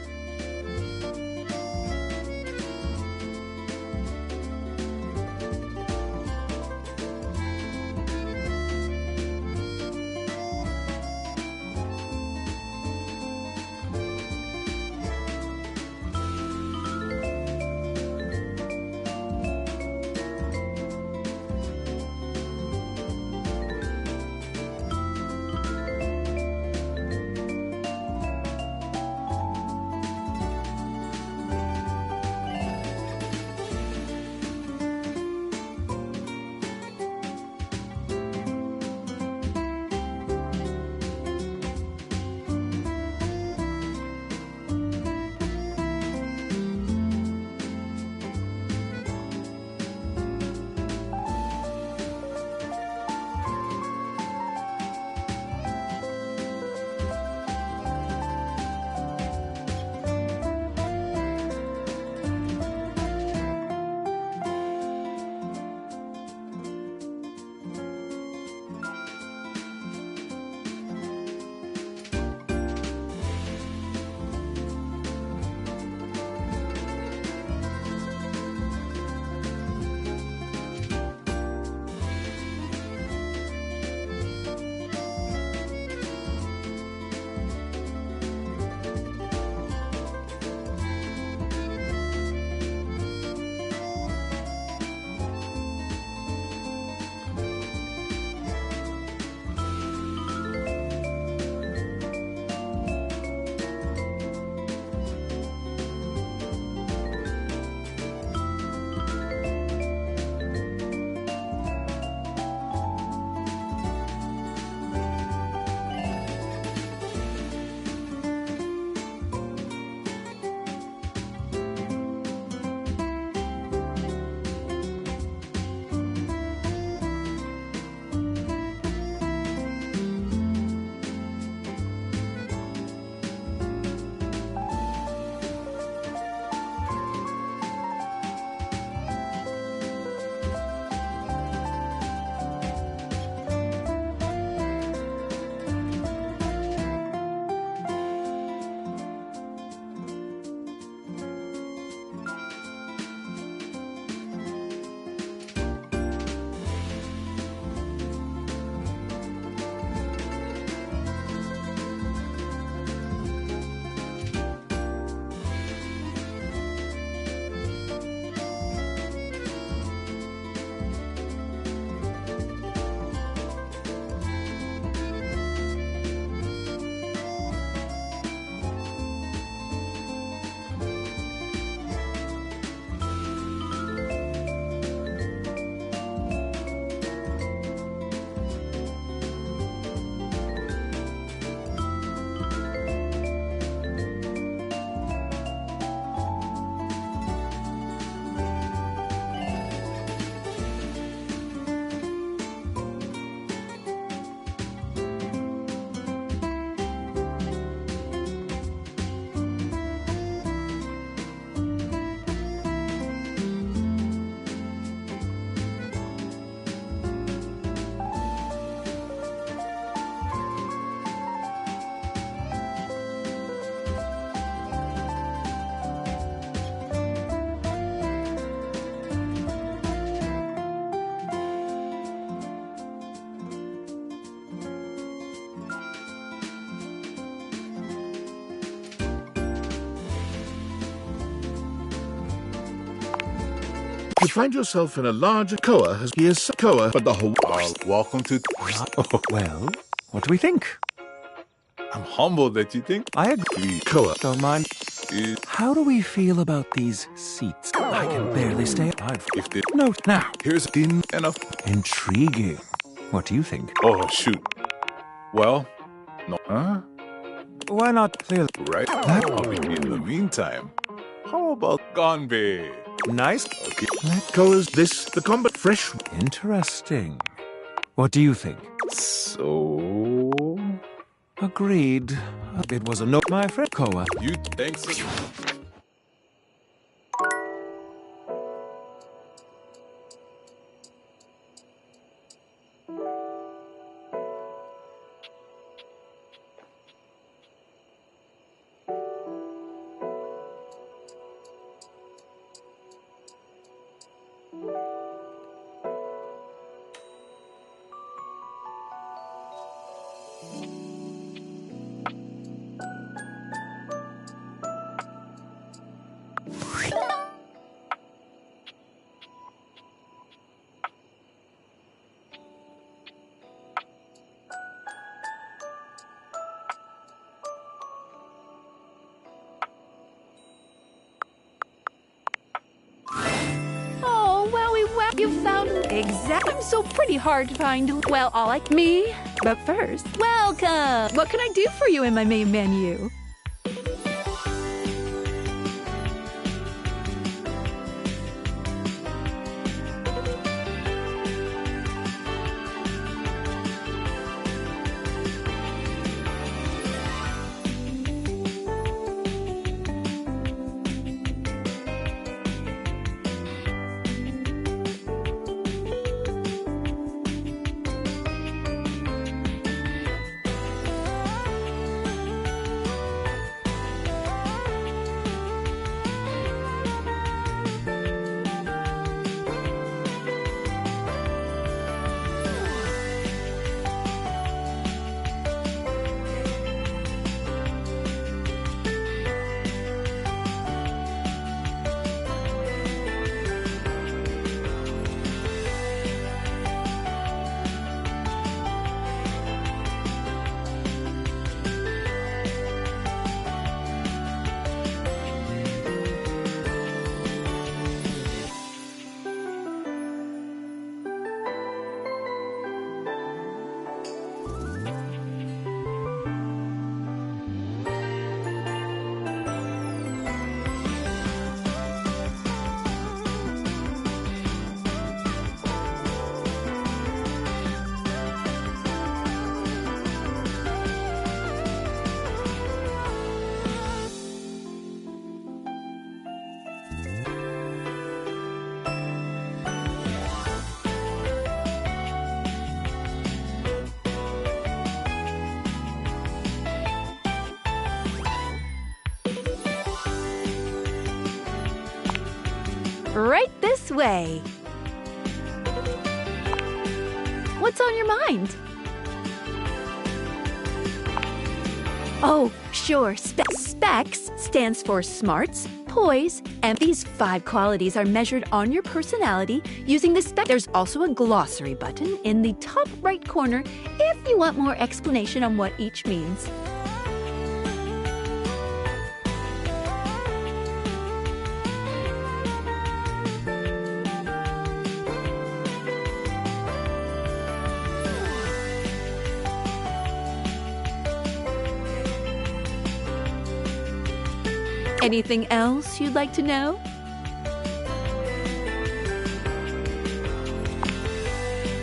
You find yourself in a large Koa has he is Koa, but the whole welcome to... Well, what do we think? I'm humbled that you think. I agree. Koa. Don't mind. How do we feel about these seats? I can barely stay. If the note now. Here's in enough. Intriguing. What do you think? Oh, shoot. Well, no. Huh? Why not clear? Right. In the meantime, how about Gonbe? Nice. Okay. Koa's this the combat fresh. Interesting. What do you think? So... Agreed. It was a note, my friend Koa. You think so? You found I'm so pretty hard to find. Well, all like me. But first, welcome. What can I do for you in my main menu? Right this way. What's on your mind? Oh, sure. Specs stands for smarts, poise, and these 5 qualities are measured on your personality using the spec. There's also a glossary button in the top right corner if you want more explanation on what each means. Anything else you'd like to know?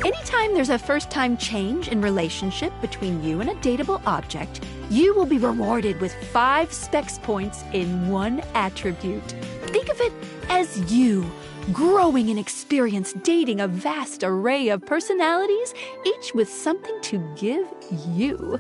Anytime there's a first-time change in relationship between you and a dateable object, you will be rewarded with 5 specs points in one attribute. Think of it as you growing in experience dating a vast array of personalities, each with something to give you.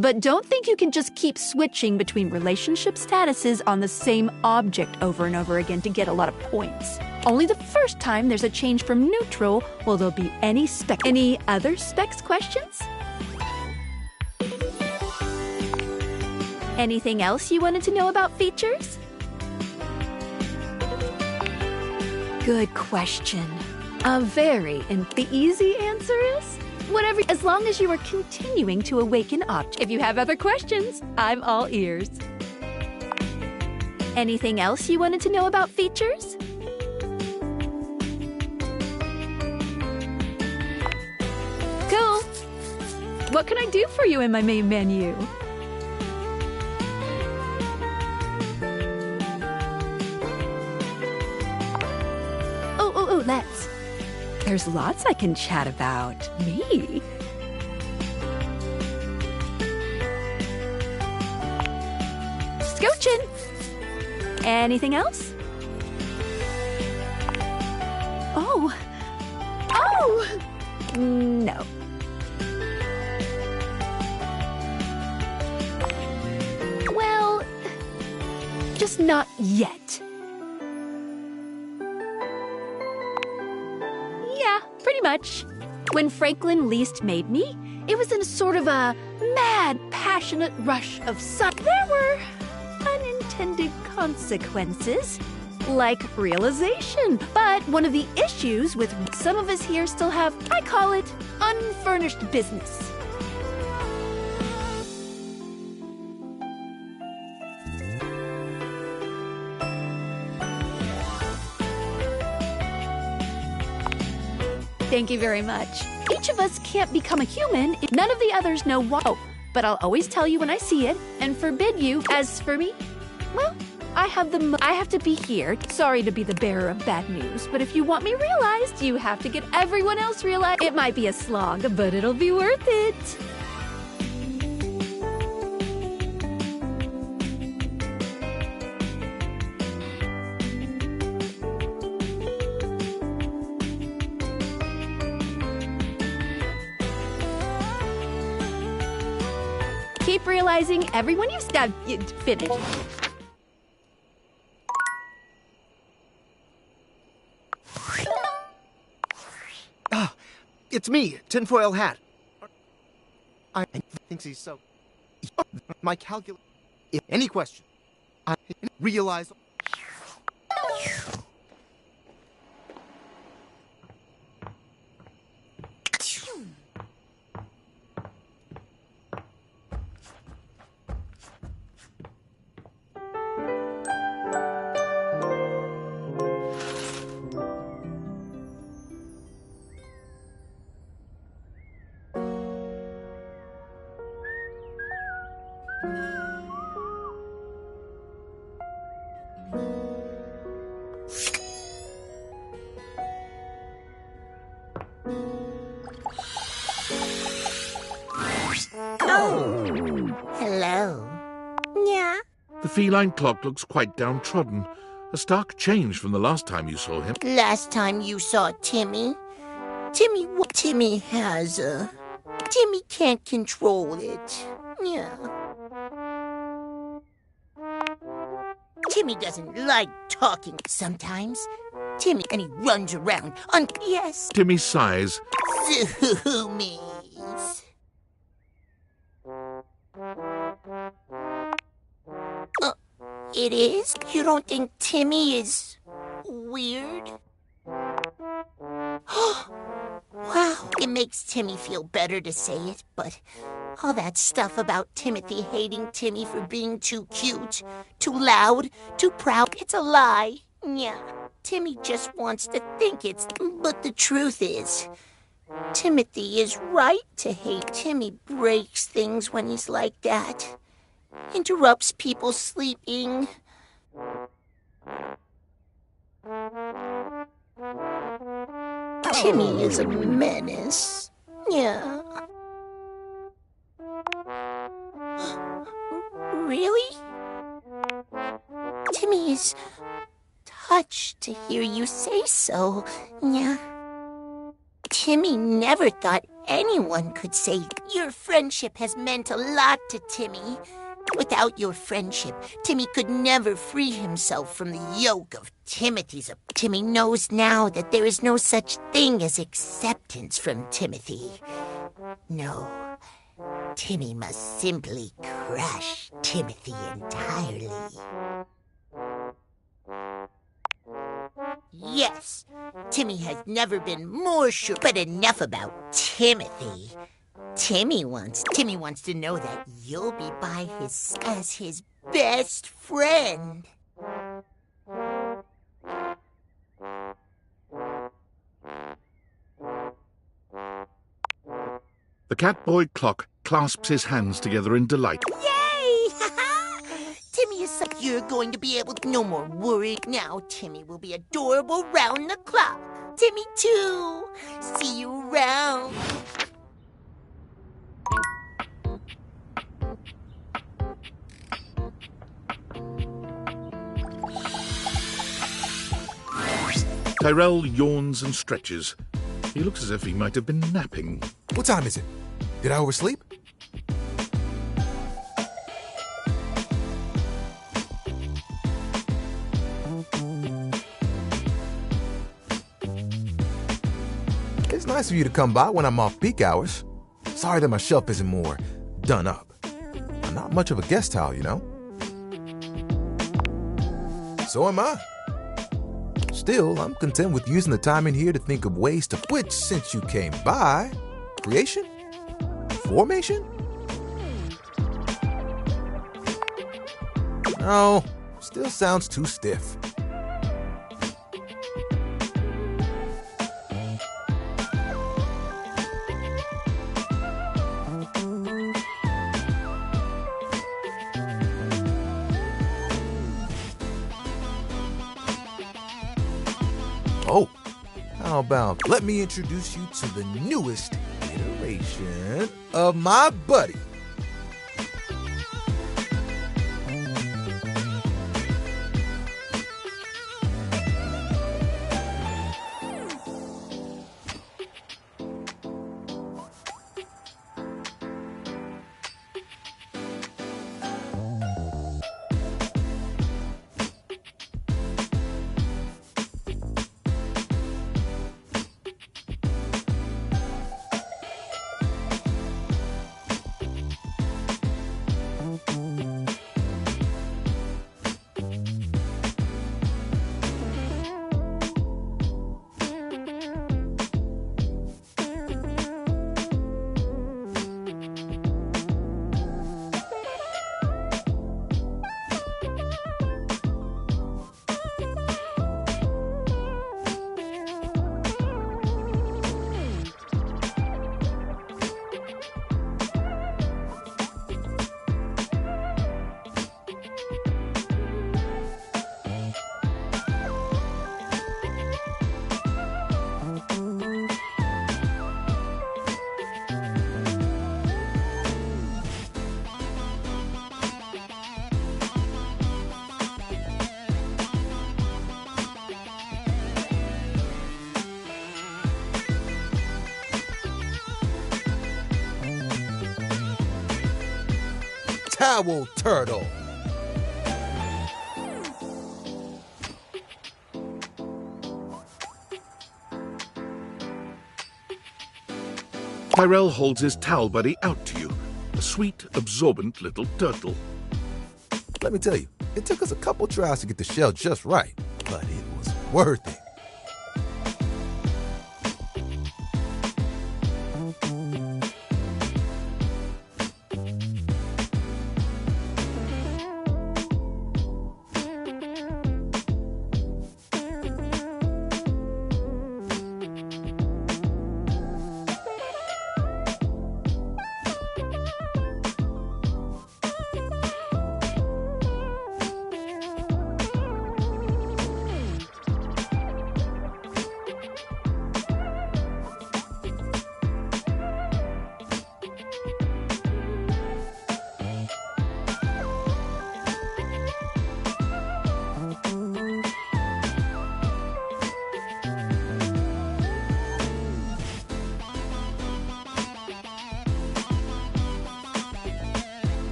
But don't think you can just keep switching between relationship statuses on the same object over and over again to get a lot of points. Only the first time there's a change from neutral will there be any spec. Any other specs questions? Anything else you wanted to know about features? Good question. And the easy answer is whatever, as long as you are continuing to awaken objects. If you have other questions, I'm all ears. Anything else you wanted to know about features? Cool. What can I do for you in my main menu? Let's. There's lots I can chat about. Me? Scooching. Anything else? Oh. No. Well, just not yet. Pretty much. When Franklin least made me, it was in a sort of a mad, passionate rush of sun. There were unintended consequences, like realization. But one of the issues with some of us here still have, I call it, unfurnished business. Thank you very much. Each of us can't become a human if none of the others know why. Oh, but I'll always tell you when I see it and forbid you. As for me, well, I have to be here. Sorry to be the bearer of bad news, but if you want me realized, you have to get everyone else realized. It might be a slog, but it'll be worth it. Keep realizing everyone you've stabbed. Finish. It's me, Tinfoil Hat. I think he's so. My calculus. If any question, I realize. Hello. Yeah? The feline clock looks quite downtrodden. A stark change from the last time you saw him. Last time you saw Timmy? Timmy has Timmy can't control it. Yeah. Timmy doesn't like talking sometimes. Timmy, and he runs around yes. Timmy sighs. Zoomies. It is? You don't think Timmy is weird? Wow, it makes Timmy feel better to say it, but all that stuff about Timothy hating Timmy for being too cute, too loud, too proud, it's a lie. Yeah, Timmy just wants to think it's... But the truth is, Timothy is right to hate. Timmy breaks things when he's like that. Interrupts people sleeping. Timmy is a menace. Yeah. Really? Timmy is touched to hear you say so. Yeah. Timmy never thought anyone could say your friendship has meant a lot to Timmy. Without your friendship, Timmy could never free himself from the yoke of Timothy's. Timmy knows now that there is no such thing as acceptance from Timothy. No, Timmy must simply crush Timothy entirely. Yes, Timmy has never been more sure, but enough about Timothy. Timmy wants to know that you'll be by as his best friend. The Catboy clock clasps his hands together in delight. Yay! Timmy is you're going to be able to no more worry. Now Timmy will be adorable round the clock. Timmy too. See you around. Tyrell yawns and stretches. He looks as if he might have been napping. What time is it? Did I oversleep? It's nice of you to come by when I'm off peak hours. Sorry that my shelf isn't more done up. I'm not much of a guest towel, you know. So am I. Still, I'm content with using the time in here to think of ways to which, since you came by, creation? Formation? No, still sounds too stiff. Oh, how about let me introduce you to the newest iteration of my buddy. Towel turtle. Tyrell holds his towel buddy out to you, a sweet, absorbent little turtle. Let me tell you, it took us a couple tries to get the shell just right, but it was worth it.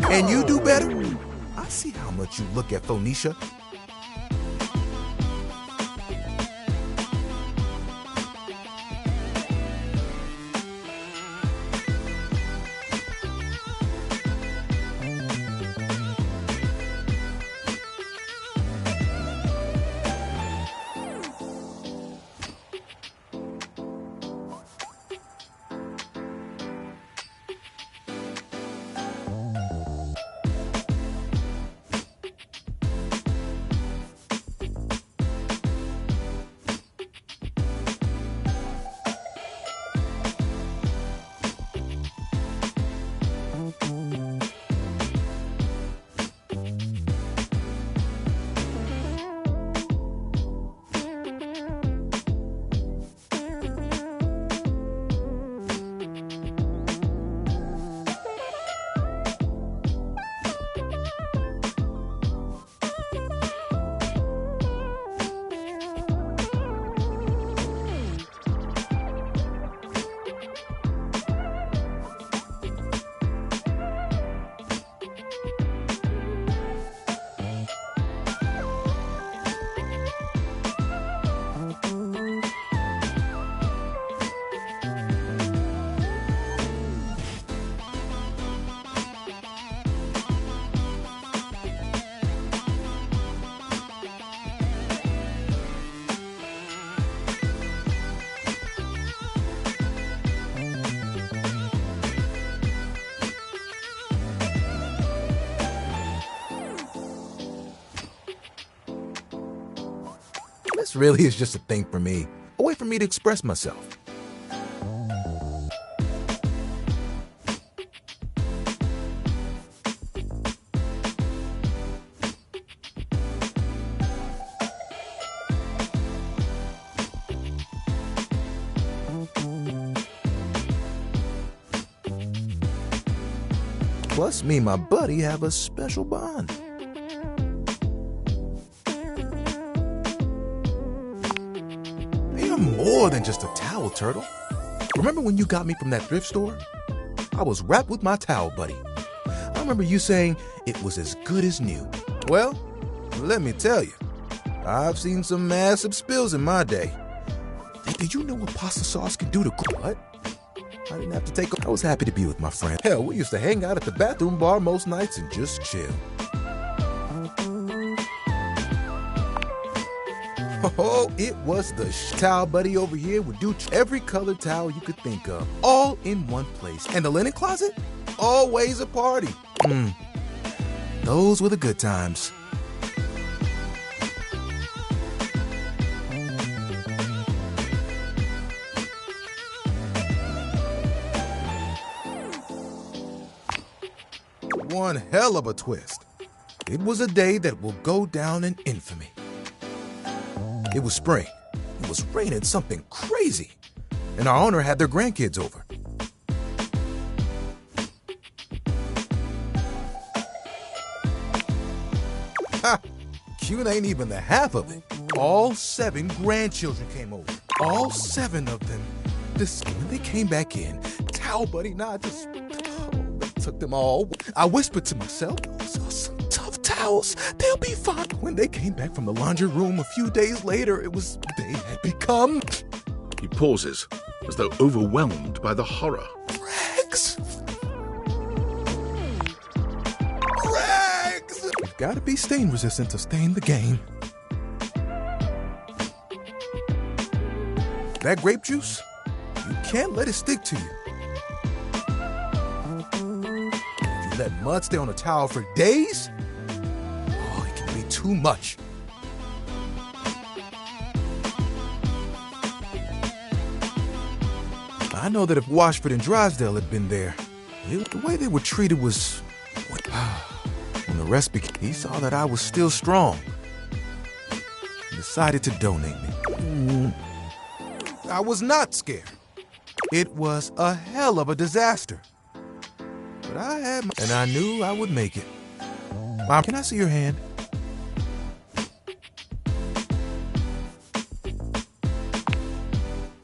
And you do better? I see how much you look at Phoenicia. This really is just a thing for me. A way for me to express myself. Plus, me and my buddy have a special bond. You're more than just a towel, Turtle. Remember when you got me from that thrift store? I was wrapped with my towel, buddy. I remember you saying it was as good as new. Well, let me tell you, I've seen some massive spills in my day. Hey, did you know what pasta sauce can do to what? I didn't have to take I was happy to be with my friend. Hell, we used to hang out at the bathroom bar most nights and just chill. Oh, it was the towel buddy over here would do every colored towel you could think of, all in one place. And the linen closet? Always a party. Those were the good times. One hell of a twist. It was a day that will go down in infamy. It was spring. It was raining something crazy. And our owner had their grandkids over. Ha! Cute ain't even the half of it. All 7 grandchildren came over. All 7 of them. When they came back in, Towel Buddy and I just took them all. I whispered to myself, those are some tough towels. They'll be fine. When they came back from the laundry room a few days later, they had become... He pauses, as though overwhelmed by the horror. Rags! Rags! You've got to be stain resistant to stain the game. That grape juice, you can't let it stick to you. Let mud stay on a towel for days? Oh, it can be too much. I know that if Washford and Drysdale had been there, the way they were treated was... When the rest began, he saw that I was still strong. He decided to donate me. I was not scared. It was a hell of a disaster. But I had my... And I knew I would make it. Mom, can I see your hand?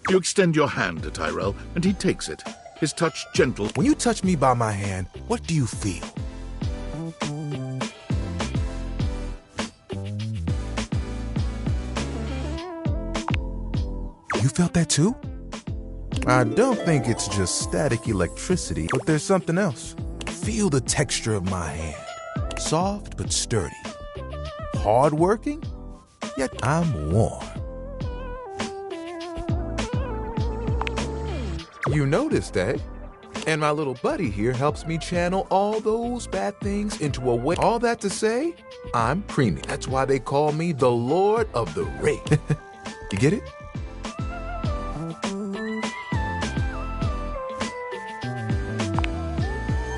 You extend your hand to Tyrell, and he takes it, his touch gentle. When you touch me by my hand, what do you feel? felt that too? I don't think it's just static electricity, but there's something else. Feel the texture of my hand. Soft but sturdy. Hard-working, yet I'm warm. You noticed, eh? And my little buddy here helps me channel all those bad things into a way. All that to say, I'm premium. That's why they call me the Lord of the Ring. You get it?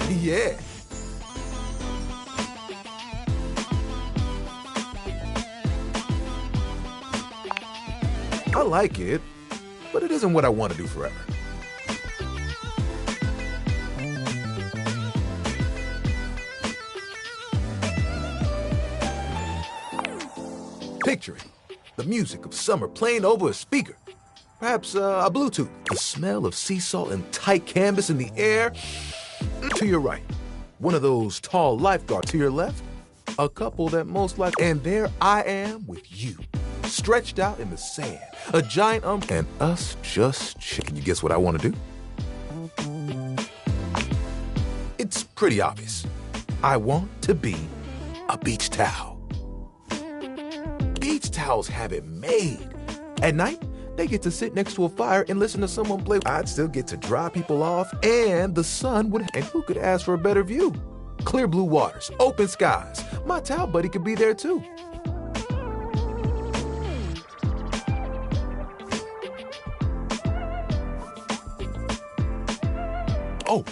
Yeah. I like it, but it isn't what I want to do forever. Picture it, the music of summer playing over a speaker. Perhaps a Bluetooth. The smell of sea salt and tight canvas in the air. To your right, one of those tall lifeguards. To your left, a couple that most likely. And there I am with you, stretched out in the sand. A giant and us just Can you guess what I want to do? It's pretty obvious. I want to be a beach towel. Beach towels have it made. At night, they get to sit next to a fire and listen to someone play. I'd still get to dry people off, and the sun would. And who could ask for a better view? Clear blue waters, open skies. My towel buddy could be there too. Oh,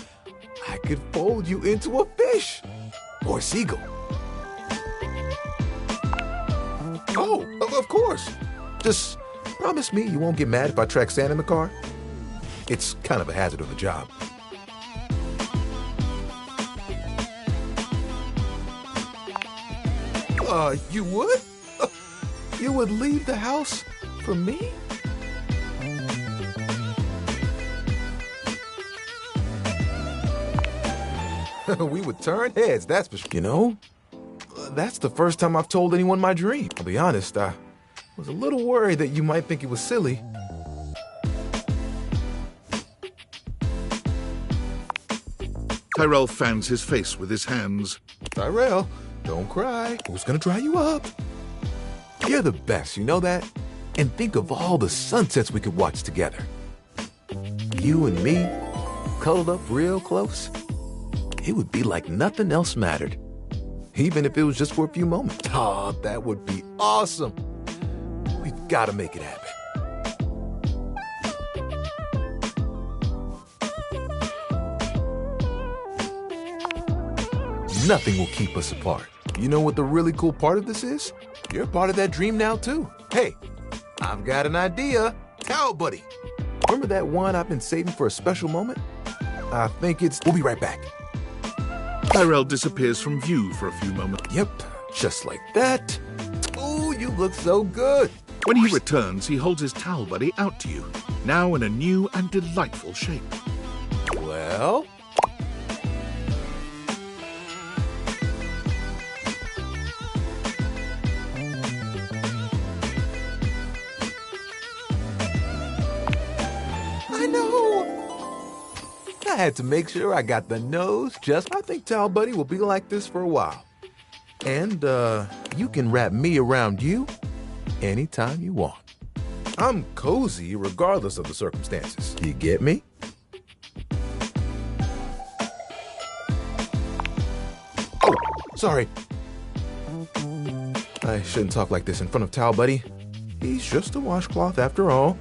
I could fold you into a fish or a seagull. Oh, of course. Just promise me you won't get mad if I track sand in the car. It's kind of a hazard of the job. You would? You would leave the house for me? We would turn heads, that's for sure. You know, that's the first time I've told anyone my dream. I'll be honest, I was a little worried that you might think it was silly. Tyrell fans his face with his hands. Tyrell, don't cry. Who's gonna dry you up? You're the best, you know that? And think of all the sunsets we could watch together. You and me, cuddled up real close. It would be like nothing else mattered. Even if it was just for a few moments. Oh, that would be awesome. We've got to make it happen. Nothing will keep us apart. You know what the really cool part of this is? You're part of that dream now, too. Hey, I've got an idea. Towel buddy. Remember that one I've been saving for a special moment? I think it's... We'll be right back. Tyrell disappears from view for a few moments. Yep, just like that. Oh, you look so good. When he returns, he holds his towel buddy out to you, now in a new and delightful shape. Well... I know! I had to make sure I got the nose just... I think Towel Buddy will be like this for a while. And, you can wrap me around you anytime you want. I'm cozy regardless of the circumstances. You get me? Oh, sorry. I shouldn't talk like this in front of Towel Buddy. He's just a washcloth after all.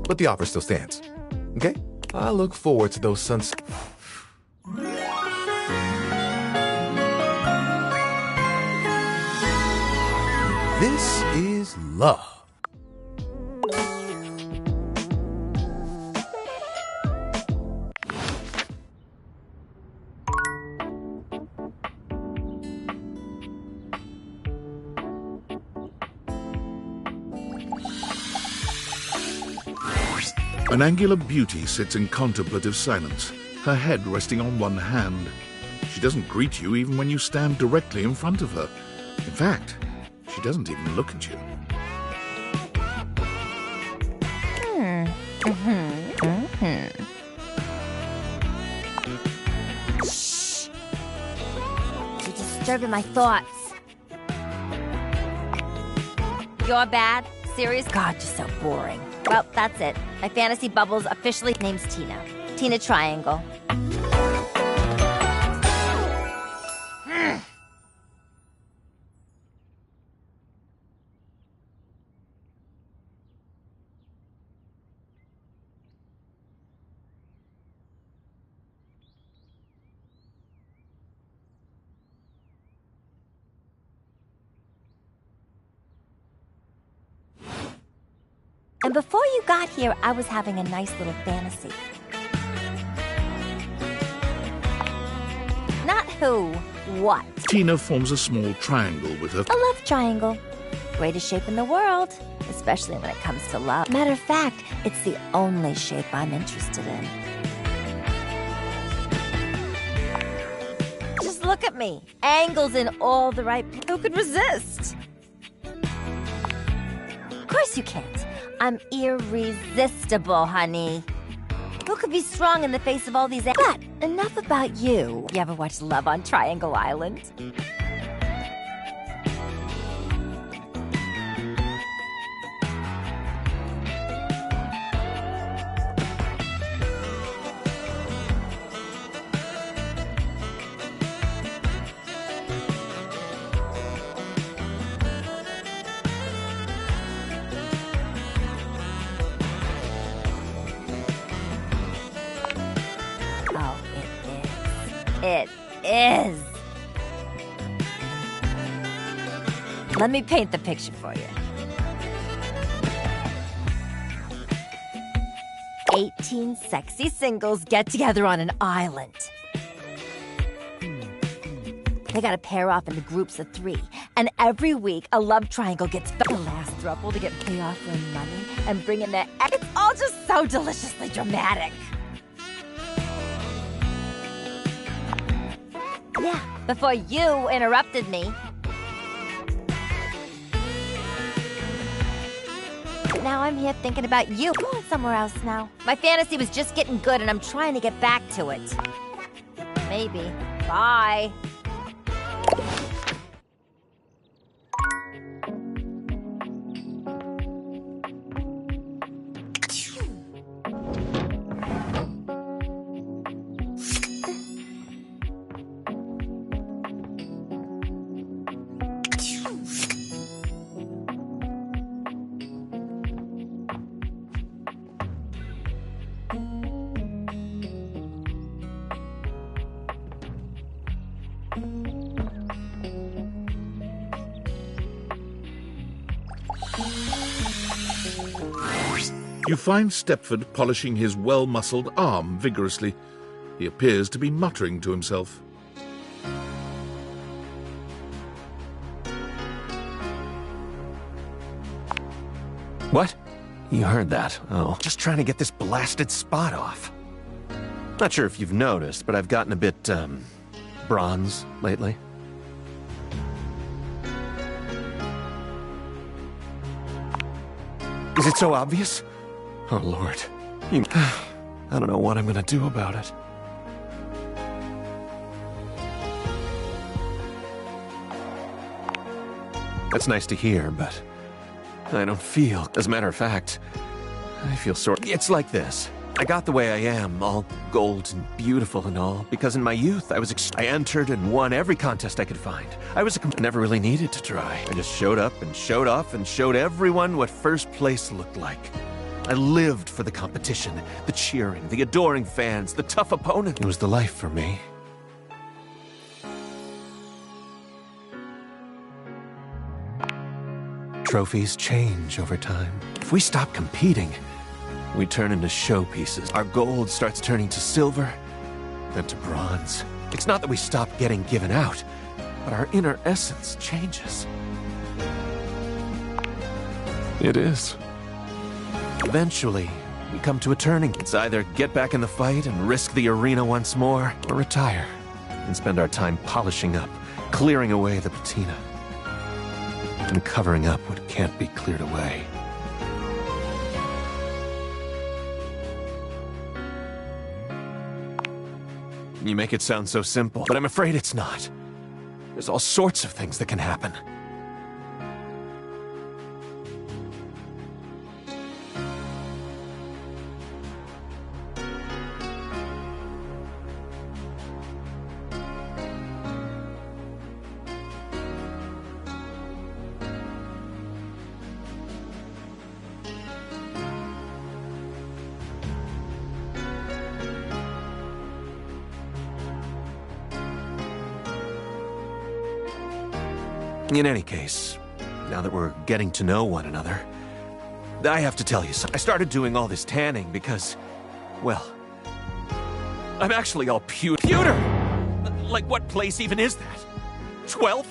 But the offer still stands, okay? I look forward to those suns. This is love. An angular beauty sits in contemplative silence, her head resting on one hand. She doesn't greet you even when you stand directly in front of her. In fact, she doesn't even look at you. Shh. You're disturbing my thoughts. You're bad? Serious? God, you're so boring. Well, that's it. My fantasy bubble's officially name's Tina. Tina Triangle. And before you got here, I was having a nice little fantasy. Not who, what. Tina forms a small triangle with her. A love triangle. Greatest shape in the world, especially when it comes to love. Matter of fact, it's the only shape I'm interested in. Just look at me. Angles in all the right... Who could resist? Of course you can't. I'm irresistible, honey. Who could be strong in the face of all these... But enough about you. You ever watch Love on Triangle Island? It is. Let me paint the picture for you. 18 sexy singles get together on an island. They gotta pair off into groups of 3. And every week, a love triangle gets the last throuple to get pay off their money and bring in their ex. It's all just so deliciously dramatic. Yeah, before you interrupted me. Now I'm here thinking about you. Go on somewhere else now. My fantasy was just getting good and I'm trying to get back to it. Maybe. Bye. You find Stepford polishing his well-muscled arm vigorously. He appears to be muttering to himself. What? You heard that? Oh. Just trying to get this blasted spot off. Not sure if you've noticed, but I've gotten a bit, bronze lately. Is it so obvious? Oh, Lord. I don't know what I'm gonna do about it. That's nice to hear, but I don't feel... As a matter of fact, I feel sort... It's like this. I got the way I am, all gold and beautiful and all, because in my youth I entered and won every contest I could find. I never really needed to try. I just showed up and showed off and showed everyone what first place looked like. I lived for the competition, the cheering, the adoring fans, the tough opponent. It was the life for me. Trophies change over time. If we stop competing, we turn into showpieces. Our gold starts turning to silver, then to bronze. It's not that we stop getting given out, but our inner essence changes. It is. Eventually, we come to a turning. It's either get back in the fight and risk the arena once more, or retire and spend our time polishing up, clearing away the patina, and covering up what can't be cleared away. You make it sound so simple, but I'm afraid it's not. There's all sorts of things that can happen. In any case, now that we're getting to know one another, I have to tell you something. I started doing all this tanning because, well, I'm actually all pewter. Like, what place even is that? 12th?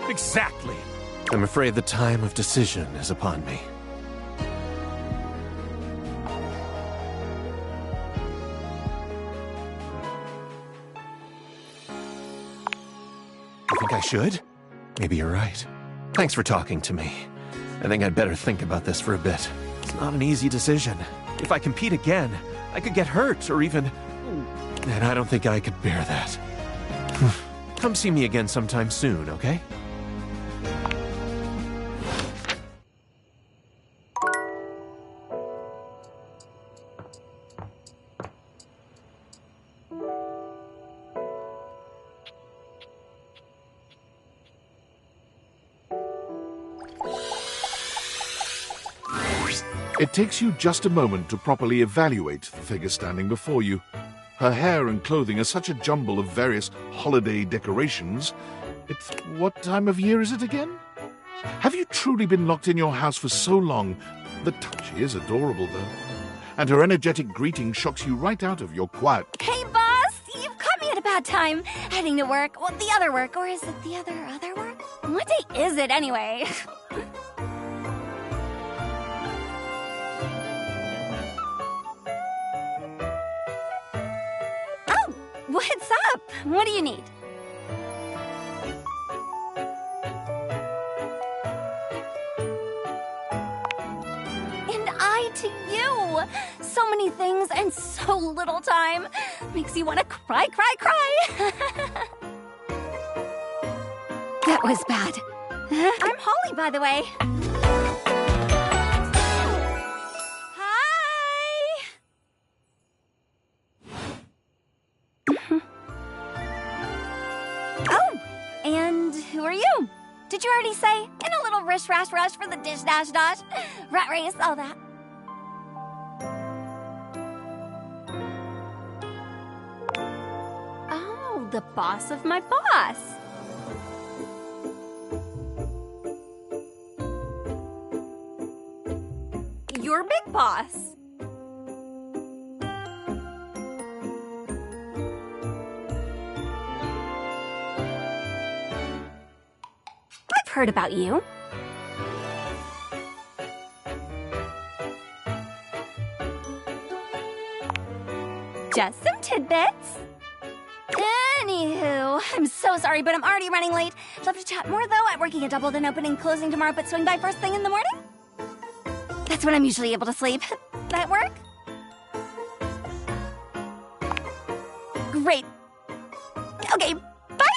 Exactly. I'm afraid the time of decision is upon me. I should? Maybe you're right. Thanks for talking to me. I think I'd better think about this for a bit. It's not an easy decision. If I compete again, I could get hurt or even... And I don't think I could bear that. Come see me again sometime soon, okay? It takes you just a moment to properly evaluate the figure standing before you. Her hair and clothing are such a jumble of various holiday decorations. What time of year is it again? Have you truly been locked in your house for so long? She is adorable, though. And her energetic greeting shocks you right out of your quiet... Hey, boss! You've caught me at a bad time. Heading to work. Well, the other work. Or is it the other work? What day is it, anyway? What's up? What do you need? And I to you! So many things and so little time. Makes you want to cry. That was bad. I'm Holly, by the way. Did you already say? In a little rush for the dish dash. Rat race, all that. Oh, the boss of my boss. Your big boss. Heard about you. Just some tidbits. Anywho, I'm so sorry, but I'm already running late. Love to chat more, though. I'm working a double, then opening, closing tomorrow, but swing by first thing in the morning. That's when I'm usually able to sleep. That work? Great. Okay, bye!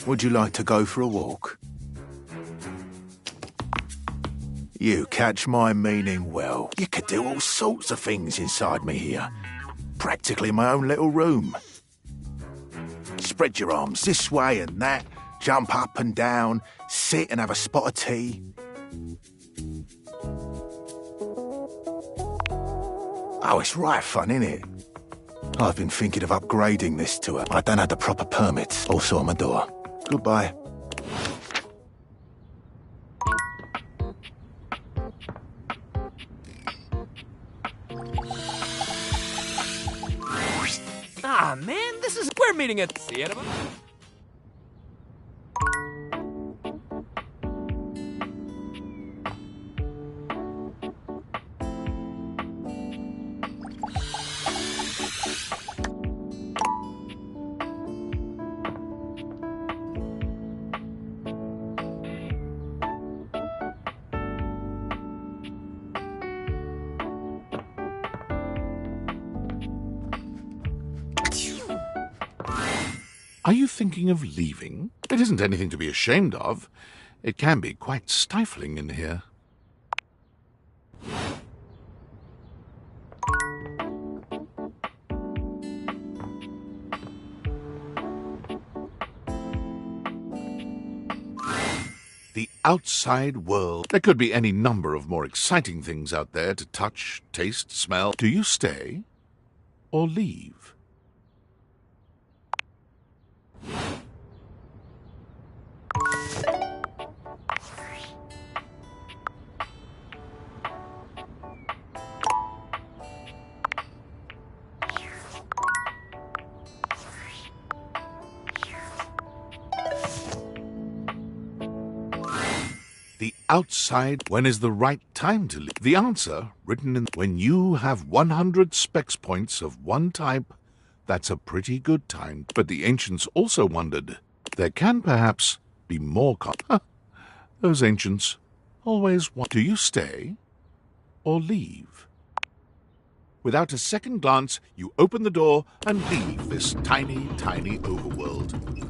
Would you like to go for a walk? You catch my meaning well. You could do all sorts of things inside me here. Practically my own little room. Spread your arms this way and that, jump up and down, sit and have a spot of tea. Oh, it's right fun, innit? I've been thinking of upgrading this to a... I don't have the proper permits. Also on my door. Goodbye. Ah, man, this is... We're meeting at the cinema. Are you thinking of leaving? It isn't anything to be ashamed of. It can be quite stifling in here. The outside world. There could be any number of more exciting things out there to touch, taste, smell. Do you stay or leave? The outside. When is the right time to leave? The answer, written in... When you have 100 specs points of one type, that's a pretty good time. But the ancients also wondered, there can perhaps be more Those ancients always want... Do you stay or leave? Without a second glance, you open the door and leave this tiny, tiny overworld.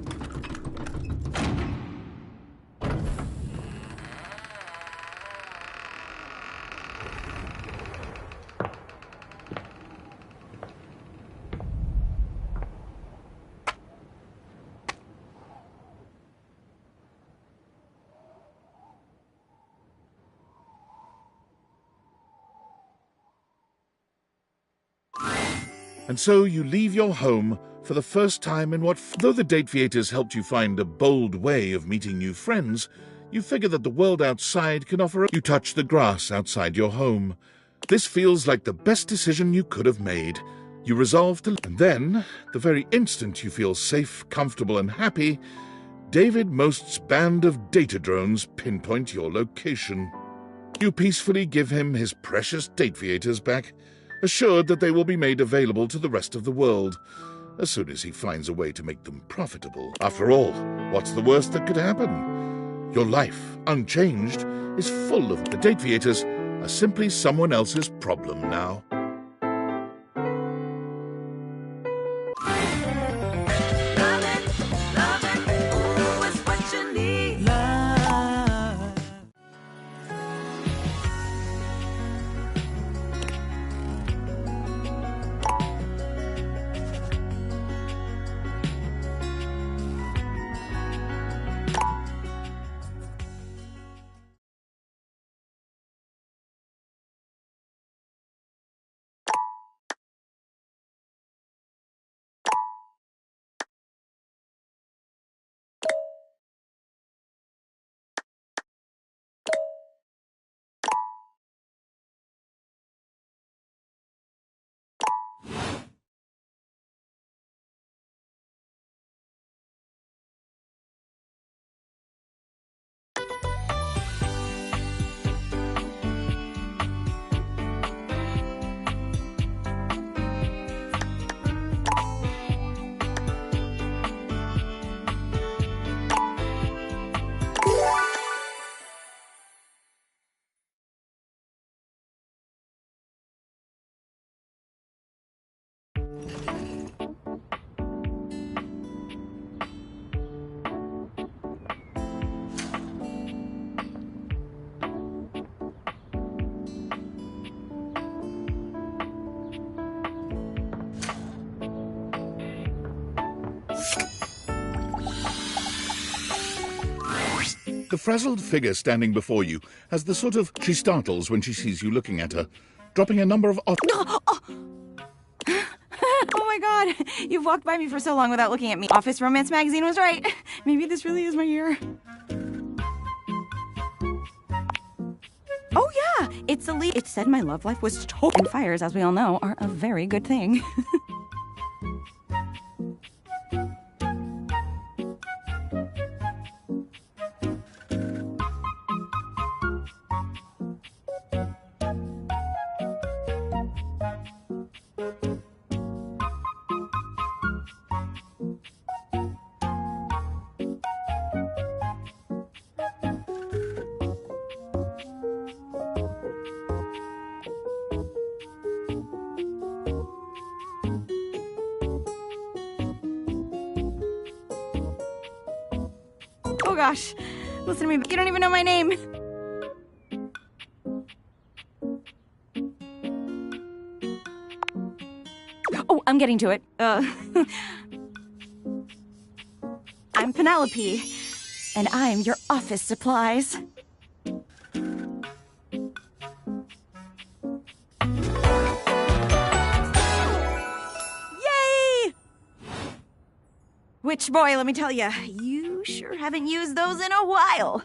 And so you leave your home for the first time in what... Though the Date Theaters helped you find a bold way of meeting new friends, you figure that the world outside can offer... You touch the grass outside your home. This feels like the best decision you could have made. You resolve to... And then, the very instant you feel safe, comfortable, and happy, David Most's band of data drones pinpoint your location. You peacefully give him his precious Date Theaters back, assured that they will be made available to the rest of the world, as soon as he finds a way to make them profitable. After all, what's the worst that could happen? Your life, unchanged, is full of... The Date Theaters are simply someone else's problem now. The frazzled figure standing before you has the sort of... She startles when she sees you looking at her, dropping a number of... Oh my god, you've walked by me for so long without looking at me. Office Romance Magazine was right. Maybe this really is my year. Oh yeah, it's a lead. It said my love life was total. And fires, as we all know, are a very good thing. Oh gosh, listen to me, you don't even know my name. Oh, I'm getting to it. I'm Penelope, and I'm your office supplies. Yay! Which, boy, let me tell you, you sure haven't used those in a while.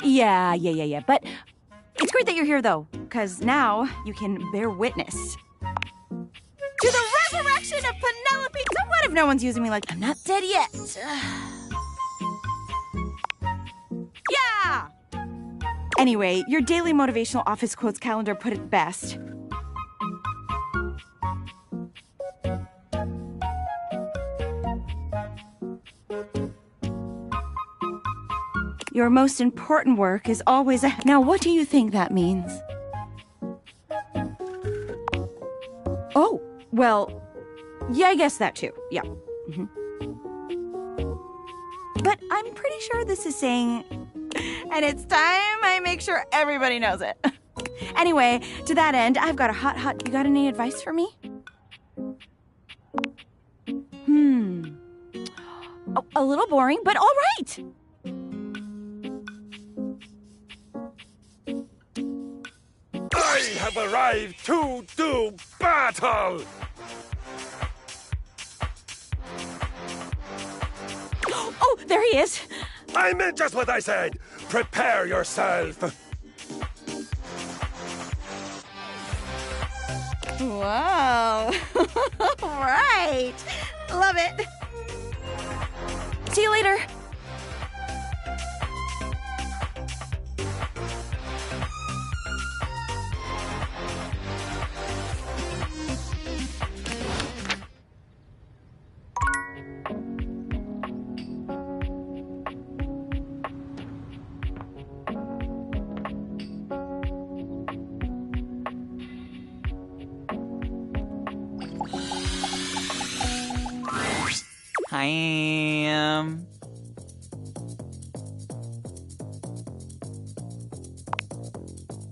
Yeah. But it's great that you're here, though, because now you can bear witness to the resurrection of Penelope. So what if no one's using me like I'm not dead yet? Yeah! Anyway, your daily motivational office quotes calendar put it best. Your most important work is always a... Now, what do you think that means? Oh, well, yeah, I guess that too. Yeah. But I'm pretty sure this is saying... And it's time I make sure everybody knows it. Anyway, to that end, I've got a hot... You got any advice for me? A little boring, but all right. I have arrived to do battle! Oh, there he is. I meant just what I said. Prepare yourself. Wow. Right. Love it. See you later.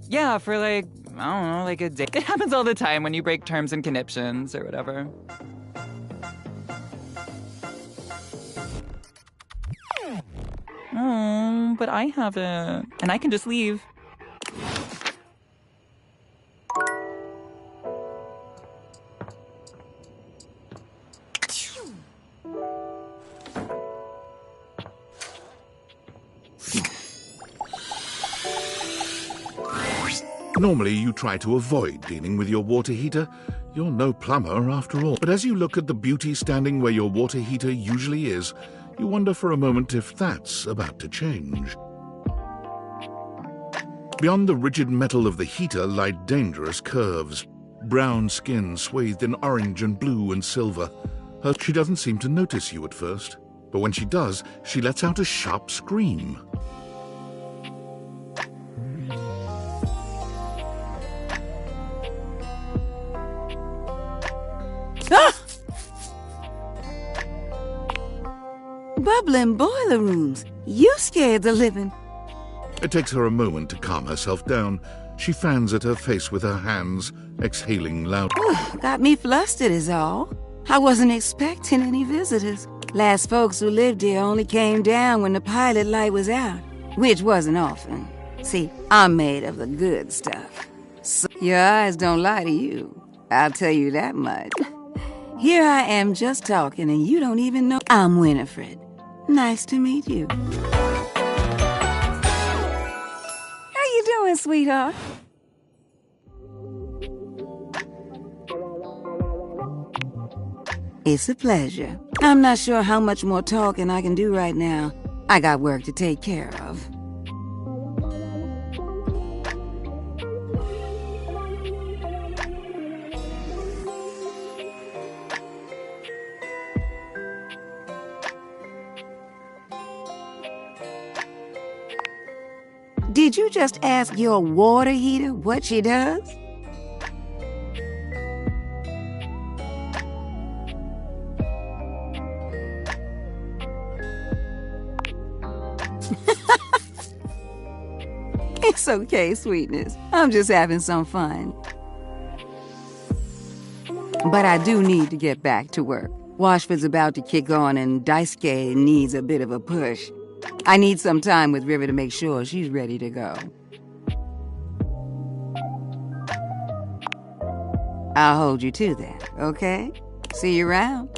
Yeah, for like, I don't know, like a day. It happens all the time when you break terms and conditions or whatever. Oh, but I haven't. And I can just leave. Normally, you try to avoid dealing with your water heater. You're no plumber, after all. But as you look at the beauty standing where your water heater usually is, you wonder for a moment if that's about to change. Beyond the rigid metal of the heater lie dangerous curves. Brown skin swathed in orange and blue and silver. She doesn't seem to notice you at first, but when she does, she lets out a sharp scream. Bubbling boiler rooms. You scared the living. It takes her a moment to calm herself down. She fans at her face with her hands, exhaling loudly. Got me flustered is all. I wasn't expecting any visitors. Last folks who lived here only came down when the pilot light was out, which wasn't often. See, I'm made of the good stuff. So your eyes don't lie to you. I'll tell you that much. Here I am just talking and you don't even know I'm Winifred. Nice to meet you. How you doing, sweetheart? It's a pleasure. I'm not sure how much more talking I can do right now. I got work to take care of. Did you just ask your water heater what she does? It's okay, sweetness. I'm just having some fun. But I do need to get back to work. Washford's about to kick on and Daisuke needs a bit of a push. I need some time with River to make sure she's ready to go. I'll hold you to that, okay? See you around.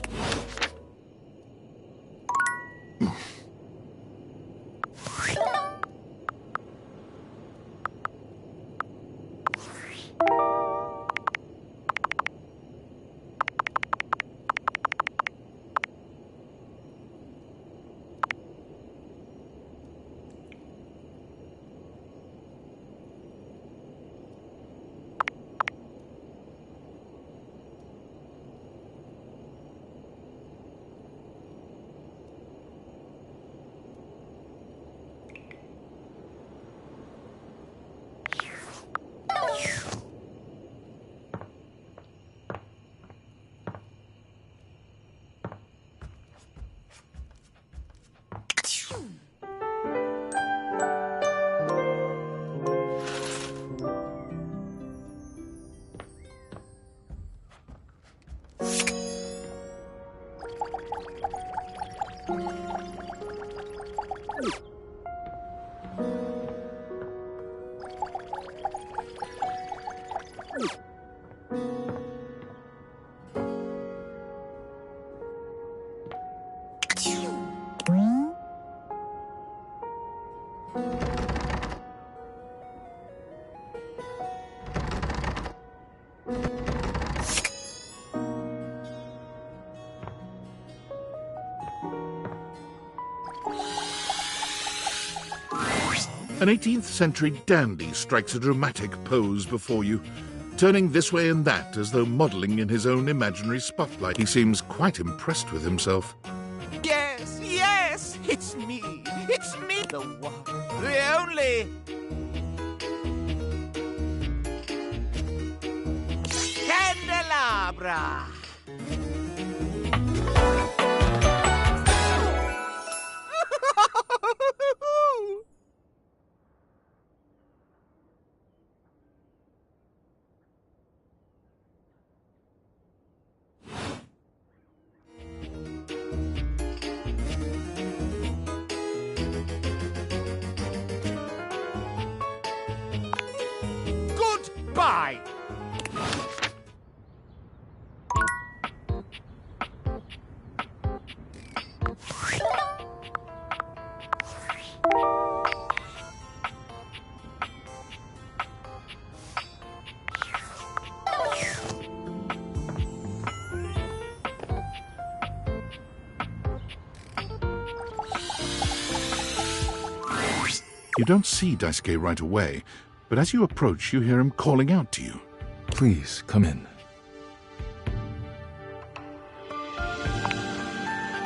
An 18th century dandy strikes a dramatic pose before you, turning this way and that as though modelling in his own imaginary spotlight. He seems quite impressed with himself. Yes, yes, it's me, the one, the only. Candelabra. Goodbye. You don't see Daisuke right away, but as you approach, you hear him calling out to you. Please, come in.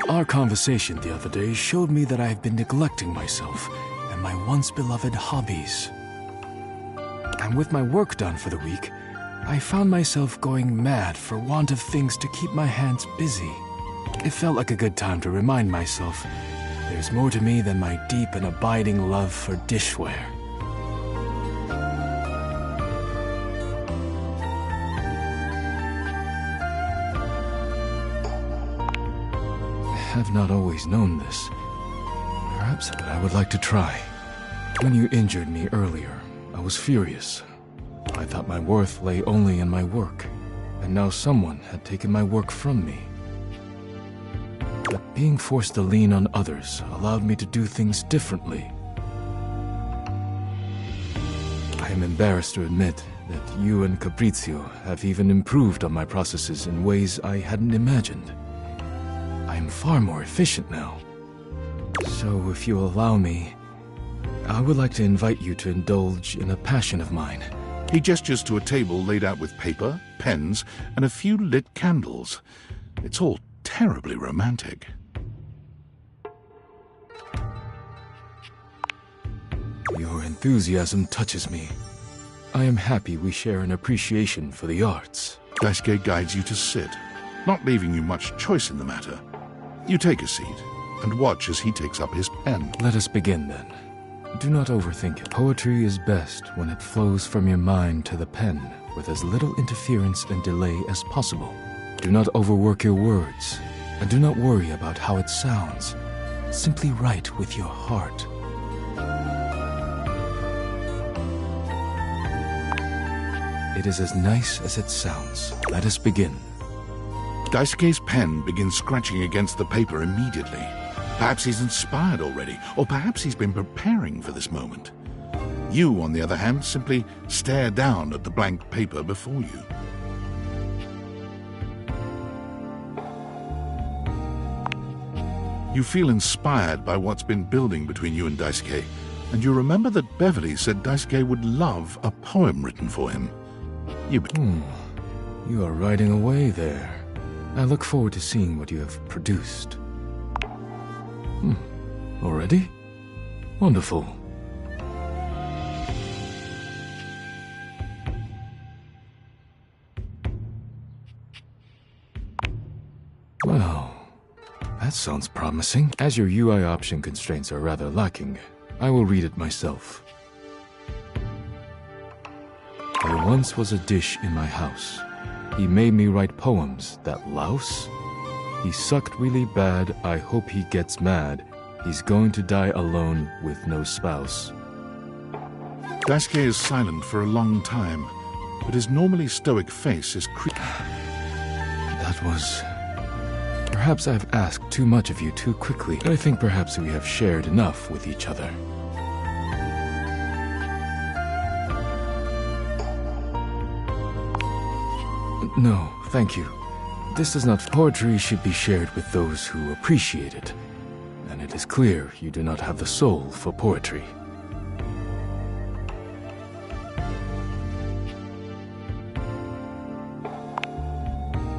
Our conversation the other day showed me that I have been neglecting myself and my once beloved hobbies. And with my work done for the week, I found myself going mad for want of things to keep my hands busy. It felt like a good time to remind myself there's more to me than my deep and abiding love for dishware. have not always known this. Perhaps but I would like to try. When you injured me earlier, I was furious. I thought my worth lay only in my work, and now someone had taken my work from me. But being forced to lean on others allowed me to do things differently. I am embarrassed to admit that you and Capriccio have even improved on my processes in ways I hadn't imagined. I am far more efficient now. So if you allow me, I would like to invite you to indulge in a passion of mine. He gestures to a table laid out with paper, pens, and a few lit candles. It's all terribly romantic. Your enthusiasm touches me. I am happy we share an appreciation for the arts. Daisuke guides you to sit, not leaving you much choice in the matter. You take a seat and watch as he takes up his pen. Let us begin then. Do not overthink it. Poetry is best when it flows from your mind to the pen with as little interference and delay as possible. Do not overwork your words, and do not worry about how it sounds. Simply write with your heart. It is as nice as it sounds. Let us begin. Daisuke's pen begins scratching against the paper immediately. Perhaps he's inspired already, or perhaps he's been preparing for this moment. You, on the other hand, simply stare down at the blank paper before you. You feel inspired by what's been building between you and Daisuke, and you remember that Beverly said Daisuke would love a poem written for him. You are writing away there. I look forward to seeing what you have produced. Already? Wonderful. Well, that sounds promising. As your UI option constraints are rather lacking, I will read it myself. There once was a dish in my house. He made me write poems, that louse. He sucked really bad, I hope he gets mad. He's going to die alone with no spouse. Daisuke is silent for a long time, but his normally stoic face is That was... Perhaps I've asked too much of you too quickly. I think perhaps we have shared enough with each other. No, thank you. This is not... Poetry should be shared with those who appreciate it. And it is clear you do not have the soul for poetry.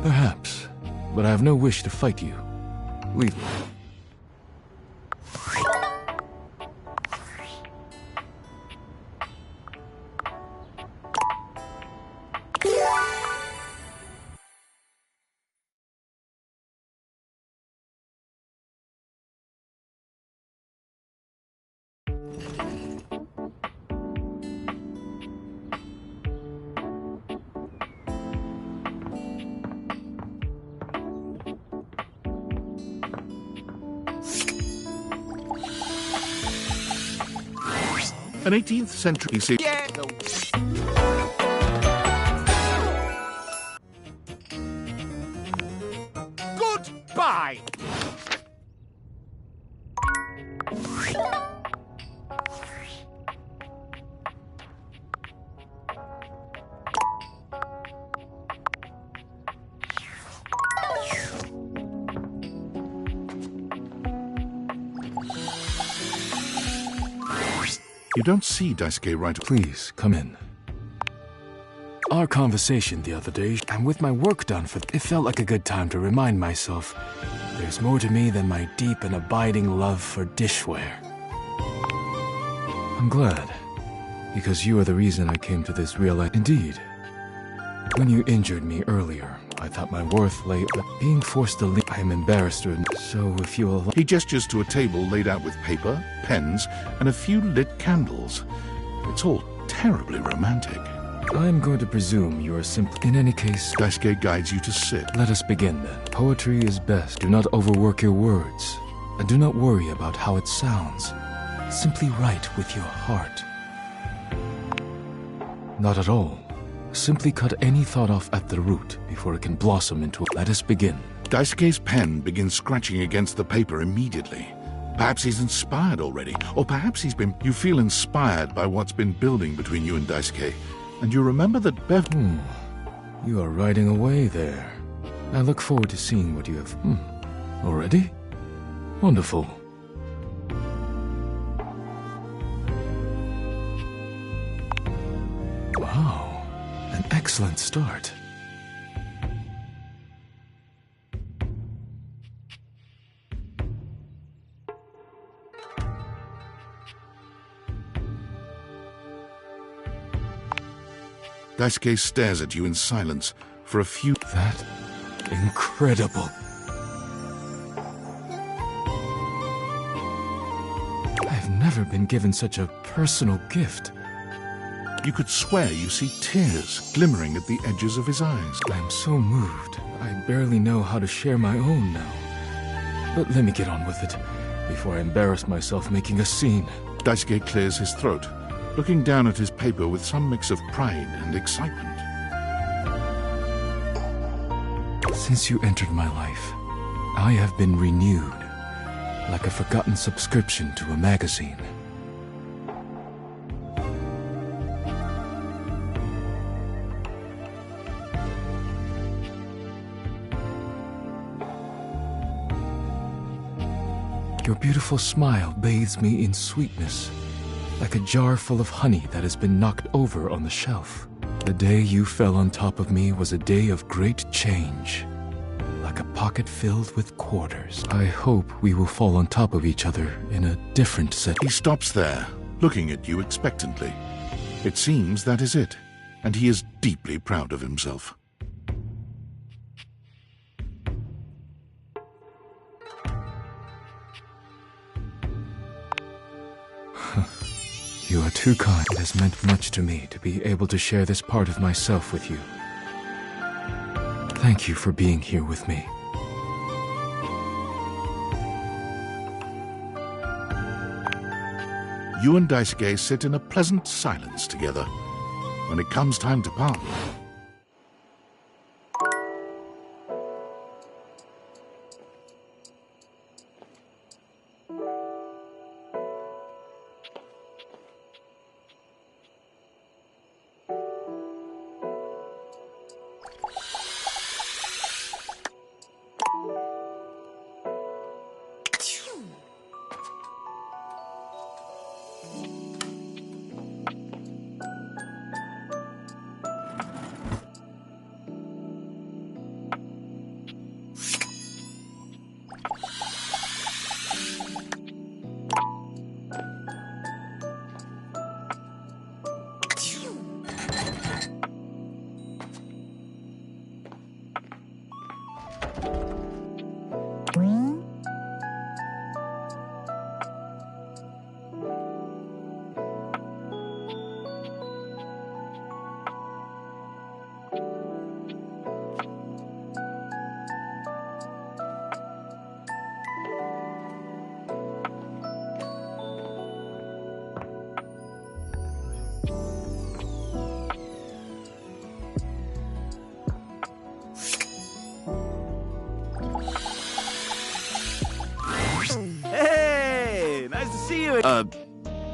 Perhaps, but I have no wish to fight you. Leave me. An 18th century scene. Yeah. Goodbye. You don't see Daisuke right. Please, come in. Our conversation the other day, and with my work done it felt like a good time to remind myself there's more to me than my deep and abiding love for dishware. I'm glad, because you are the reason I came to this realization. Indeed. When you injured me earlier, I thought my worth lay, but being forced to leave, I am embarrassed to admit. So if you allow... He gestures to a table laid out with paper, pens, and a few lit candles. It's all terribly romantic. I'm going to presume you are simply... In any case... Daisuke guides you to sit. Let us begin then. Poetry is best. Do not overwork your words. And do not worry about how it sounds. Simply write with your heart. Not at all. Simply cut any thought off at the root before it can blossom into... Let us begin. Daisuke's pen begins scratching against the paper immediately. Perhaps he's inspired already, or perhaps he's been... You feel inspired by what's been building between you and Daisuke, and you remember that You are writing away there. I look forward to seeing what you have... Already? Wonderful. Wow, an excellent start. Daisuke stares at you in silence for a few... That... incredible. I've never been given such a personal gift. You could swear you see tears glimmering at the edges of his eyes. I'm so moved. I barely know how to share my own now. But let me get on with it, before I embarrass myself making a scene. Daisuke clears his throat, looking down at his paper with some mix of pride and excitement. Since you entered my life, I have been renewed, like a forgotten subscription to a magazine. Your beautiful smile bathes me in sweetness, like a jar full of honey that has been knocked over on the shelf. The day you fell on top of me was a day of great change, like a pocket filled with quarters. I hope we will fall on top of each other in a different set. He stops there, looking at you expectantly. It seems that is it, and he is deeply proud of himself. You are too kind. It has meant much to me to be able to share this part of myself with you. Thank you for being here with me. You and Daisuke sit in a pleasant silence together. When it comes time to part...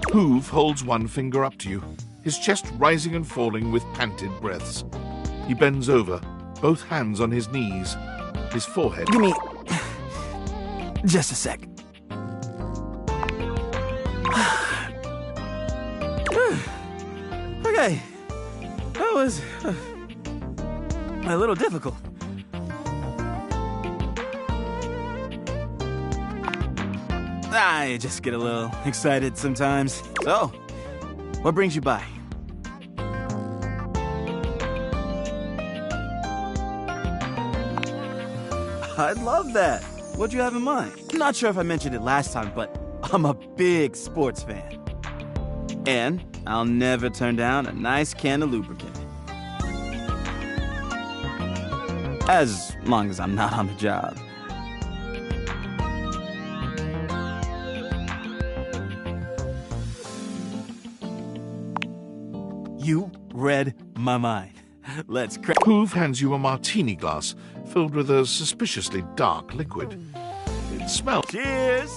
Hoove holds one finger up to you, his chest rising and falling with panted breaths. He bends over, both hands on his knees, his forehead... Give me... just a sec. Okay. That was... a little difficult. I just get a little excited sometimes. So, what brings you by? I'd love that. What'd you have in mind? I'm not sure if I mentioned it last time, but I'm a big sports fan. And I'll never turn down a nice can of lubricant. As long as I'm not on the job. You read my mind. Let's crack. Hoove hands you a martini glass filled with a suspiciously dark liquid. It smells. Cheers!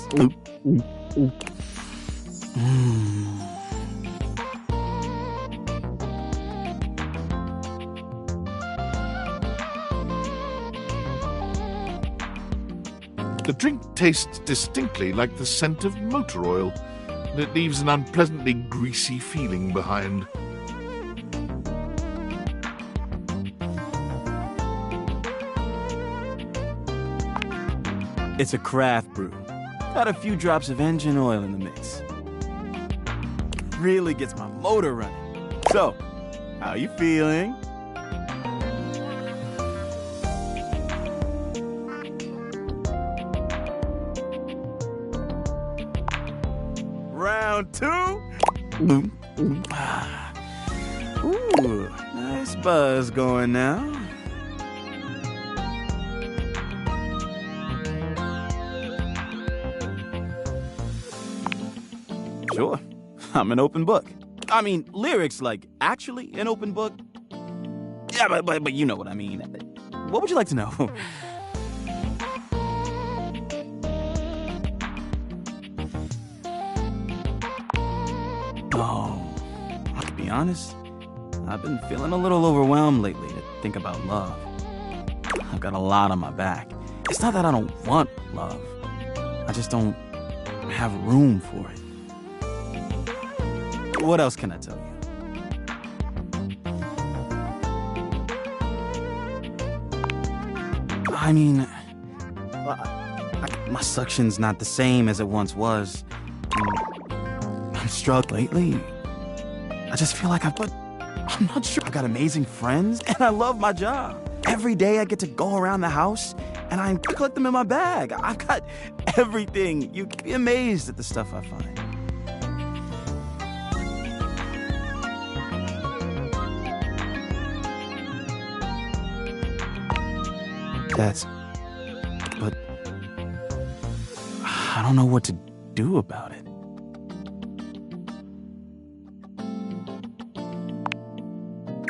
The drink tastes distinctly like the scent of motor oil, and it leaves an unpleasantly greasy feeling behind. It's a craft brew. Got a few drops of engine oil in the mix. Really gets my motor running. So, how you feeling? Round two. Ooh, nice buzz going now. Sure, I'm an open book. I mean, lyrics like actually an open book. Yeah, but you know what I mean. What would you like to know? Oh, to be honest, I've been feeling a little overwhelmed lately to think about love. I've got a lot on my back. It's not that I don't want love. I just don't have room for it. What else can I tell you? I mean, my suction's not the same as it once was. I'm struggling lately. I just feel like I'm not sure. I've got amazing friends, and I love my job. Every day I get to go around the house, and I collect them in my bag. I've got everything. You'd be amazed at the stuff I find. But I don't know what to do about it.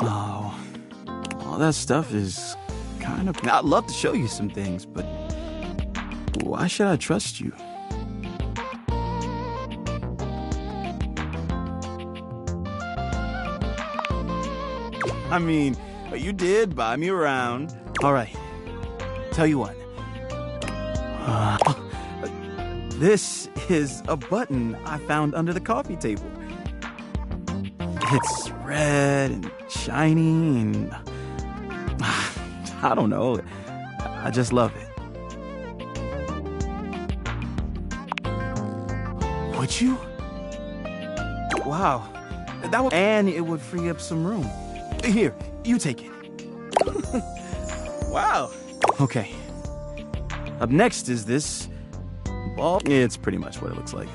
Oh, all that stuff is kind of... I'd love to show you some things, but why should I trust you? I mean, you did buy me around. All right. Tell you what. This is a button I found under the coffee table. It's red and shiny and... I don't know. I just love it. Would you? Wow. That would... And it would free up some room. Here, you take it. Wow. Okay. Up next is this ball. It's pretty much what it looks like.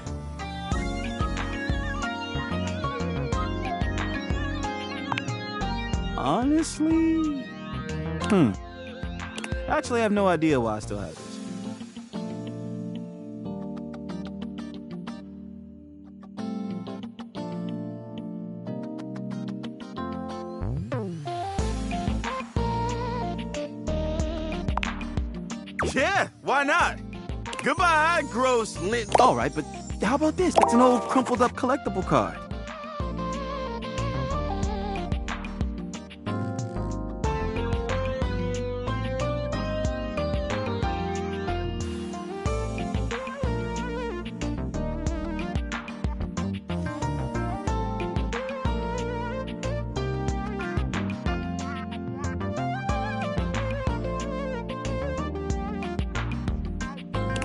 Honestly? Actually, I have no idea why I still have this. Yeah, why not? Goodbye, gross lit. All right, but how about this? It's an old crumpled up collectible card.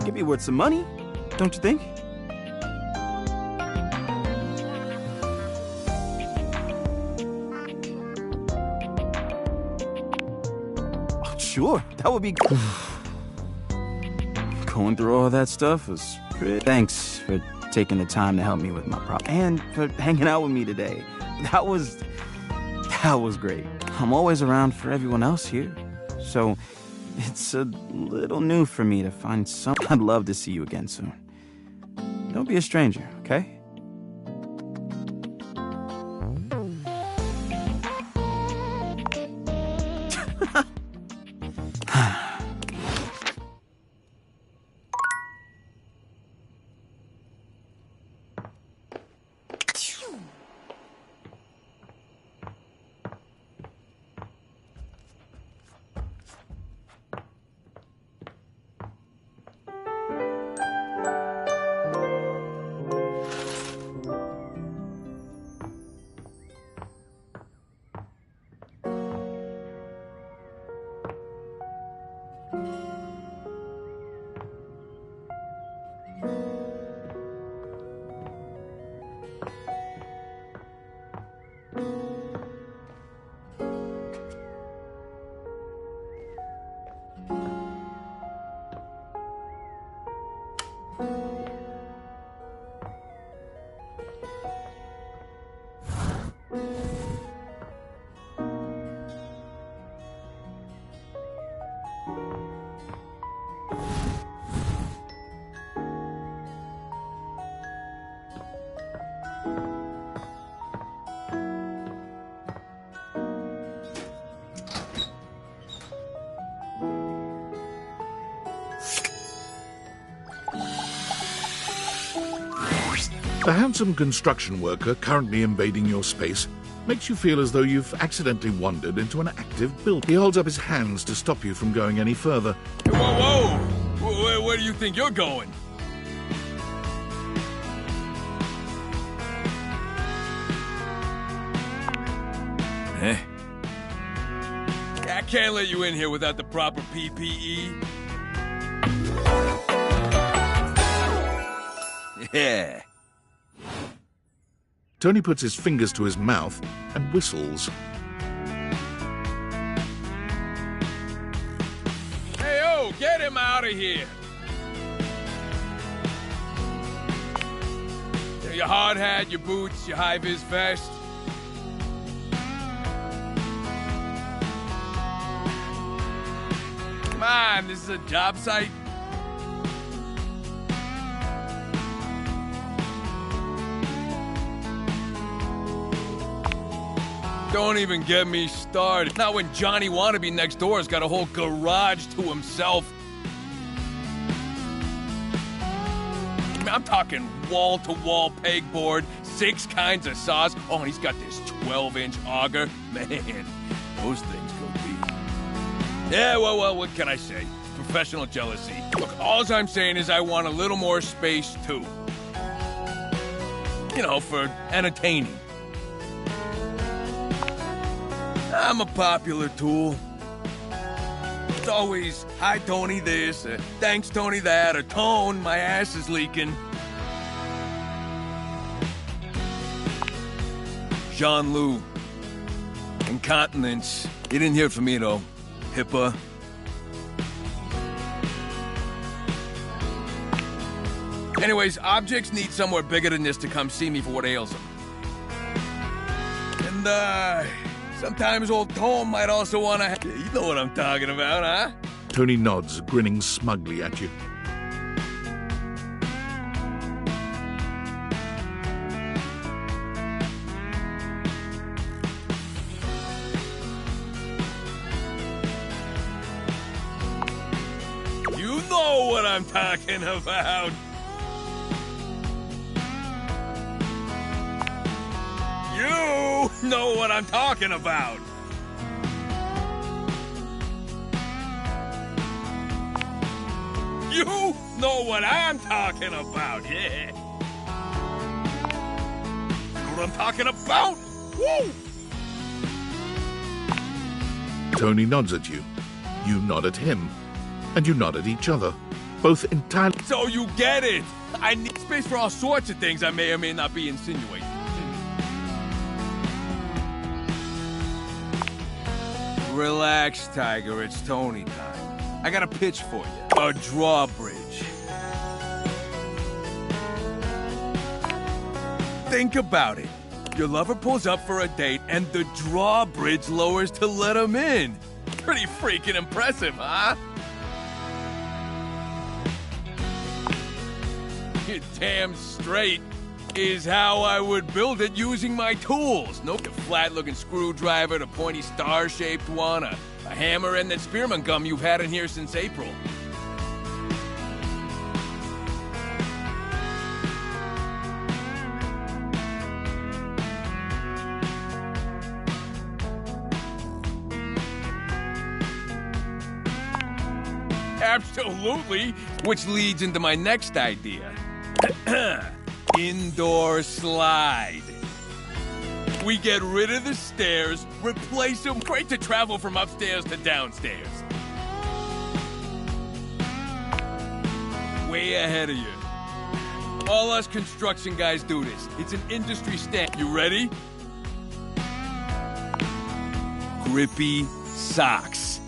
Could be worth some money, don't you think? Oh, sure, that would be good. Going through all that stuff was pretty... Thanks for taking the time to help me with my problem. And for hanging out with me today. That was great. I'm always around for everyone else here. So it's a little new for me to find some. I'd love to see you again soon. Don't be a stranger, okay? The handsome construction worker currently invading your space makes you feel as though you've accidentally wandered into an active build. He holds up his hands to stop you from going any further. Whoa! Where do you think you're going? Eh? I can't let you in here without the proper PPE. Yeah. Tony puts his fingers to his mouth and whistles. Hey, get him out of here! Your hard hat, your boots, your high-vis vest. Come on, this is a job site. Don't even get me started. Not when Johnny Wannabe next door has got a whole garage to himself. I'm talking wall-to-wall pegboard, 6 kinds of saws. Oh, and he's got this 12-inch auger. Man, those things go deep. Yeah, well, what can I say? Professional jealousy. Look, all I'm saying is I want a little more space, too. You know, for entertaining. I'm a popular tool. It's always, hi, Tony this, thanks, Tony that, or Tone, my ass is leaking. Jean-Loup. Incontinence. You didn't hear it from me, though. HIPAA. Anyways, objects need somewhere bigger than this to come see me for what ails them. And, sometimes old Tom might also want to... You know what I'm talking about, huh? Tony nods, grinning smugly at you. You know what I'm talking about. You know what I'm talking about. You know what I'm talking about, yeah. You know what I'm talking about? Woo! Tony nods at you. You nod at him. And you nod at each other. Both entirely... So you get it. I need space for all sorts of things I may or may not be insinuating. Relax, Tiger. It's Tony time. I got a pitch for you. A drawbridge. Think about it. Your lover pulls up for a date, and the drawbridge lowers to let him in. Pretty freaking impressive, huh? You're damn straight is how I would build it using my tools. Nope, the flat-looking screwdriver, the pointy star-shaped one, a hammer, and that spearmint gum you've had in here since April. Absolutely, which leads into my next idea. Indoor slide. We get rid of the stairs, replace them. Great to travel from upstairs to downstairs. Way ahead of you. All us construction guys do this. It's an industry standard. You ready? Grippy socks.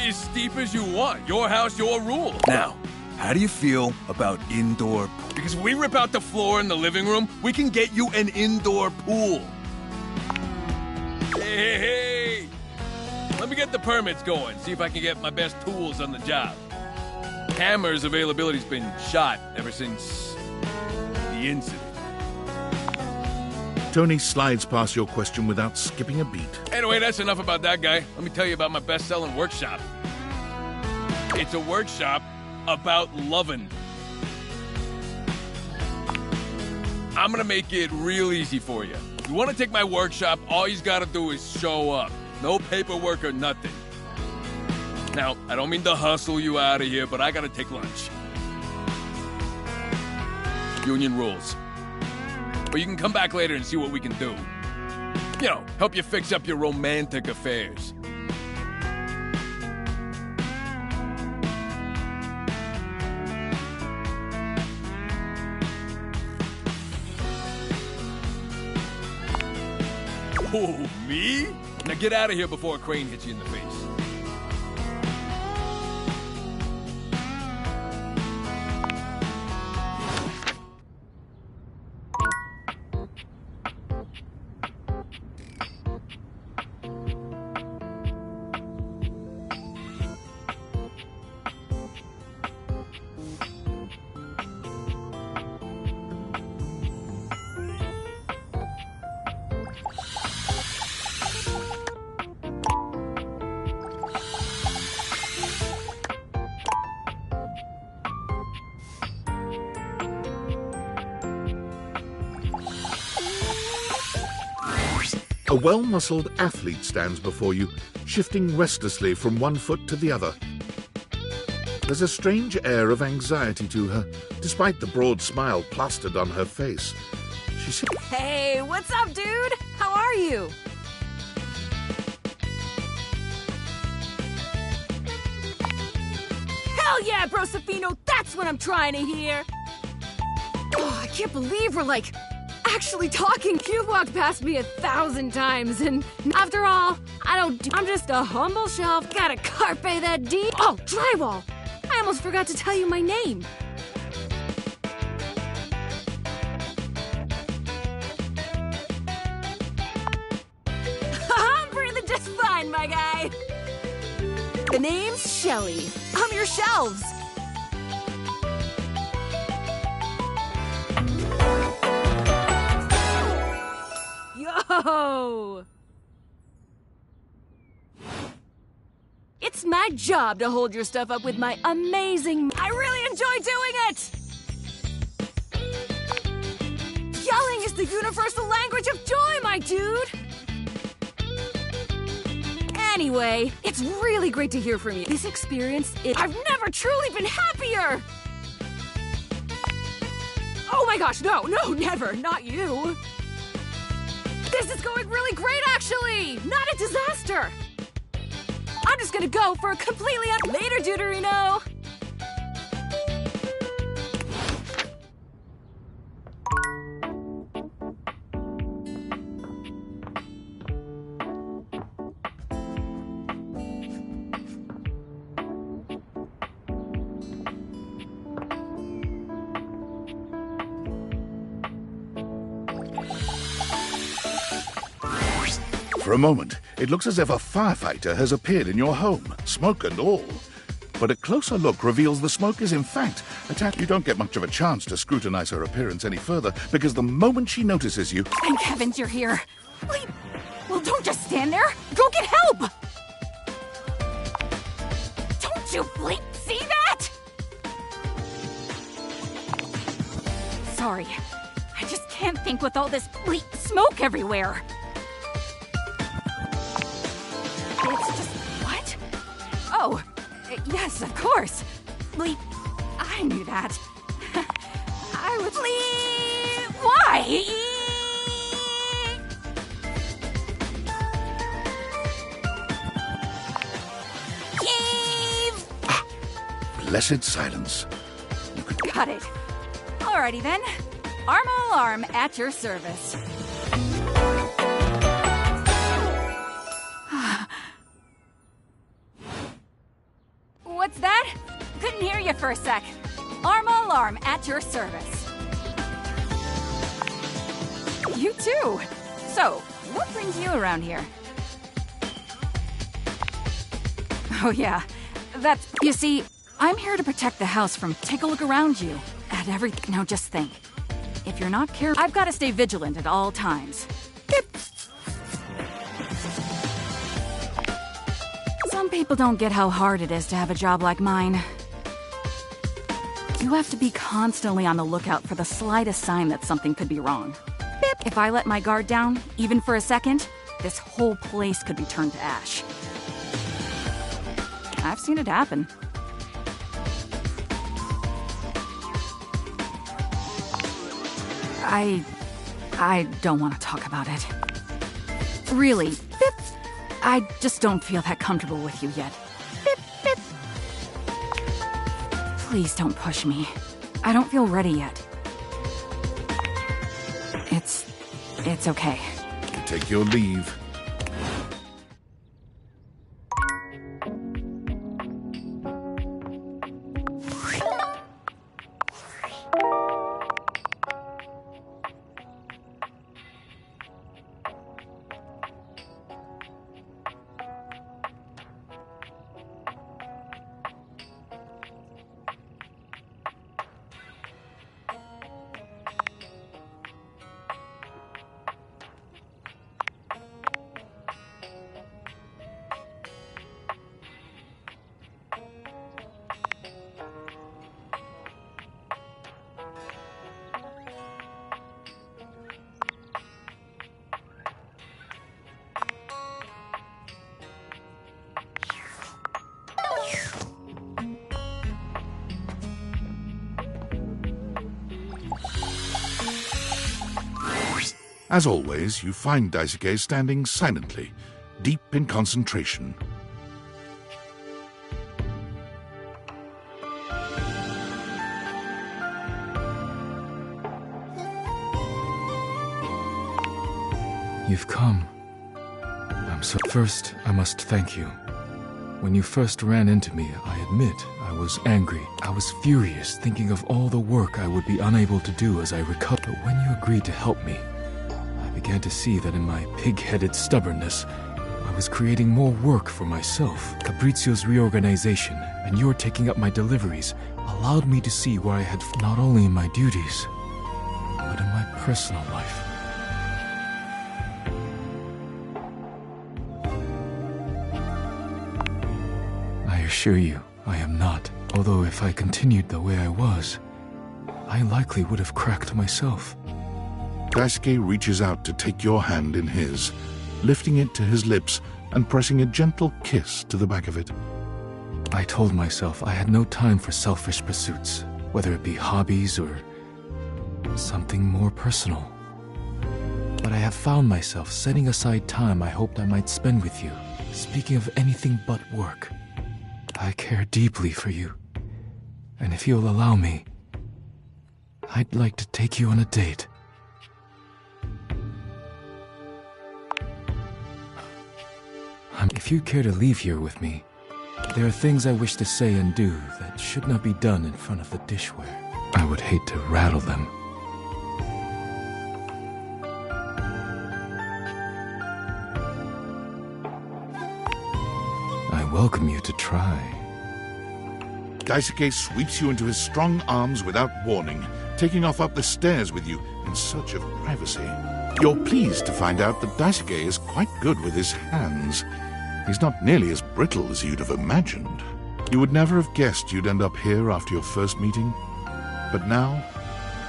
As steep as you want. Your house, your rule. Now, how do you feel about indoor? Because if we rip out the floor in the living room, we can get you an indoor pool. Hey. Let me get the permits going, see if I can get my best tools on the job. Hammer's availability's been shot ever since the incident. Tony slides past your question without skipping a beat. Anyway, that's enough about that guy. Let me tell you about my best-selling workshop. It's a workshop about loving. I'm gonna make it real easy for you. If you want to take my workshop, all you gotta do is show up. No paperwork or nothing. Now, I don't mean to hustle you out of here, but I gotta take lunch. Union rules. But you can come back later and see what we can do. You know, help you fix up your romantic affairs. Oh, me? Now get out of here before a crane hits you in the face. A well-muscled athlete stands before you, shifting restlessly from one foot to the other. There's a strange air of anxiety to her, despite the broad smile plastered on her face. She Hey, what's up, dude? How are you? Hell yeah, Brosafino, that's what I'm trying to hear! Oh, I can't believe we're, like, actually talking. You've walked past me 1,000 times, and after all, I'm just a humble shelf. Gotta carpe that deep. Oh, drywall! I almost forgot to tell you my name. I'm breathing just fine, my guy. The name's Shelly. I'm your shelves. Yo! It's my job to hold your stuff up with my amazing... I really enjoy doing it! Yelling is the universal language of joy, my dude! Anyway, it's really great to hear from you. This experience I've never truly been happier! Oh my gosh, no, never, not you! This is going really great, actually! Not a disaster! I'm just gonna go for a completely later, Deuterino! For a moment, it looks as if a firefighter has appeared in your home, smoke and all. But a closer look reveals the smoke is in fact attached. You don't get much of a chance to scrutinize her appearance any further, because the moment she notices you... Thank heavens you're here. Wait, well, don't just stand there. Go get help! Don't you bleep see that? Sorry, I just can't think with all this bleep smoke everywhere. It's just... what? Oh, yes, of course. Bleep, I knew that. I would... Bleep, why? Blessed silence. Got it. Alrighty then. Arma Alarm at your service. What's that? Couldn't hear you for a sec. Arma Alarm at your service. You too. So, what brings you around here? Oh yeah, that's... You see, I'm here to protect the house from... Take a look around you. At everything. Now just think. If you're not careful, I've got to stay vigilant at all times. Beep. Some people don't get how hard it is to have a job like mine. You have to be constantly on the lookout for the slightest sign that something could be wrong. Beep. If I let my guard down, even for a second, this whole place could be turned to ash. I've seen it happen. I don't want to talk about it. Really, Bip, I just don't feel that comfortable with you yet. Bip, bip. Please don't push me. I don't feel ready yet. It's okay. You take your leave. As always, you find Daisuke standing silently, deep in concentration. You've come. I'm so... First, I must thank you. When you first ran into me, I admit I was angry. I was furious, thinking of all the work I would be unable to do as I recovered. But when you agreed to help me, I began to see that in my pig-headed stubbornness, I was creating more work for myself. Caprizio's reorganization and your taking up my deliveries allowed me to see where I had not only in my duties, but in my personal life. I assure you, I am not. Although if I continued the way I was, I likely would have cracked myself. Daisuke reaches out to take your hand in his, lifting it to his lips and pressing a gentle kiss to the back of it. I told myself I had no time for selfish pursuits, whether it be hobbies or something more personal. But I have found myself setting aside time I hoped I might spend with you, speaking of anything but work. I care deeply for you, and if you'll allow me, I'd like to take you on a date. If you care to leave here with me, there are things I wish to say and do that should not be done in front of the dishware. I would hate to rattle them. welcome you to try. Daisuke sweeps you into his strong arms without warning, taking off up the stairs with you in search of privacy. You're pleased to find out that Daisuke is quite good with his hands. He's not nearly as brittle as you'd have imagined. You would never have guessed you'd end up here after your first meeting, but now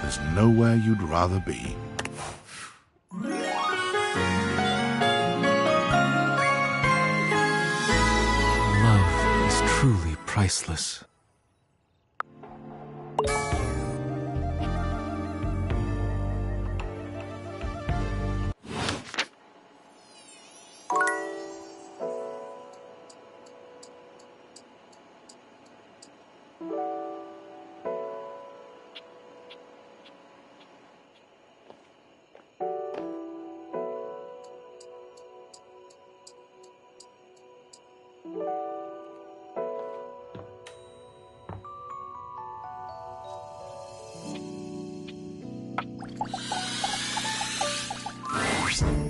there's nowhere you'd rather be. Love is truly priceless.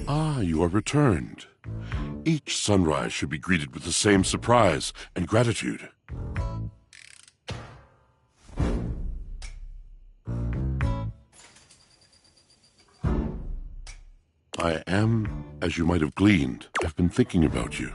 Ah, you are returned. Each sunrise should be greeted with the same surprise and gratitude. I am, as you might have gleaned, I've been thinking about you.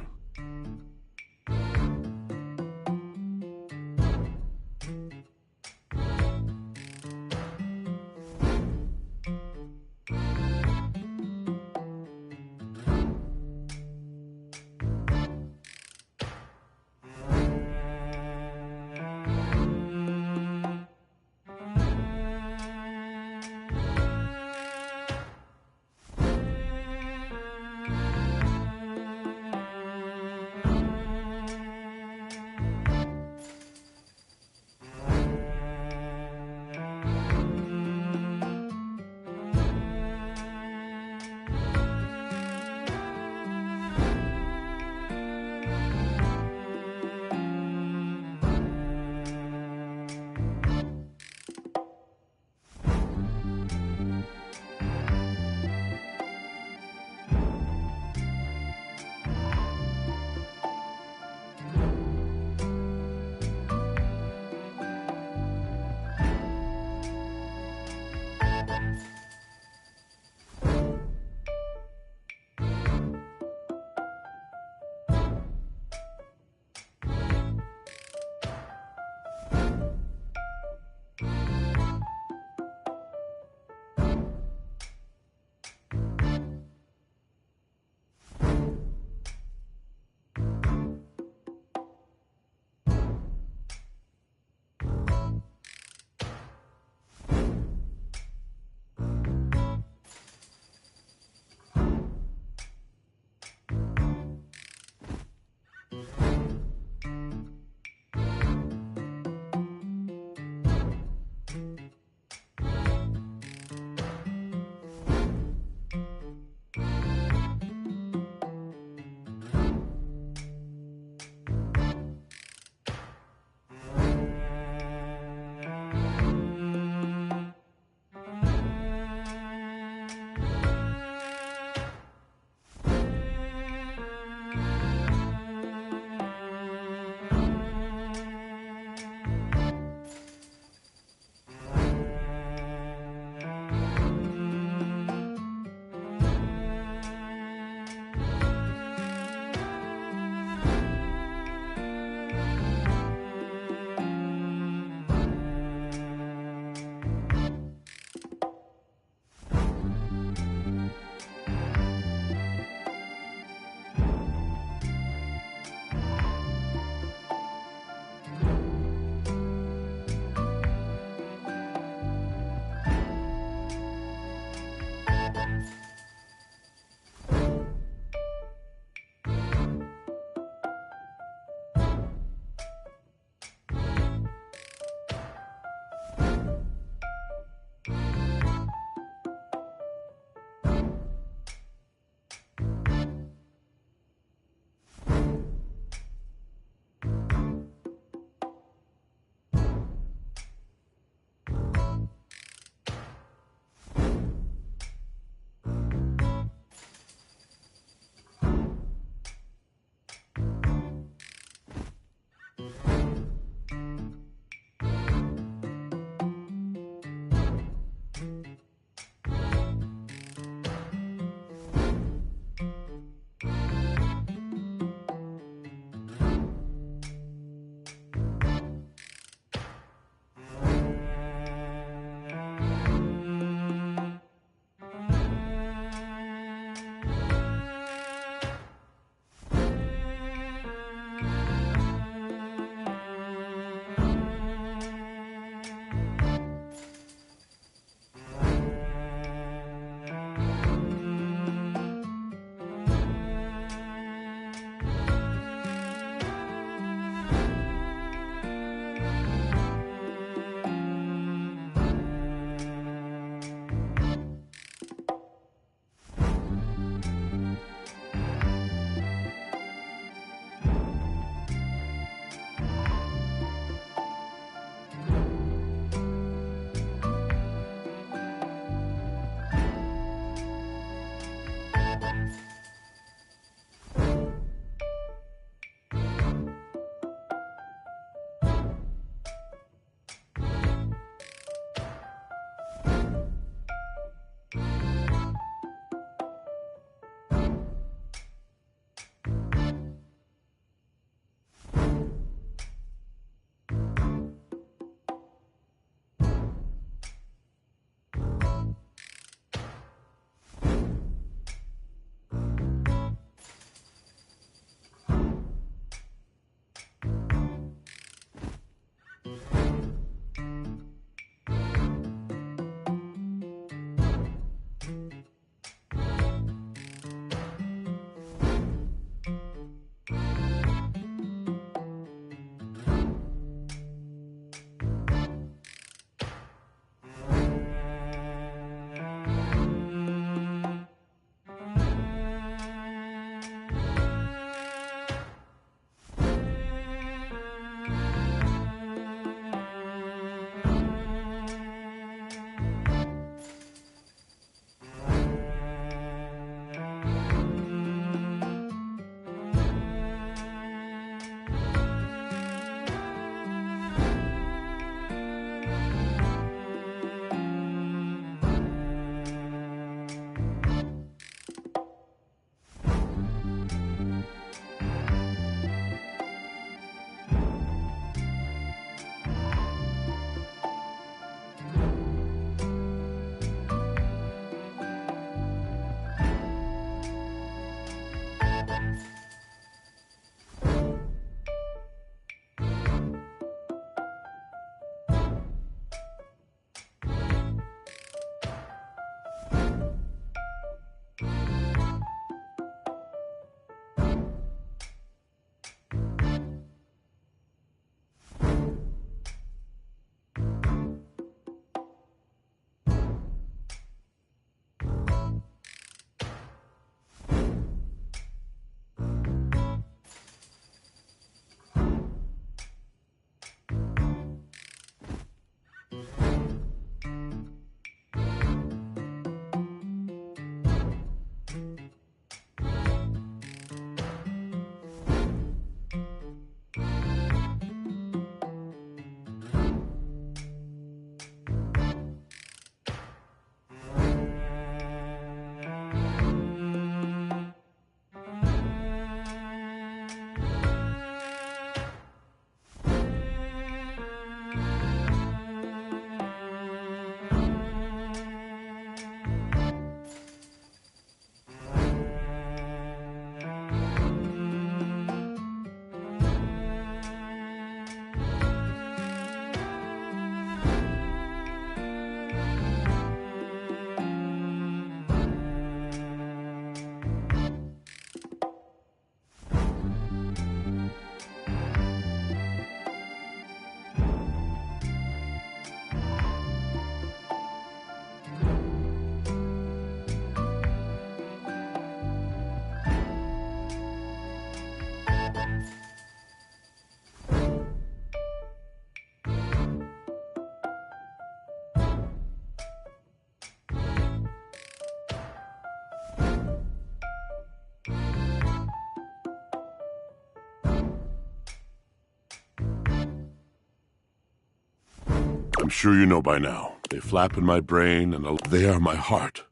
I'm sure you know by now. They flap in my brain and they are my heart.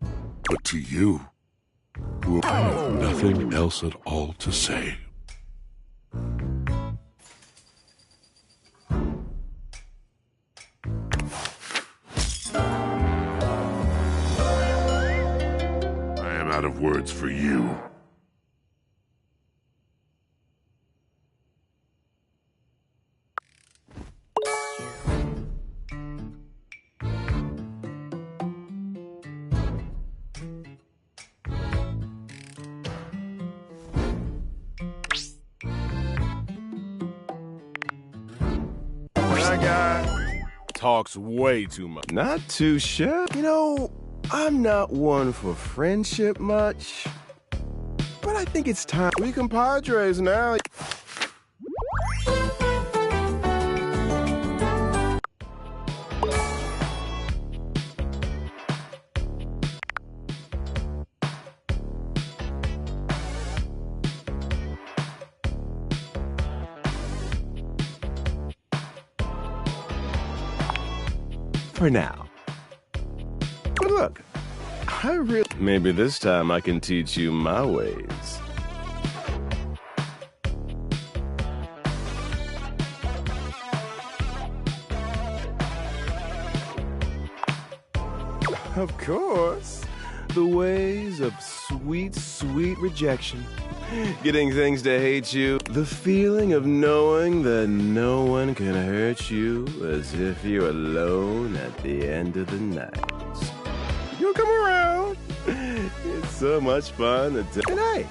But to you, who have nothing else at all to say. I am out of words for you. That guy talks way too much. Not too sure. You know, I'm not one for friendship much, but I think it's time. We compadres now. For now. But look, maybe this time I can teach you my ways. Of course, the ways of sweet, sweet rejection. Getting things to hate you. The feeling of knowing that no one can hurt you as if you're alone at the end of the night. You'll come around. It's so much fun. And hey,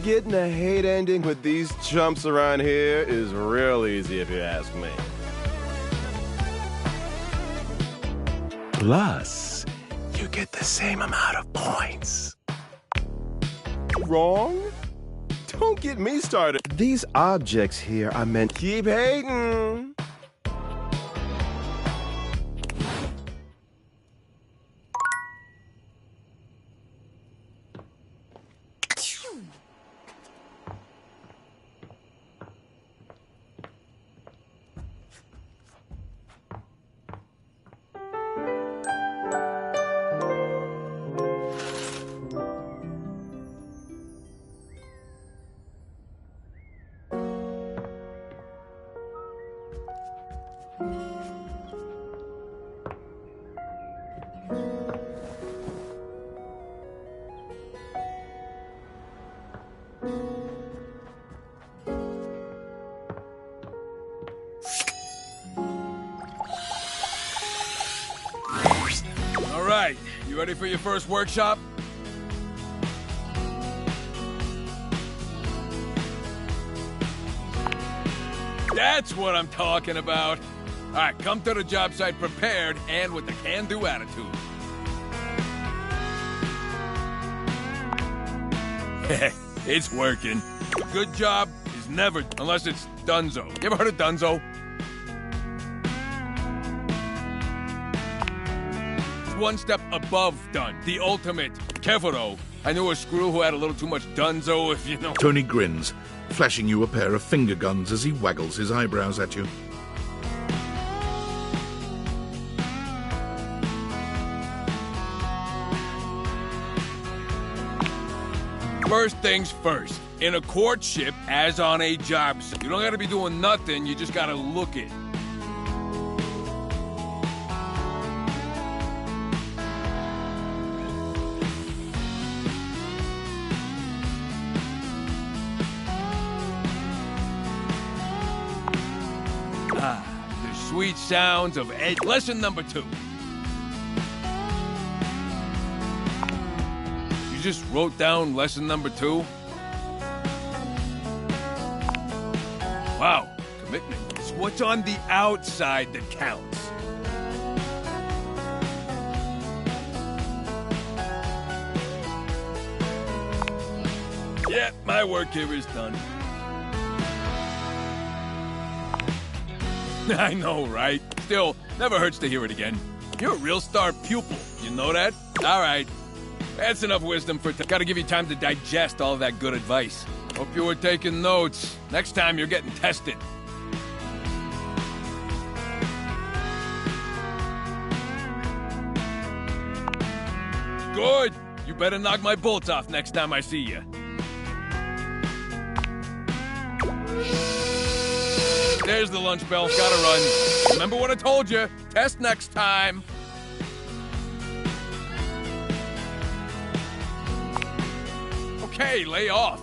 getting a hate ending with these chumps around here is real easy if you ask me. Plus, you get the same amount of points. Wrong? Don't get me started. These objects here are meant to keep hating. All right, you ready for your first workshop? That's what I'm talking about. All right, come to the job site prepared and with the can-do attitude. It's working. A good job is never, unless it's Dunzo. You ever heard of Dunzo? It's one step above done. The ultimate. Careful though. I knew a screw who had a little too much Dunzo, if you know. Tony grins, flashing you a pair of finger guns as he waggles his eyebrows at you. First things first. In a courtship, as on a job site, you don't gotta be doing nothing, you just gotta look it. The sweet sounds of Ed. Lesson number 2. You just wrote down lesson number 2? Wow, commitment. It's what's on the outside that counts. Yeah, my work here is done. I know, right? Still, never hurts to hear it again. You're a real star pupil. You know that? All right. That's enough wisdom for gotta give you time to digest all that good advice. Hope you were taking notes. Next time you're getting tested. Good. You better knock my bolts off next time I see you. There's the lunch bell. Gotta run. Remember what I told you. Test next time. Okay, lay off.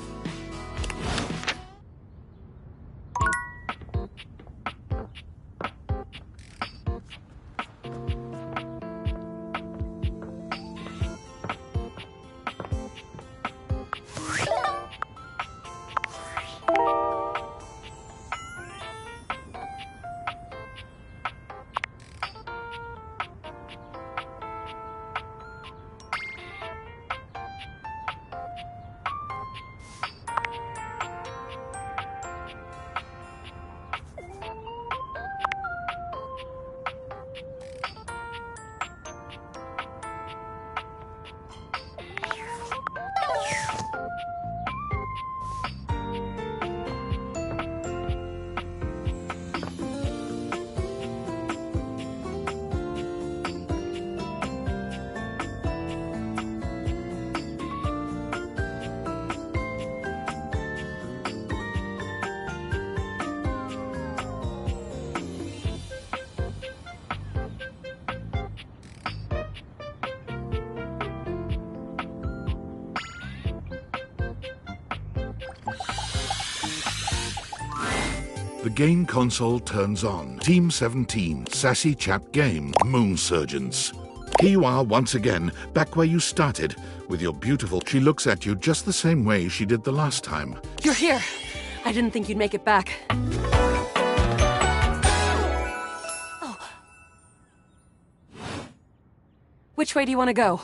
The game console turns on. Team 17, Sassy Chat Game, Moon Surgeons. Here you are once again, back where you started, with your beautiful... She looks at you just the same way she did the last time. You're here. I didn't think you'd make it back. Oh. Which way do you want to go?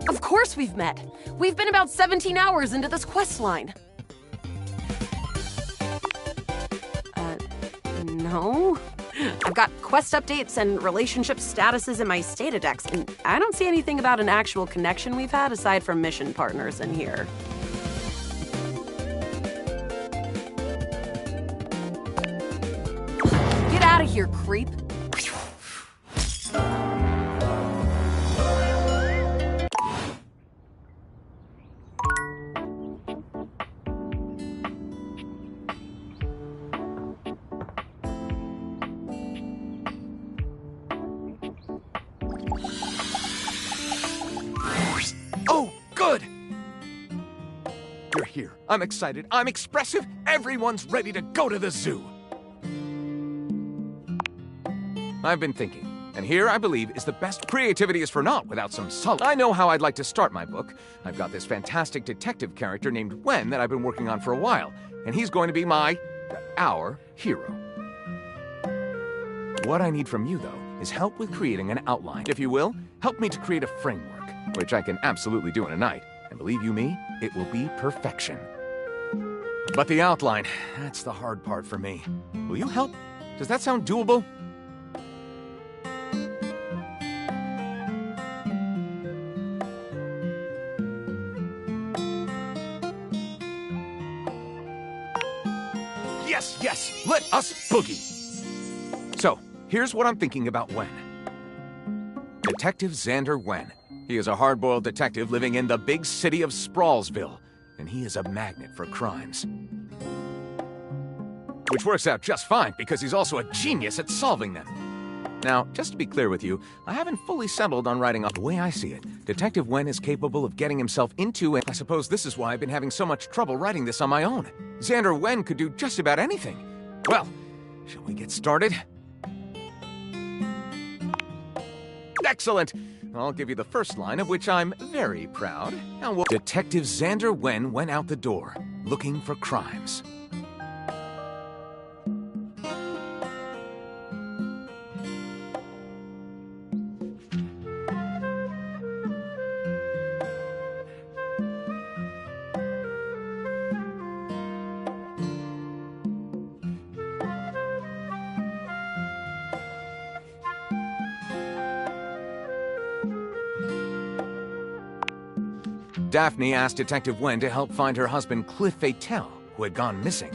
Of course we've met. We've been about 17 hours into this quest line. No. I've got quest updates and relationship statuses in my Statadex, and I don't see anything about an actual connection we've had aside from mission partners in here. Get out of here, creep. Oh, good! You're here. I'm excited. I'm expressive. Everyone's ready to go to the zoo. I've been thinking, and here, I believe, is the best. Creativity is for naught without some solid. I know how I'd like to start my book. I've got this fantastic detective character named Wen that I've been working on for a while, and he's going to be our hero. What I need from you, though, is help with creating an outline. If you will, help me to create a framework, which I can absolutely do in a night. And believe you me, it will be perfection. But the outline, that's the hard part for me. Will you help? Does that sound doable? Yes, yes, let us boogie. So, here's what I'm thinking about Wen. Detective Xander Wen. He is a hard-boiled detective living in the big city of Sprawlsville, and he is a magnet for crimes. Which works out just fine, because he's also a genius at solving them. Now, just to be clear with you, I haven't fully settled on writing off. The way I see it, Detective Wen is capable of getting himself into, and I suppose this is why I've been having so much trouble writing this on my own. Xander Wen could do just about anything. Well, shall we get started? Excellent! I'll give you the first line, of which I'm very proud. Now, Detective Xander Wen went out the door, looking for crimes. Daphne asked Detective Wen to help find her husband Cliff Fatel, who had gone missing.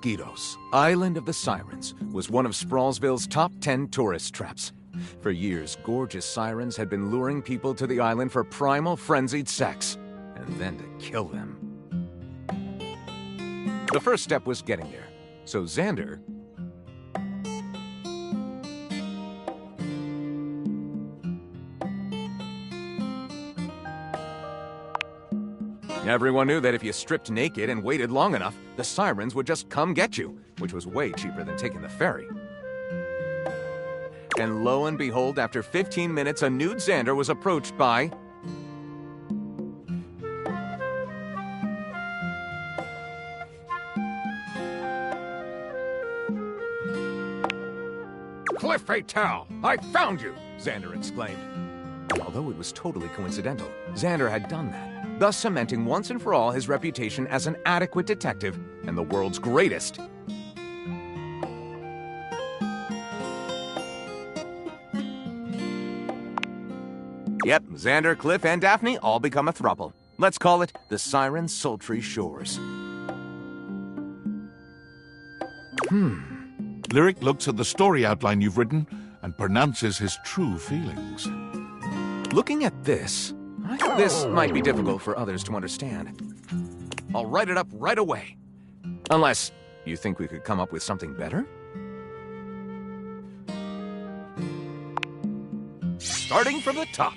Mosquitoes, Island of the Sirens, was one of Sprawlsville's top 10 tourist traps. For years, gorgeous sirens had been luring people to the island for primal, frenzied sex, and then to kill them. The first step was getting there, so Xander... Everyone knew that if you stripped naked and waited long enough, the sirens would just come get you, which was way cheaper than taking the ferry. And lo and behold, after 15 minutes, a nude Xander was approached by... Cliff Fatal! I found you! Xander exclaimed. Although it was totally coincidental, Xander had done that, thus cementing once and for all his reputation as an adequate detective and the world's greatest. Yep, Xander, Cliff, and Daphne all become a throuple. Let's call it the Siren's Sultry Shores. Lyric looks at the story outline you've written and pronounces his true feelings. Looking at this, I think this might be difficult for others to understand. I'll write it up right away. Unless you think we could come up with something better? Starting from the top.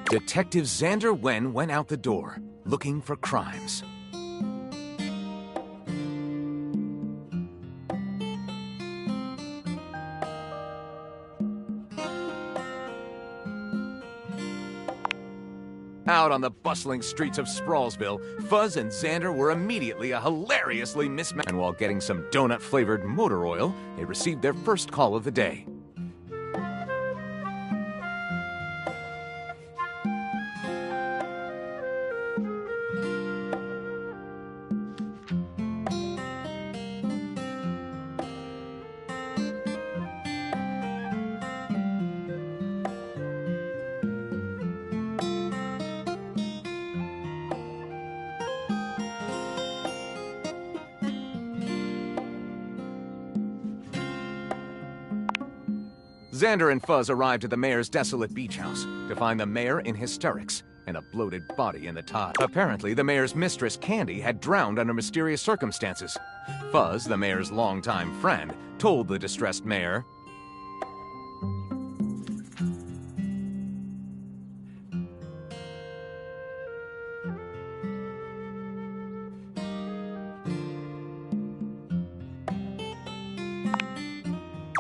Detective Xander Wen went out the door, looking for crimes. Out on the bustling streets of Sprawlsville, Fuzz and Xander were immediately a hilariously mismatched. And while getting some donut-flavored motor oil, they received their first call of the day. Xander and Fuzz arrived at the mayor's desolate beach house to find the mayor in hysterics and a bloated body in the tide. Apparently, the mayor's mistress, Candy, had drowned under mysterious circumstances. Fuzz, the mayor's longtime friend, told the distressed mayor,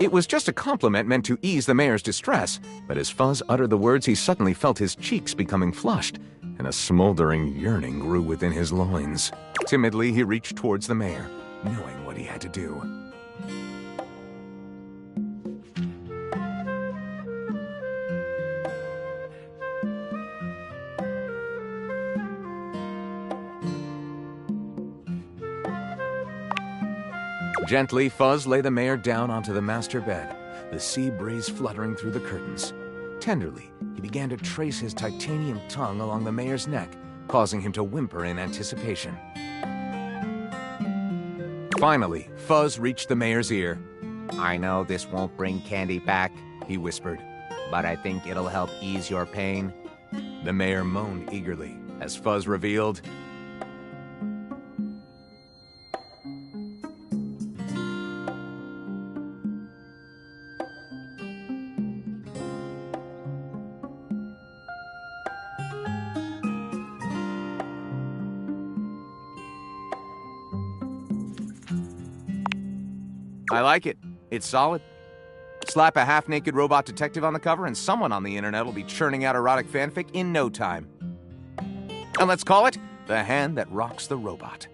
it was just a compliment meant to ease the mayor's distress, but as Fuzz uttered the words, he suddenly felt his cheeks becoming flushed, and a smoldering yearning grew within his loins. Timidly, he reached towards the mayor, knowing what he had to do. Gently, Fuzz lay the mayor down onto the master bed, the sea breeze fluttering through the curtains. Tenderly, he began to trace his titanium tongue along the mayor's neck, causing him to whimper in anticipation. Finally, Fuzz reached the mayor's ear. I know this won't bring Candy back, he whispered, but I think it'll help ease your pain. The mayor moaned eagerly as Fuzz revealed, I like it. It's solid. Slap a half-naked robot detective on the cover and someone on the internet will be churning out erotic fanfic in no time. And let's call it The Hand That Rocks the Robot.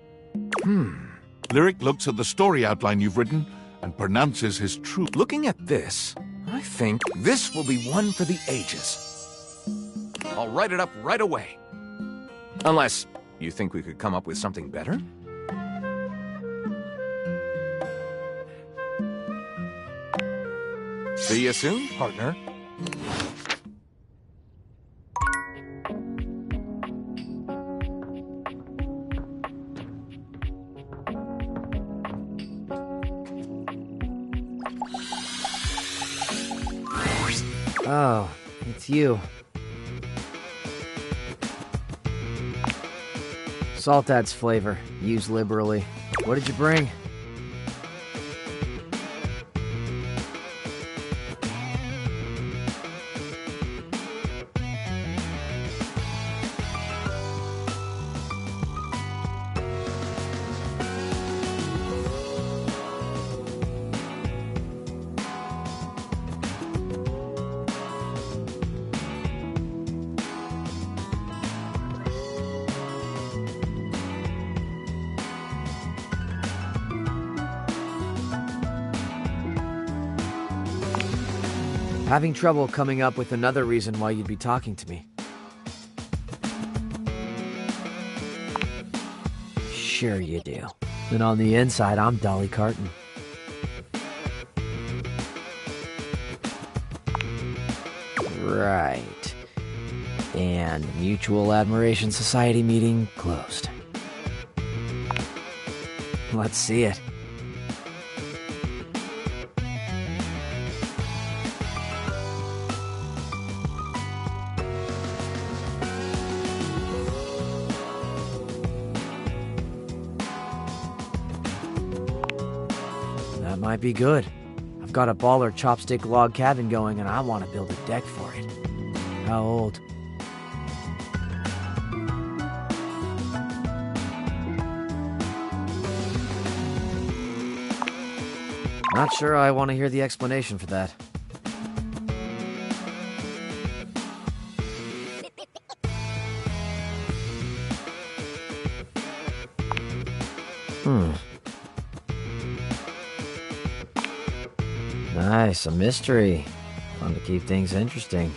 Lyric looks at the story outline you've written and pronounces his true... Looking at this, I think this will be one for the ages. I'll write it up right away. Unless you think we could come up with something better? See you soon, partner. Oh, it's you. Salt adds flavor. Use liberally. What did you bring? Having trouble coming up with another reason why you'd be talking to me. Sure you do. And on the inside, I'm Dolly Carton. Right. And Mutual Admiration Society meeting closed. Let's see it. Might be good. I've got a baller chopstick log cabin going and I want to build a deck for it. How old? Not sure I want to hear the explanation for that. Nice, a mystery. Fun to keep things interesting.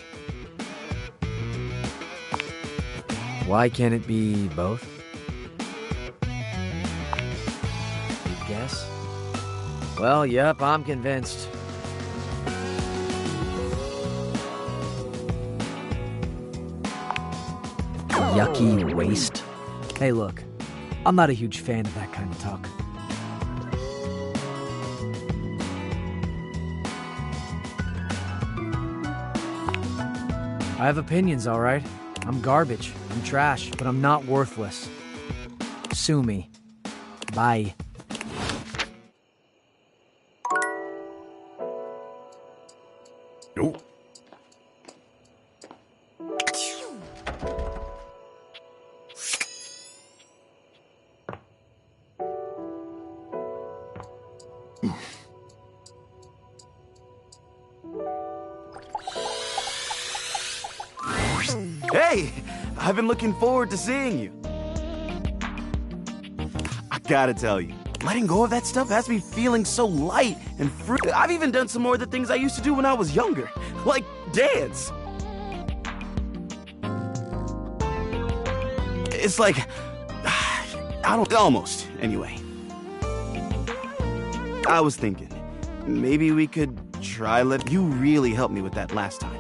Why can't it be both? You guess? Well, yep, I'm convinced. Yucky waste. Hey, look, I'm not a huge fan of that kind of talk. I have opinions, all right? I'm garbage. I'm trash, but I'm not worthless. Sue me. Bye. Nope. Hey, I've been looking forward to seeing you. I gotta tell you, letting go of that stuff has me feeling so light and free. I've even done some more of the things I used to do when I was younger, like dance. It's like, almost, anyway. I was thinking, maybe we could try You really helped me with that last time.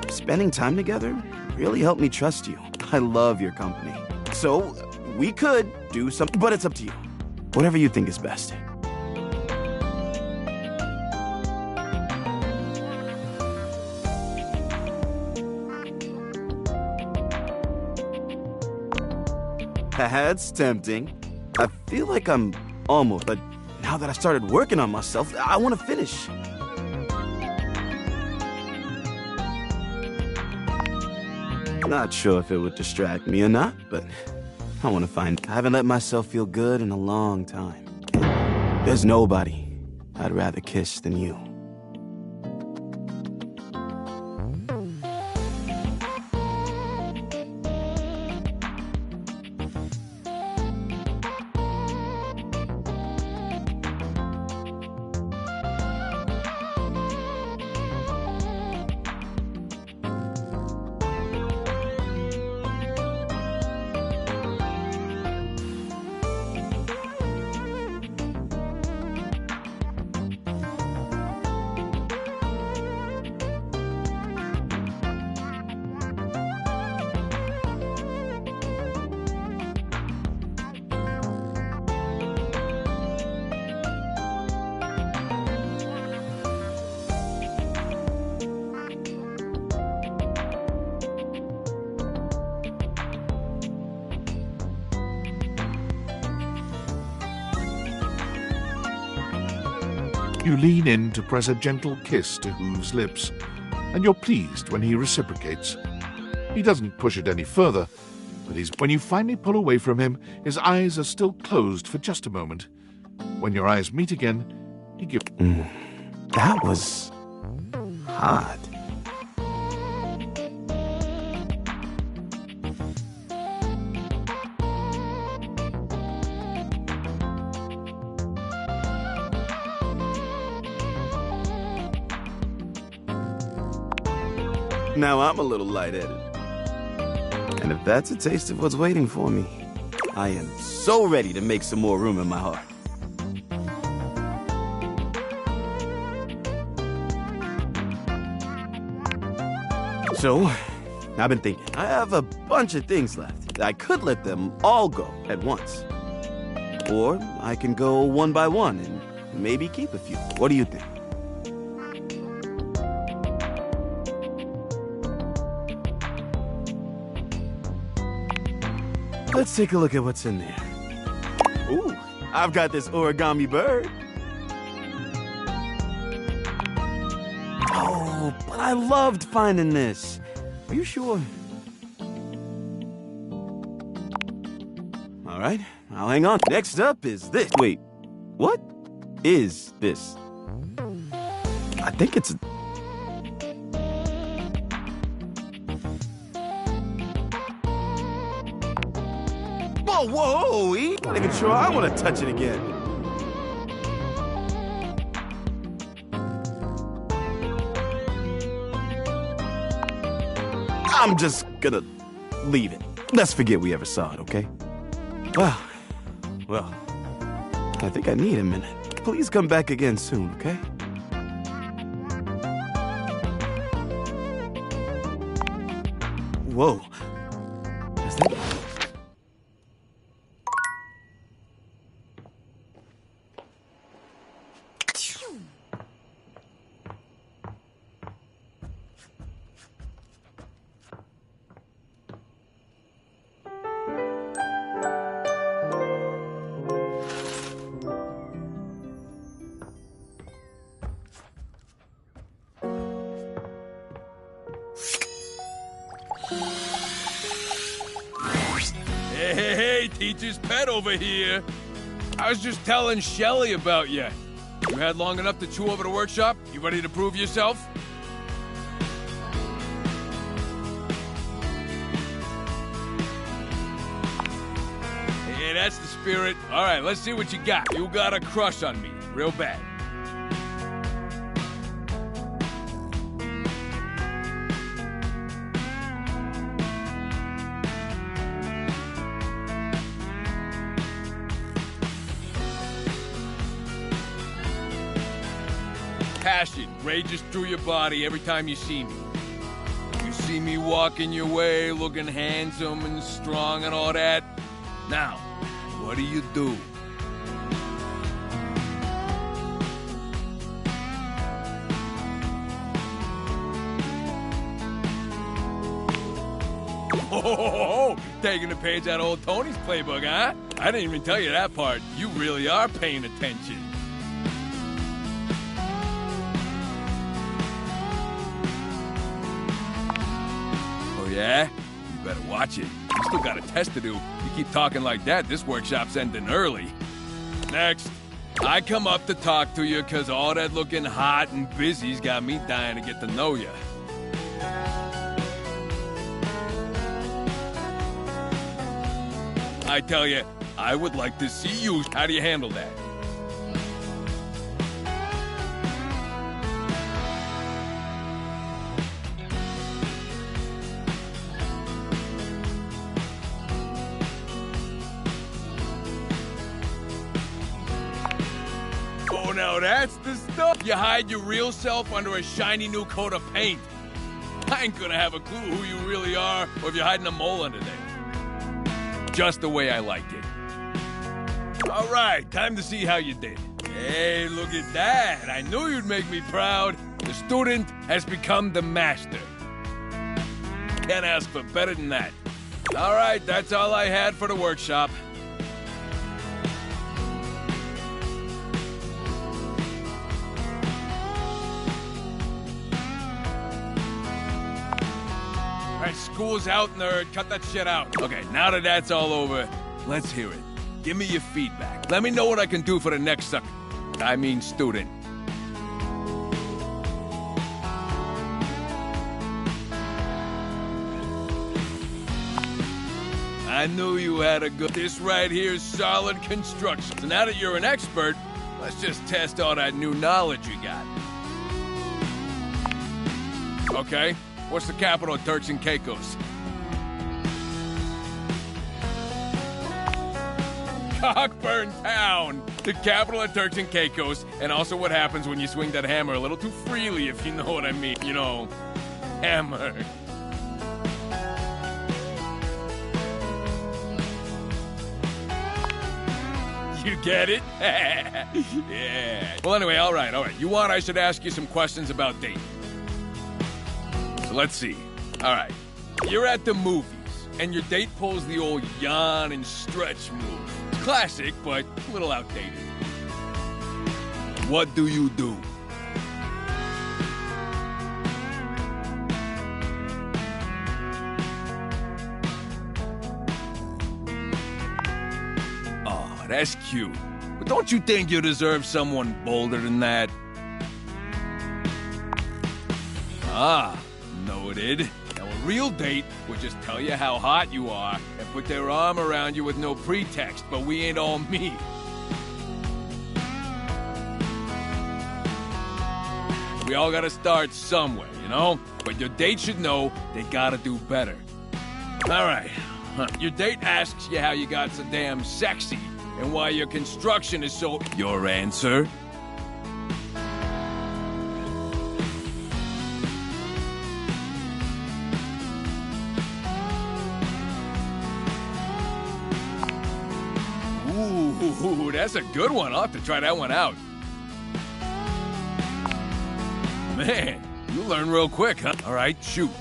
Spending time together really helped me trust you. I love your company. So, we could do something, but it's up to you. Whatever you think is best. That's tempting. I feel like I'm almost, but now that I started working on myself, I want to finish. Not sure if it would distract me or not, but I want to find. I haven't let myself feel good in a long time. There's nobody I'd rather kiss than you. You lean in to press a gentle kiss to Hooves' lips, and you're pleased when he reciprocates. He doesn't push it any further, but when you finally pull away from him, his eyes are still closed for just a moment. When your eyes meet again, he gives... That was... hot. Now I'm a little lightheaded. And if that's a taste of what's waiting for me, I am so ready to make some more room in my heart. So, I've been thinking, I have a bunch of things left. I could let them all go at once. Or I can go one by one and maybe keep a few. What do you think? Let's take a look at what's in there. Ooh, I've got this origami bird. Oh, but I loved finding this. Are you sure? All right, I'll hang on. Next up is this. Wait, what is this? I think it's a... Whoa, whoa, I'm not even sure I want to touch it again. I'm just gonna leave it. Let's forget we ever saw it, okay? Well, I think I need a minute. Please come back again soon, okay? Whoa. Is that... Hey, teacher's pet over here. I was just telling Shelly about you. You had long enough to chew over the workshop? You ready to prove yourself? Yeah, that's the spirit. All right, let's see what you got. You got a crush on me, real bad. Passion rages through your body every time you see me. You see me walking your way, looking handsome and strong and all that. Now, what do you do? Oh, taking the page out of old Tony's playbook, huh? I didn't even tell you that part. You really are paying attention. Yeah? You better watch it. You still got a test to do. You keep talking like that, this workshop's ending early. Next. I come up to talk to you because all that looking hot and busy's got me dying to get to know you. I tell you, I would like to see you. How do you handle that? Now that's the stuff. You hide your real self under a shiny new coat of paint. I ain't gonna have a clue who you really are or if you're hiding a mole under there. Just the way I like it. All right, time to see how you did. Hey, look at that. I knew you'd make me proud. The student has become the master. Can't ask for better than that. All right, that's all I had for the workshop. Alright, school's out, nerd. Cut that shit out. Okay, now that that's all over, let's hear it. Give me your feedback. Let me know what I can do for the next student. I knew you had a good... This right here is solid construction. So now that you're an expert, let's just test all that new knowledge you got. Okay, what's the capital of Turks and Caicos? Cockburn Town, the capital of Turks and Caicos, and also what happens when you swing that hammer a little too freely, if you know what I mean. You know, hammer. You get it? Yeah. Well, anyway, all right. You want I should ask you some questions about dating. So let's see. All right. You're at the movies, and your date pulls the old yawn and stretch move. It's classic, but a little outdated. What do you do? Oh, that's cute. But don't you think you deserve someone bolder than that? Ah, noted. Now, a real date would just tell you how hot you are and put their arm around you with no pretext, but we ain't all me. We all gotta start somewhere, you know? But your date should know they gotta do better. All right. Your date asks you how you got so damn sexy and why your construction is so... Your answer? Ooh, that's a good one. I'll have to try that one out. Man, you learn real quick, huh? All right, shoot.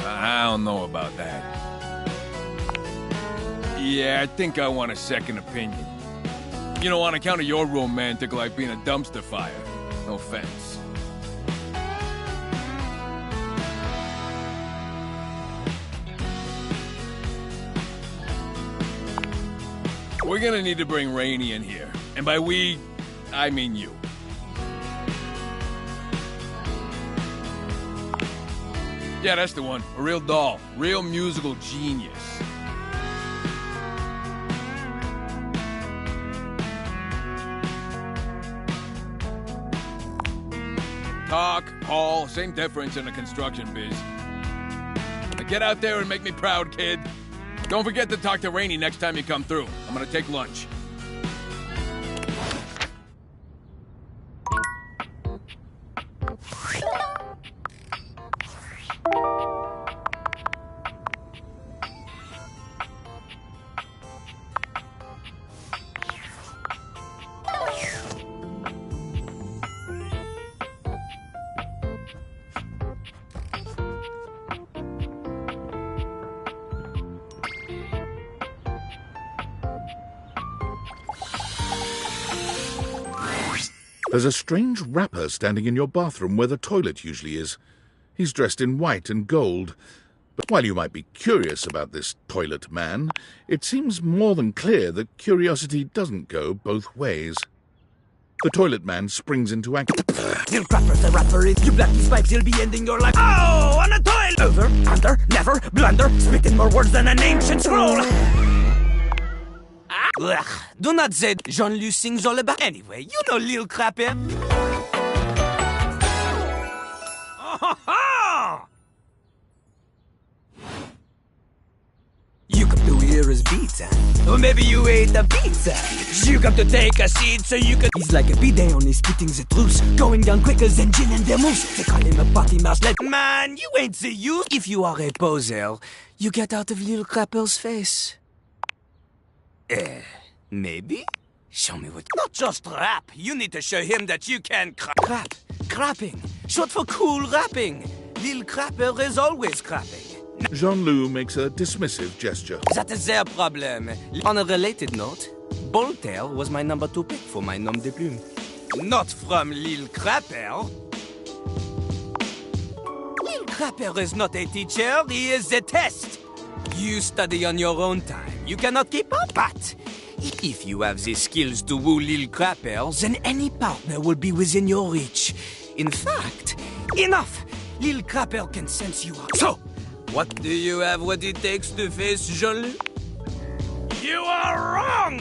I don't know about that. Yeah, I think I want a second opinion. You know, on account of your romantic like being a dumpster fire. No offense. We're gonna need to bring Rainey in here. And by we, I mean you. Yeah, that's the one. A real doll. Real musical genius. Talk, call, same difference in the construction biz. Now get out there and make me proud, kid. Don't forget to talk to Rainey next time you come through. I'm gonna take lunch. There's a strange rapper standing in your bathroom where the toilet usually is. He's dressed in white and gold. But while you might be curious about this toilet man, it seems more than clear that curiosity doesn't go both ways. The toilet man springs into action. Little crapper, the rapper is you black these pipes, you'll be ending your life. Oh, on a toilet! Over, under, never, blunder, spitting more words than an ancient scroll. Ugh, do not say Jean-Luc sings all about. Anyway, you know Lil Crapper. You come to hear his pizza, or maybe you ate the pizza. You come to take a seat so you can. He's like a bidet, only spitting the truth, going down quicker than gin and vermouth. They call him a potty mouse. Man, you ain't the use. If you are a poser, you get out of Lil Crapper's face. Maybe? Show me what... Not just rap. You need to show him that you can crap. Crapping. Short for cool rapping. Lil Crapper is always crapping. Jean-Loup makes a dismissive gesture. That is their problem. On a related note, Boltaire was my number 2 pick for my nom de plume. Not from Lil Crapper. Crapper is not a teacher, he is a test. You study on your own time. You cannot keep up, but if you have the skills to woo Lil Crapper, then any partner will be within your reach. In fact, enough! Lil Crapper can sense you out. So, what do you have what it takes to face Jean-Luc? You are wrong!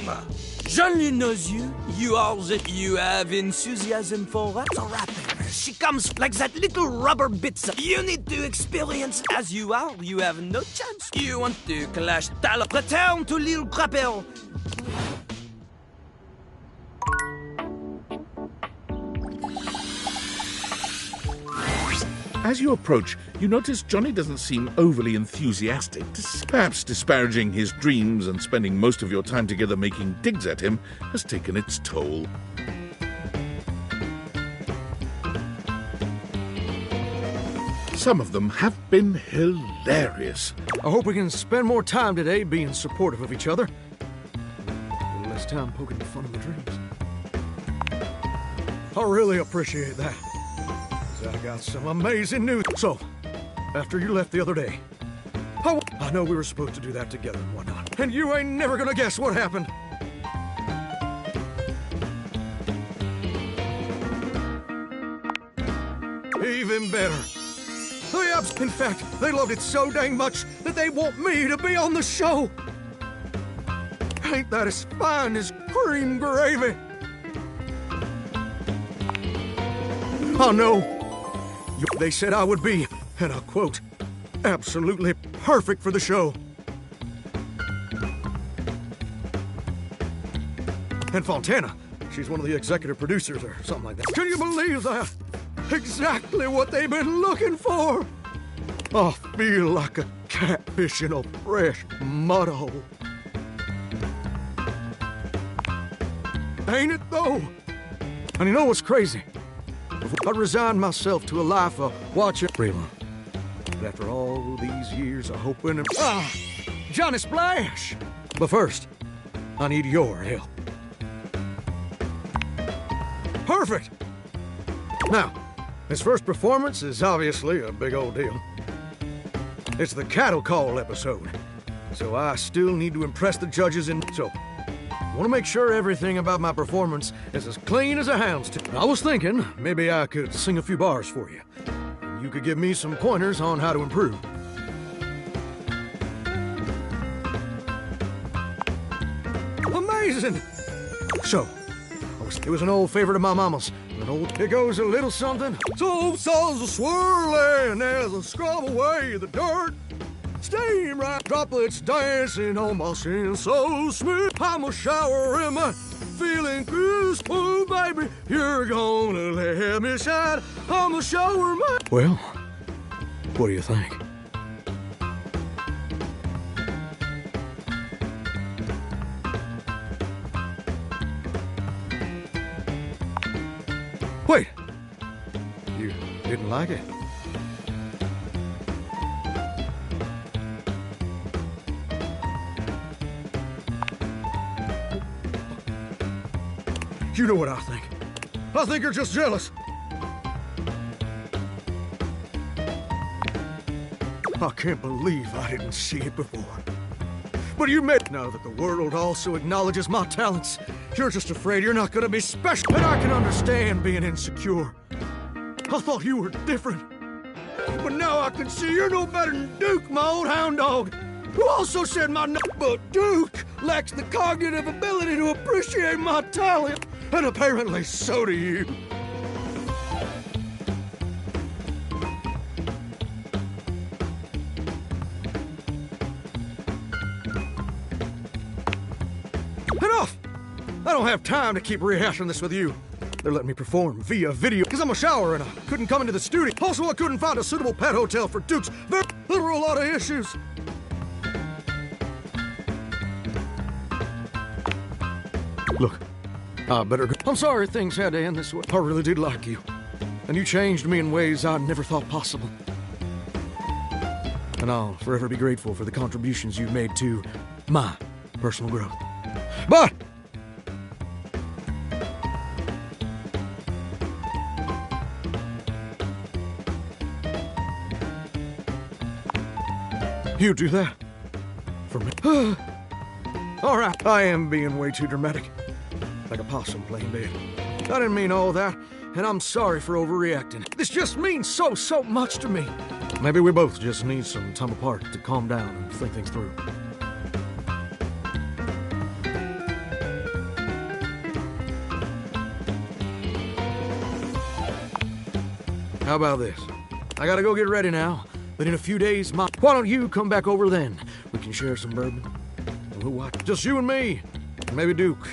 Jean-Luc knows you. You have enthusiasm for the rapper. She comes like that little rubber bits. You need to experience as you are. You have no chance. You want to clash talent. Return to Lil Crapper. As you approach, you notice Johnny doesn't seem overly enthusiastic. Perhaps disparaging his dreams and spending most of your time together making digs at him has taken its toll. Some of them have been hilarious. I hope we can spend more time today being supportive of each other. A little less time poking fun of the dreams. I really appreciate that. I got some amazing news. So, after you left the other day, I know we were supposed to do that together and whatnot. And you ain't never gonna guess what happened. Even better. In fact, they loved it so dang much that they want me to be on the show. Ain't that as fine as cream gravy? Oh no. They said I would be, and I'll quote, absolutely perfect for the show. And Fontana, she's one of the executive producers or something like that. Can you believe that? Exactly what they've been looking for. I feel like a catfish in a fresh mud hole. Ain't it though? And you know what's crazy? I resigned myself to a life of watching rerun. But after all these years of hoping and... Johnny Splash! But first, I need your help. Perfect! Now, his first performance is obviously a big old deal. It's the cattle call episode. So I still need to impress the judges and... So, I want to make sure everything about my performance is as clean as a hound's tooth. I was thinking maybe I could sing a few bars for you. And you could give me some pointers on how to improve. Amazing! So, it was an old favorite of my mama's. It goes a little something. So saws a swirling as I scrub away the dirt. Steam right droplets dancing on my skin so smooth. I'm a shower in my feeling goose. Oh, baby, you're gonna let me shine. I'm a shower my... Well, what do you think? Wait, you didn't like it? You know what I think. I think you're just jealous. I can't believe I didn't see it before. But you met now that the world also acknowledges my talents. You're just afraid you're not gonna be special. And I can understand being insecure. I thought you were different. But now I can see you're no better than Duke, my old hound dog, who also said my name. But Duke lacks the cognitive ability to appreciate my talent. And apparently so do you. Enough! I don't have time to keep rehashing this with you. They're letting me perform via video because I'm a shower and I couldn't come into the studio. Also, I couldn't find a suitable pet hotel for Dukes. There were a lot of issues. Look, I better go. I'm sorry things had to end this way. I really did like you. And you changed me in ways I never thought possible. And I'll forever be grateful for the contributions you've made to my personal growth. But You do that? For me? All right, I am being way too dramatic. Like a possum playing dead. I didn't mean all that, and I'm sorry for overreacting. This just means so much to me. Maybe we both just need some time apart to calm down and think things through. How about this? I gotta go get ready now, but in a few days, why don't you come back over then? We can share some bourbon. And we'll watch. Just you and me, and maybe Duke.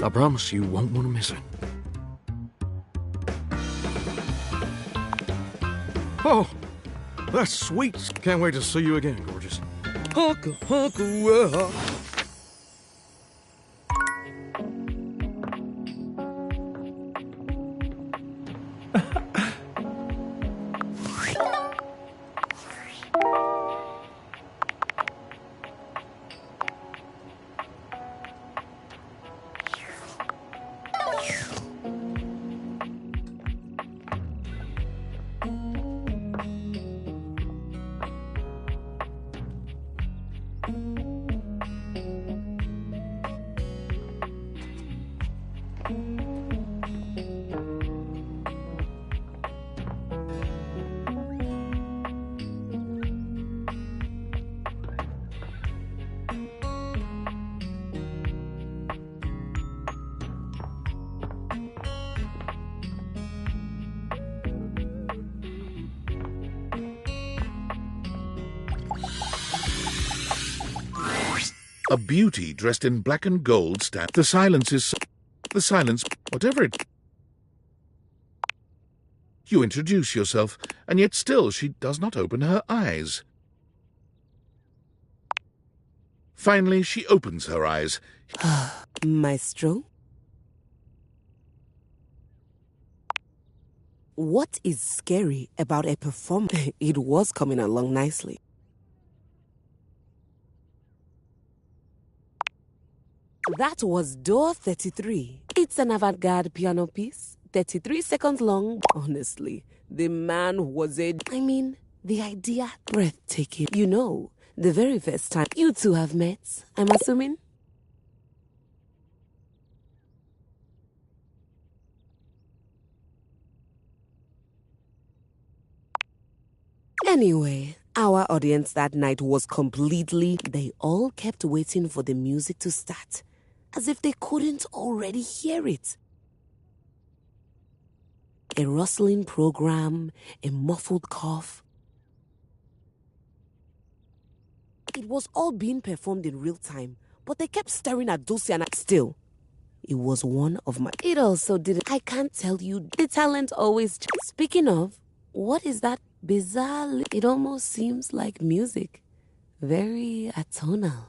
I promise you won't want to miss it. Oh, that's sweet. Can't wait to see you again, gorgeous. Hunka, hunka, A beauty dressed in black and gold stands. The silence, whatever it... You introduce yourself, and yet still she does not open her eyes. Finally, she opens her eyes. Maestro? What is scary about a performance? It was coming along nicely. That was Door 33. It's an avant-garde piano piece, 33 seconds long. Honestly, the man was the idea, breathtaking. You know, the very first time you two have met, I'm assuming? Anyway, our audience that night was completely... They all kept waiting for the music to start, as if they couldn't already hear it. A rustling program, a muffled cough. It was all being performed in real time, but they kept staring at Dulcie and still. It was one of my... It also didn't... I can't tell you, the talent always... Speaking of, what is that bizarre... It almost seems like music. Very atonal.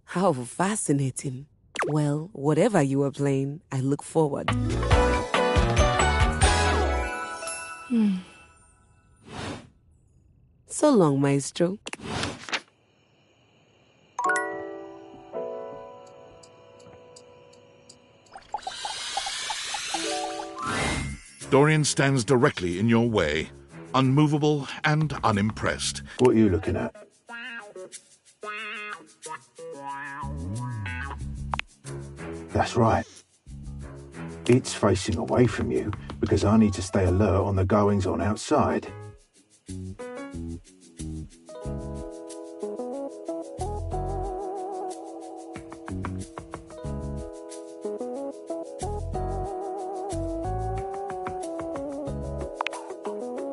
How fascinating. Well, whatever you were playing, I look forward. So long, Maestro. Dorian stands directly in your way, unmovable and unimpressed. What are you looking at? That's right. It's facing away from you because I need to stay alert on the goings-on outside.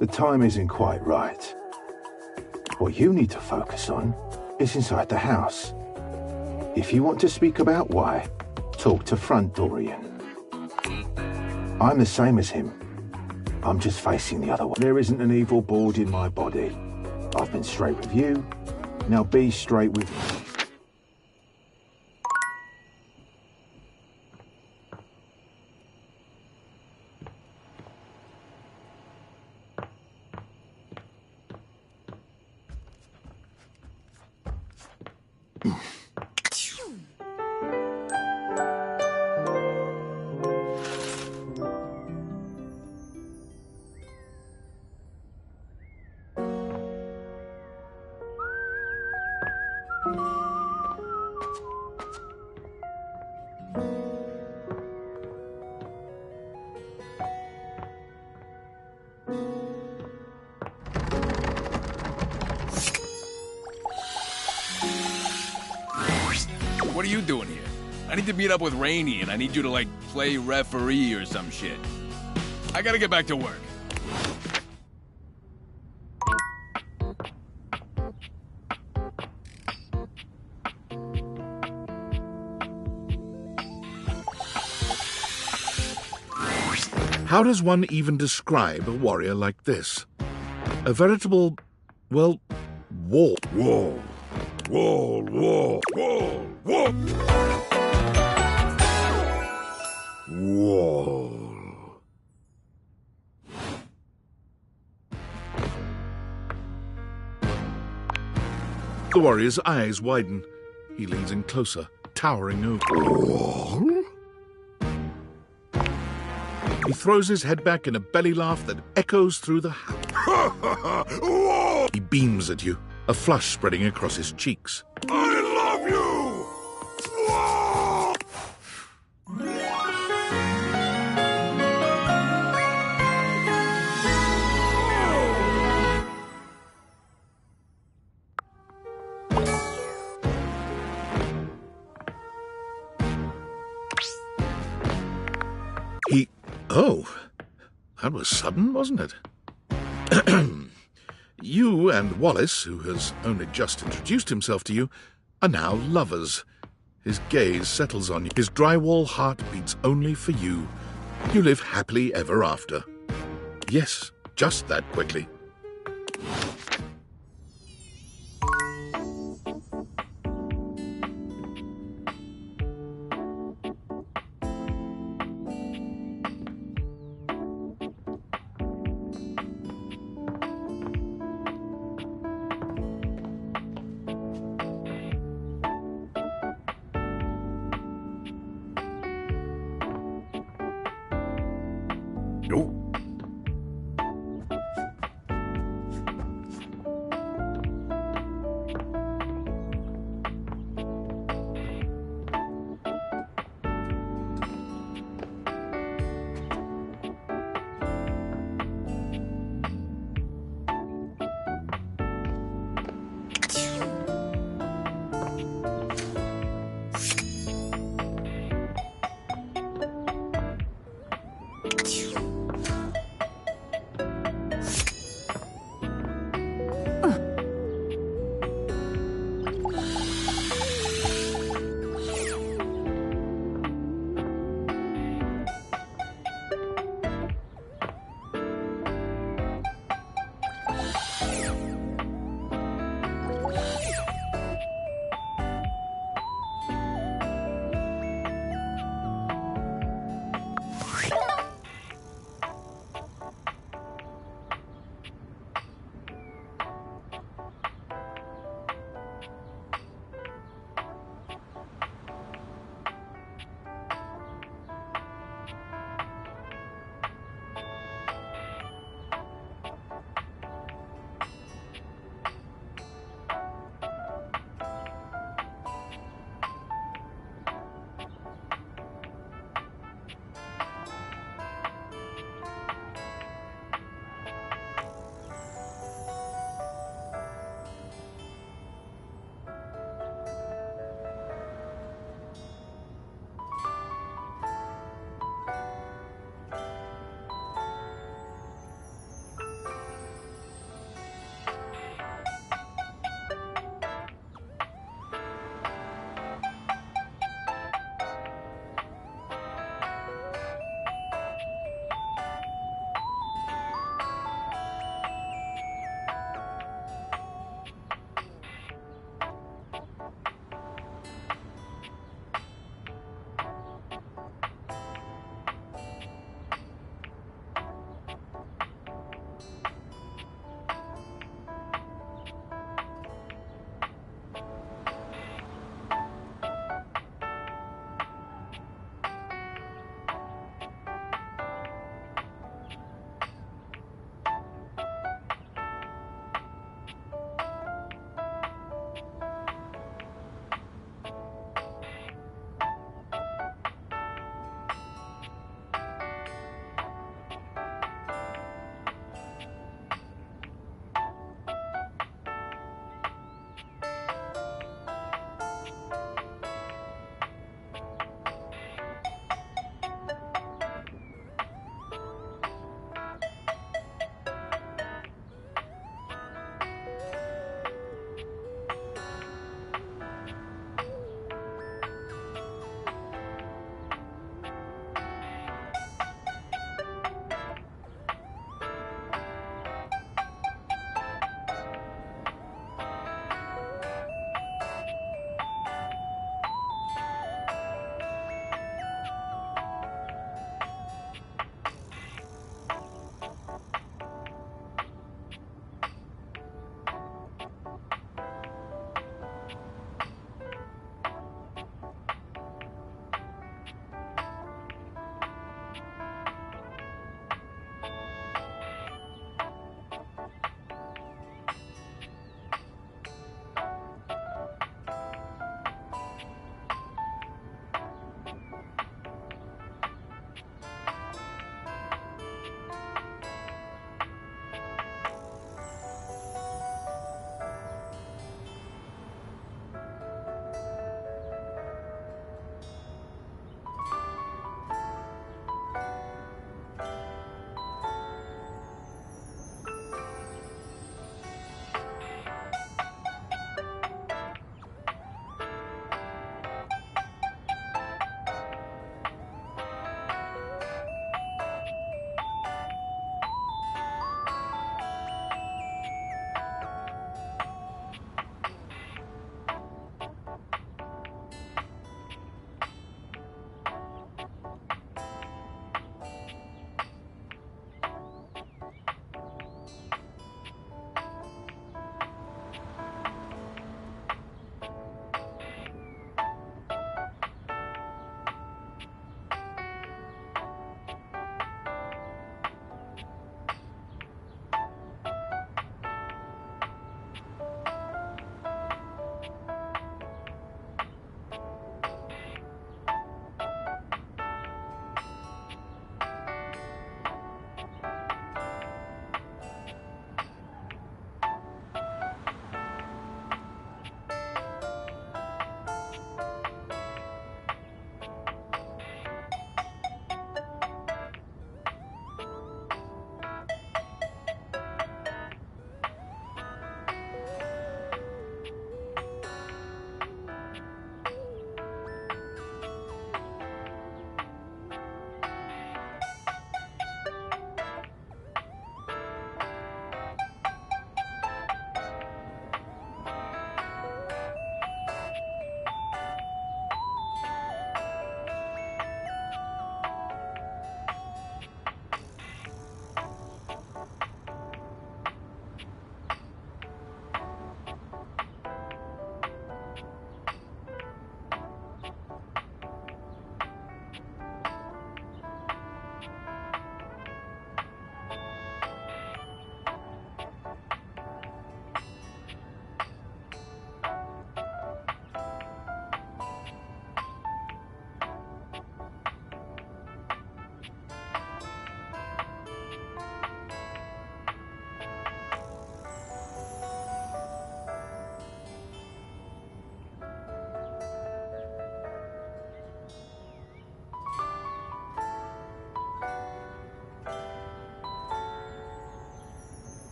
The time isn't quite right. What you need to focus on is inside the house. If you want to speak about why, talk to Front Dorian. I'm the same as him. I'm just facing the other one. There isn't an evil board in my body. I've been straight with you. Now be straight with me. what are you doing here? I need to meet up with Rainey, and I need you to, like, play referee or some shit. I gotta get back to work. How does one even describe a warrior like this? A veritable, well, wall. Wall. Wall, wall, wall, wall. Wall. The warrior's eyes widen. He leans in closer, towering over. Wall? He throws his head back in a belly laugh that echoes through the house. He beams at you, a flush spreading across his cheeks. I love you! Oh, that was sudden, wasn't it? You and Wallace, who has only just introduced himself to you, are now lovers. His gaze settles on you. His drywall heart beats only for you. You live happily ever after. Yes, just that quickly.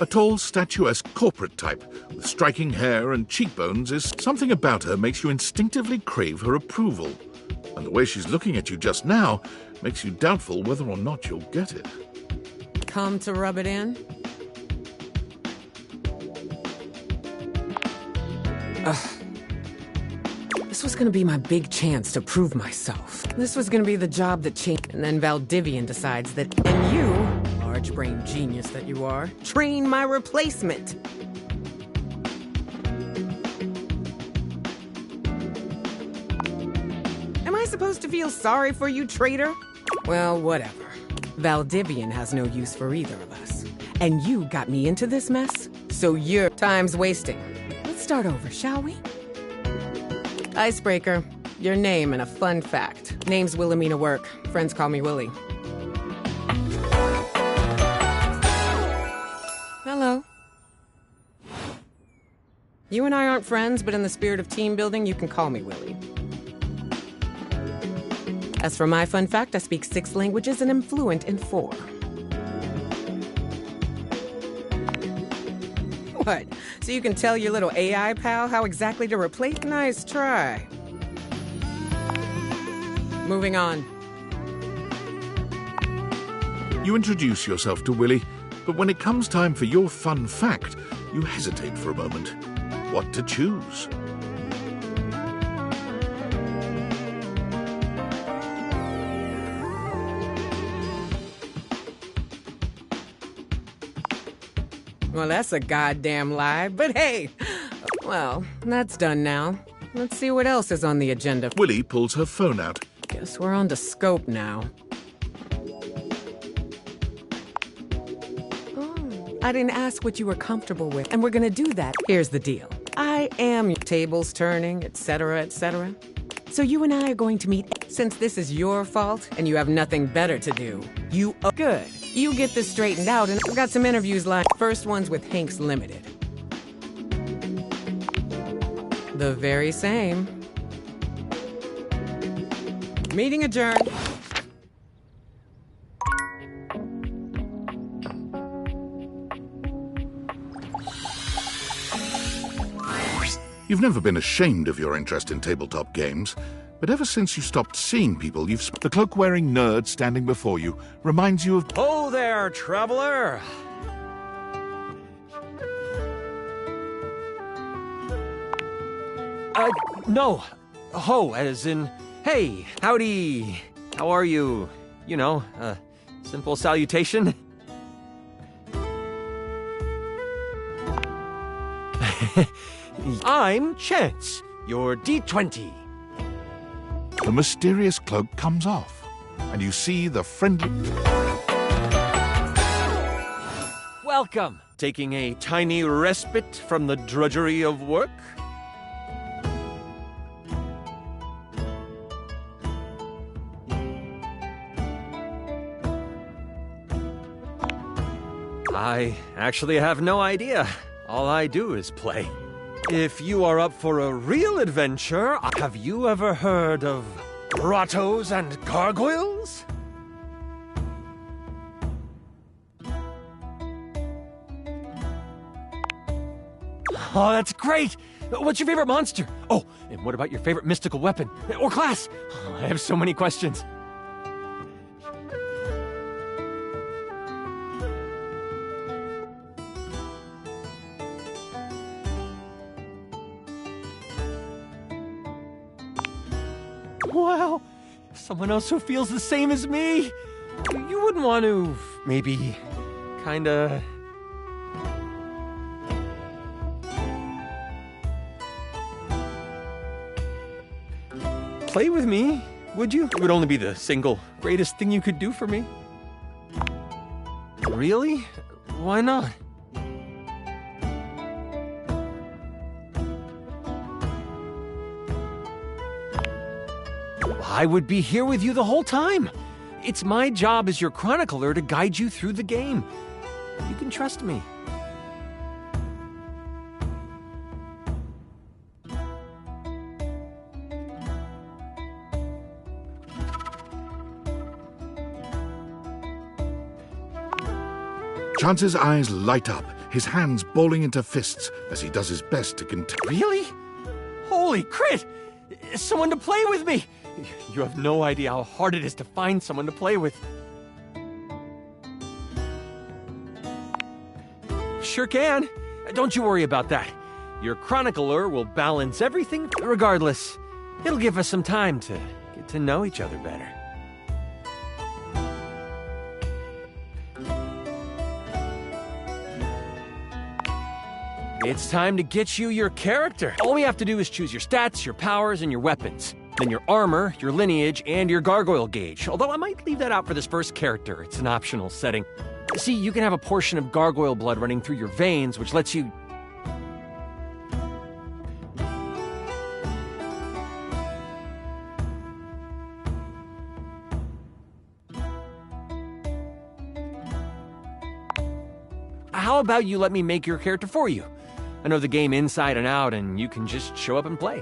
A tall, statuesque corporate type with striking hair and cheekbones is something about her makes you instinctively crave her approval. And the way she's looking at you just now makes you doubtful whether or not you'll get it. Come to rub it in? This was gonna be my big chance to prove myself. This was gonna be the job that changed. And then Valdivian decides that, and you, large-brained genius that you are, train my replacement. Am I supposed to feel sorry for you, traitor? Well, whatever. Valdivian has no use for either of us. And you got me into this mess, so your time's wasting. Let's start over, shall we? Icebreaker. Your name and a fun fact. Name's Wilhelmina Work. Friends call me Willie. Hello. You and I aren't friends, but in the spirit of team building, you can call me Willie. As for my fun fact, I speak 6 languages and am fluent in 4. What? So you can tell your little AI pal how exactly to replace? Nice try. Moving on. You introduce yourself to Willie, but when it comes time for your fun fact, you hesitate for a moment. What to choose? Well, that's a goddamn lie, but hey, well, that's done now. Let's see what else is on the agenda. Willie pulls her phone out. Guess we're on to scope now. Oh, I didn't ask what you were comfortable with, and we're gonna do that. Here's the deal. I am tables turning, etc., etc. So you and I are going to meet. Since this is your fault and you have nothing better to do, you are good. You get this straightened out, and I've got some interviews lined. First one's with Hanks Limited. The very same. Meeting adjourned. You've never been ashamed of your interest in tabletop games, but ever since you stopped seeing people, the cloak-wearing nerd standing before you reminds you of... Oh there, traveler! No. Ho, as in, hey, howdy, how are you? You know, simple salutation. I'm Chance, your D20. The mysterious cloak comes off, and you see the friendly... Welcome. Taking a tiny respite from the drudgery of work? I actually have no idea. All I do is play. If you are up for a real adventure, have you ever heard of grottos and gargoyles? Oh, that's great! What's your favorite monster? Oh, and what about your favorite mystical weapon? Or class? Oh, I have so many questions. Wow, someone else who feels the same as me. You wouldn't want to, maybe, kinda... play with me, would you? It would only be the single greatest thing you could do for me. Really? Why not? I would be here with you the whole time. It's my job as your chronicler to guide you through the game. You can trust me. Chance's eyes light up his hands balling into fists as he does his best to contain. Really? Holy crit! Someone to play with me! You have no idea how hard it is to find someone to play with. Sure can. Don't you worry about that. Your chronicler will balance everything. Regardless, it'll give us some time to get to know each other better. It's time to get you your character. All we have to do is choose your stats, your powers, and your weapons. Then your armor, your lineage, and your gargoyle gauge. Although I might leave that out for this first character. It's an optional setting. See, you can have a portion of gargoyle blood running through your veins, which lets you... How about you let me make your character for you? I know the game inside and out, and you can just show up and play.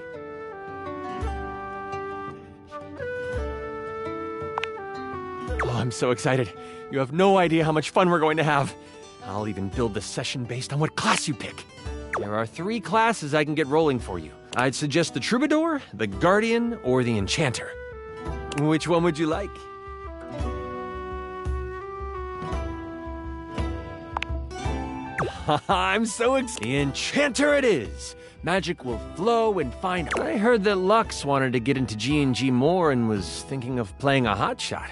Oh, I'm so excited. You have no idea how much fun we're going to have. I'll even build the session based on what class you pick. There are 3 classes I can get rolling for you. I'd suggest the Troubadour, the Guardian, or the Enchanter. Which one would you like? I'm so excited. The Enchanter it is. Magic will flow and find... I heard that Lux wanted to get into G&G more and was thinking of playing a hotshot.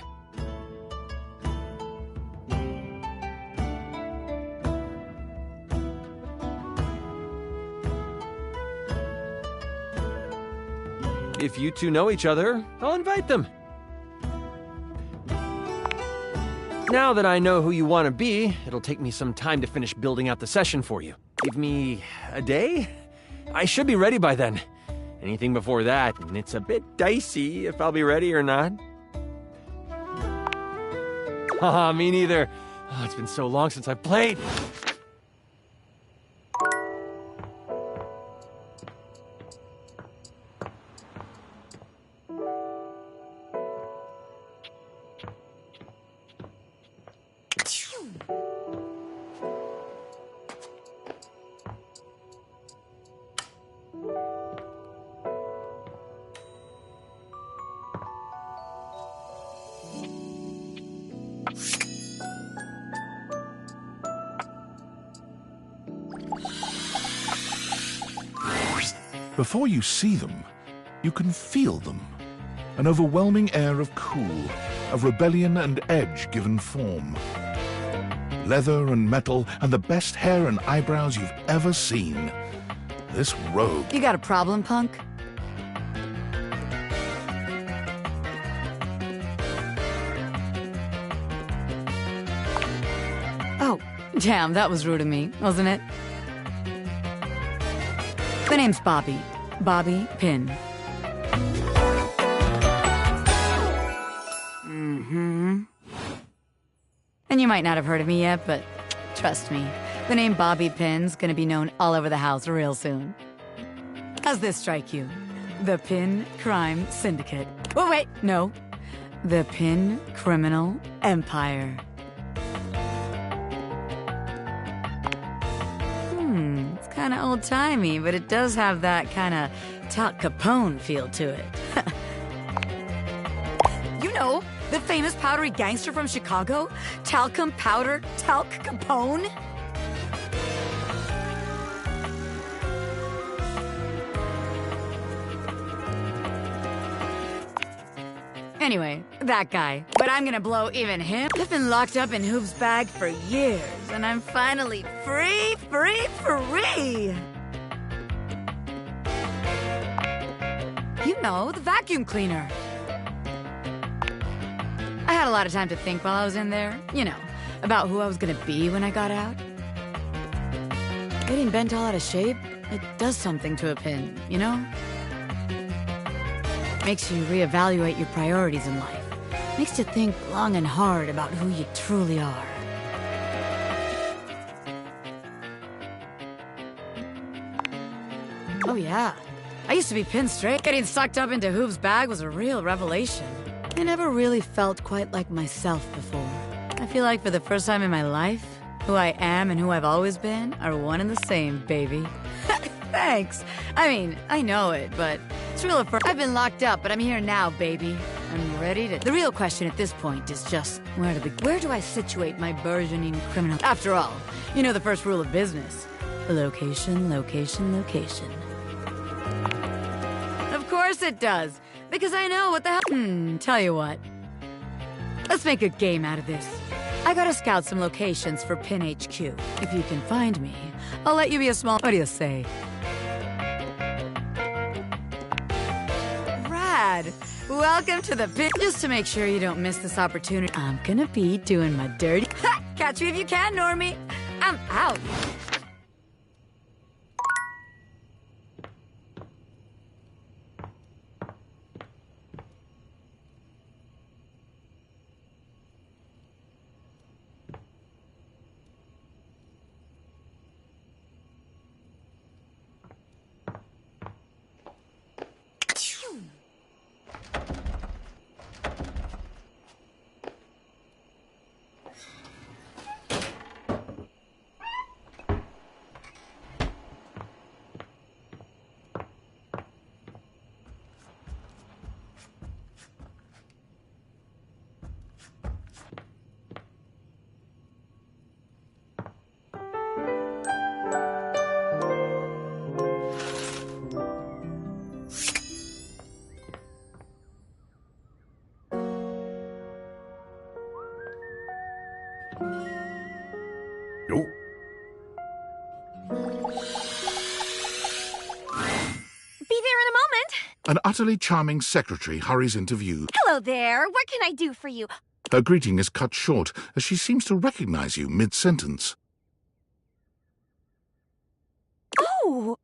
If you two know each other, I'll invite them. Now that I know who you want to be, it'll take me some time to finish building out the session for you. Give me a day? I should be ready by then. Anything before that, and it's a bit dicey if I'll be ready or not. Haha, me neither. Oh, it's been so long since I've played. Before you see them, you can feel them. An overwhelming air of cool, of rebellion and edge given form. Leather and metal and the best hair and eyebrows you've ever seen. This rogue... You got a problem, punk? Oh, damn, that was rude of me, wasn't it? My name's Bobby. Bobby Pin. Mm-hmm. And you might not have heard of me yet, but trust me, the name Bobby Pin's gonna be known all over the house real soon. How's this strike you? The Pin Crime Syndicate. Oh, wait, no. The Pin Criminal Empire. It's kind of old-timey, but it does have that kind of Tal Capone feel to it. You know, the famous powdery gangster from Chicago? Talcum Powder Talc Capone? Anyway, that guy. But I'm gonna blow even him. I've been locked up in Hoof's bag for years, and I'm finally free! You know, the vacuum cleaner. I had a lot of time to think while I was in there. You know, about who I was gonna be when I got out. Getting bent all out of shape, it does something to a pin, you know? Makes you reevaluate your priorities in life. Makes you think long and hard about who you truly are. Oh yeah, I used to be pinned straight. Getting sucked up into Hoof's bag was a real revelation. I never really felt quite like myself before. I feel like for the first time in my life, Who I am and who I've always been are one and the same, baby. Thanks. I mean, I know it, but it's real at first. I've been locked up, but I'm here now, baby. I'm ready to... The real question at this point is just where do I situate my burgeoning criminal... After all, you know the first rule of business. Location, location, location. Of course it does, because I know what the hell... Tell you what. Let's make a game out of this. I gotta scout some locations for Pin HQ. If you can find me, I'll let you be a small... What do you say? Rad! Welcome to the pit. Just to make sure you don't miss this opportunity, I'm gonna be doing my dirty... Ha! Catch me if you can, Normie! I'm out! An utterly charming secretary hurries into view. Hello there. What can I do for you? Her greeting is cut short as she seems to recognize you mid-sentence. Oh!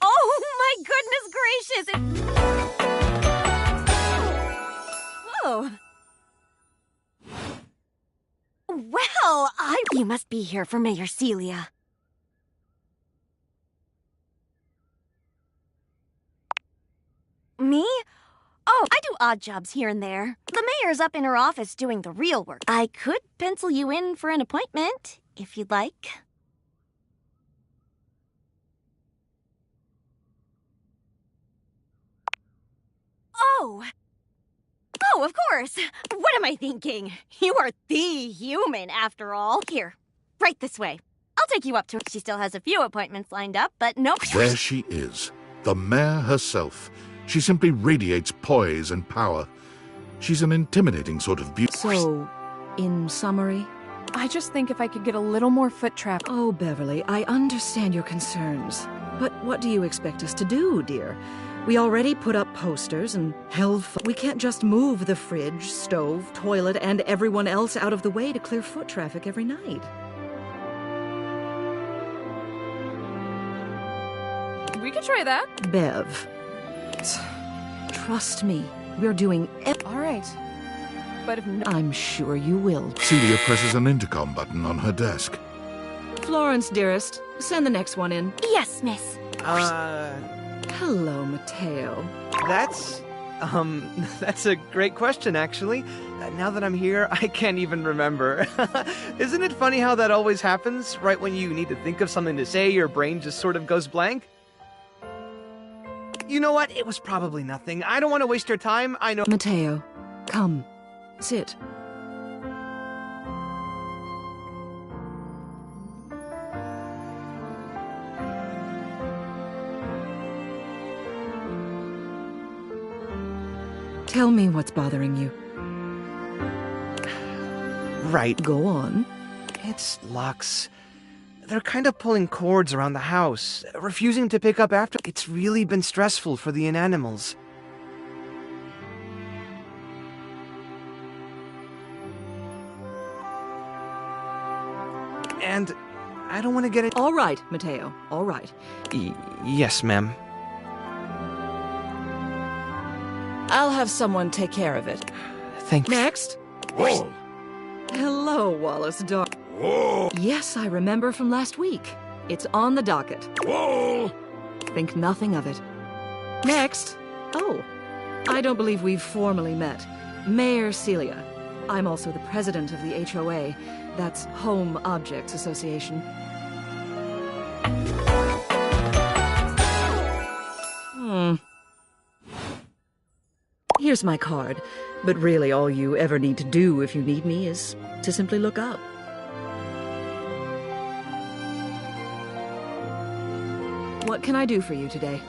Oh, my goodness gracious! Whoa. Well, You must be here for Mayor Celia. Me? Oh, I do odd jobs here and there. The mayor's up in her office doing the real work. I could pencil you in for an appointment, if you'd like. Oh! Oh, of course! What am I thinking? You are the human, after all. Here, right this way. I'll take you up to her. She still has a few appointments lined up, but nope. There she is, the mayor herself. She simply radiates poise and power. She's an intimidating sort of beauty. So, in summary, I just think if I could get a little more foot traffic. Oh, Beverly, I understand your concerns. But what do you expect us to do, dear? We already put up posters and held... We can't just move the fridge, stove, toilet, and everyone else out of the way to clear foot traffic every night. We could try that. Bev. Trust me, we're doing all right. But if not, I'm sure you will. Celia presses an intercom button on her desk. Florence, dearest, send the next one in. Yes, miss. Hello, Mateo. That's a great question, actually. Now that I'm here, I can't even remember. Isn't it funny how that always happens? Right when you need to think of something to say, your brain just sort of goes blank? You know what? It was probably nothing. I don't want to waste your time. I know— Mateo, come. Sit. Tell me what's bothering you. Right. Go on. It's Lux. They're kind of pulling cords around the house, refusing to pick up after. It's really been stressful for the inanimals. And I don't want to get it. All right, Mateo. All right. Yes, ma'am. I'll have someone take care of it. Thank you. Next. Whoa. Hello, Wallace Dar. Whoa. Yes, I remember from last week. It's on the docket. Whoa. Think nothing of it. Next. Oh, I don't believe we've formally met. Mayor Celia. I'm also the president of the HOA. That's Home Objects Association. Here's my card. But really, all you ever need to do if you need me is to simply look up. What can I do for you today?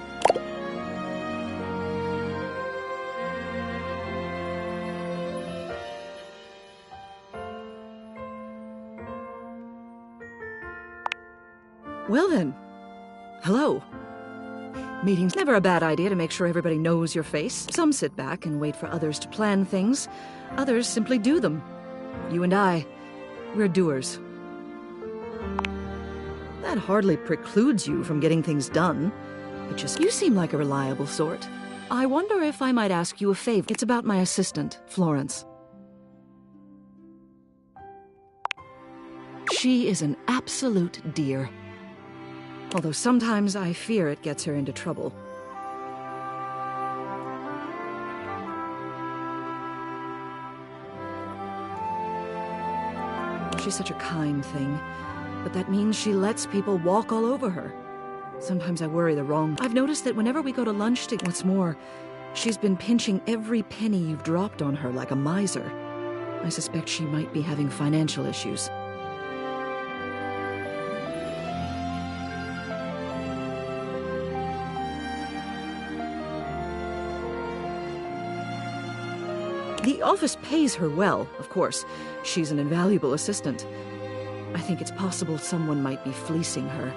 Well then, hello. Meeting's never a bad idea to make sure everybody knows your face. Some sit back and wait for others to plan things. Others simply do them. You and I, we're doers. That hardly precludes you from getting things done. It just, you seem like a reliable sort. I wonder if I might ask you a favor. It's about my assistant, Florence. She is an absolute dear. Although sometimes I fear it gets her into trouble. She's such a kind thing, but that means she lets people walk all over her. Sometimes I worry the wrong. I've noticed that whenever we go to lunch together, what's more, she's been pinching every penny you've dropped on her like a miser. I suspect she might be having financial issues. The office pays her well, of course. She's an invaluable assistant. I think it's possible someone might be fleecing her.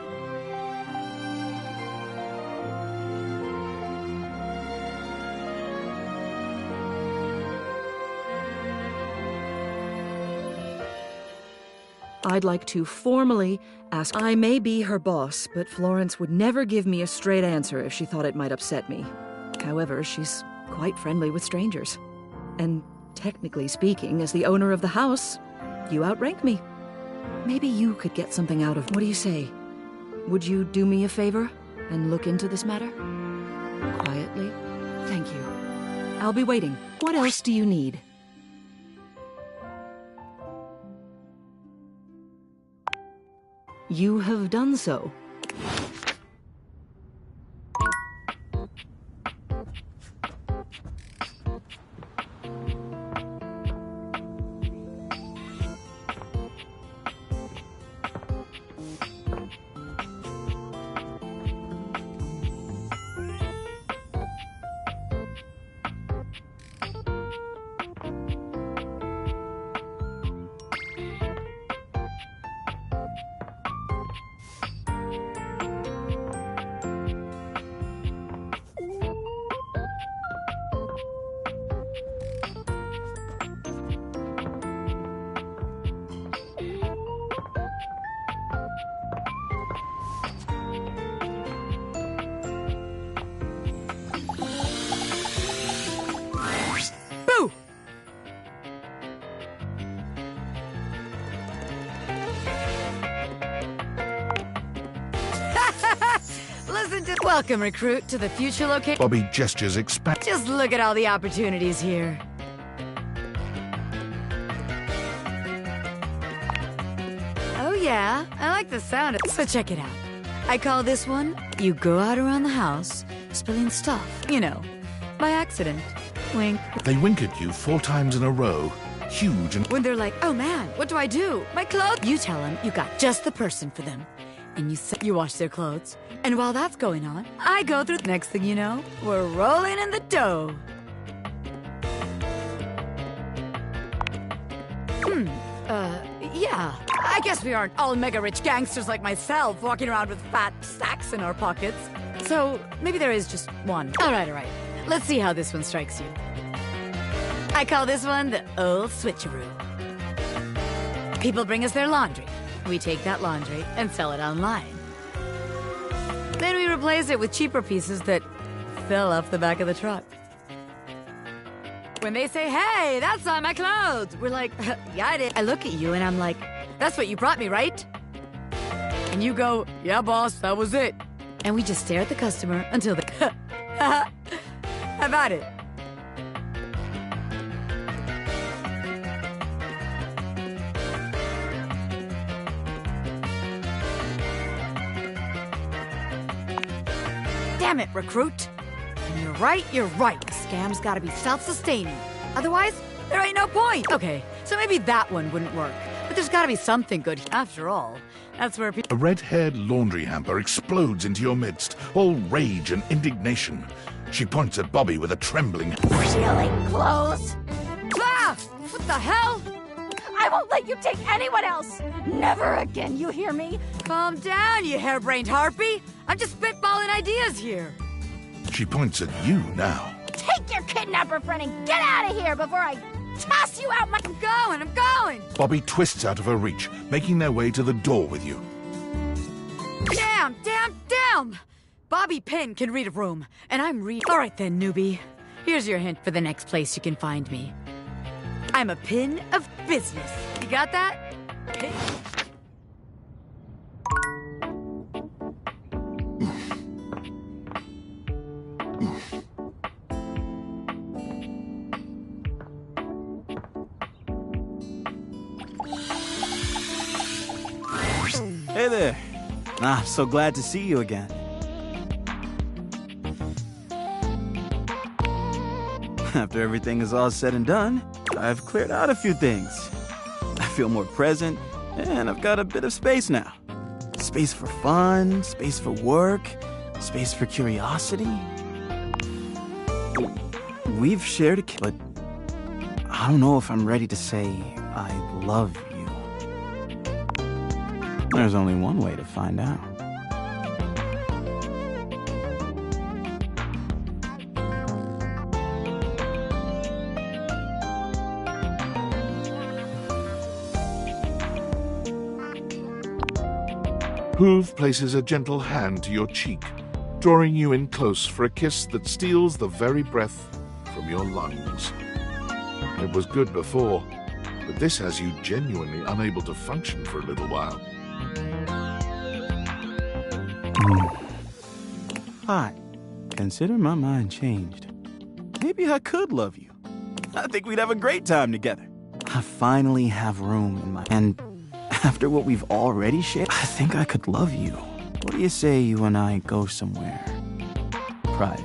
I'd like to formally ask. I may be her boss, but Florence would never give me a straight answer if she thought it might upset me. However, she's quite friendly with strangers. And technically speaking, as the owner of the house, you outrank me. Maybe you could get something out of... What do you say? Would you do me a favor and look into this matter? Quietly? Thank you. I'll be waiting. What else do you need? You have done so. Welcome, recruit, to the future location. Bobby gestures expand. Just look at all the opportunities here. Oh yeah, I like the sound of it. So check it out. I call this one, you go out around the house, spilling stuff, you know, by accident. Wink. They wink at you 4 times in a row, huge and... When they're like, oh man, what do I do? My clothes! You tell them you got just the person for them. And you wash their clothes. And while that's going on, I go through. Next thing you know, we're rolling in the dough. Yeah. I guess we aren't all mega-rich gangsters like myself walking around with fat sacks in our pockets. So maybe there is just one. All right. Let's see how this one strikes you. I call this one the old switcheroo. People bring us their laundry. We take that laundry and sell it online. Then we replace it with cheaper pieces that fell off the back of the truck. When they say, hey, that's not my clothes, we're like, yeah, I did. I look at you and I'm like, that's what you brought me, right? And you go, yeah, boss, that was it. And we just stare at the customer until they, how about it? Damn it, recruit. When you're right, you're right. A scam's gotta be self-sustaining. Otherwise, there ain't no point. Okay, so maybe that one wouldn't work. But there's gotta be something good. After all, that's where people... A red-haired laundry hamper explodes into your midst, all rage and indignation. She points at Bobby with a trembling... Stealing clothes? Ah! What the hell? I won't let you take anyone else! Never again, you hear me? Calm down, you harebrained harpy. I'm just spitballing ideas here. She points at you now. Take your kidnapper friend and get out of here before I toss you out my... I'm going! Bobby twists out of her reach, making their way to the door with you. Damn! Bobby Pin can read a room, and I'm All right then, newbie. Here's your hint for the next place you can find me. I'm a pin of business. You got that? Pin. Hey there. So glad to see you again. After everything is all said and done, I've cleared out a few things. I feel more present, and I've got a bit of space now. Space for fun, space for work, space for curiosity. We've shared a kid, but I don't know if I'm ready to say I love you. There's only one way to find out. Hoove places a gentle hand to your cheek, drawing you in close for a kiss that steals the very breath from your lungs. It was good before, but this has you genuinely unable to function for a little while. Hi. Consider my mind changed. Maybe I could love you. I think we'd have a great time together. I finally have room in my... And after what we've already shared, I think I could love you. What do you say you and I go somewhere private?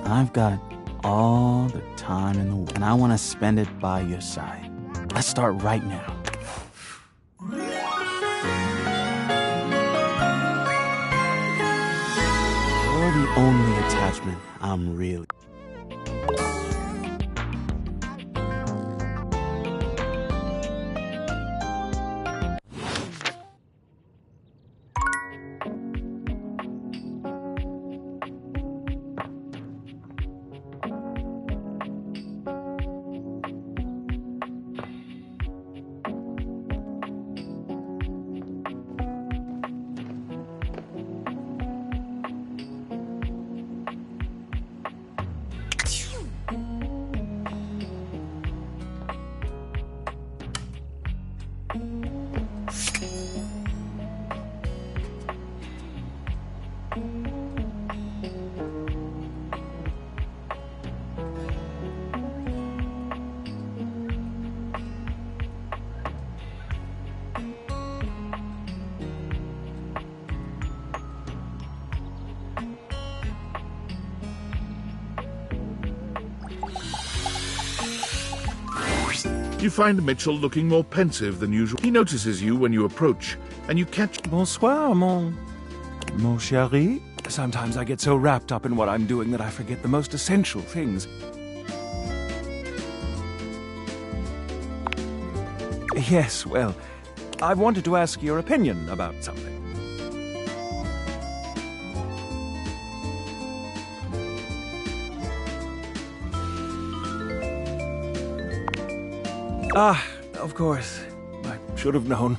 I've got all the time in the world, and I want to spend it by your side. Let's start right now. You're the only attachment I'm really... You find Mitchell looking more pensive than usual. He notices you when you approach, and you catch... Bonsoir, mon chéri. Sometimes I get so wrapped up in what I'm doing that I forget the most essential things. Yes, well, I wanted to ask your opinion about something. Ah, of course. I should have known.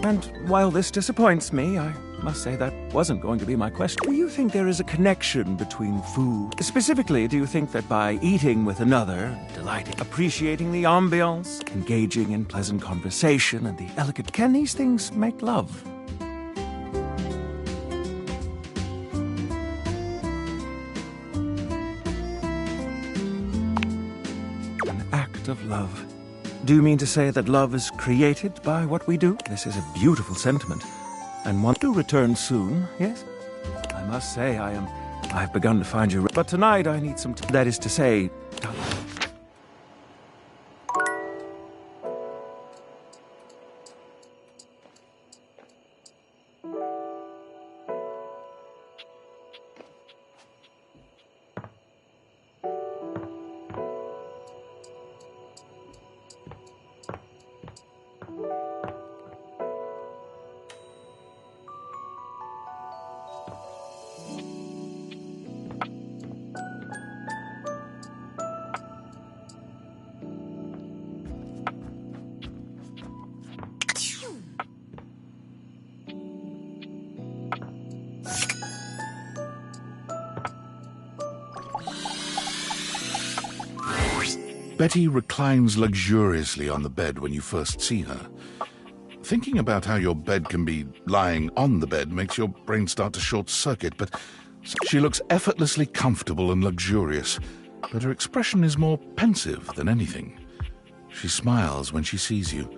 And while this disappoints me, I must say that wasn't going to be my question. Do you think there is a connection between food? Specifically, do you think that by eating with another, delighting, appreciating the ambiance, engaging in pleasant conversation and the elegant, can these things make love? best of love. Do you mean to say that love is created by what we do? This is a beautiful sentiment, and want to return soon, yes? I must say I've begun to find you, but tonight I need some that is to say, Betty reclines luxuriously on the bed when you first see her. Thinking about how your bed can be lying on the bed makes your brain start to short-circuit, but she looks effortlessly comfortable and luxurious, but her expression is more pensive than anything. She smiles when she sees you,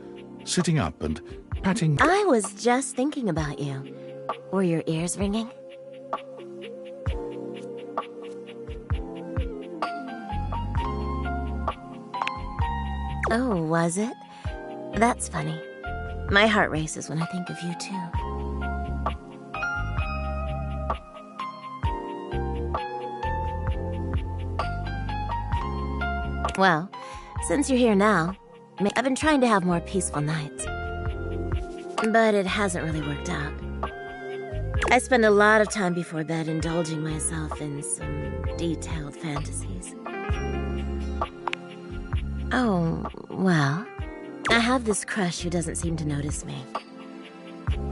sitting up and patting... I was just thinking about you. Were your ears ringing? Oh, was it? That's funny. My heart races when I think of you, too. Well, since you're here now, I've been trying to have more peaceful nights. But it hasn't really worked out. I spend a lot of time before bed indulging myself in some detailed fantasies. Oh, well, I have this crush who doesn't seem to notice me.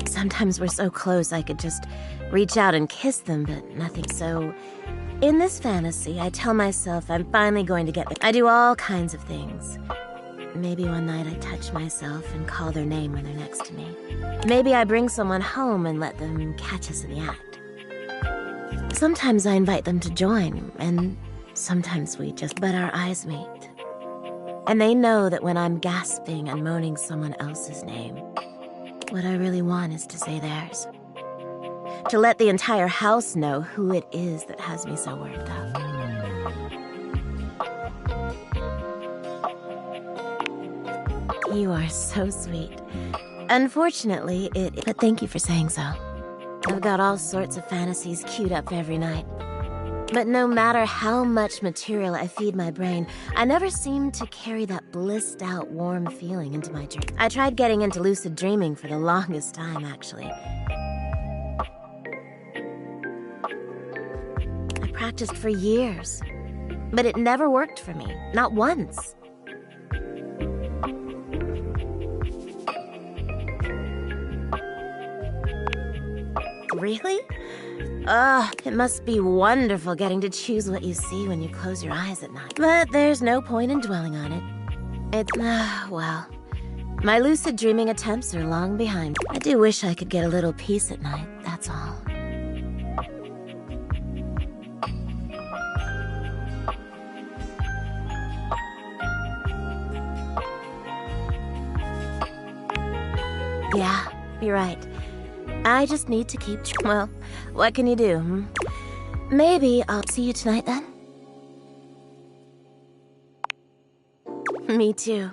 Sometimes we're so close I could just reach out and kiss them, but nothing. So, in this fantasy, I tell myself I'm finally going to get there. I do all kinds of things. Maybe one night I touch myself and call their name when they're next to me. Maybe I bring someone home and let them catch us in the act. Sometimes I invite them to join, and sometimes we just... But our eyes meet. And they know that when I'm gasping and moaning someone else's name, what I really want is to say theirs. To let the entire house know who it is that has me so worked up. You are so sweet. Unfortunately, but thank you for saying so. I've got all sorts of fantasies queued up every night. But no matter how much material I feed my brain, I never seem to carry that blissed out, warm feeling into my dream. I tried getting into lucid dreaming for the longest time, actually. I practiced for years, but it never worked for me, not once. Really? It must be wonderful getting to choose what you see when you close your eyes at night. But there's no point in dwelling on it. It's, well, my lucid dreaming attempts are long behind. I do wish I could get a little peace at night, that's all. Yeah, you're right. I just need to keep... Well, what can you do, hmm? Maybe I'll see you tonight, then? Me too.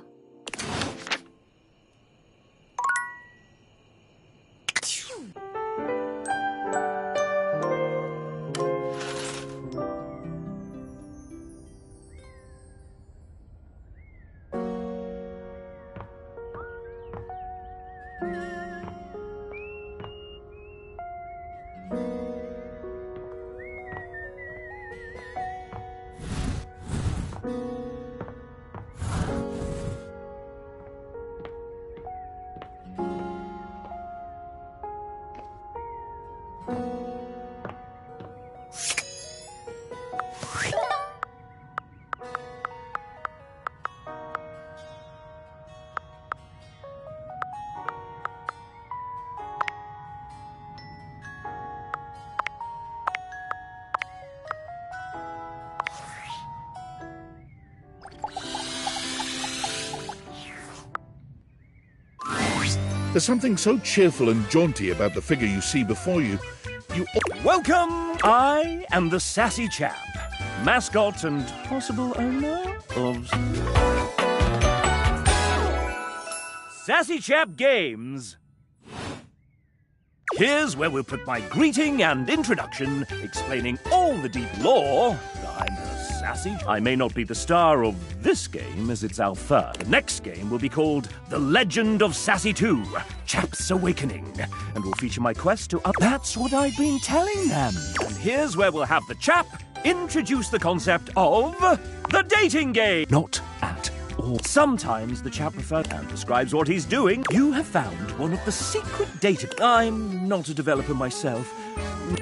There's something so cheerful and jaunty about the figure you see before you. Welcome! I am the Sassy Chap, mascot and possible owner of Sassy Chap Games. Here's where we'll put my greeting and introduction, explaining all the deep lore behind the Sassy. I may not be the star of this game, as it's our third. The next game will be called The Legend of Sassy 2, Chap's Awakening, and will feature my quest to up. That's what I've been telling them. And here's where we'll have the chap introduce the concept of the dating game. Not at all. Sometimes the chap refers and describes what he's doing. You have found one of the secret dating. I'm not a developer myself,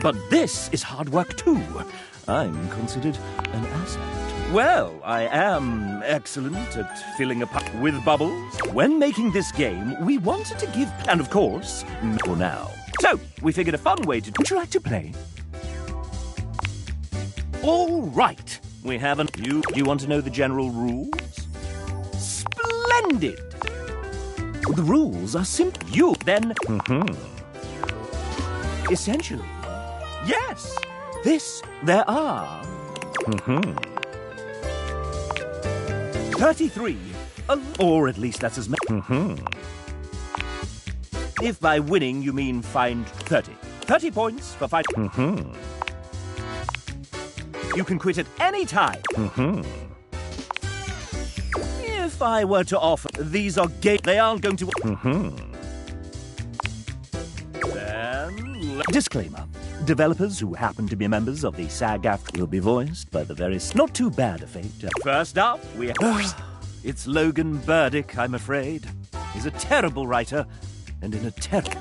but this is hard work too. I'm considered an asset. Well, I am excellent at filling a puck with bubbles. When making this game, we wanted to give, and of course, for now. So, we figured a fun way to... Would you like to play? All right. We have an... You want to know the general rules? Splendid! The rules are simple. You then... Essentially, yes. This, there are... 33. Or at least that's as many. If by winning you mean find 30. 30 points for fight. You can quit at any time. If I were to offer, these are gay. They aren't going to... Then... Disclaimer. Developers who happen to be members of the SAG-AFTRA will be voiced by the very... Not too bad a fate. First up, we have... It's Logan Burdick, I'm afraid. He's a terrible writer, and in a terrible...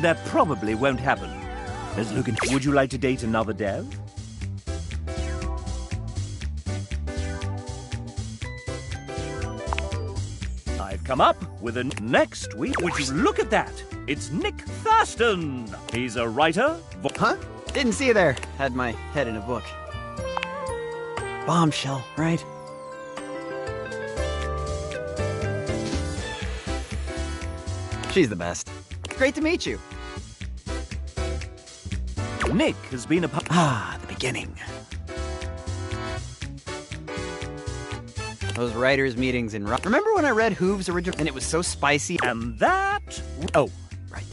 That probably won't happen. As Logan, would you like to date another dev? I've come up with a next week. Would you look at that? It's Nick Thurston. He's a writer. Huh? Didn't see you there. Had my head in a book. Bombshell, right? She's the best. Great to meet you. Nick has been a the beginning. Those writers' meetings in... Remember when I read Hooves original and it was so spicy? And that... Oh, right.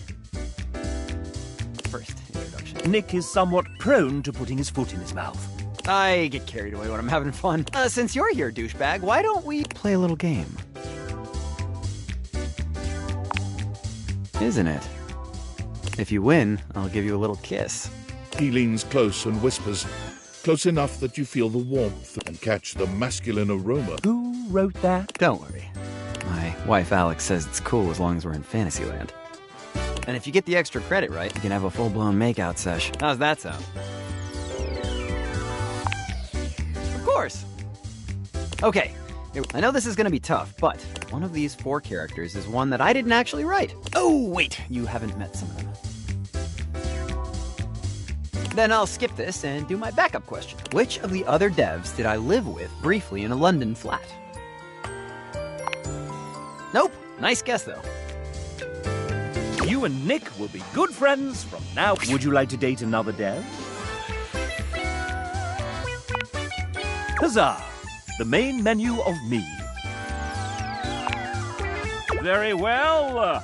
First introduction. Nick is somewhat prone to putting his foot in his mouth. I get carried away when I'm having fun. Since you're here, douchebag, why don't we play a little game? Isn't it? If you win, I'll give you a little kiss. He leans close and whispers, close enough that you feel the warmth and catch the masculine aroma. Who wrote that? Don't worry. My wife Alex says it's cool as long as we're in Fantasyland. And if you get the extra credit right, you can have a full-blown makeout sesh. How's that sound? course! Okay, I know this is gonna be tough, but one of these 4 characters is one that I didn't actually write. Oh, wait, you haven't met some of them. Then I'll skip this and do my backup question. Which of the other devs did I live with briefly in a London flat? Nope. Nice guess, though. You and Nick will be good friends from now. Would you like to date another dev? Huzzah! The main menu of me. Very well.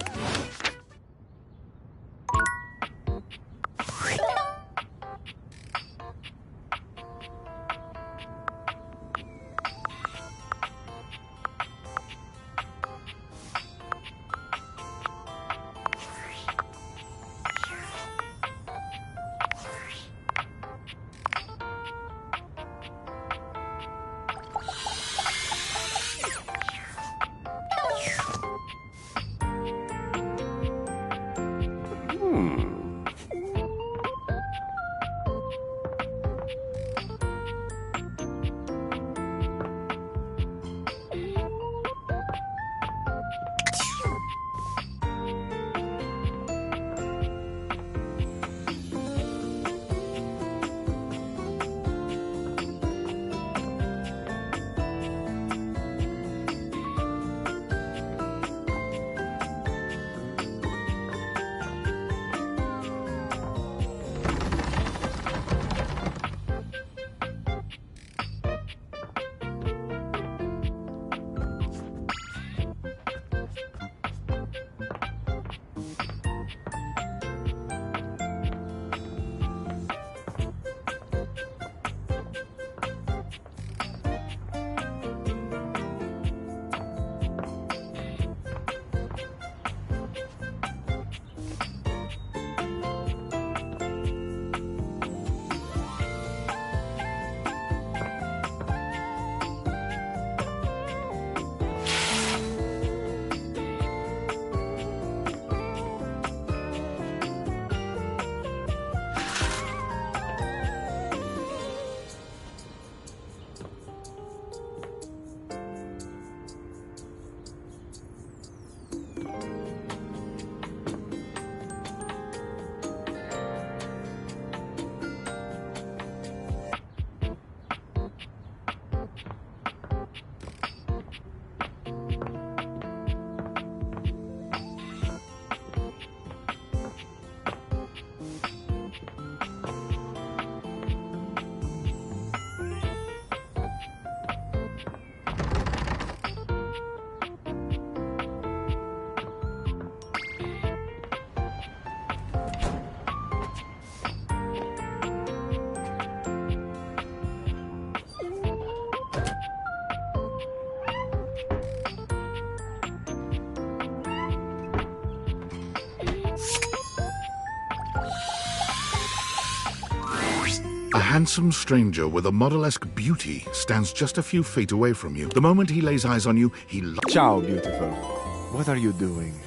A handsome stranger with a model-esque beauty stands just a few feet away from you. The moment he lays eyes on you, he... Ciao, beautiful. What are you doing?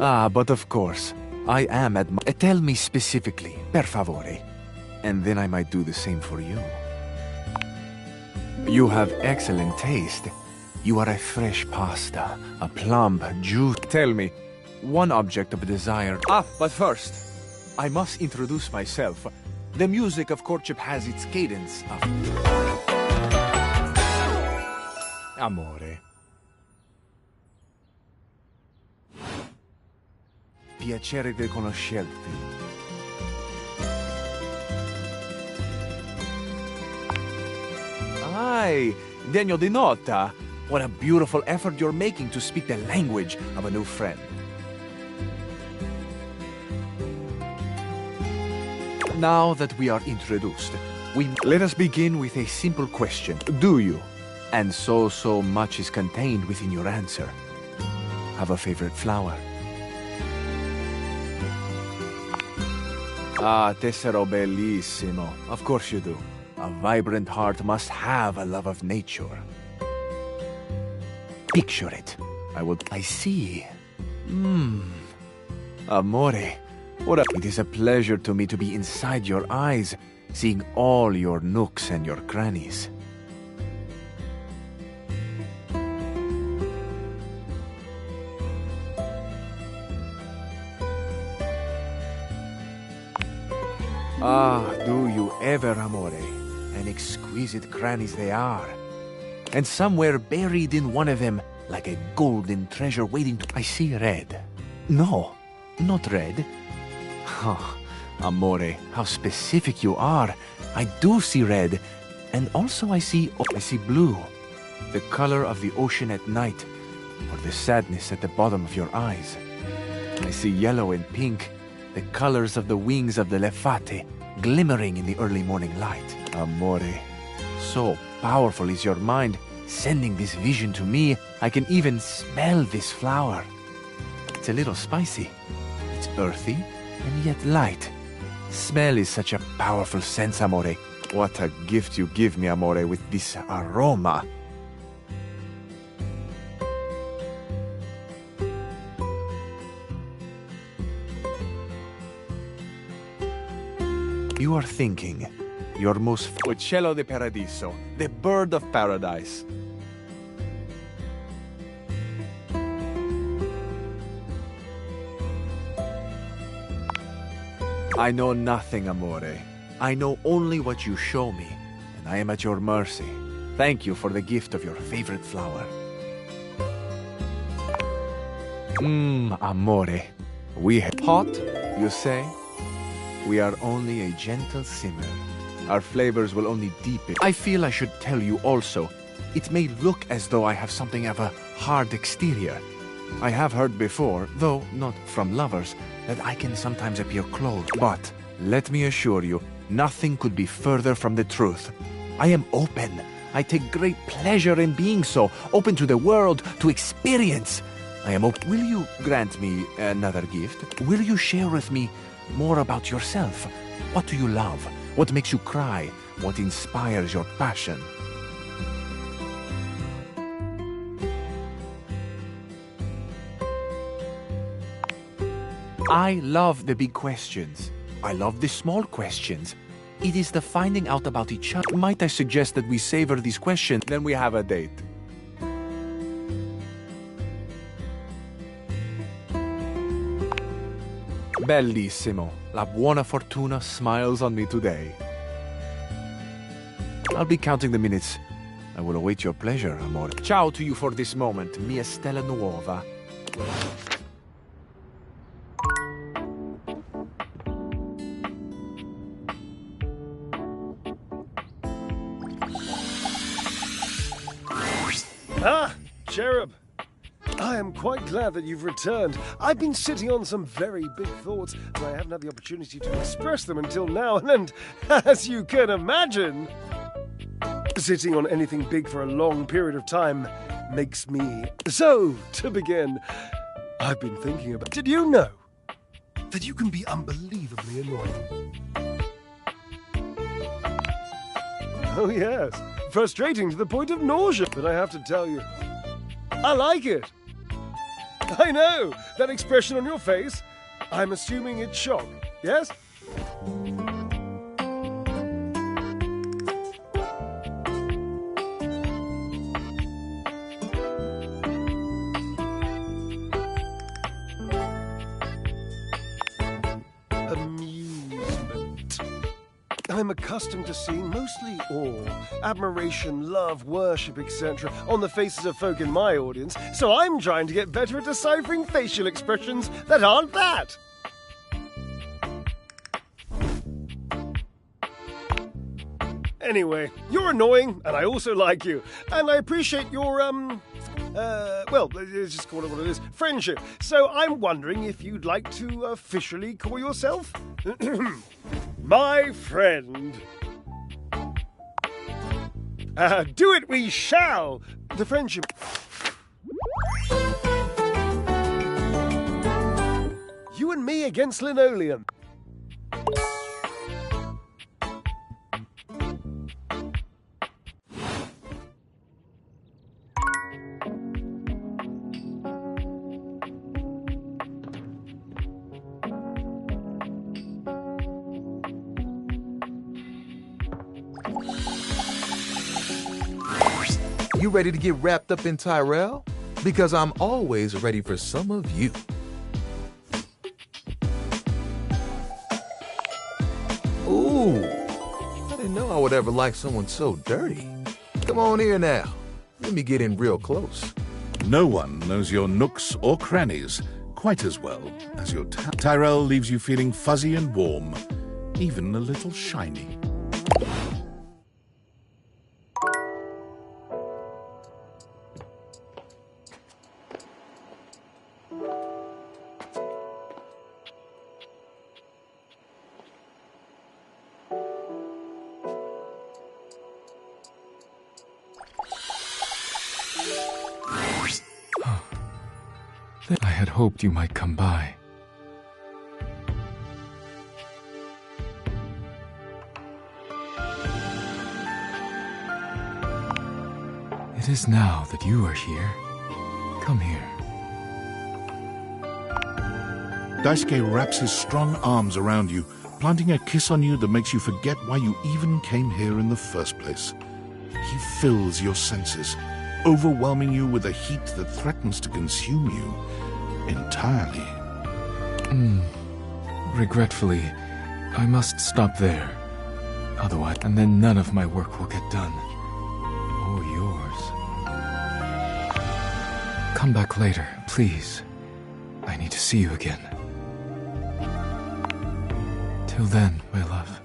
Ah, but of course. I am at my... Tell me specifically, per favore. And then I might do the same for you. You have excellent taste. You are a fresh pasta, a plump, juice. Tell me, one object of desire. Ah, but first, I must introduce myself. The music of courtship has its cadence. Amore. Piacere di conoscerti. Ai, degno di nota. What a beautiful effort you're making to speak the language of a new friend. Now that we are introduced, let us begin with a simple question. Do you? And so much is contained within your answer. Have a favorite flower? Ah, tessero bellissimo. Of course you do. A vibrant heart must have a love of nature. Picture it. I see. Amore, it is a pleasure to me to be inside your eyes, seeing all your nooks and your crannies. Ah, do you ever, amore? And exquisite crannies they are. And somewhere buried in one of them, like a golden treasure waiting to... I see red. No, not red. Oh, amore, how specific you are. I do see red. And also I see blue. The color of the ocean at night, or the sadness at the bottom of your eyes. I see yellow and pink, the colors of the wings of the lefate, glimmering in the early morning light. Amore, so powerful is your mind, sending this vision to me. I can even smell this flower. It's a little spicy. It's earthy, and yet light. Smell is such a powerful sense, amore. What a gift you give me, amore, with this aroma. You are thinking, your most Uccello di Paradiso, the bird of paradise. I know nothing, amore. I know only what you show me, and I am at your mercy. Thank you for the gift of your favorite flower. Amore. We hot, you say? We are only a gentle simmer. Our flavors will only deepen. I feel I should tell you also, it may look as though I have something of a hard exterior. I have heard before, though not from lovers, that I can sometimes appear closed. But let me assure you, nothing could be further from the truth. I am open. I take great pleasure in being so, open to the world, to experience. I am open. Will you grant me another gift? Will you share with me more about yourself? What do you love? What makes you cry? What inspires your passion? I love the big questions. I love the small questions. It is the finding out about each other. Might I suggest that we savor these questions, then we have a date? Bellissimo. La buona fortuna smiles on me today. I'll be counting the minutes. I will await your pleasure, amore. Ciao to you for this moment, mia stella nuova. Ah, Cherub. I am quite glad that you've returned. I've been sitting on some very big thoughts, and I haven't had the opportunity to express them until now, and as you can imagine, sitting on anything big for a long period of time makes me... So, to begin, I've been thinking about... Did you know that you can be unbelievably annoying? Oh, yes. Frustrating to the point of nausea, but I have to tell you, I like it. I know, that expression on your face. I'm assuming it's shock, yes? Amusement. I'm accustomed to seeing mostly awe, admiration, love, worship, etc. on the faces of folk in my audience, so I'm trying to get better at deciphering facial expressions that aren't that. Anyway, you're annoying, and I also like you. And I appreciate your, well, let's just call it what it is, friendship. So I'm wondering if you'd like to officially call yourself my friend. Do it we shall! The friendship... You and me against linoleum. You ready to get wrapped up in Tyrell? Because I'm always ready for some of you. Ooh, I didn't know I would ever like someone so dirty. Come on here now. Let me get in real close. No one knows your nooks or crannies quite as well as your Tyrell leaves you feeling fuzzy and warm, even a little shiny. I had hoped you might come by. It is now that you are here. Come here. Daisuke wraps his strong arms around you, planting a kiss on you that makes you forget why you even came here in the first place. He fills your senses, overwhelming you with a heat that threatens to consume you entirely. Regretfully, I must stop there. Otherwise, and then none of my work will get done. Or yours. Come back later, please. I need to see you again. Till then, my love.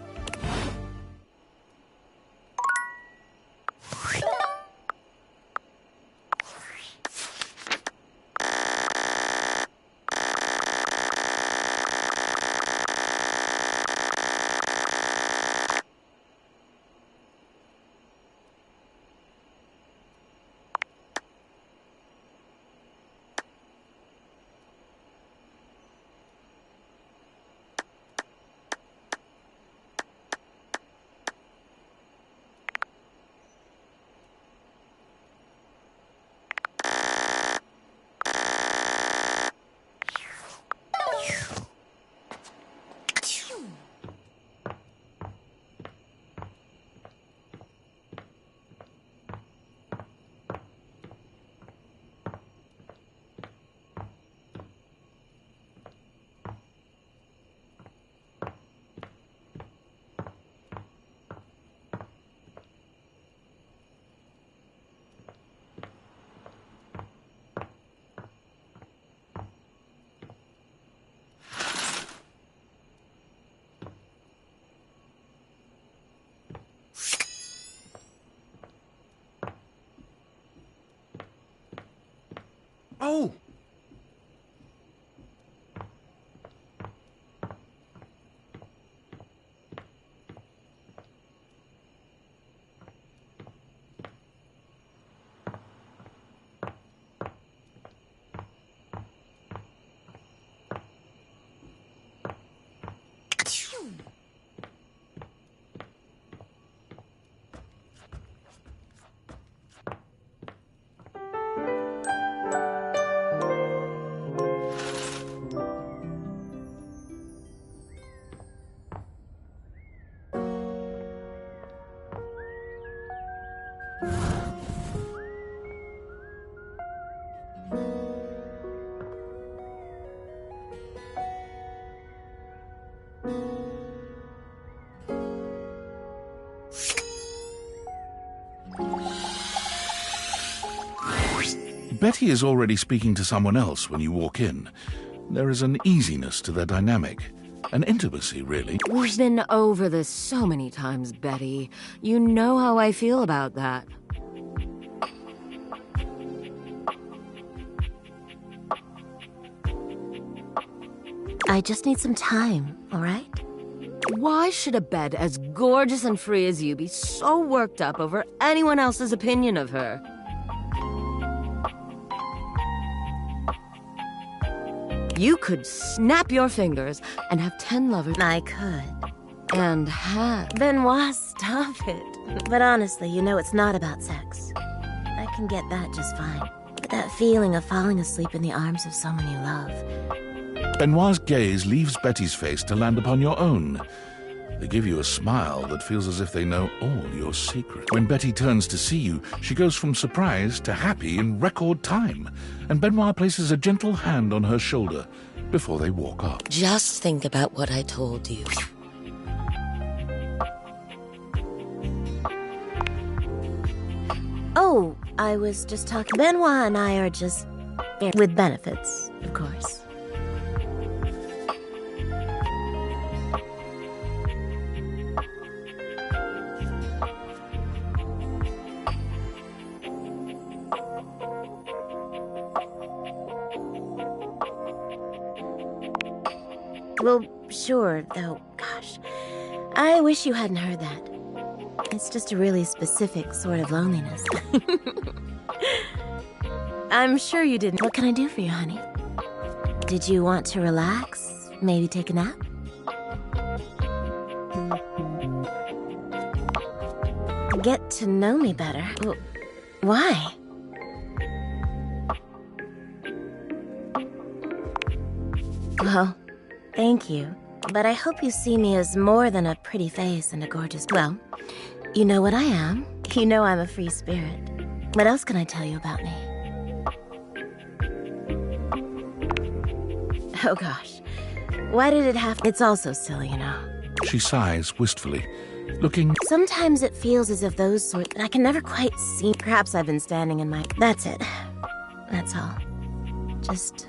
Oh! Betty is already speaking to someone else when you walk in. There is an easiness to their dynamic. An intimacy, really. We've been over this so many times, Betty. You know how I feel about that. I just need some time, all right? Why should a bed as gorgeous and free as you be so worked up over anyone else's opinion of her? You could snap your fingers and have 10 lovers. I could. And have. Benoit, stop it. But honestly, you know it's not about sex. I can get that just fine. But that feeling of falling asleep in the arms of someone you love. Benoit's gaze leaves Betty's face to land upon your own. They give you a smile that feels as if they know all your secrets. When Betty turns to see you, she goes from surprised to happy in record time, and Benoit places a gentle hand on her shoulder before they walk up. Just think about what I told you. Oh, I was just talking. Benoit and I are just with benefits, of course. Well, sure, though, gosh. I wish you hadn't heard that. It's just a really specific sort of loneliness. I'm sure you didn't. What can I do for you, honey? Did you want to relax? Maybe take a nap? Get to know me better? Why? Well, thank you. But I hope you see me as more than a pretty face and a gorgeous... Well, you know what I am. You know I'm a free spirit. What else can I tell you about me? Oh gosh. Why did it have... It's all so silly, you know. She sighs wistfully, looking... Sometimes it feels as if those sorts... I can never quite see... Perhaps I've been standing in my... That's it. That's all. Just...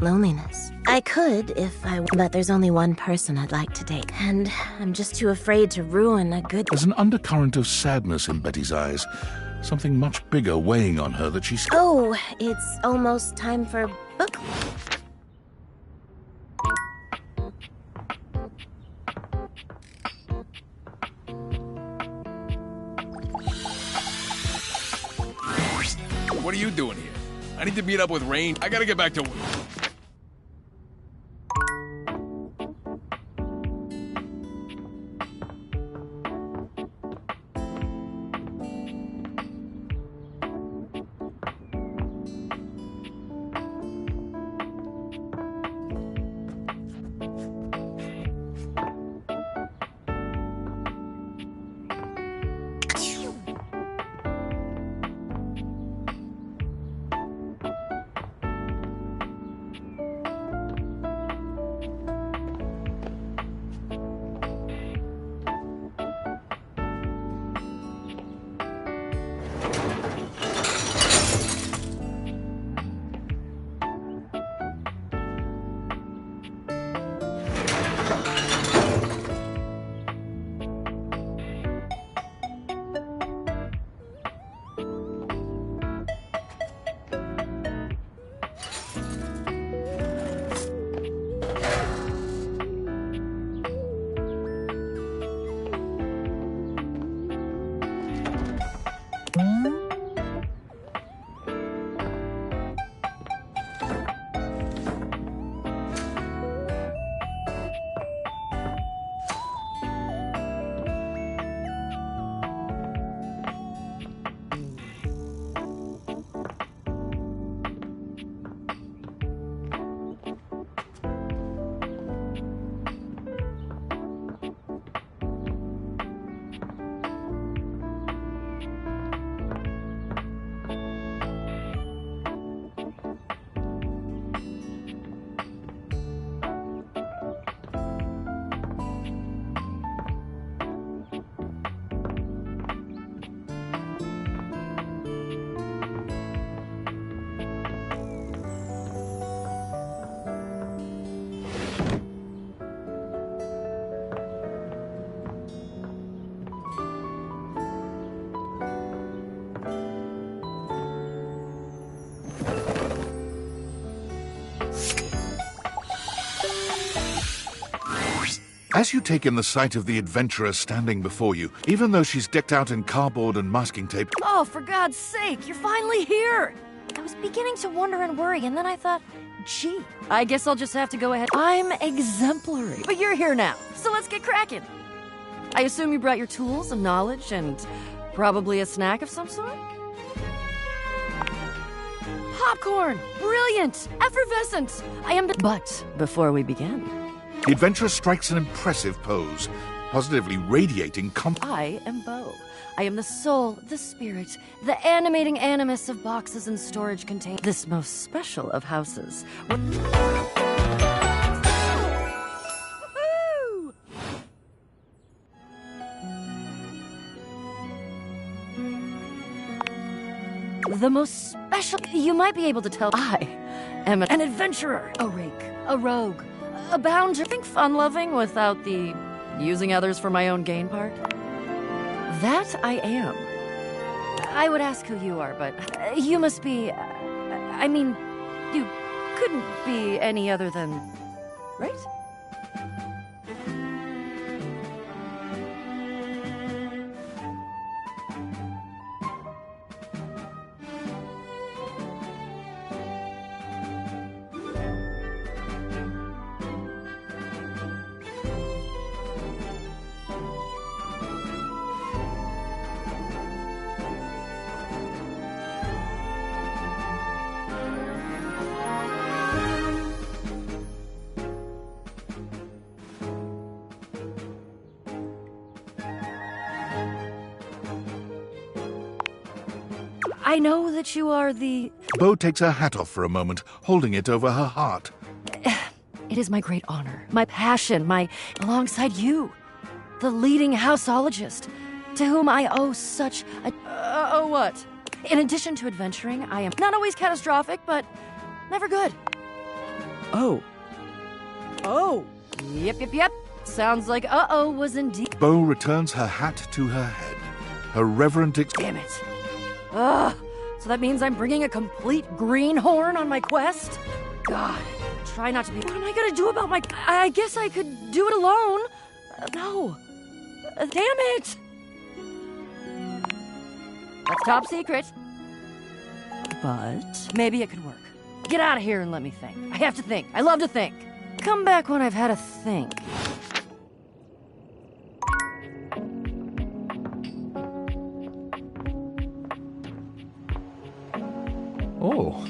loneliness. I could if I... But there's only one person I'd like to date. And I'm just too afraid to ruin a good... There's an undercurrent of sadness in Betty's eyes. Something much bigger weighing on her that she's... Oh, it's almost time for book... What are you doing here? I need to meet up with Rain. I gotta get back to work. As you take in the sight of the adventurer standing before you, even though she's decked out in cardboard and masking tape... Oh, for God's sake, you're finally here! I was beginning to wonder and worry, and then I thought, gee, I guess I'll just have to go ahead. I'm exemplary. But you're here now, so let's get cracking. I assume you brought your tools and knowledge and probably a snack of some sort? Popcorn! Brilliant! Effervescent! I am the... But before we begin... The adventurer strikes an impressive pose, positively radiating I am Bo. I am the soul, the spirit, the animating animus of boxes and storage containers. This most special of houses. The most special. You might be able to tell. I am an adventurer, a rake, a rogue, a bounder. Think fun-loving without the using others for my own gain part. That I am. I would ask who you are, but you must be. I mean, you couldn't be any other than, right? I know that you are the... Bo takes her hat off for a moment, holding it over her heart. It is my great honor, my passion, alongside you, the leading houseologist, to whom I owe such a... oh, what? In addition to adventuring, I am not always catastrophic, but never good. Oh. Oh. Yep. Sounds like uh-oh was indeed... Bo returns her hat to her head. Her reverent... Damn it. Ugh. So that means I'm bringing a complete greenhorn on my quest? God, try not to be... What am I gonna do about my... I guess I could do it alone. No. Damn it. That's top secret. But maybe it could work. Get out of here and let me think. I have to think. I love to think. Come back when I've had a think. Oh.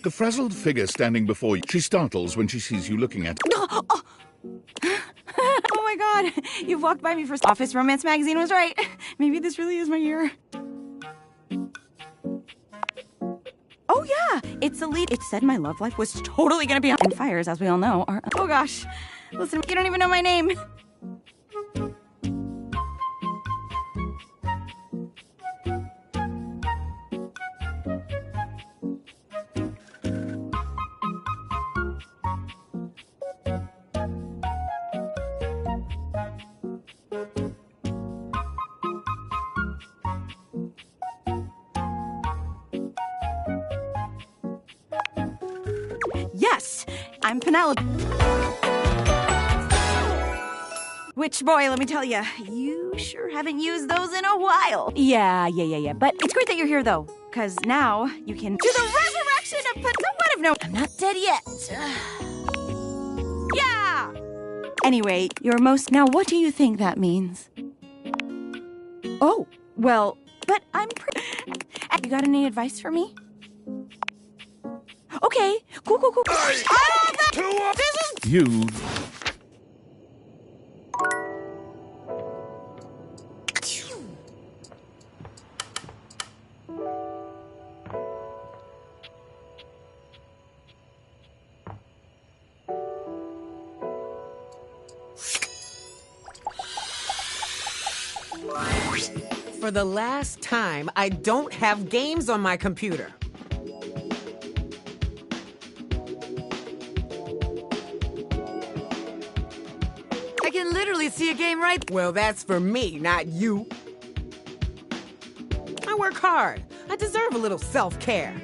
The frazzled figure standing before you. She startles when she sees you looking at her. Oh my god, you've walked by me for Office Romance Magazine was right. Maybe this really is my year. Oh yeah, it's a lead. It said my love life was totally gonna be on fires, as we all know. Oh gosh, listen, you don't even know my name. Yes, I'm Penelope. Which, boy, let me tell you, you sure haven't used those in a while. Yeah. But it's great that you're here, though, because now you can do the resurrection of what if no? I'm not dead yet. Yeah! Anyway, your most... Now, what do you think that means? Oh, well, but I'm pretty... You got any advice for me? Okay, cool. You... For the last time, I don't have games on my computer. I can literally see a game right. Well, that's for me, not you. I work hard. I deserve a little self-care.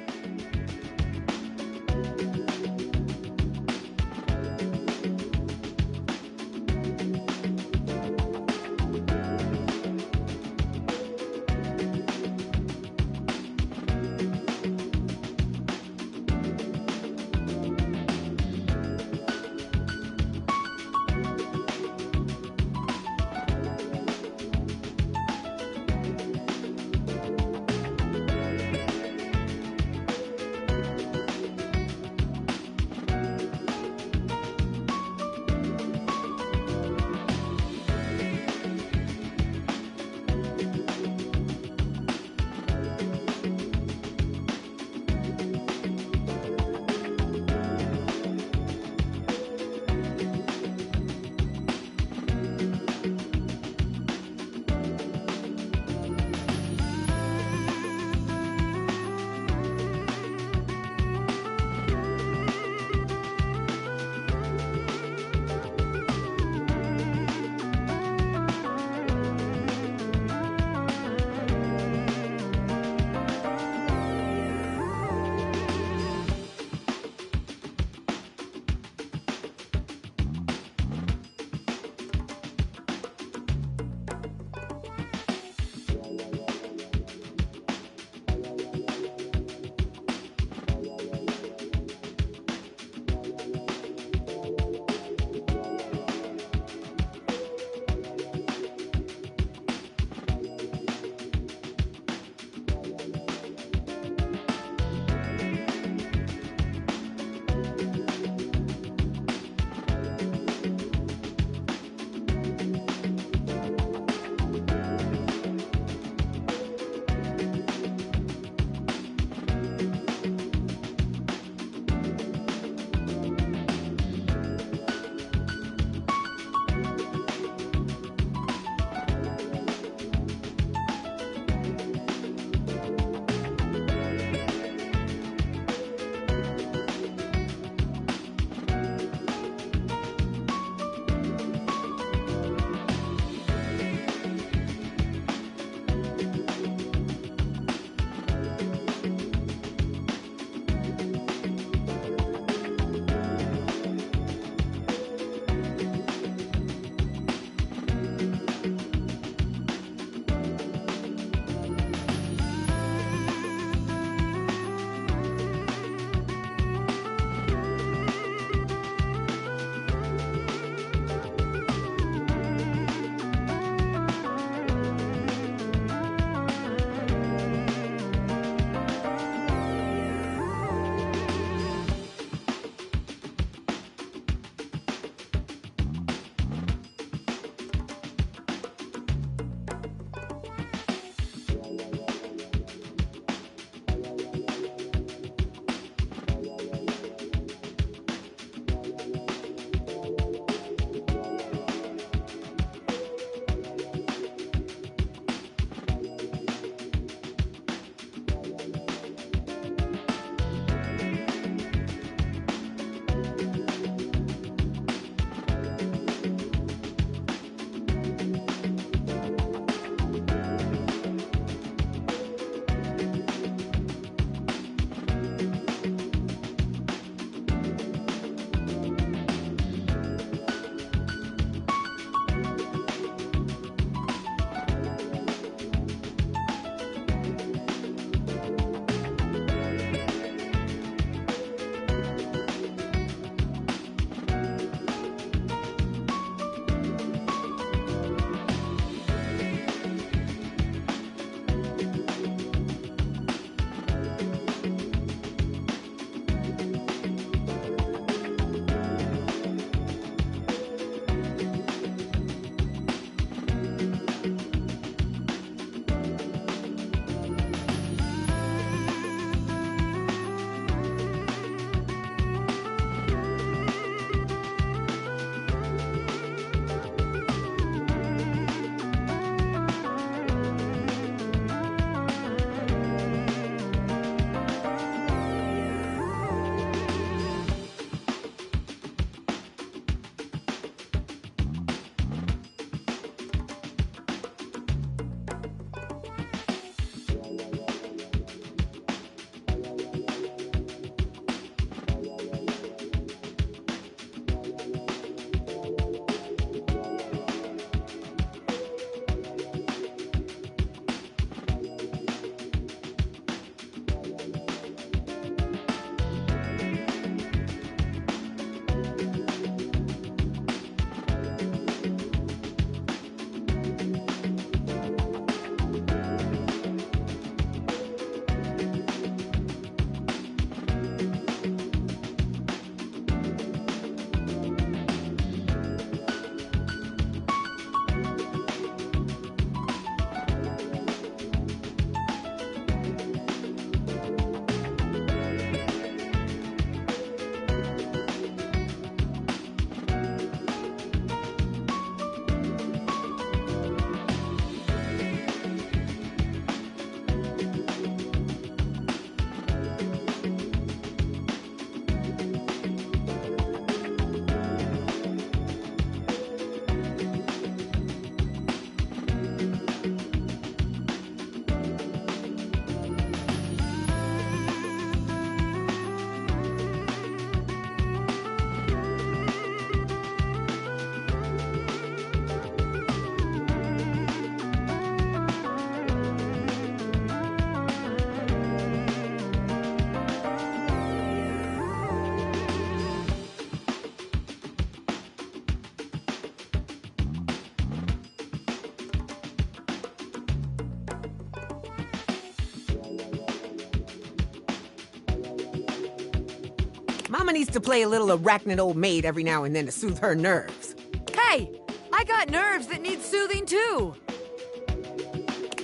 Mama needs to play a little arachnid old maid every now and then to soothe her nerves. Hey, I got nerves that need soothing too.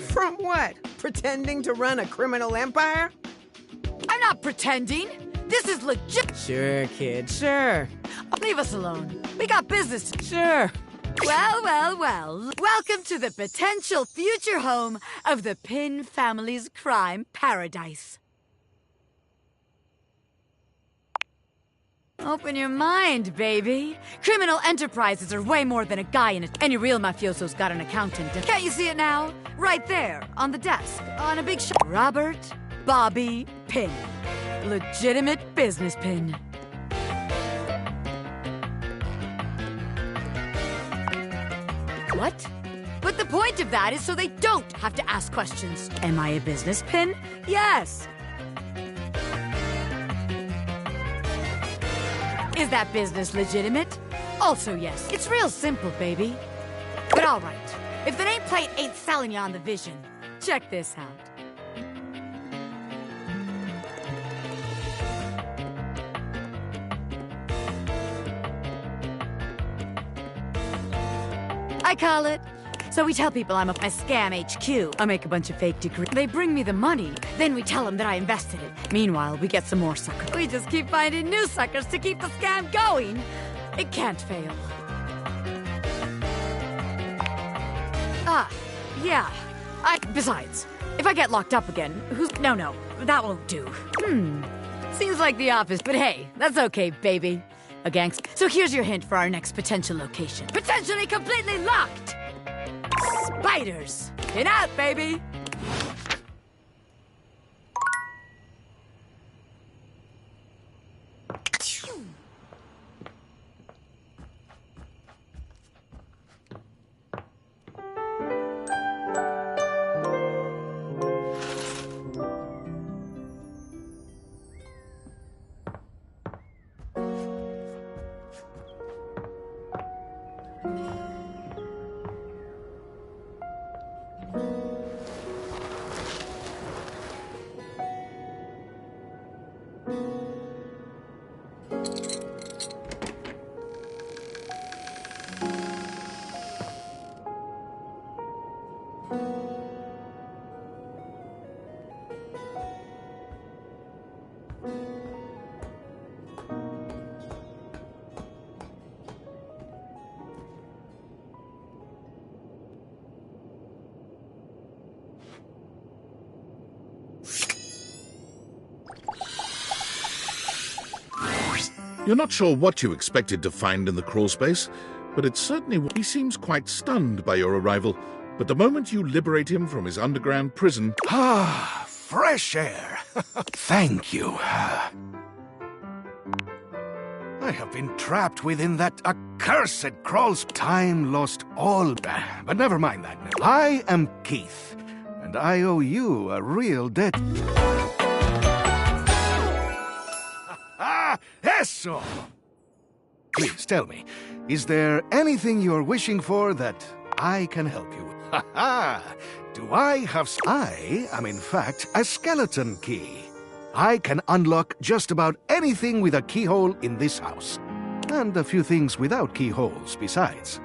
From what? Pretending to run a criminal empire? I'm not pretending. This is legit. Sure, kid, sure. Leave us alone. We got business. Sure. Well, well, well. Welcome to the potential future home of the Pin family's crime paradise. Open your mind, baby. Criminal enterprises are way more than a guy in it. Any real mafioso's got an accountant. Can't you see it now? Right there, on the desk, on a big Robert Bobby Pin. Legitimate business pin. What? But the point of that is so they don't have to ask questions. Am I a business pin? Yes. Is that business legitimate? Also yes. It's real simple, baby. But all right. If the nameplate ain't selling you on the vision, check this out. I call it. So we tell people I'm a scam HQ. I make a bunch of fake degrees. They bring me the money. Then we tell them that I invested it. Meanwhile, we get some more suckers. We just keep finding new suckers to keep the scam going. It can't fail. Yeah. Besides, if I get locked up again, No, that won't do. Seems like the office, but hey, that's okay, baby. A gangster. So here's your hint for our next potential location. Potentially completely locked! Spiders! Get out, baby! You're not sure what you expected to find in the crawlspace, but it certainly he seems quite stunned by your arrival. But the moment you liberate him from his underground prison... Ah, fresh air. Thank you. I have been trapped within that accursed crawls. Time lost all... But never mind that now. I am Keith, and I owe you a real debt. Eso! Please tell me, is there anything you're wishing for that I can help you with? Ha ha! Do I have... I am in fact a skeleton key. I can unlock just about anything with a keyhole in this house. And a few things without keyholes besides.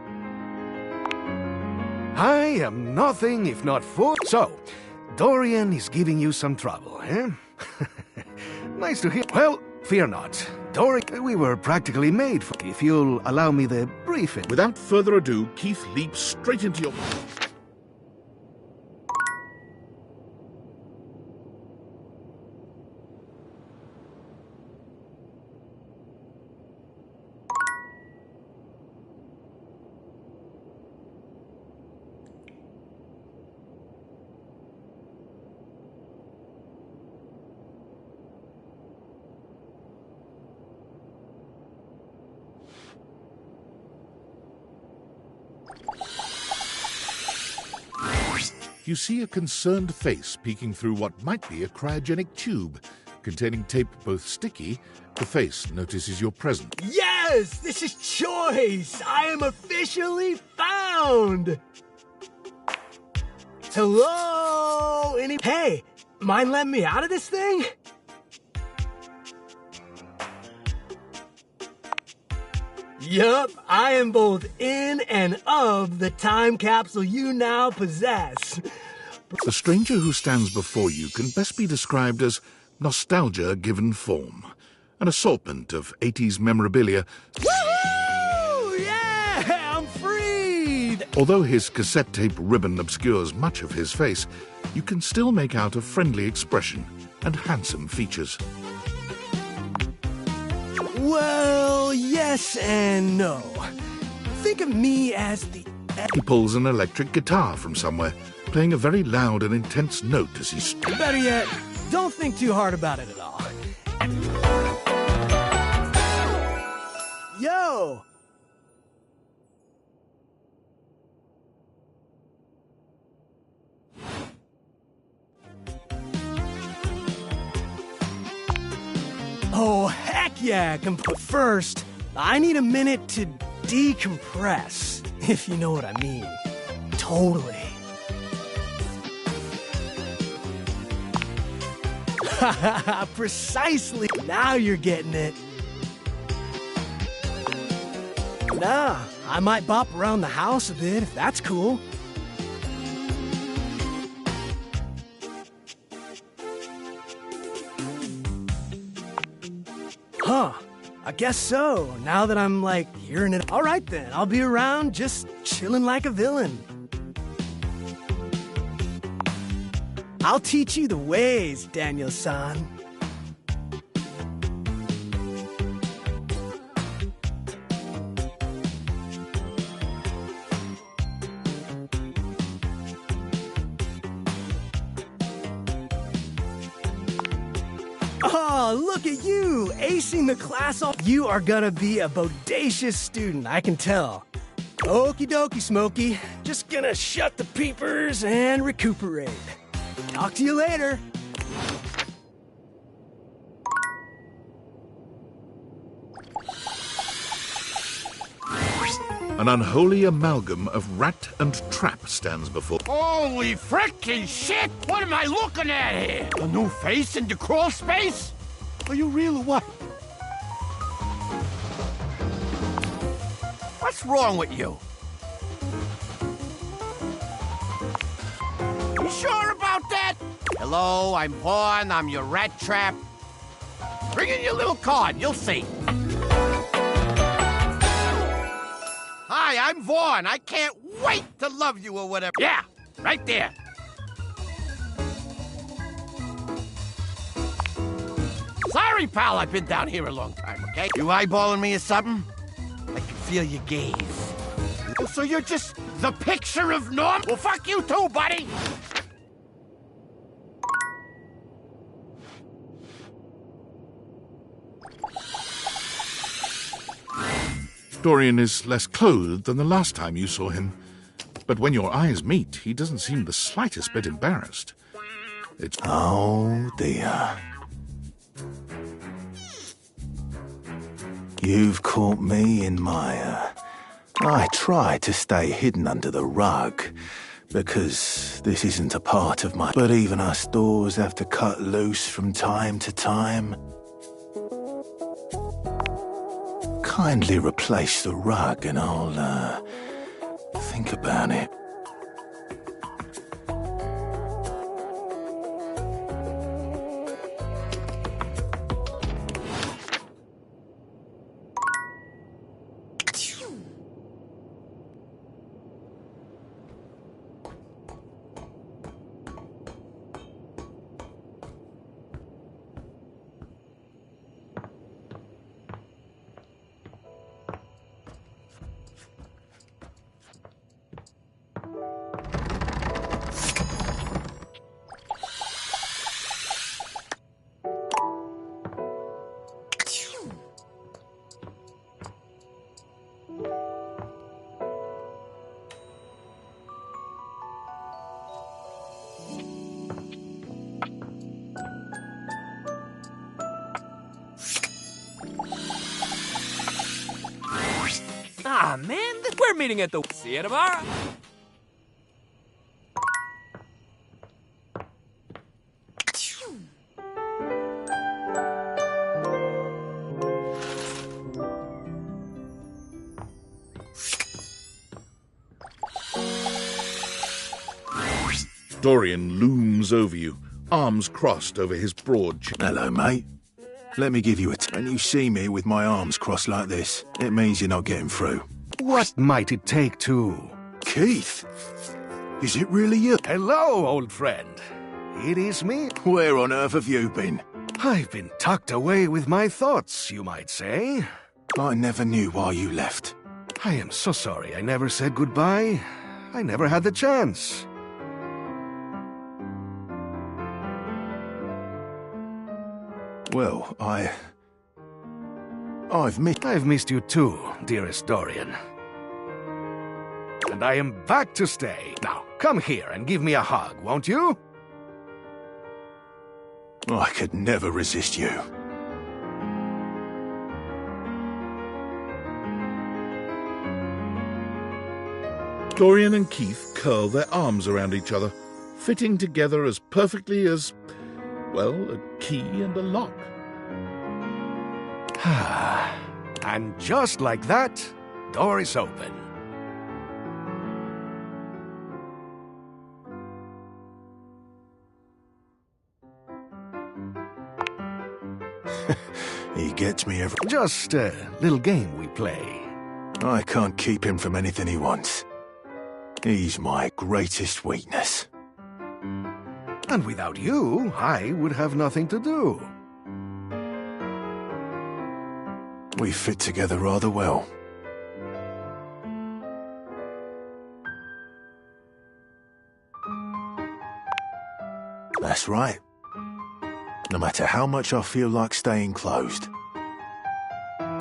I am nothing if not full... So, Dorian is giving you some trouble, eh? Nice to hear. Well, fear not. Dorian, we were practically made for... If you'll allow me the briefing. Without further ado, Keith leaps straight into your... You see a concerned face peeking through what might be a cryogenic tube. Containing tape both sticky, the face notices your presence. Yes! This is choice! I am officially found! Hello? Hey, mind letting me out of this thing? Yup, I am both in and of the time capsule you now possess. The stranger who stands before you can best be described as nostalgia given form, an assortment of 80s memorabilia. Woohoo! Yeah, I'm freed! Although his cassette tape ribbon obscures much of his face, you can still make out a friendly expression and handsome features. Well, yes and no. Think of me as the... He pulls an electric guitar from somewhere, playing a very loud and intense note as he... Better yet, don't think too hard about it at all. Yo! Oh, heck yeah! But first, I need a minute to decompress, if you know what I mean. Totally. Precisely. Now you're getting it. Nah, I might bop around the house a bit if that's cool. Huh, I guess so, now that I'm, like, hearing it. All right then, I'll be around just chilling like a villain. I'll teach you the ways, Daniel-san. Oh, look at you, acing the class off. You are gonna be a bodacious student, I can tell. Okie dokie, Smokey. Just gonna shut the peepers and recuperate. Talk to you later. An unholy amalgam of rat and trap stands before... Holy frickin' shit! What am I looking at here? A new face in the crawl space? Are you real or what? What's wrong with you? You sure about that? Hello, I'm Vaughn. I'm your rat trap. Bring in your little card. You'll see. Hi, I'm Vaughn. I can't wait to love you or whatever. Yeah, right there. Sorry, pal, I've been down here a long time, okay? You eyeballing me or something? I can feel your gaze. So you're just the picture of Norm? Well, fuck you too, buddy! Dorian is less clothed than the last time you saw him. But when your eyes meet, he doesn't seem the slightest bit embarrassed. It's... Oh, dear. You've caught me in my, I try to stay hidden under the rug, because this isn't a part of my... But even us doors have to cut loose from time to time. Kindly replace the rug and I'll, think about it. Ah, man, we're meeting at the... See you tomorrow. Dorian looms over you, arms crossed over his broad chest. Hello, mate. Let me give you when you see me with my arms crossed like this, it means you're not getting through. What might it take to... Keith? Is it really you? Hello, old friend. It is me. Where on earth have you been? I've been tucked away with my thoughts, you might say. I never knew why you left. I am so sorry I never said goodbye. I never had the chance. Well, I've missed you too, dearest Dorian. And I am back to stay. Now, come here and give me a hug, won't you? I could never resist you. Dorian and Keith curl their arms around each other, fitting together as perfectly as, well, a key and a lock. And just like that, door is open. He gets me every... Just a little game we play. I can't keep him from anything he wants. He's my greatest weakness. And without you, I would have nothing to do. We fit together rather well. That's right. No matter how much I feel like staying closed.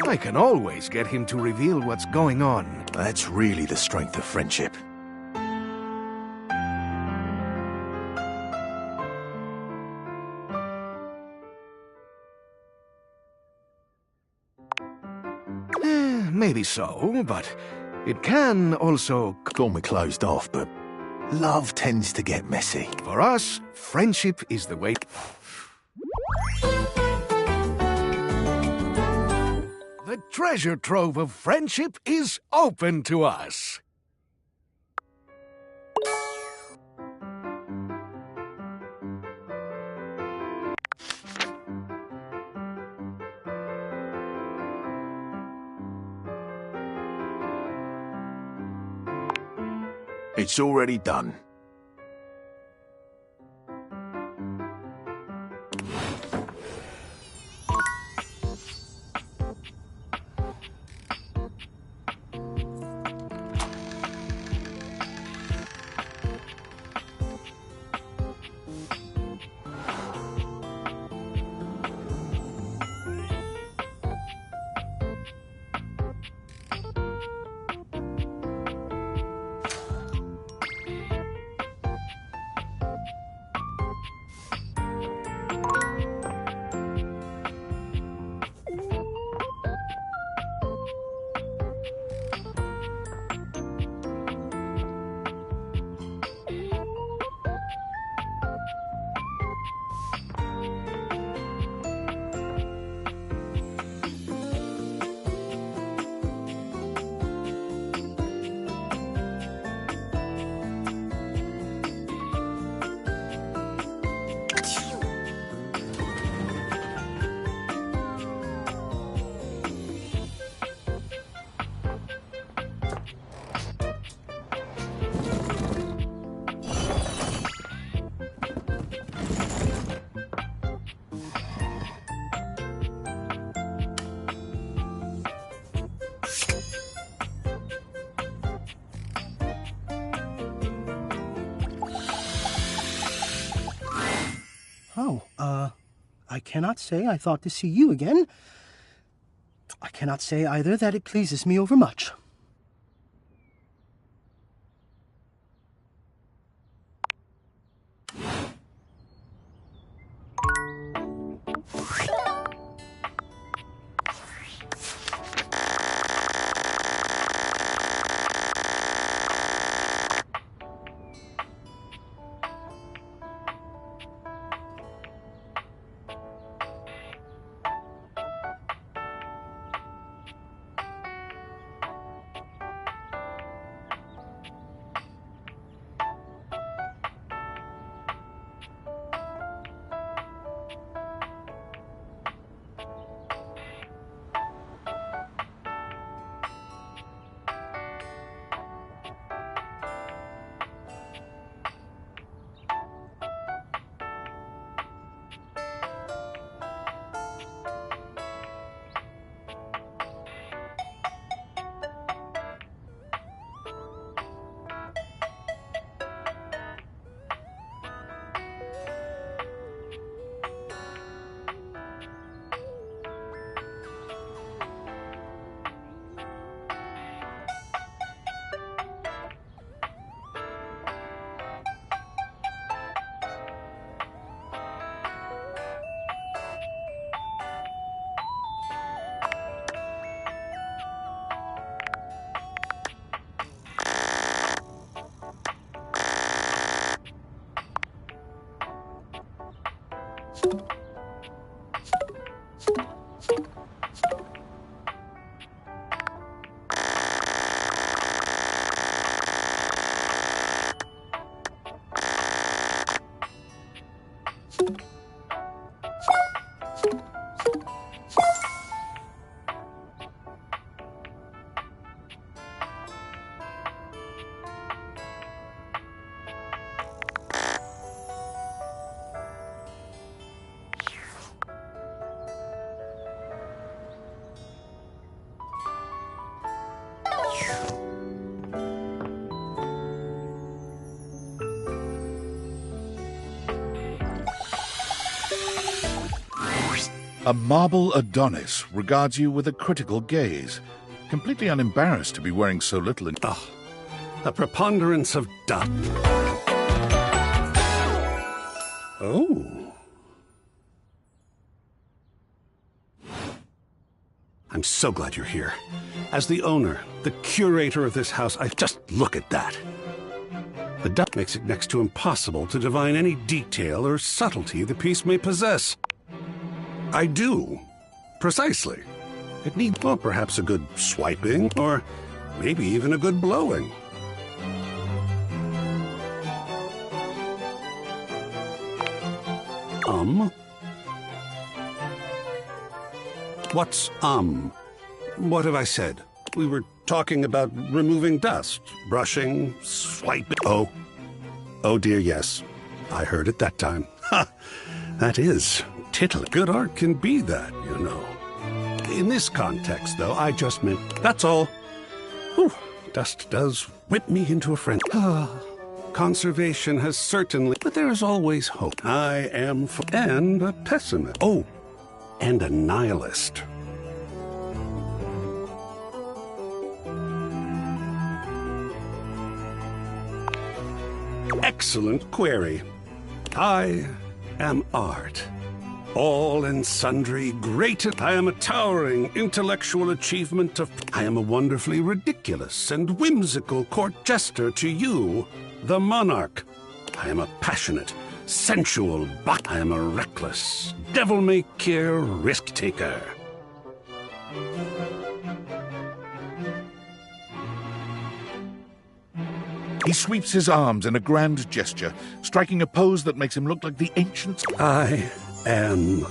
I can always get him to reveal what's going on. That's really the strength of friendship. Maybe so, but it can also... Call me closed off, but love tends to get messy. For us, friendship is the way... The treasure trove of friendship is open to us. It's already done. I cannot say I thought to see you again. I cannot say either that it pleases me overmuch. A marble Adonis regards you with a critical gaze, completely unembarrassed to be wearing so little in... The preponderance of dust. Oh. I'm so glad you're here. As the owner, the curator of this house, just look at that. The dust makes it next to impossible to divine any detail or subtlety the piece may possess. I do. Precisely. It needs, well, perhaps a good swiping, or maybe even a good blowing. What's What have I said? We were talking about removing dust, brushing, swiping. Oh dear, yes. I heard it that time. Ha! That is titillating. Good art can be that, you know. In this context, though, I just meant, that's all. Whew, dust does whip me into a frenzy. Conservation has certainly, but there is always hope. I am and a pessimist. Oh, and a nihilist. Excellent query. I am art. All and sundry great. I am a towering intellectual achievement of... I am a wonderfully ridiculous and whimsical court jester to you, the monarch. I am a passionate, sensual, but I am a reckless, devil-may-care risk-taker. He sweeps his arms in a grand gesture, striking a pose that makes him look like the ancients. I am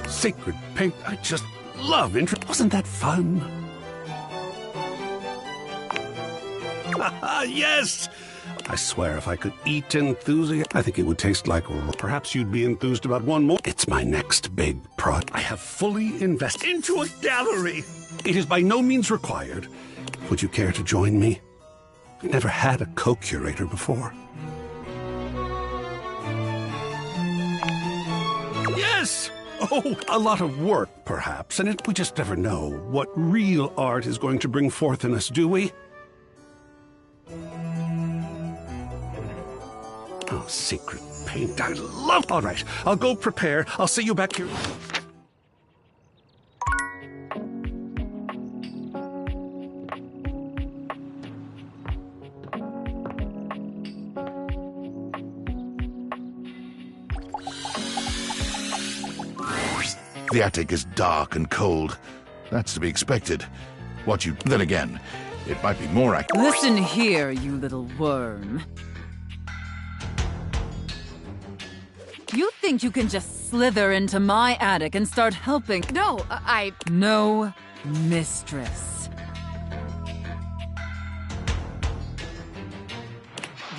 sacred paint. I just love interest. Wasn't that fun? Yes! I swear if I could eat enthusiasm, I think it would taste like... Perhaps you'd be enthused about one more. It's my next big project. I have fully invested into a gallery. It is by no means required. Would you care to join me? I've never had a co-curator before. Yes! Oh, a lot of work, perhaps, and we just never know what real art is going to bring forth in us, do we? Oh, secret paint, I love... All right, I'll go prepare. I'll see you back here. The attic is dark and cold. That's to be expected. Then again, it might be more accurate. Listen here, you little worm. You think you can just slither into my attic and start helping? No, No, mistress.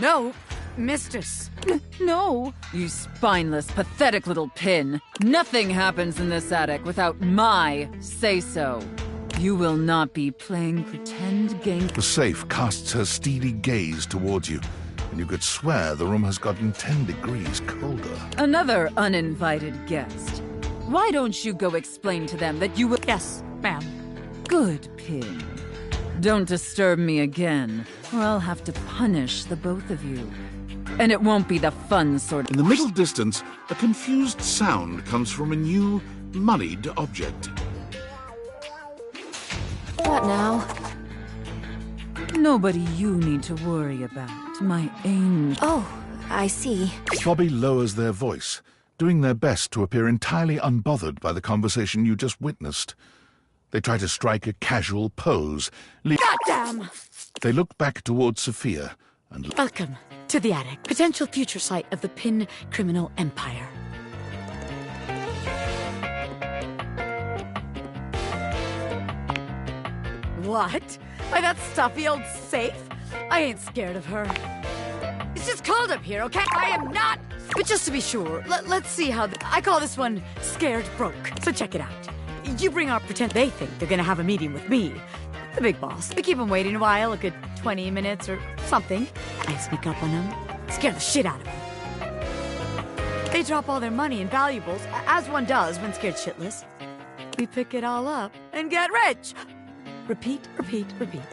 No, mistress. No, you spineless, pathetic little pin. Nothing happens in this attic without my say-so. You will not be playing pretend games. The safe casts her steely gaze towards you, and you could swear the room has gotten 10 degrees colder. Another uninvited guest. Why don't you go explain to them that you will— Yes, ma'am. Good, Pin. Don't disturb me again, or I'll have to punish the both of you. And it won't be the fun sort of— In the middle distance, a confused sound comes from a new, moneyed object. What now? Nobody you need to worry about, my angel. Oh, I see. Bobby lowers their voice, doing their best to appear entirely unbothered by the conversation you just witnessed. They try to strike a casual pose. Goddamn! They look back towards Sophia and... Welcome to the attic, potential future site of the Pin criminal empire. What? By that stuffy old safe? I ain't scared of her. It's just cold up here, okay? I am not... But just to be sure, let's see how... I call this one Scared Broke. So check it out. You bring our pretend they think they're gonna have a meeting with me, the big boss. We keep them waiting a while, a good 20 minutes or something. I sneak up on them, scare the shit out of them. They drop all their money and valuables, as one does when scared shitless. We pick it all up and get rich. Repeat, repeat, repeat.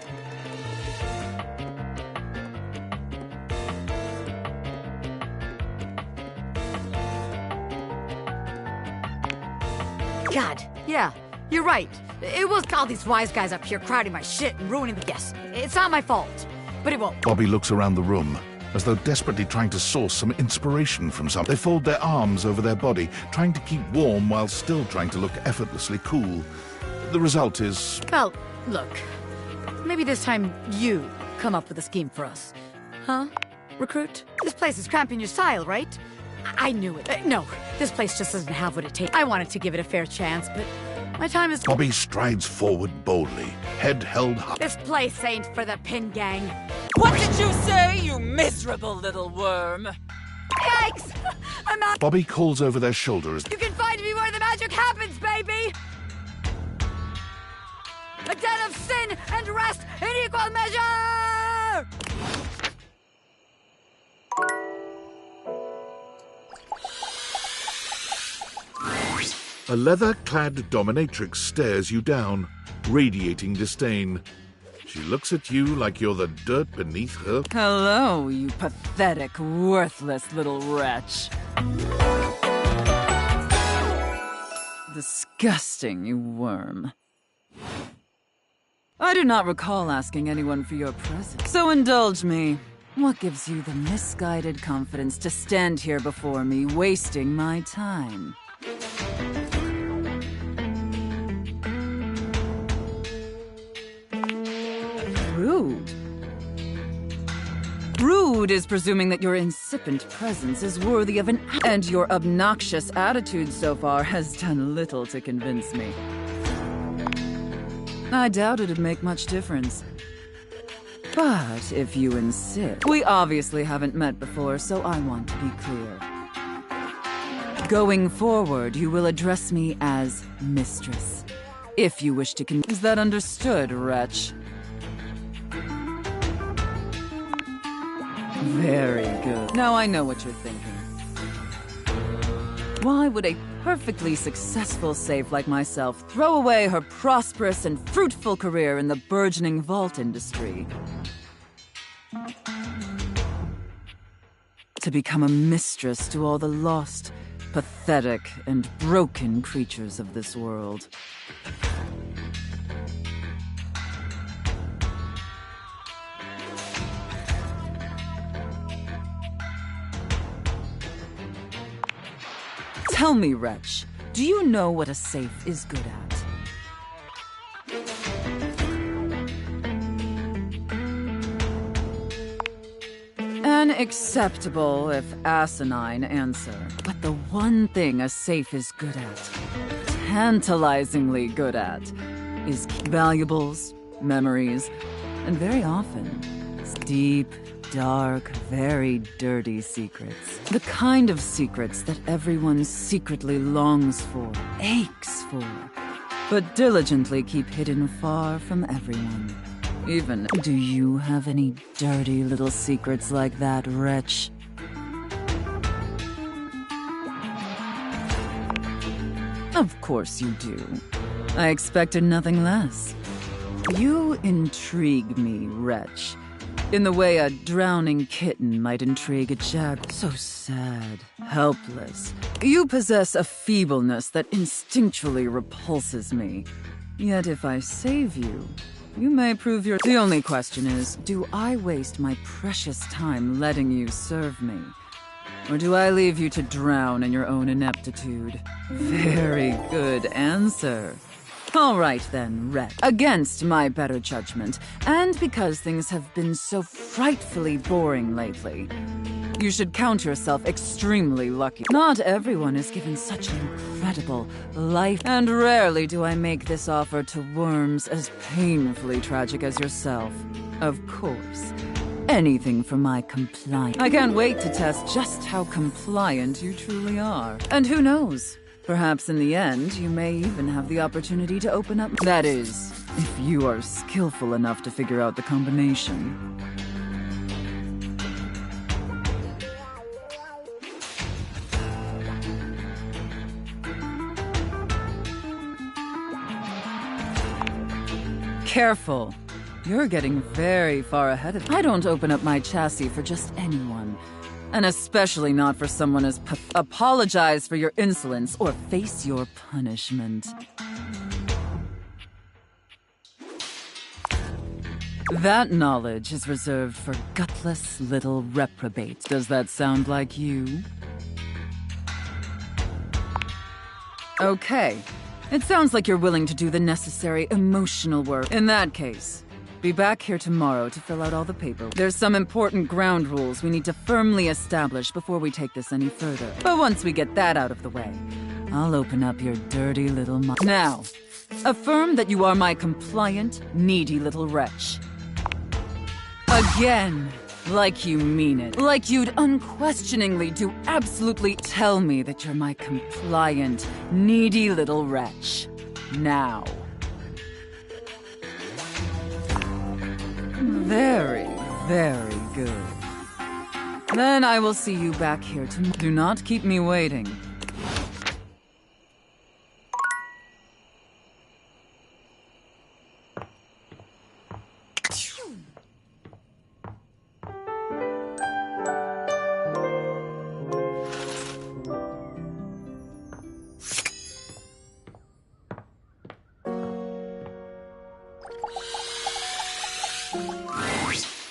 God, yeah, you're right. It was all these wise guys up here crowding my shit and ruining the guests. It's not my fault, but it won't. Bobby looks around the room, as though desperately trying to source some inspiration from something. They fold their arms over their body, trying to keep warm while still trying to look effortlessly cool. The result is... Well, look, maybe this time you come up with a scheme for us. Huh, recruit? This place is cramping your style, right? I knew it. No, this place just doesn't have what it takes. I wanted to give it a fair chance, but my time is... Bobby strides forward boldly, head held high. This place ain't for the Pin Gang. What did you say, you miserable little worm? Yikes! I'm out. Bobby calls over their shoulder as... You can find me where the magic happens, baby! A den of sin and rest in equal measure! A leather-clad dominatrix stares you down, radiating disdain. She looks at you like you're the dirt beneath her. Hello, you pathetic, worthless little wretch. Disgusting, you worm. I do not recall asking anyone for your presence, so indulge me. What gives you the misguided confidence to stand here before me, wasting my time? Rude. Rude is presuming that your incipient presence is worthy of an... And your obnoxious attitude so far has done little to convince me. I doubt it'd make much difference. But if you insist... We obviously haven't met before, so I want to be clear. Going forward, you will address me as Mistress. If you wish to Is that understood, wretch? Very good. Now I know what you're thinking. Why would a perfectly successful safe like myself throw away her prosperous and fruitful career in the burgeoning vault industry to become a mistress to all the lost, pathetic, and broken creatures of this world? Tell me, wretch, do you know what a safe is good at? An acceptable, if asinine, answer. But the one thing a safe is good at, tantalizingly good at, is valuables, memories, and very often, deep, dark, very dirty secrets. The kind of secrets that everyone secretly longs for, aches for, but diligently keep hidden far from everyone. Even, do you have any dirty little secrets like that, wretch? Of course you do. I expected nothing less. You intrigue me, wretch. In the way a drowning kitten might intrigue a jaguar. So sad, helpless. You possess a feebleness that instinctually repulses me. Yet if I save you, you may prove your... The only question is, do I waste my precious time letting you serve me? Or do I leave you to drown in your own ineptitude? Very good answer. All right then, wretch. Against my better judgment, and because things have been so frightfully boring lately, you should count yourself extremely lucky. Not everyone is given such an incredible life, and rarely do I make this offer to worms as painfully tragic as yourself. Of course, anything for my compliance. I can't wait to test just how compliant you truly are. And who knows? Perhaps in the end, you may even have the opportunity to open up... That is, if you are skillful enough to figure out the combination. Careful. You're getting very far ahead of me. I don't open up my chassis for just anyone. And especially not for someone as apologize for your insolence or face your punishment. That knowledge is reserved for gutless little reprobates. Does that sound like you? Okay. It sounds like you're willing to do the necessary emotional work. In that case, be back here tomorrow to fill out all the paperwork. There's some important ground rules we need to firmly establish before we take this any further. But once we get that out of the way, I'll open up your dirty little mind. Now, affirm that you are my compliant, needy little wretch. Again, like you mean it. Like you'd unquestioningly do absolutely tell me that you're my compliant, needy little wretch. Now. Very, very good. Then I will see you back here tomorrow. Do not keep me waiting.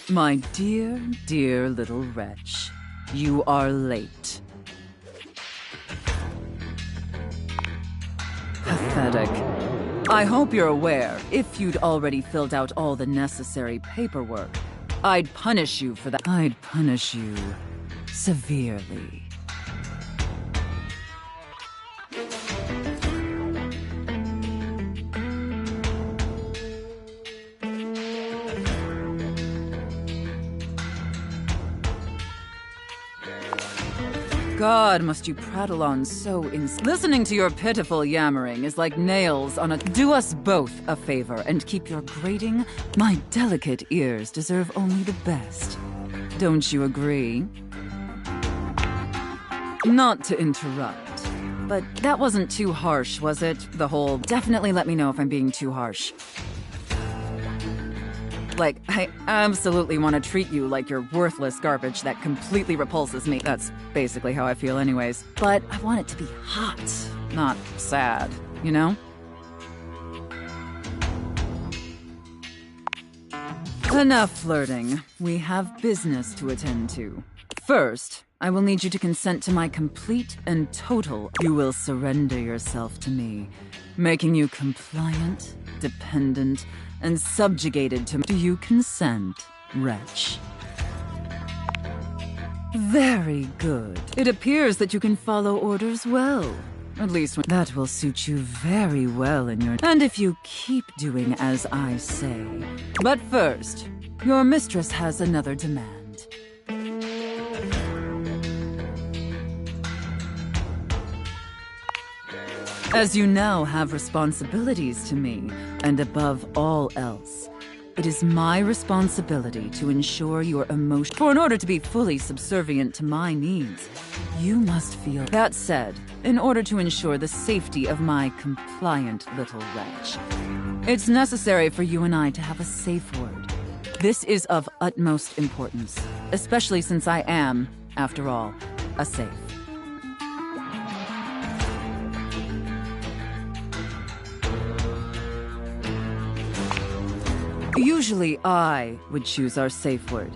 My dear, dear little wretch, you are late. Pathetic. I hope you're aware, if you'd already filled out all the necessary paperwork, I'd punish you for that. I'd punish you severely. God, must you prattle on so listening to your pitiful yammering is like nails on a— Do us both a favor and keep your grating. My delicate ears deserve only the best. Don't you agree? Not to interrupt, but that wasn't too harsh, was it? The whole— Definitely let me know if I'm being too harsh. Like, I absolutely want to treat you like you're worthless garbage that completely repulses me. That's basically how I feel anyways. But I want it to be hot, not sad, you know? Enough flirting. We have business to attend to. First, I will need you to consent to my complete and total— You will surrender yourself to me, making you compliant, dependent, and subjugated to— Do you consent, wretch? Very good. It appears that you can follow orders well. At least that will suit you very well in your— And if you keep doing as I say. But first, your mistress has another demand. As you now have responsibilities to me, and above all else, it is my responsibility to ensure your emotion— For in order to be fully subservient to my needs, you must feel— That said, in order to ensure the safety of my compliant little wretch, it's necessary for you and I to have a safe word. This is of utmost importance, especially since I am, after all, a safe. Usually I would choose our safe word.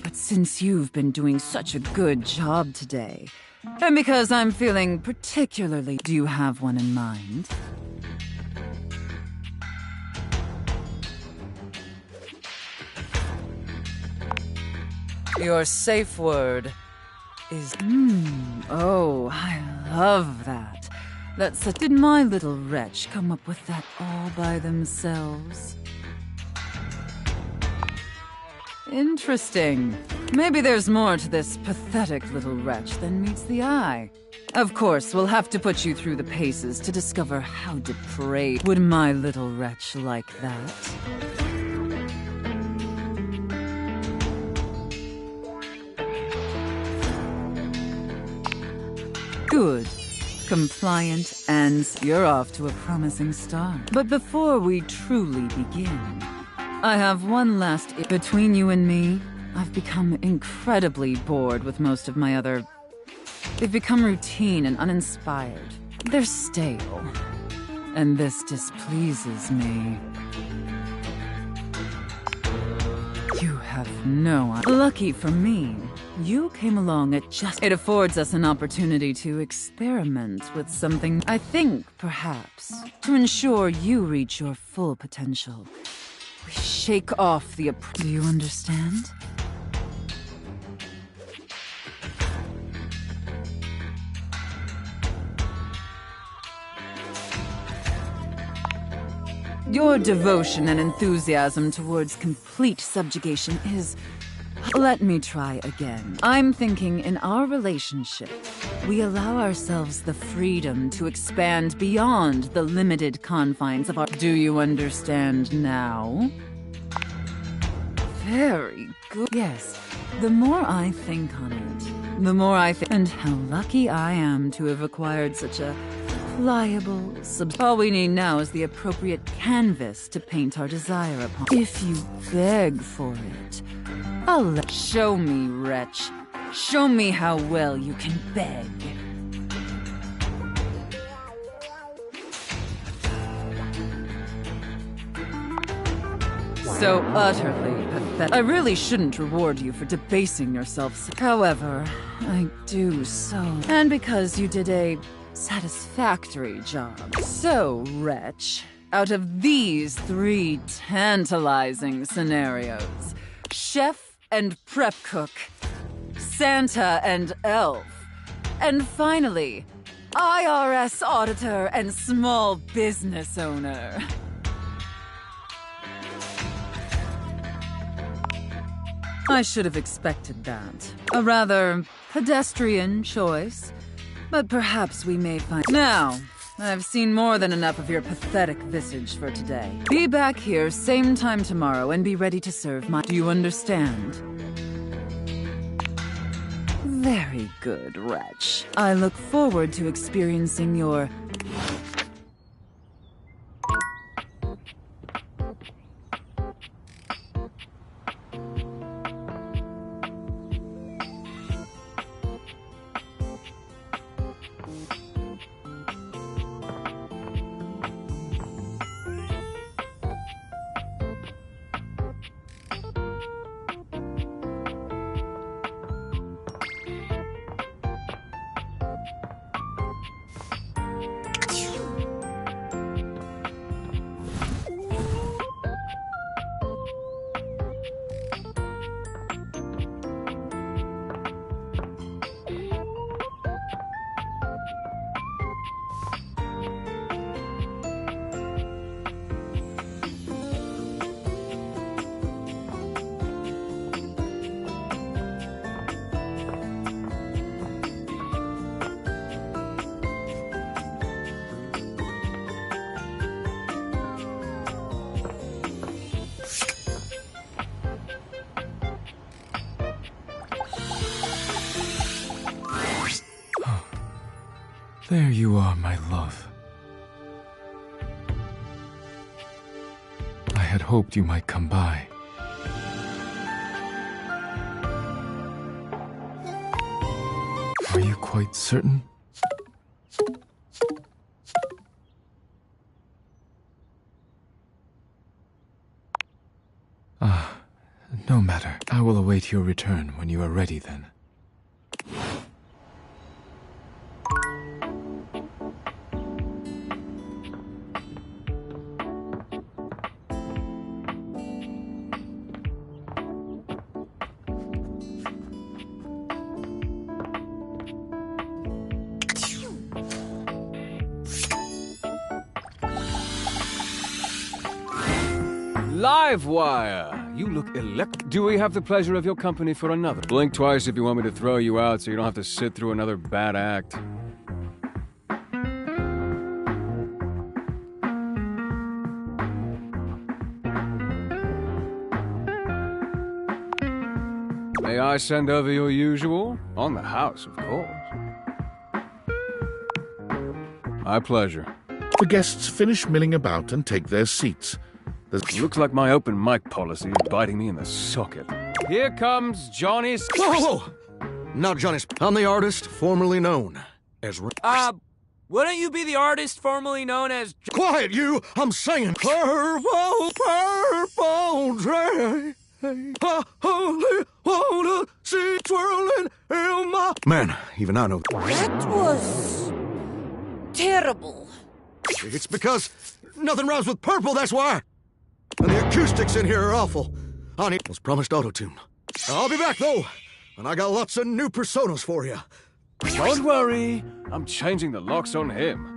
But since you've been doing such a good job today, and because I'm feeling particularly— Do you have one in mind? Your safe word is— Oh, I love that. Did my little wretch come up with that all by themselves? Interesting. Maybe there's more to this pathetic little wretch than meets the eye. Of course, we'll have to put you through the paces to discover how depraved— Would my little wretch like that? Good. compliant, and you're off to a promising start. But before we truly begin, I have one last... Between you and me, I've become incredibly bored with most of my other... They've become routine and uninspired. They're stale. And this displeases me. You have no idea. Lucky for me, you came along at just... It affords us an opportunity to experiment with something, I think, perhaps, to ensure you reach your full potential. We shake off the... Do you understand? Your devotion and enthusiasm towards complete subjugation is... Let me try again. I'm thinking in our relationship, we allow ourselves the freedom to expand beyond the limited confines of our... Do you understand now? Very good. Yes, the more I think on it, the more I think... And how lucky I am to have acquired such a... pliable, All we need now is the appropriate canvas to paint our desire upon. If you beg for it, I'll let... Show me, wretch. Show me how well you can beg. So utterly pathetic. I really shouldn't reward you for debasing yourself. However, I do so. And because you did a... satisfactory job. So, wretch, out of these 3 tantalizing scenarios, chef and prep cook, Santa and elf, and finally, IRS auditor and small business owner. I should have expected that. A rather pedestrian choice. But perhaps we may find... Now, I've seen more than enough of your pathetic visage for today. Be back here same time tomorrow and be ready to serve my... Do you understand? Very good, wretch. I look forward to experiencing your... There you are, my love. I had hoped you might come by. Are you quite certain? No matter. I will await your return when you are ready then. Livewire! You look Do we have the pleasure of your company for another? Blink twice if you want me to throw you out so you don't have to sit through another bad act. May I send over your usual? On the house, of course. My pleasure. The guests finish milling about and take their seats. Looks like my open mic policy is biting me in the socket. Here comes Johnny... Whoa, whoa, whoa! Not Johnny. I'm the artist formerly known as... Wouldn't you be the artist formerly known as... Quiet, you! I'm singing. Purple, purple day. I only wanna see twirling in my... Man, even I know... That was... terrible. It's because nothing rhymes with purple, that's why. And the acoustics in here are awful. I was promised auto-tune. I'll be back, though, and I got lots of new personas for you. Don't worry, I'm changing the locks on him.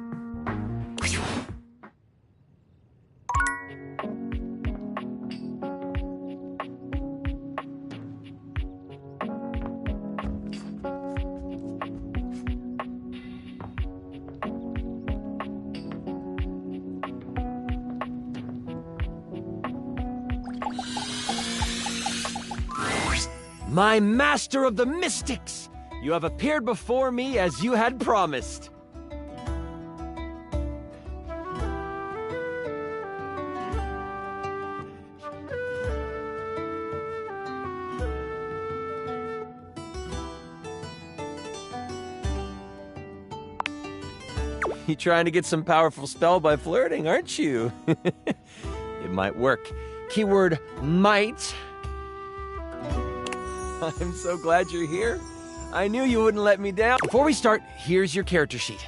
My master of the mystics! You have appeared before me as you had promised. You trying to get some powerful spell by flirting, aren't you? It might work. Keyword might. I'm so glad you're here. I knew you wouldn't let me down. Before we start, here's your character sheet.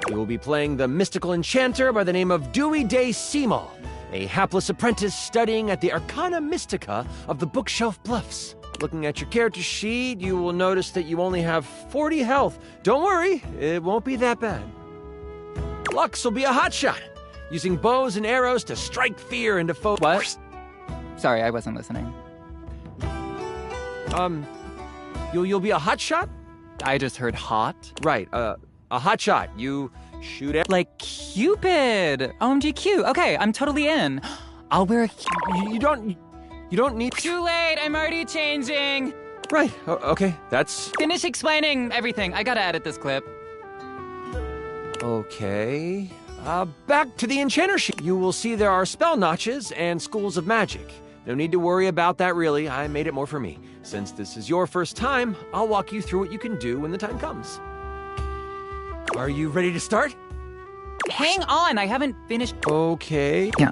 You will be playing the mystical enchanter by the name of Dewey Day Seymour, a hapless apprentice studying at the Arcana Mystica of the Bookshelf Bluffs. Looking at your character sheet, you will notice that you only have 40 health. Don't worry, it won't be that bad. Lux will be a hotshot, using bows and arrows to strike fear into foes. What? Sorry, I wasn't listening. You'll be a hotshot? I just heard hot. Right, a hotshot. You shoot at... Like Cupid! OMG cute. Okay, I'm totally in. I'll wear a... You don't need... Too late, I'm already changing! Right, okay, that's... Finish explaining everything. I gotta edit this clip. Okay. Back to the enchanter sheet. You will see there are spell notches and schools of magic. No need to worry about that, really. I made it more for me. Since this is your first time, I'll walk you through what you can do when the time comes. Are you ready to start? Hang on, I haven't finished. Okay. Yeah.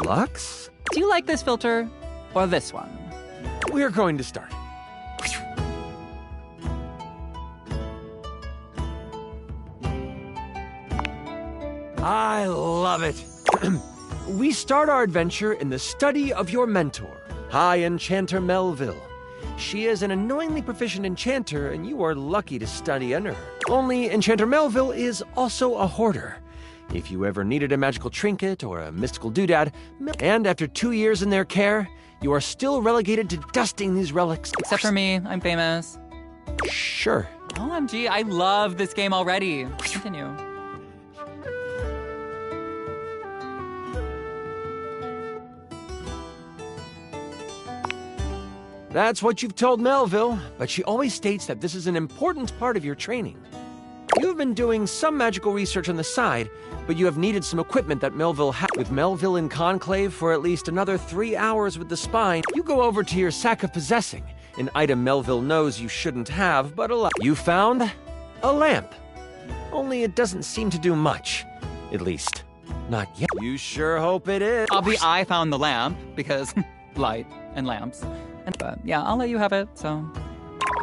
Lux? Do you like this filter or this one? We're going to start. I love it. We start our adventure in the study of your mentor, High Enchanter Melville. She is an annoyingly proficient enchanter, and you are lucky to study under her. Only Enchanter Melville is also a hoarder. If you ever needed a magical trinket or a mystical doodad, and after 2 years in their care, you are still relegated to dusting these relics. Except for me, I'm famous. Sure. OMG, I love this game already. Continue. That's what you've told Melville, but she always states that this is an important part of your training. You've been doing some magical research on the side, but you have needed some equipment that Melville had. With Melville in conclave for at least another 3 hours with the spine, you go over to your sack of possessing, an item Melville knows you shouldn't have, but you found a lamp. Only it doesn't seem to do much. At least, not yet. You sure hope it is. I found the lamp, because light and lamps. But yeah, I'll let you have it, so...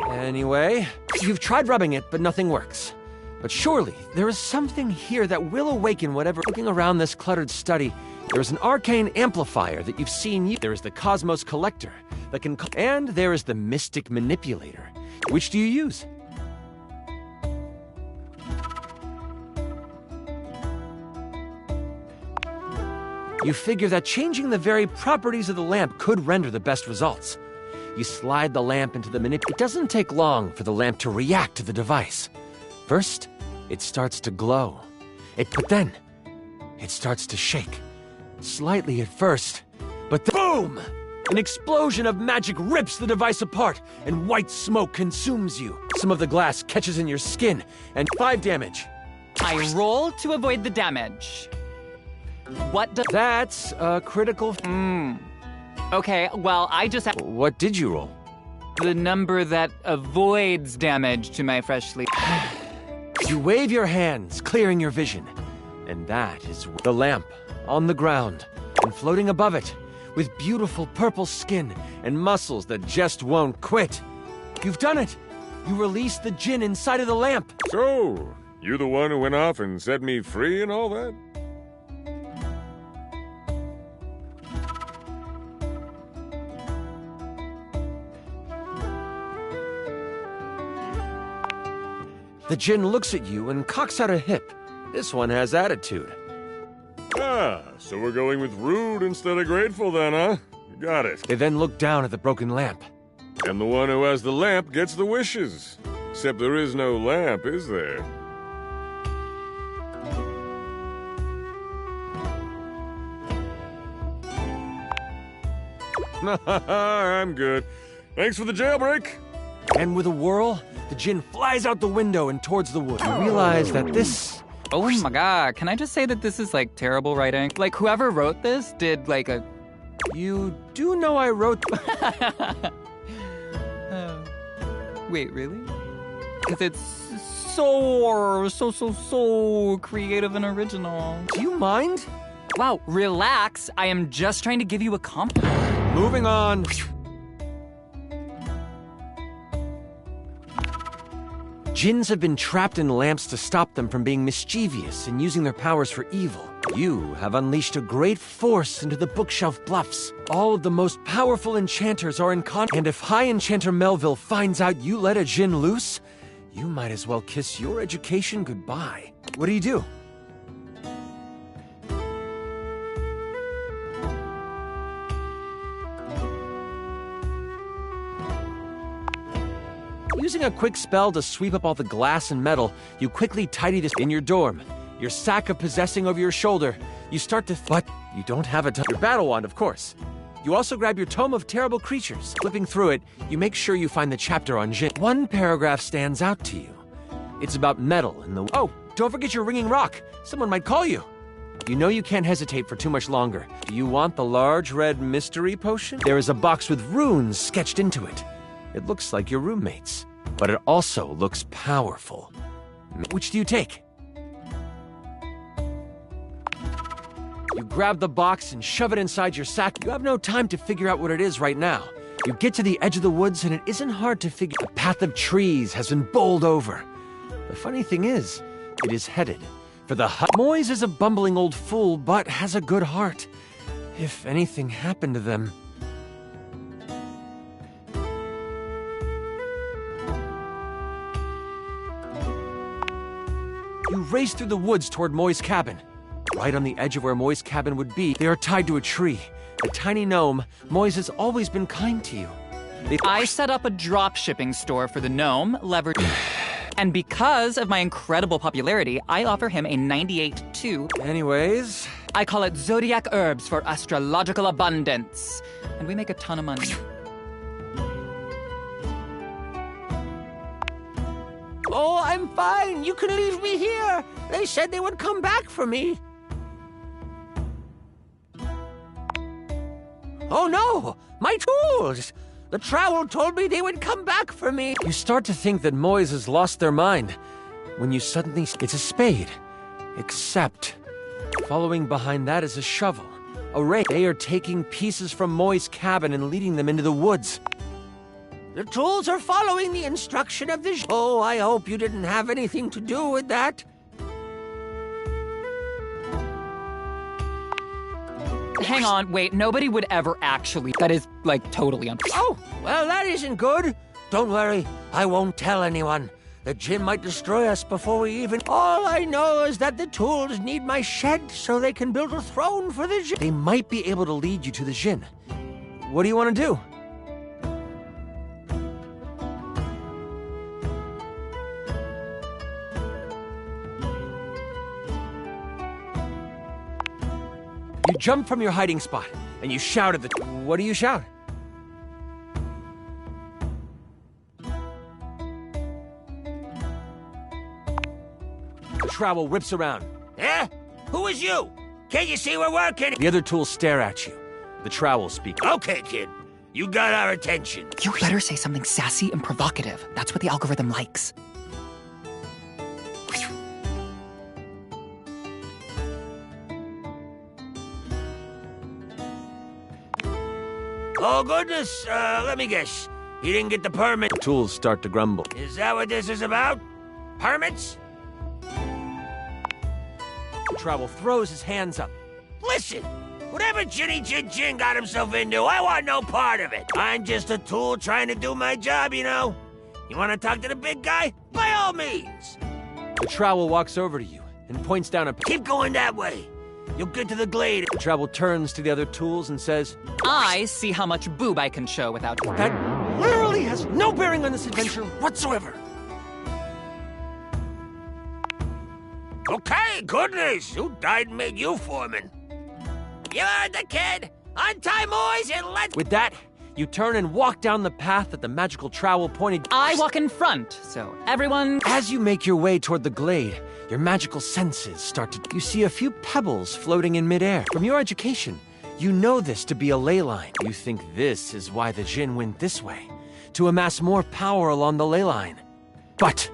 Anyway, you've tried rubbing it, but nothing works. But surely, there is something here that will awaken whatever... Looking around this cluttered study, there is an arcane amplifier that you've seen. There is the Cosmos Collector that can... And there is the Mystic Manipulator. Which do you use? You figure that changing the very properties of the lamp could render the best results. You slide the lamp into the manipulator. It doesn't take long for the lamp to react to the device. First, it starts to glow. But then, it starts to shake. Slightly at first, but boom! An explosion of magic rips the device apart, and white smoke consumes you. Some of the glass catches in your skin, and 5 damage. I roll to avoid the damage. What does... That's a critical... Okay, well, I just... What did you roll? The number that avoids damage to my freshly... You wave your hands, clearing your vision. And that is the lamp on the ground, and floating above it, with beautiful purple skin and muscles that just won't quit. You've done it! You released the djinn inside of the lamp! So, you the one who went off and set me free and all that? The djinn looks at you and cocks out a hip. This one has attitude. Ah, so we're going with rude instead of grateful then, huh? Got it. They then look down at the broken lamp. And the one who has the lamp gets the wishes. Except there is no lamp, is there? I'm good. Thanks for the jailbreak. And with a whirl, the djinn flies out the window and towards the wood. You realize that this... Oh my god, can I just say that this is, like, terrible writing? Like, whoever wrote this did, like, a... You do know I wrote... Wait, really? Because it's so creative and original. Do you mind? Wow, relax. I am just trying to give you a compliment. Moving on. Djinns have been trapped in lamps to stop them from being mischievous and using their powers for evil. You have unleashed a great force into the bookshelf bluffs. All of the most powerful enchanters are in and if High Enchanter Melville finds out you let a djinn loose, you might as well kiss your education goodbye. What do you do? Using a quick spell to sweep up all the glass and metal, you quickly tidy this in your dorm. Your sack of possessing over your shoulder, you start to but you don't have your battle wand, of course. You also grab your Tome of Terrible Creatures. Flipping through it, you make sure you find the chapter on djinn. One paragraph stands out to you. It's about metal and the... Oh, don't forget your ringing rock. Someone might call you. You know you can't hesitate for too much longer. Do you want the large red mystery potion? There is a box with runes sketched into it. It looks like your roommate's, but it also looks powerful. Which do you take? You grab the box and shove it inside your sack. You have no time to figure out what it is right now. You get to the edge of the woods and it isn't hard to figure. A path of trees has been bowled over. The funny thing is, it is headed for the hut. Moise is a bumbling old fool, but has a good heart. If anything happened to them... You race through the woods toward Moy's cabin. Right on the edge of where Moy's cabin would be, they are tied to a tree. A tiny gnome, Moyes has always been kind to you. I set up a drop shipping store for the gnome, leverage... And because of my incredible popularity, I offer him a 98-2. Anyways... I call it Zodiac Herbs for astrological abundance. And we make a ton of money. Oh, I'm fine. You can leave me here. They said they would come back for me. Oh no! My tools! The trowel told me they would come back for me. You start to think that Moyes has lost their mind. When you suddenly... It's a spade. Except... Following behind that is a shovel. A rake. They are taking pieces from Moyes' cabin and leading them into the woods. The tools are following the instruction of the... Oh, I hope you didn't have anything to do with that. Hang on, wait, nobody would ever actually... That is, like, totally Oh, well, that isn't good. Don't worry, I won't tell anyone. The djinn might destroy us before we even... All I know is that the tools need my shed so they can build a throne for the djinn. They might be able to lead you to the djinn. What do you want to do? You jump from your hiding spot, and you shout at the... What do you shout? The trowel whips around. Eh? Who is you? Can't you see we're working? The other tools stare at you. The trowel speaks. Okay, kid. You got our attention. You better say something sassy and provocative. That's what the algorithm likes. Oh, goodness. Let me guess. You didn't get the permit. The tools start to grumble. Is that what this is about? Permits? The trowel throws his hands up. Listen, whatever Ginny Jin Jin got himself into, I want no part of it. I'm just a tool trying to do my job, you know? You want to talk to the big guy? By all means. The trowel walks over to you and points down a... Keep going that way. You'll get to the glade. The trowel turns to the other tools and says, I see how much boob I can show without... That literally has no bearing on this adventure whatsoever. Okay, goodness. Who died and made you foreman? You heard the kid. Untie Moise and let's... With that, you turn and walk down the path that the magical trowel pointed... I walk in front, so everyone... As you make your way toward the glade, your magical senses start to... You see a few pebbles floating in midair. From your education, you know this to be a ley line. You think this is why the Djinn went this way, to amass more power along the ley line. But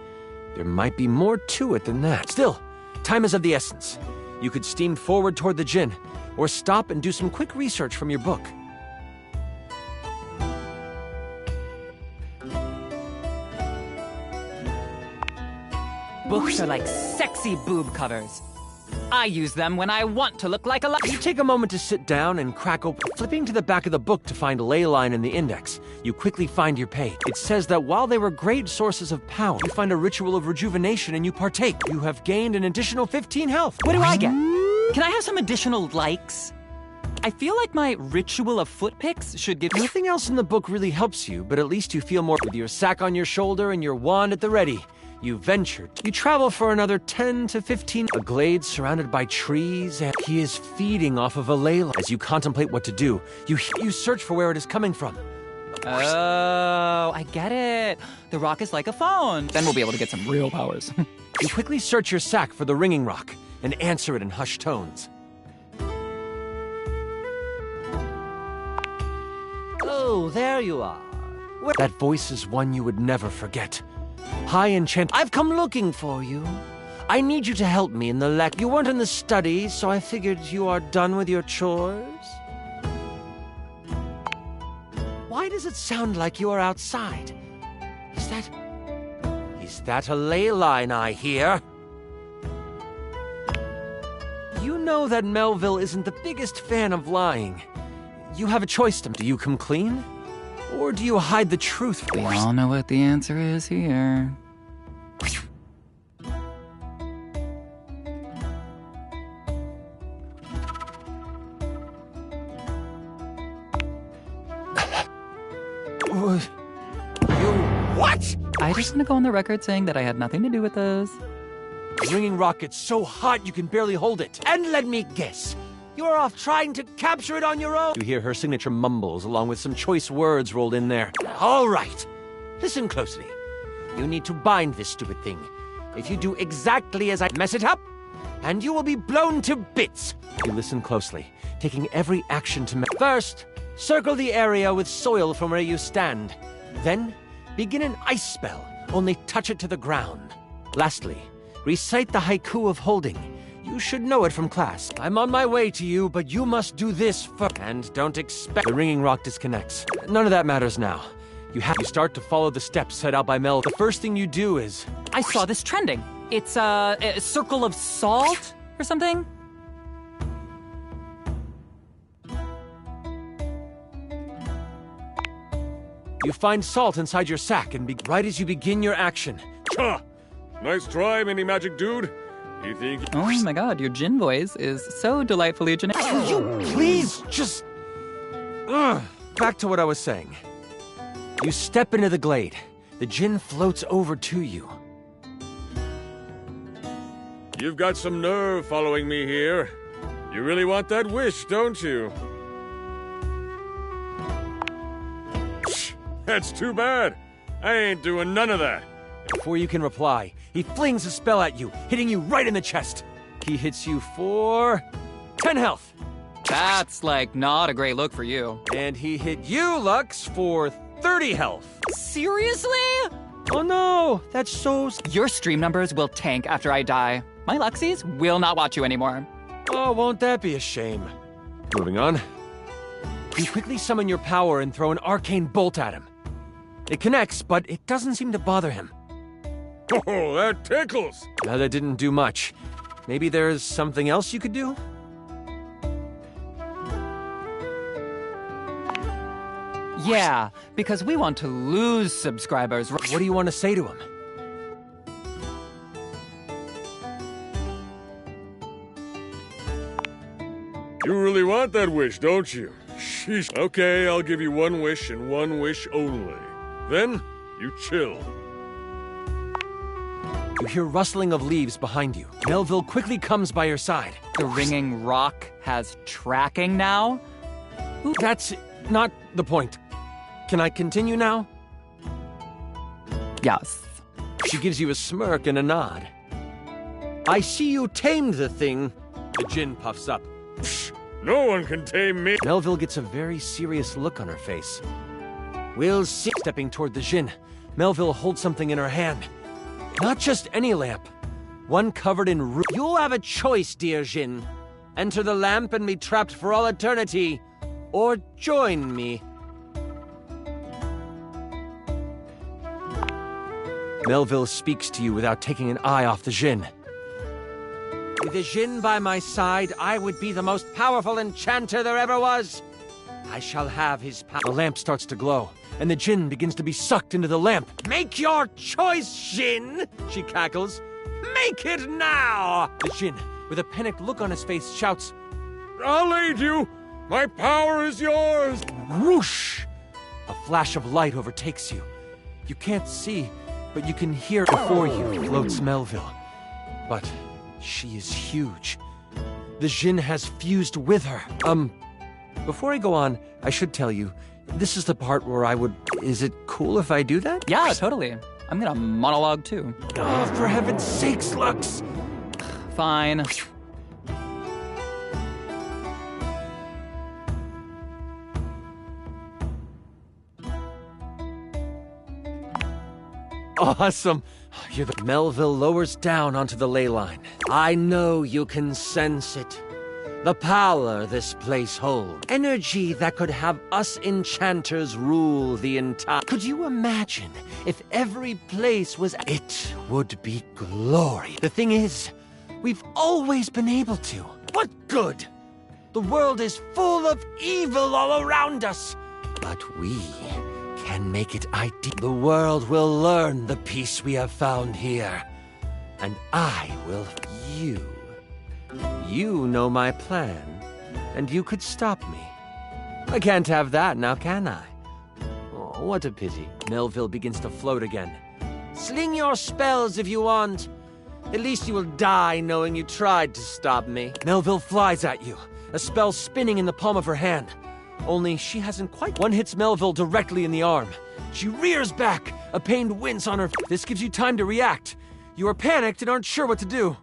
there might be more to it than that. Still, time is of the essence. You could steam forward toward the Djinn, or stop and do some quick research from your book. Books are like sexy boob covers. I use them when I want to look like a... You take a moment to sit down and crack open. Flipping to the back of the book to find a ley line in the index, you quickly find your page. It says that while they were great sources of power, you find a ritual of rejuvenation and you partake. You have gained an additional 15 health. What do I get? Can I have some additional likes? I feel like my ritual of foot picks should give... Nothing else in the book really helps you, but at least you feel more... With your sack on your shoulder and your wand at the ready, you ventured. You travel for another 10 to 15... A glade surrounded by trees, and he is feeding off of a ley line. As you contemplate what to do, you search for where it is coming from. Oh, I get it. The rock is like a phone. Then we'll be able to get some real powers. You quickly search your sack for the ringing rock and answer it in hushed tones. Oh, there you are. That voice is one you would never forget. High enchant. I've come looking for you. I need you to help me in the You weren't in the study, so I figured you are done with your chores. Why does it sound like you are outside? Is that a ley line I hear? You know that Melville isn't the biggest fan of lying. You have a choice to... Do you come clean? Or do you hide the truth? We all know what the answer is here. What? I just want to go on the record saying that I had nothing to do with those. The ringing rock gets so hot you can barely hold it. And let me guess. You're off trying to capture it on your own? You hear her signature mumbles along with some choice words rolled in there. All right. Listen closely. You need to bind this stupid thing. If you do exactly as I mess it up, and you will be blown to bits. You listen closely, taking every action to... First, circle the area with soil from where you stand. Then, begin an ice spell. Only touch it to the ground. Lastly, recite the haiku of holding. You should know it from class. I'm on my way to you, but you must do this first. And don't expect... The ringing rock disconnects. None of that matters now. You start to follow the steps set out by Mel. The first thing you do is... I saw this trending. It's a circle of salt or something? You find salt inside your sack and right as you begin your action. Cha! Nice try, mini magic dude. You think... Oh my god, your Djinn voice is so delightfully generic. Will you please just... Back to what I was saying. You step into the glade. The Djinn floats over to you. You've got some nerve following me here. You really want that wish, don't you? That's too bad. I ain't doing none of that. Before you can reply, he flings a spell at you, hitting you right in the chest. He hits you for 10 health. That's, like, not a great look for you. And he hit you, Lux, for 30 health. Seriously? Oh no, that's so... Your stream numbers will tank after I die. My Luxies will not watch you anymore. Oh, won't that be a shame? Moving on. You quickly summon your power and throw an arcane bolt at him. It connects, but it doesn't seem to bother him. Oh, that tickles! Now that didn't do much. Maybe there's something else you could do? Yeah, because we want to lose subscribers. What do you want to say to him? You really want that wish, don't you? Sheesh. Okay, I'll give you one wish and one wish only. Then, you chill. You hear rustling of leaves behind you. Melville quickly comes by your side. The ringing rock has tracking now? That's not the point. Can I continue now? Yes. She gives you a smirk and a nod. I see you tamed the thing. The djinn puffs up. Psh, no one can tame me. Melville gets a very serious look on her face. We'll see. Stepping toward the djinn, Melville holds something in her hand. Not just any lamp. One covered in You'll have a choice, dear djinn. Enter the lamp and be trapped for all eternity. Or join me. Melville speaks to you without taking an eye off the djinn. With the djinn by my side, I would be the most powerful enchanter there ever was. I shall have his power. The lamp starts to glow, and the djinn begins to be sucked into the lamp. Make your choice, djinn, she cackles. Make it now! The djinn, with a panicked look on his face, shouts, I'll aid you! My power is yours! Whoosh! A flash of light overtakes you. You can't see, but you can hear before you floats Melville. But she is huge. The djinn has fused with her. Before I go on, I should tell you, this is the part where I would... Is it cool if I do that? Yeah, totally. I'm gonna monologue too. Oh, for heaven's sakes, Lux! Fine. Awesome. Melville lowers down onto the ley line. I know you can sense it. The power this place holds. Energy that could have us enchanters rule the entire... Could you imagine if every place was... It would be glory. The thing is, we've always been able to. What good? The world is full of evil all around us. But we can make it ideal. The world will learn the peace we have found here. And I will... You know my plan, and you could stop me. I can't have that now, can I? Oh, what a pity. Melville begins to float again. Sling your spells if you want. At least you will die knowing you tried to stop me. Melville flies at you, a spell spinning in the palm of her hand. Only she hasn't quite... One hits Melville directly in the arm. She rears back, a pained wince on her... This gives you time to react. You are panicked and aren't sure what to do.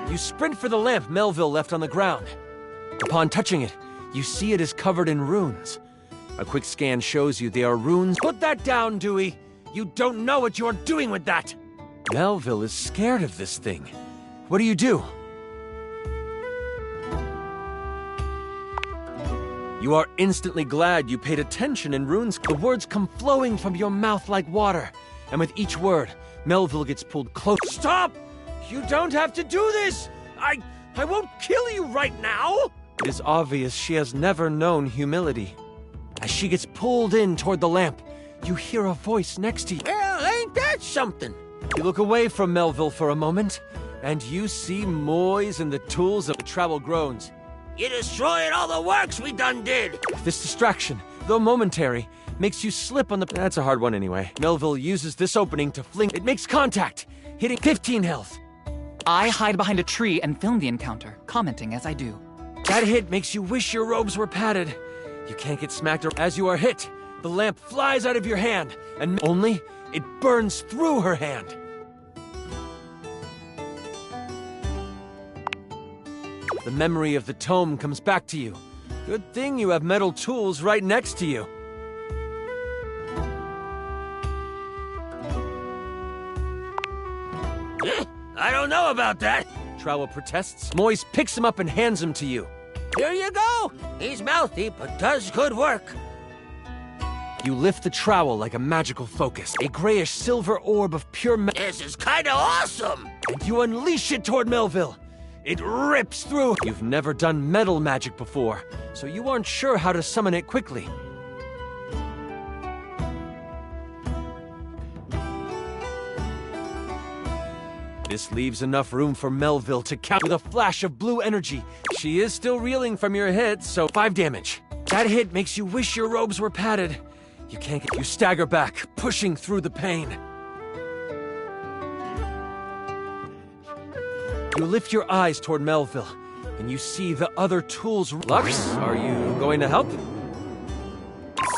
You sprint for the lamp Melville left on the ground. Upon touching it, you see it is covered in runes. A quick scan shows you they are runes. Put that down, Dewey! You don't know what you're doing with that! Melville is scared of this thing. What do you do? You are instantly glad you paid attention in runes. The words come flowing from your mouth like water. And with each word, Melville gets pulled close. Stop! You don't have to do this! I won't kill you right now! It is obvious she has never known humility. As she gets pulled in toward the lamp, you hear a voice next to you. Well, ain't that something? You look away from Melville for a moment, and you see Moise and the tools of the travel groans. You destroyed all the works we done did! This distraction, though momentary, makes you slip on the... That's a hard one anyway. Melville uses this opening to fling... It makes contact, hitting 15 health. I hide behind a tree and film the encounter, commenting as I do. That hit makes you wish your robes were padded. You can't get smacked as you are hit. The lamp flies out of your hand, and only it burns through her hand. The memory of the tome comes back to you. Good thing you have metal tools right next to you. I don't know about that, Trowel protests. Moise picks him up and hands him to you. Here you go. He's mouthy, but does good work. You lift the trowel like a magical focus. A grayish silver orb of pure metal. This is kinda awesome! And you unleash it toward Melville. It rips through. You've never done metal magic before, so you aren't sure how to summon it quickly. This leaves enough room for Melville to count with a flash of blue energy. She is still reeling from your hit, so 5 damage. That hit makes you wish your robes were padded. You can't get. You stagger back, pushing through the pain. You lift your eyes toward Melville, and you see the other tools. Lux, are you going to help?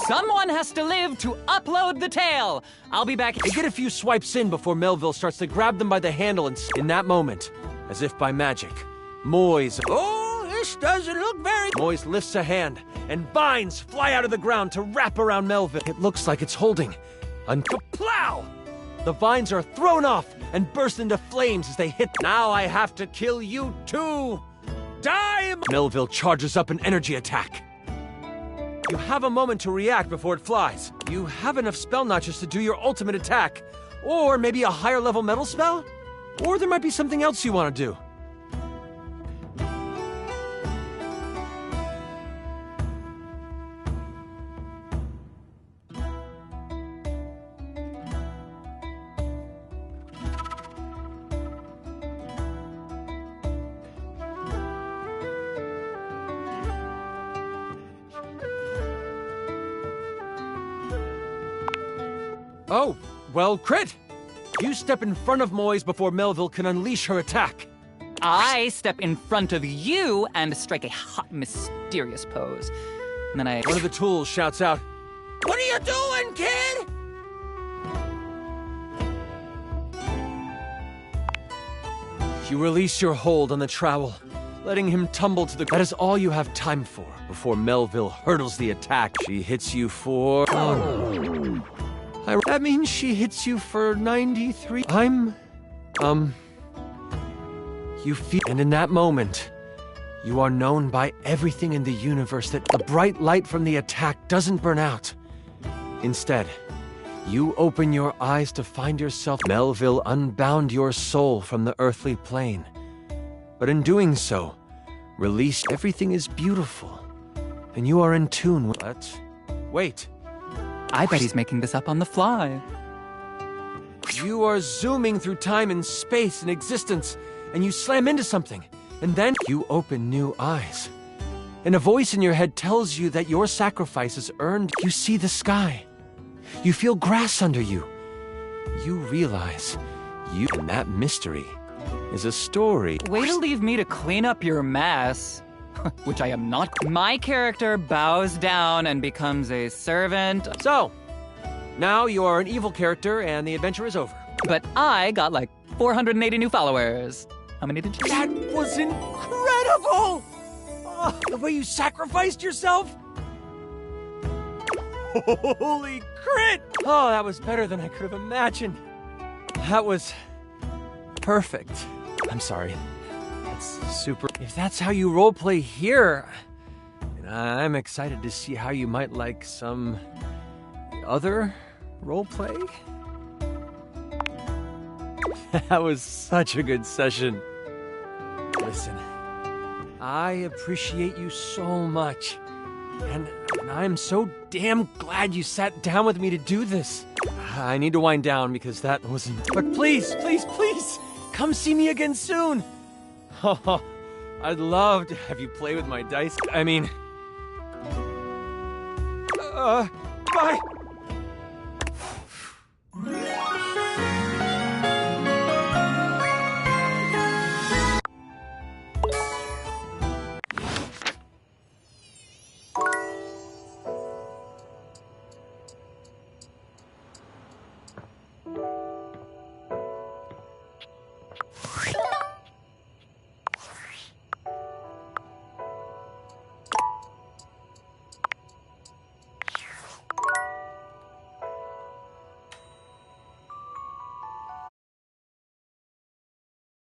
Someone has to live to upload the tale. I'll be back. They get a few swipes in before Melville starts to grab them by the handle, and in that moment, as if by magic, Moise. Oh, this doesn't look very. Moise lifts a hand, and vines fly out of the ground to wrap around Melville. It looks like it's holding. Plow! The vines are thrown off and burst into flames as they hit. Now I have to kill you too. Die! Melville charges up an energy attack. You have a moment to react before it flies. You have enough spell notches to do your ultimate attack. Or maybe a higher level metal spell? Or there might be something else you want to do. Oh, well, crit! You step in front of Moise before Melville can unleash her attack. I step in front of you and strike a hot, mysterious pose. And then One of the tools shouts out, "What are you doing, kid?" You release your hold on the trowel, letting him tumble to the ground. That is all you have time for before Melville hurdles the attack. She hits you for... that means she hits you for 93. You feel... And in that moment, you are known by everything in the universe that the bright light from the attack doesn't burn out. Instead, you open your eyes to find yourself... Melville unbound your soul from the earthly plane. But in doing so, released... Everything is beautiful, and you are in tune with... Wait. I bet he's making this up on the fly. You are zooming through time and space and existence, and you slam into something, and then you open new eyes. And a voice in your head tells you that your sacrifice has earned... You see the sky. You feel grass under you. You realize and that mystery is a story. Way to leave me to clean up your mess. Which I am not. My character bows down and becomes a servant. So, now you are an evil character and the adventure is over. But I got like 480 new followers. How many did you? That was incredible! Oh, the way you sacrificed yourself? Holy crit! Oh, that was better than I could have imagined. That was perfect. I'm sorry. That's super. If that's how you roleplay here, I'm excited to see how you might like some other roleplay. That was such a good session. Listen, I appreciate you so much, and I'm so damn glad you sat down with me to do this. I need to wind down because that wasn't... But please, please, please, come see me again soon. Oh, I'd love to have you play with my dice. I mean... Bye.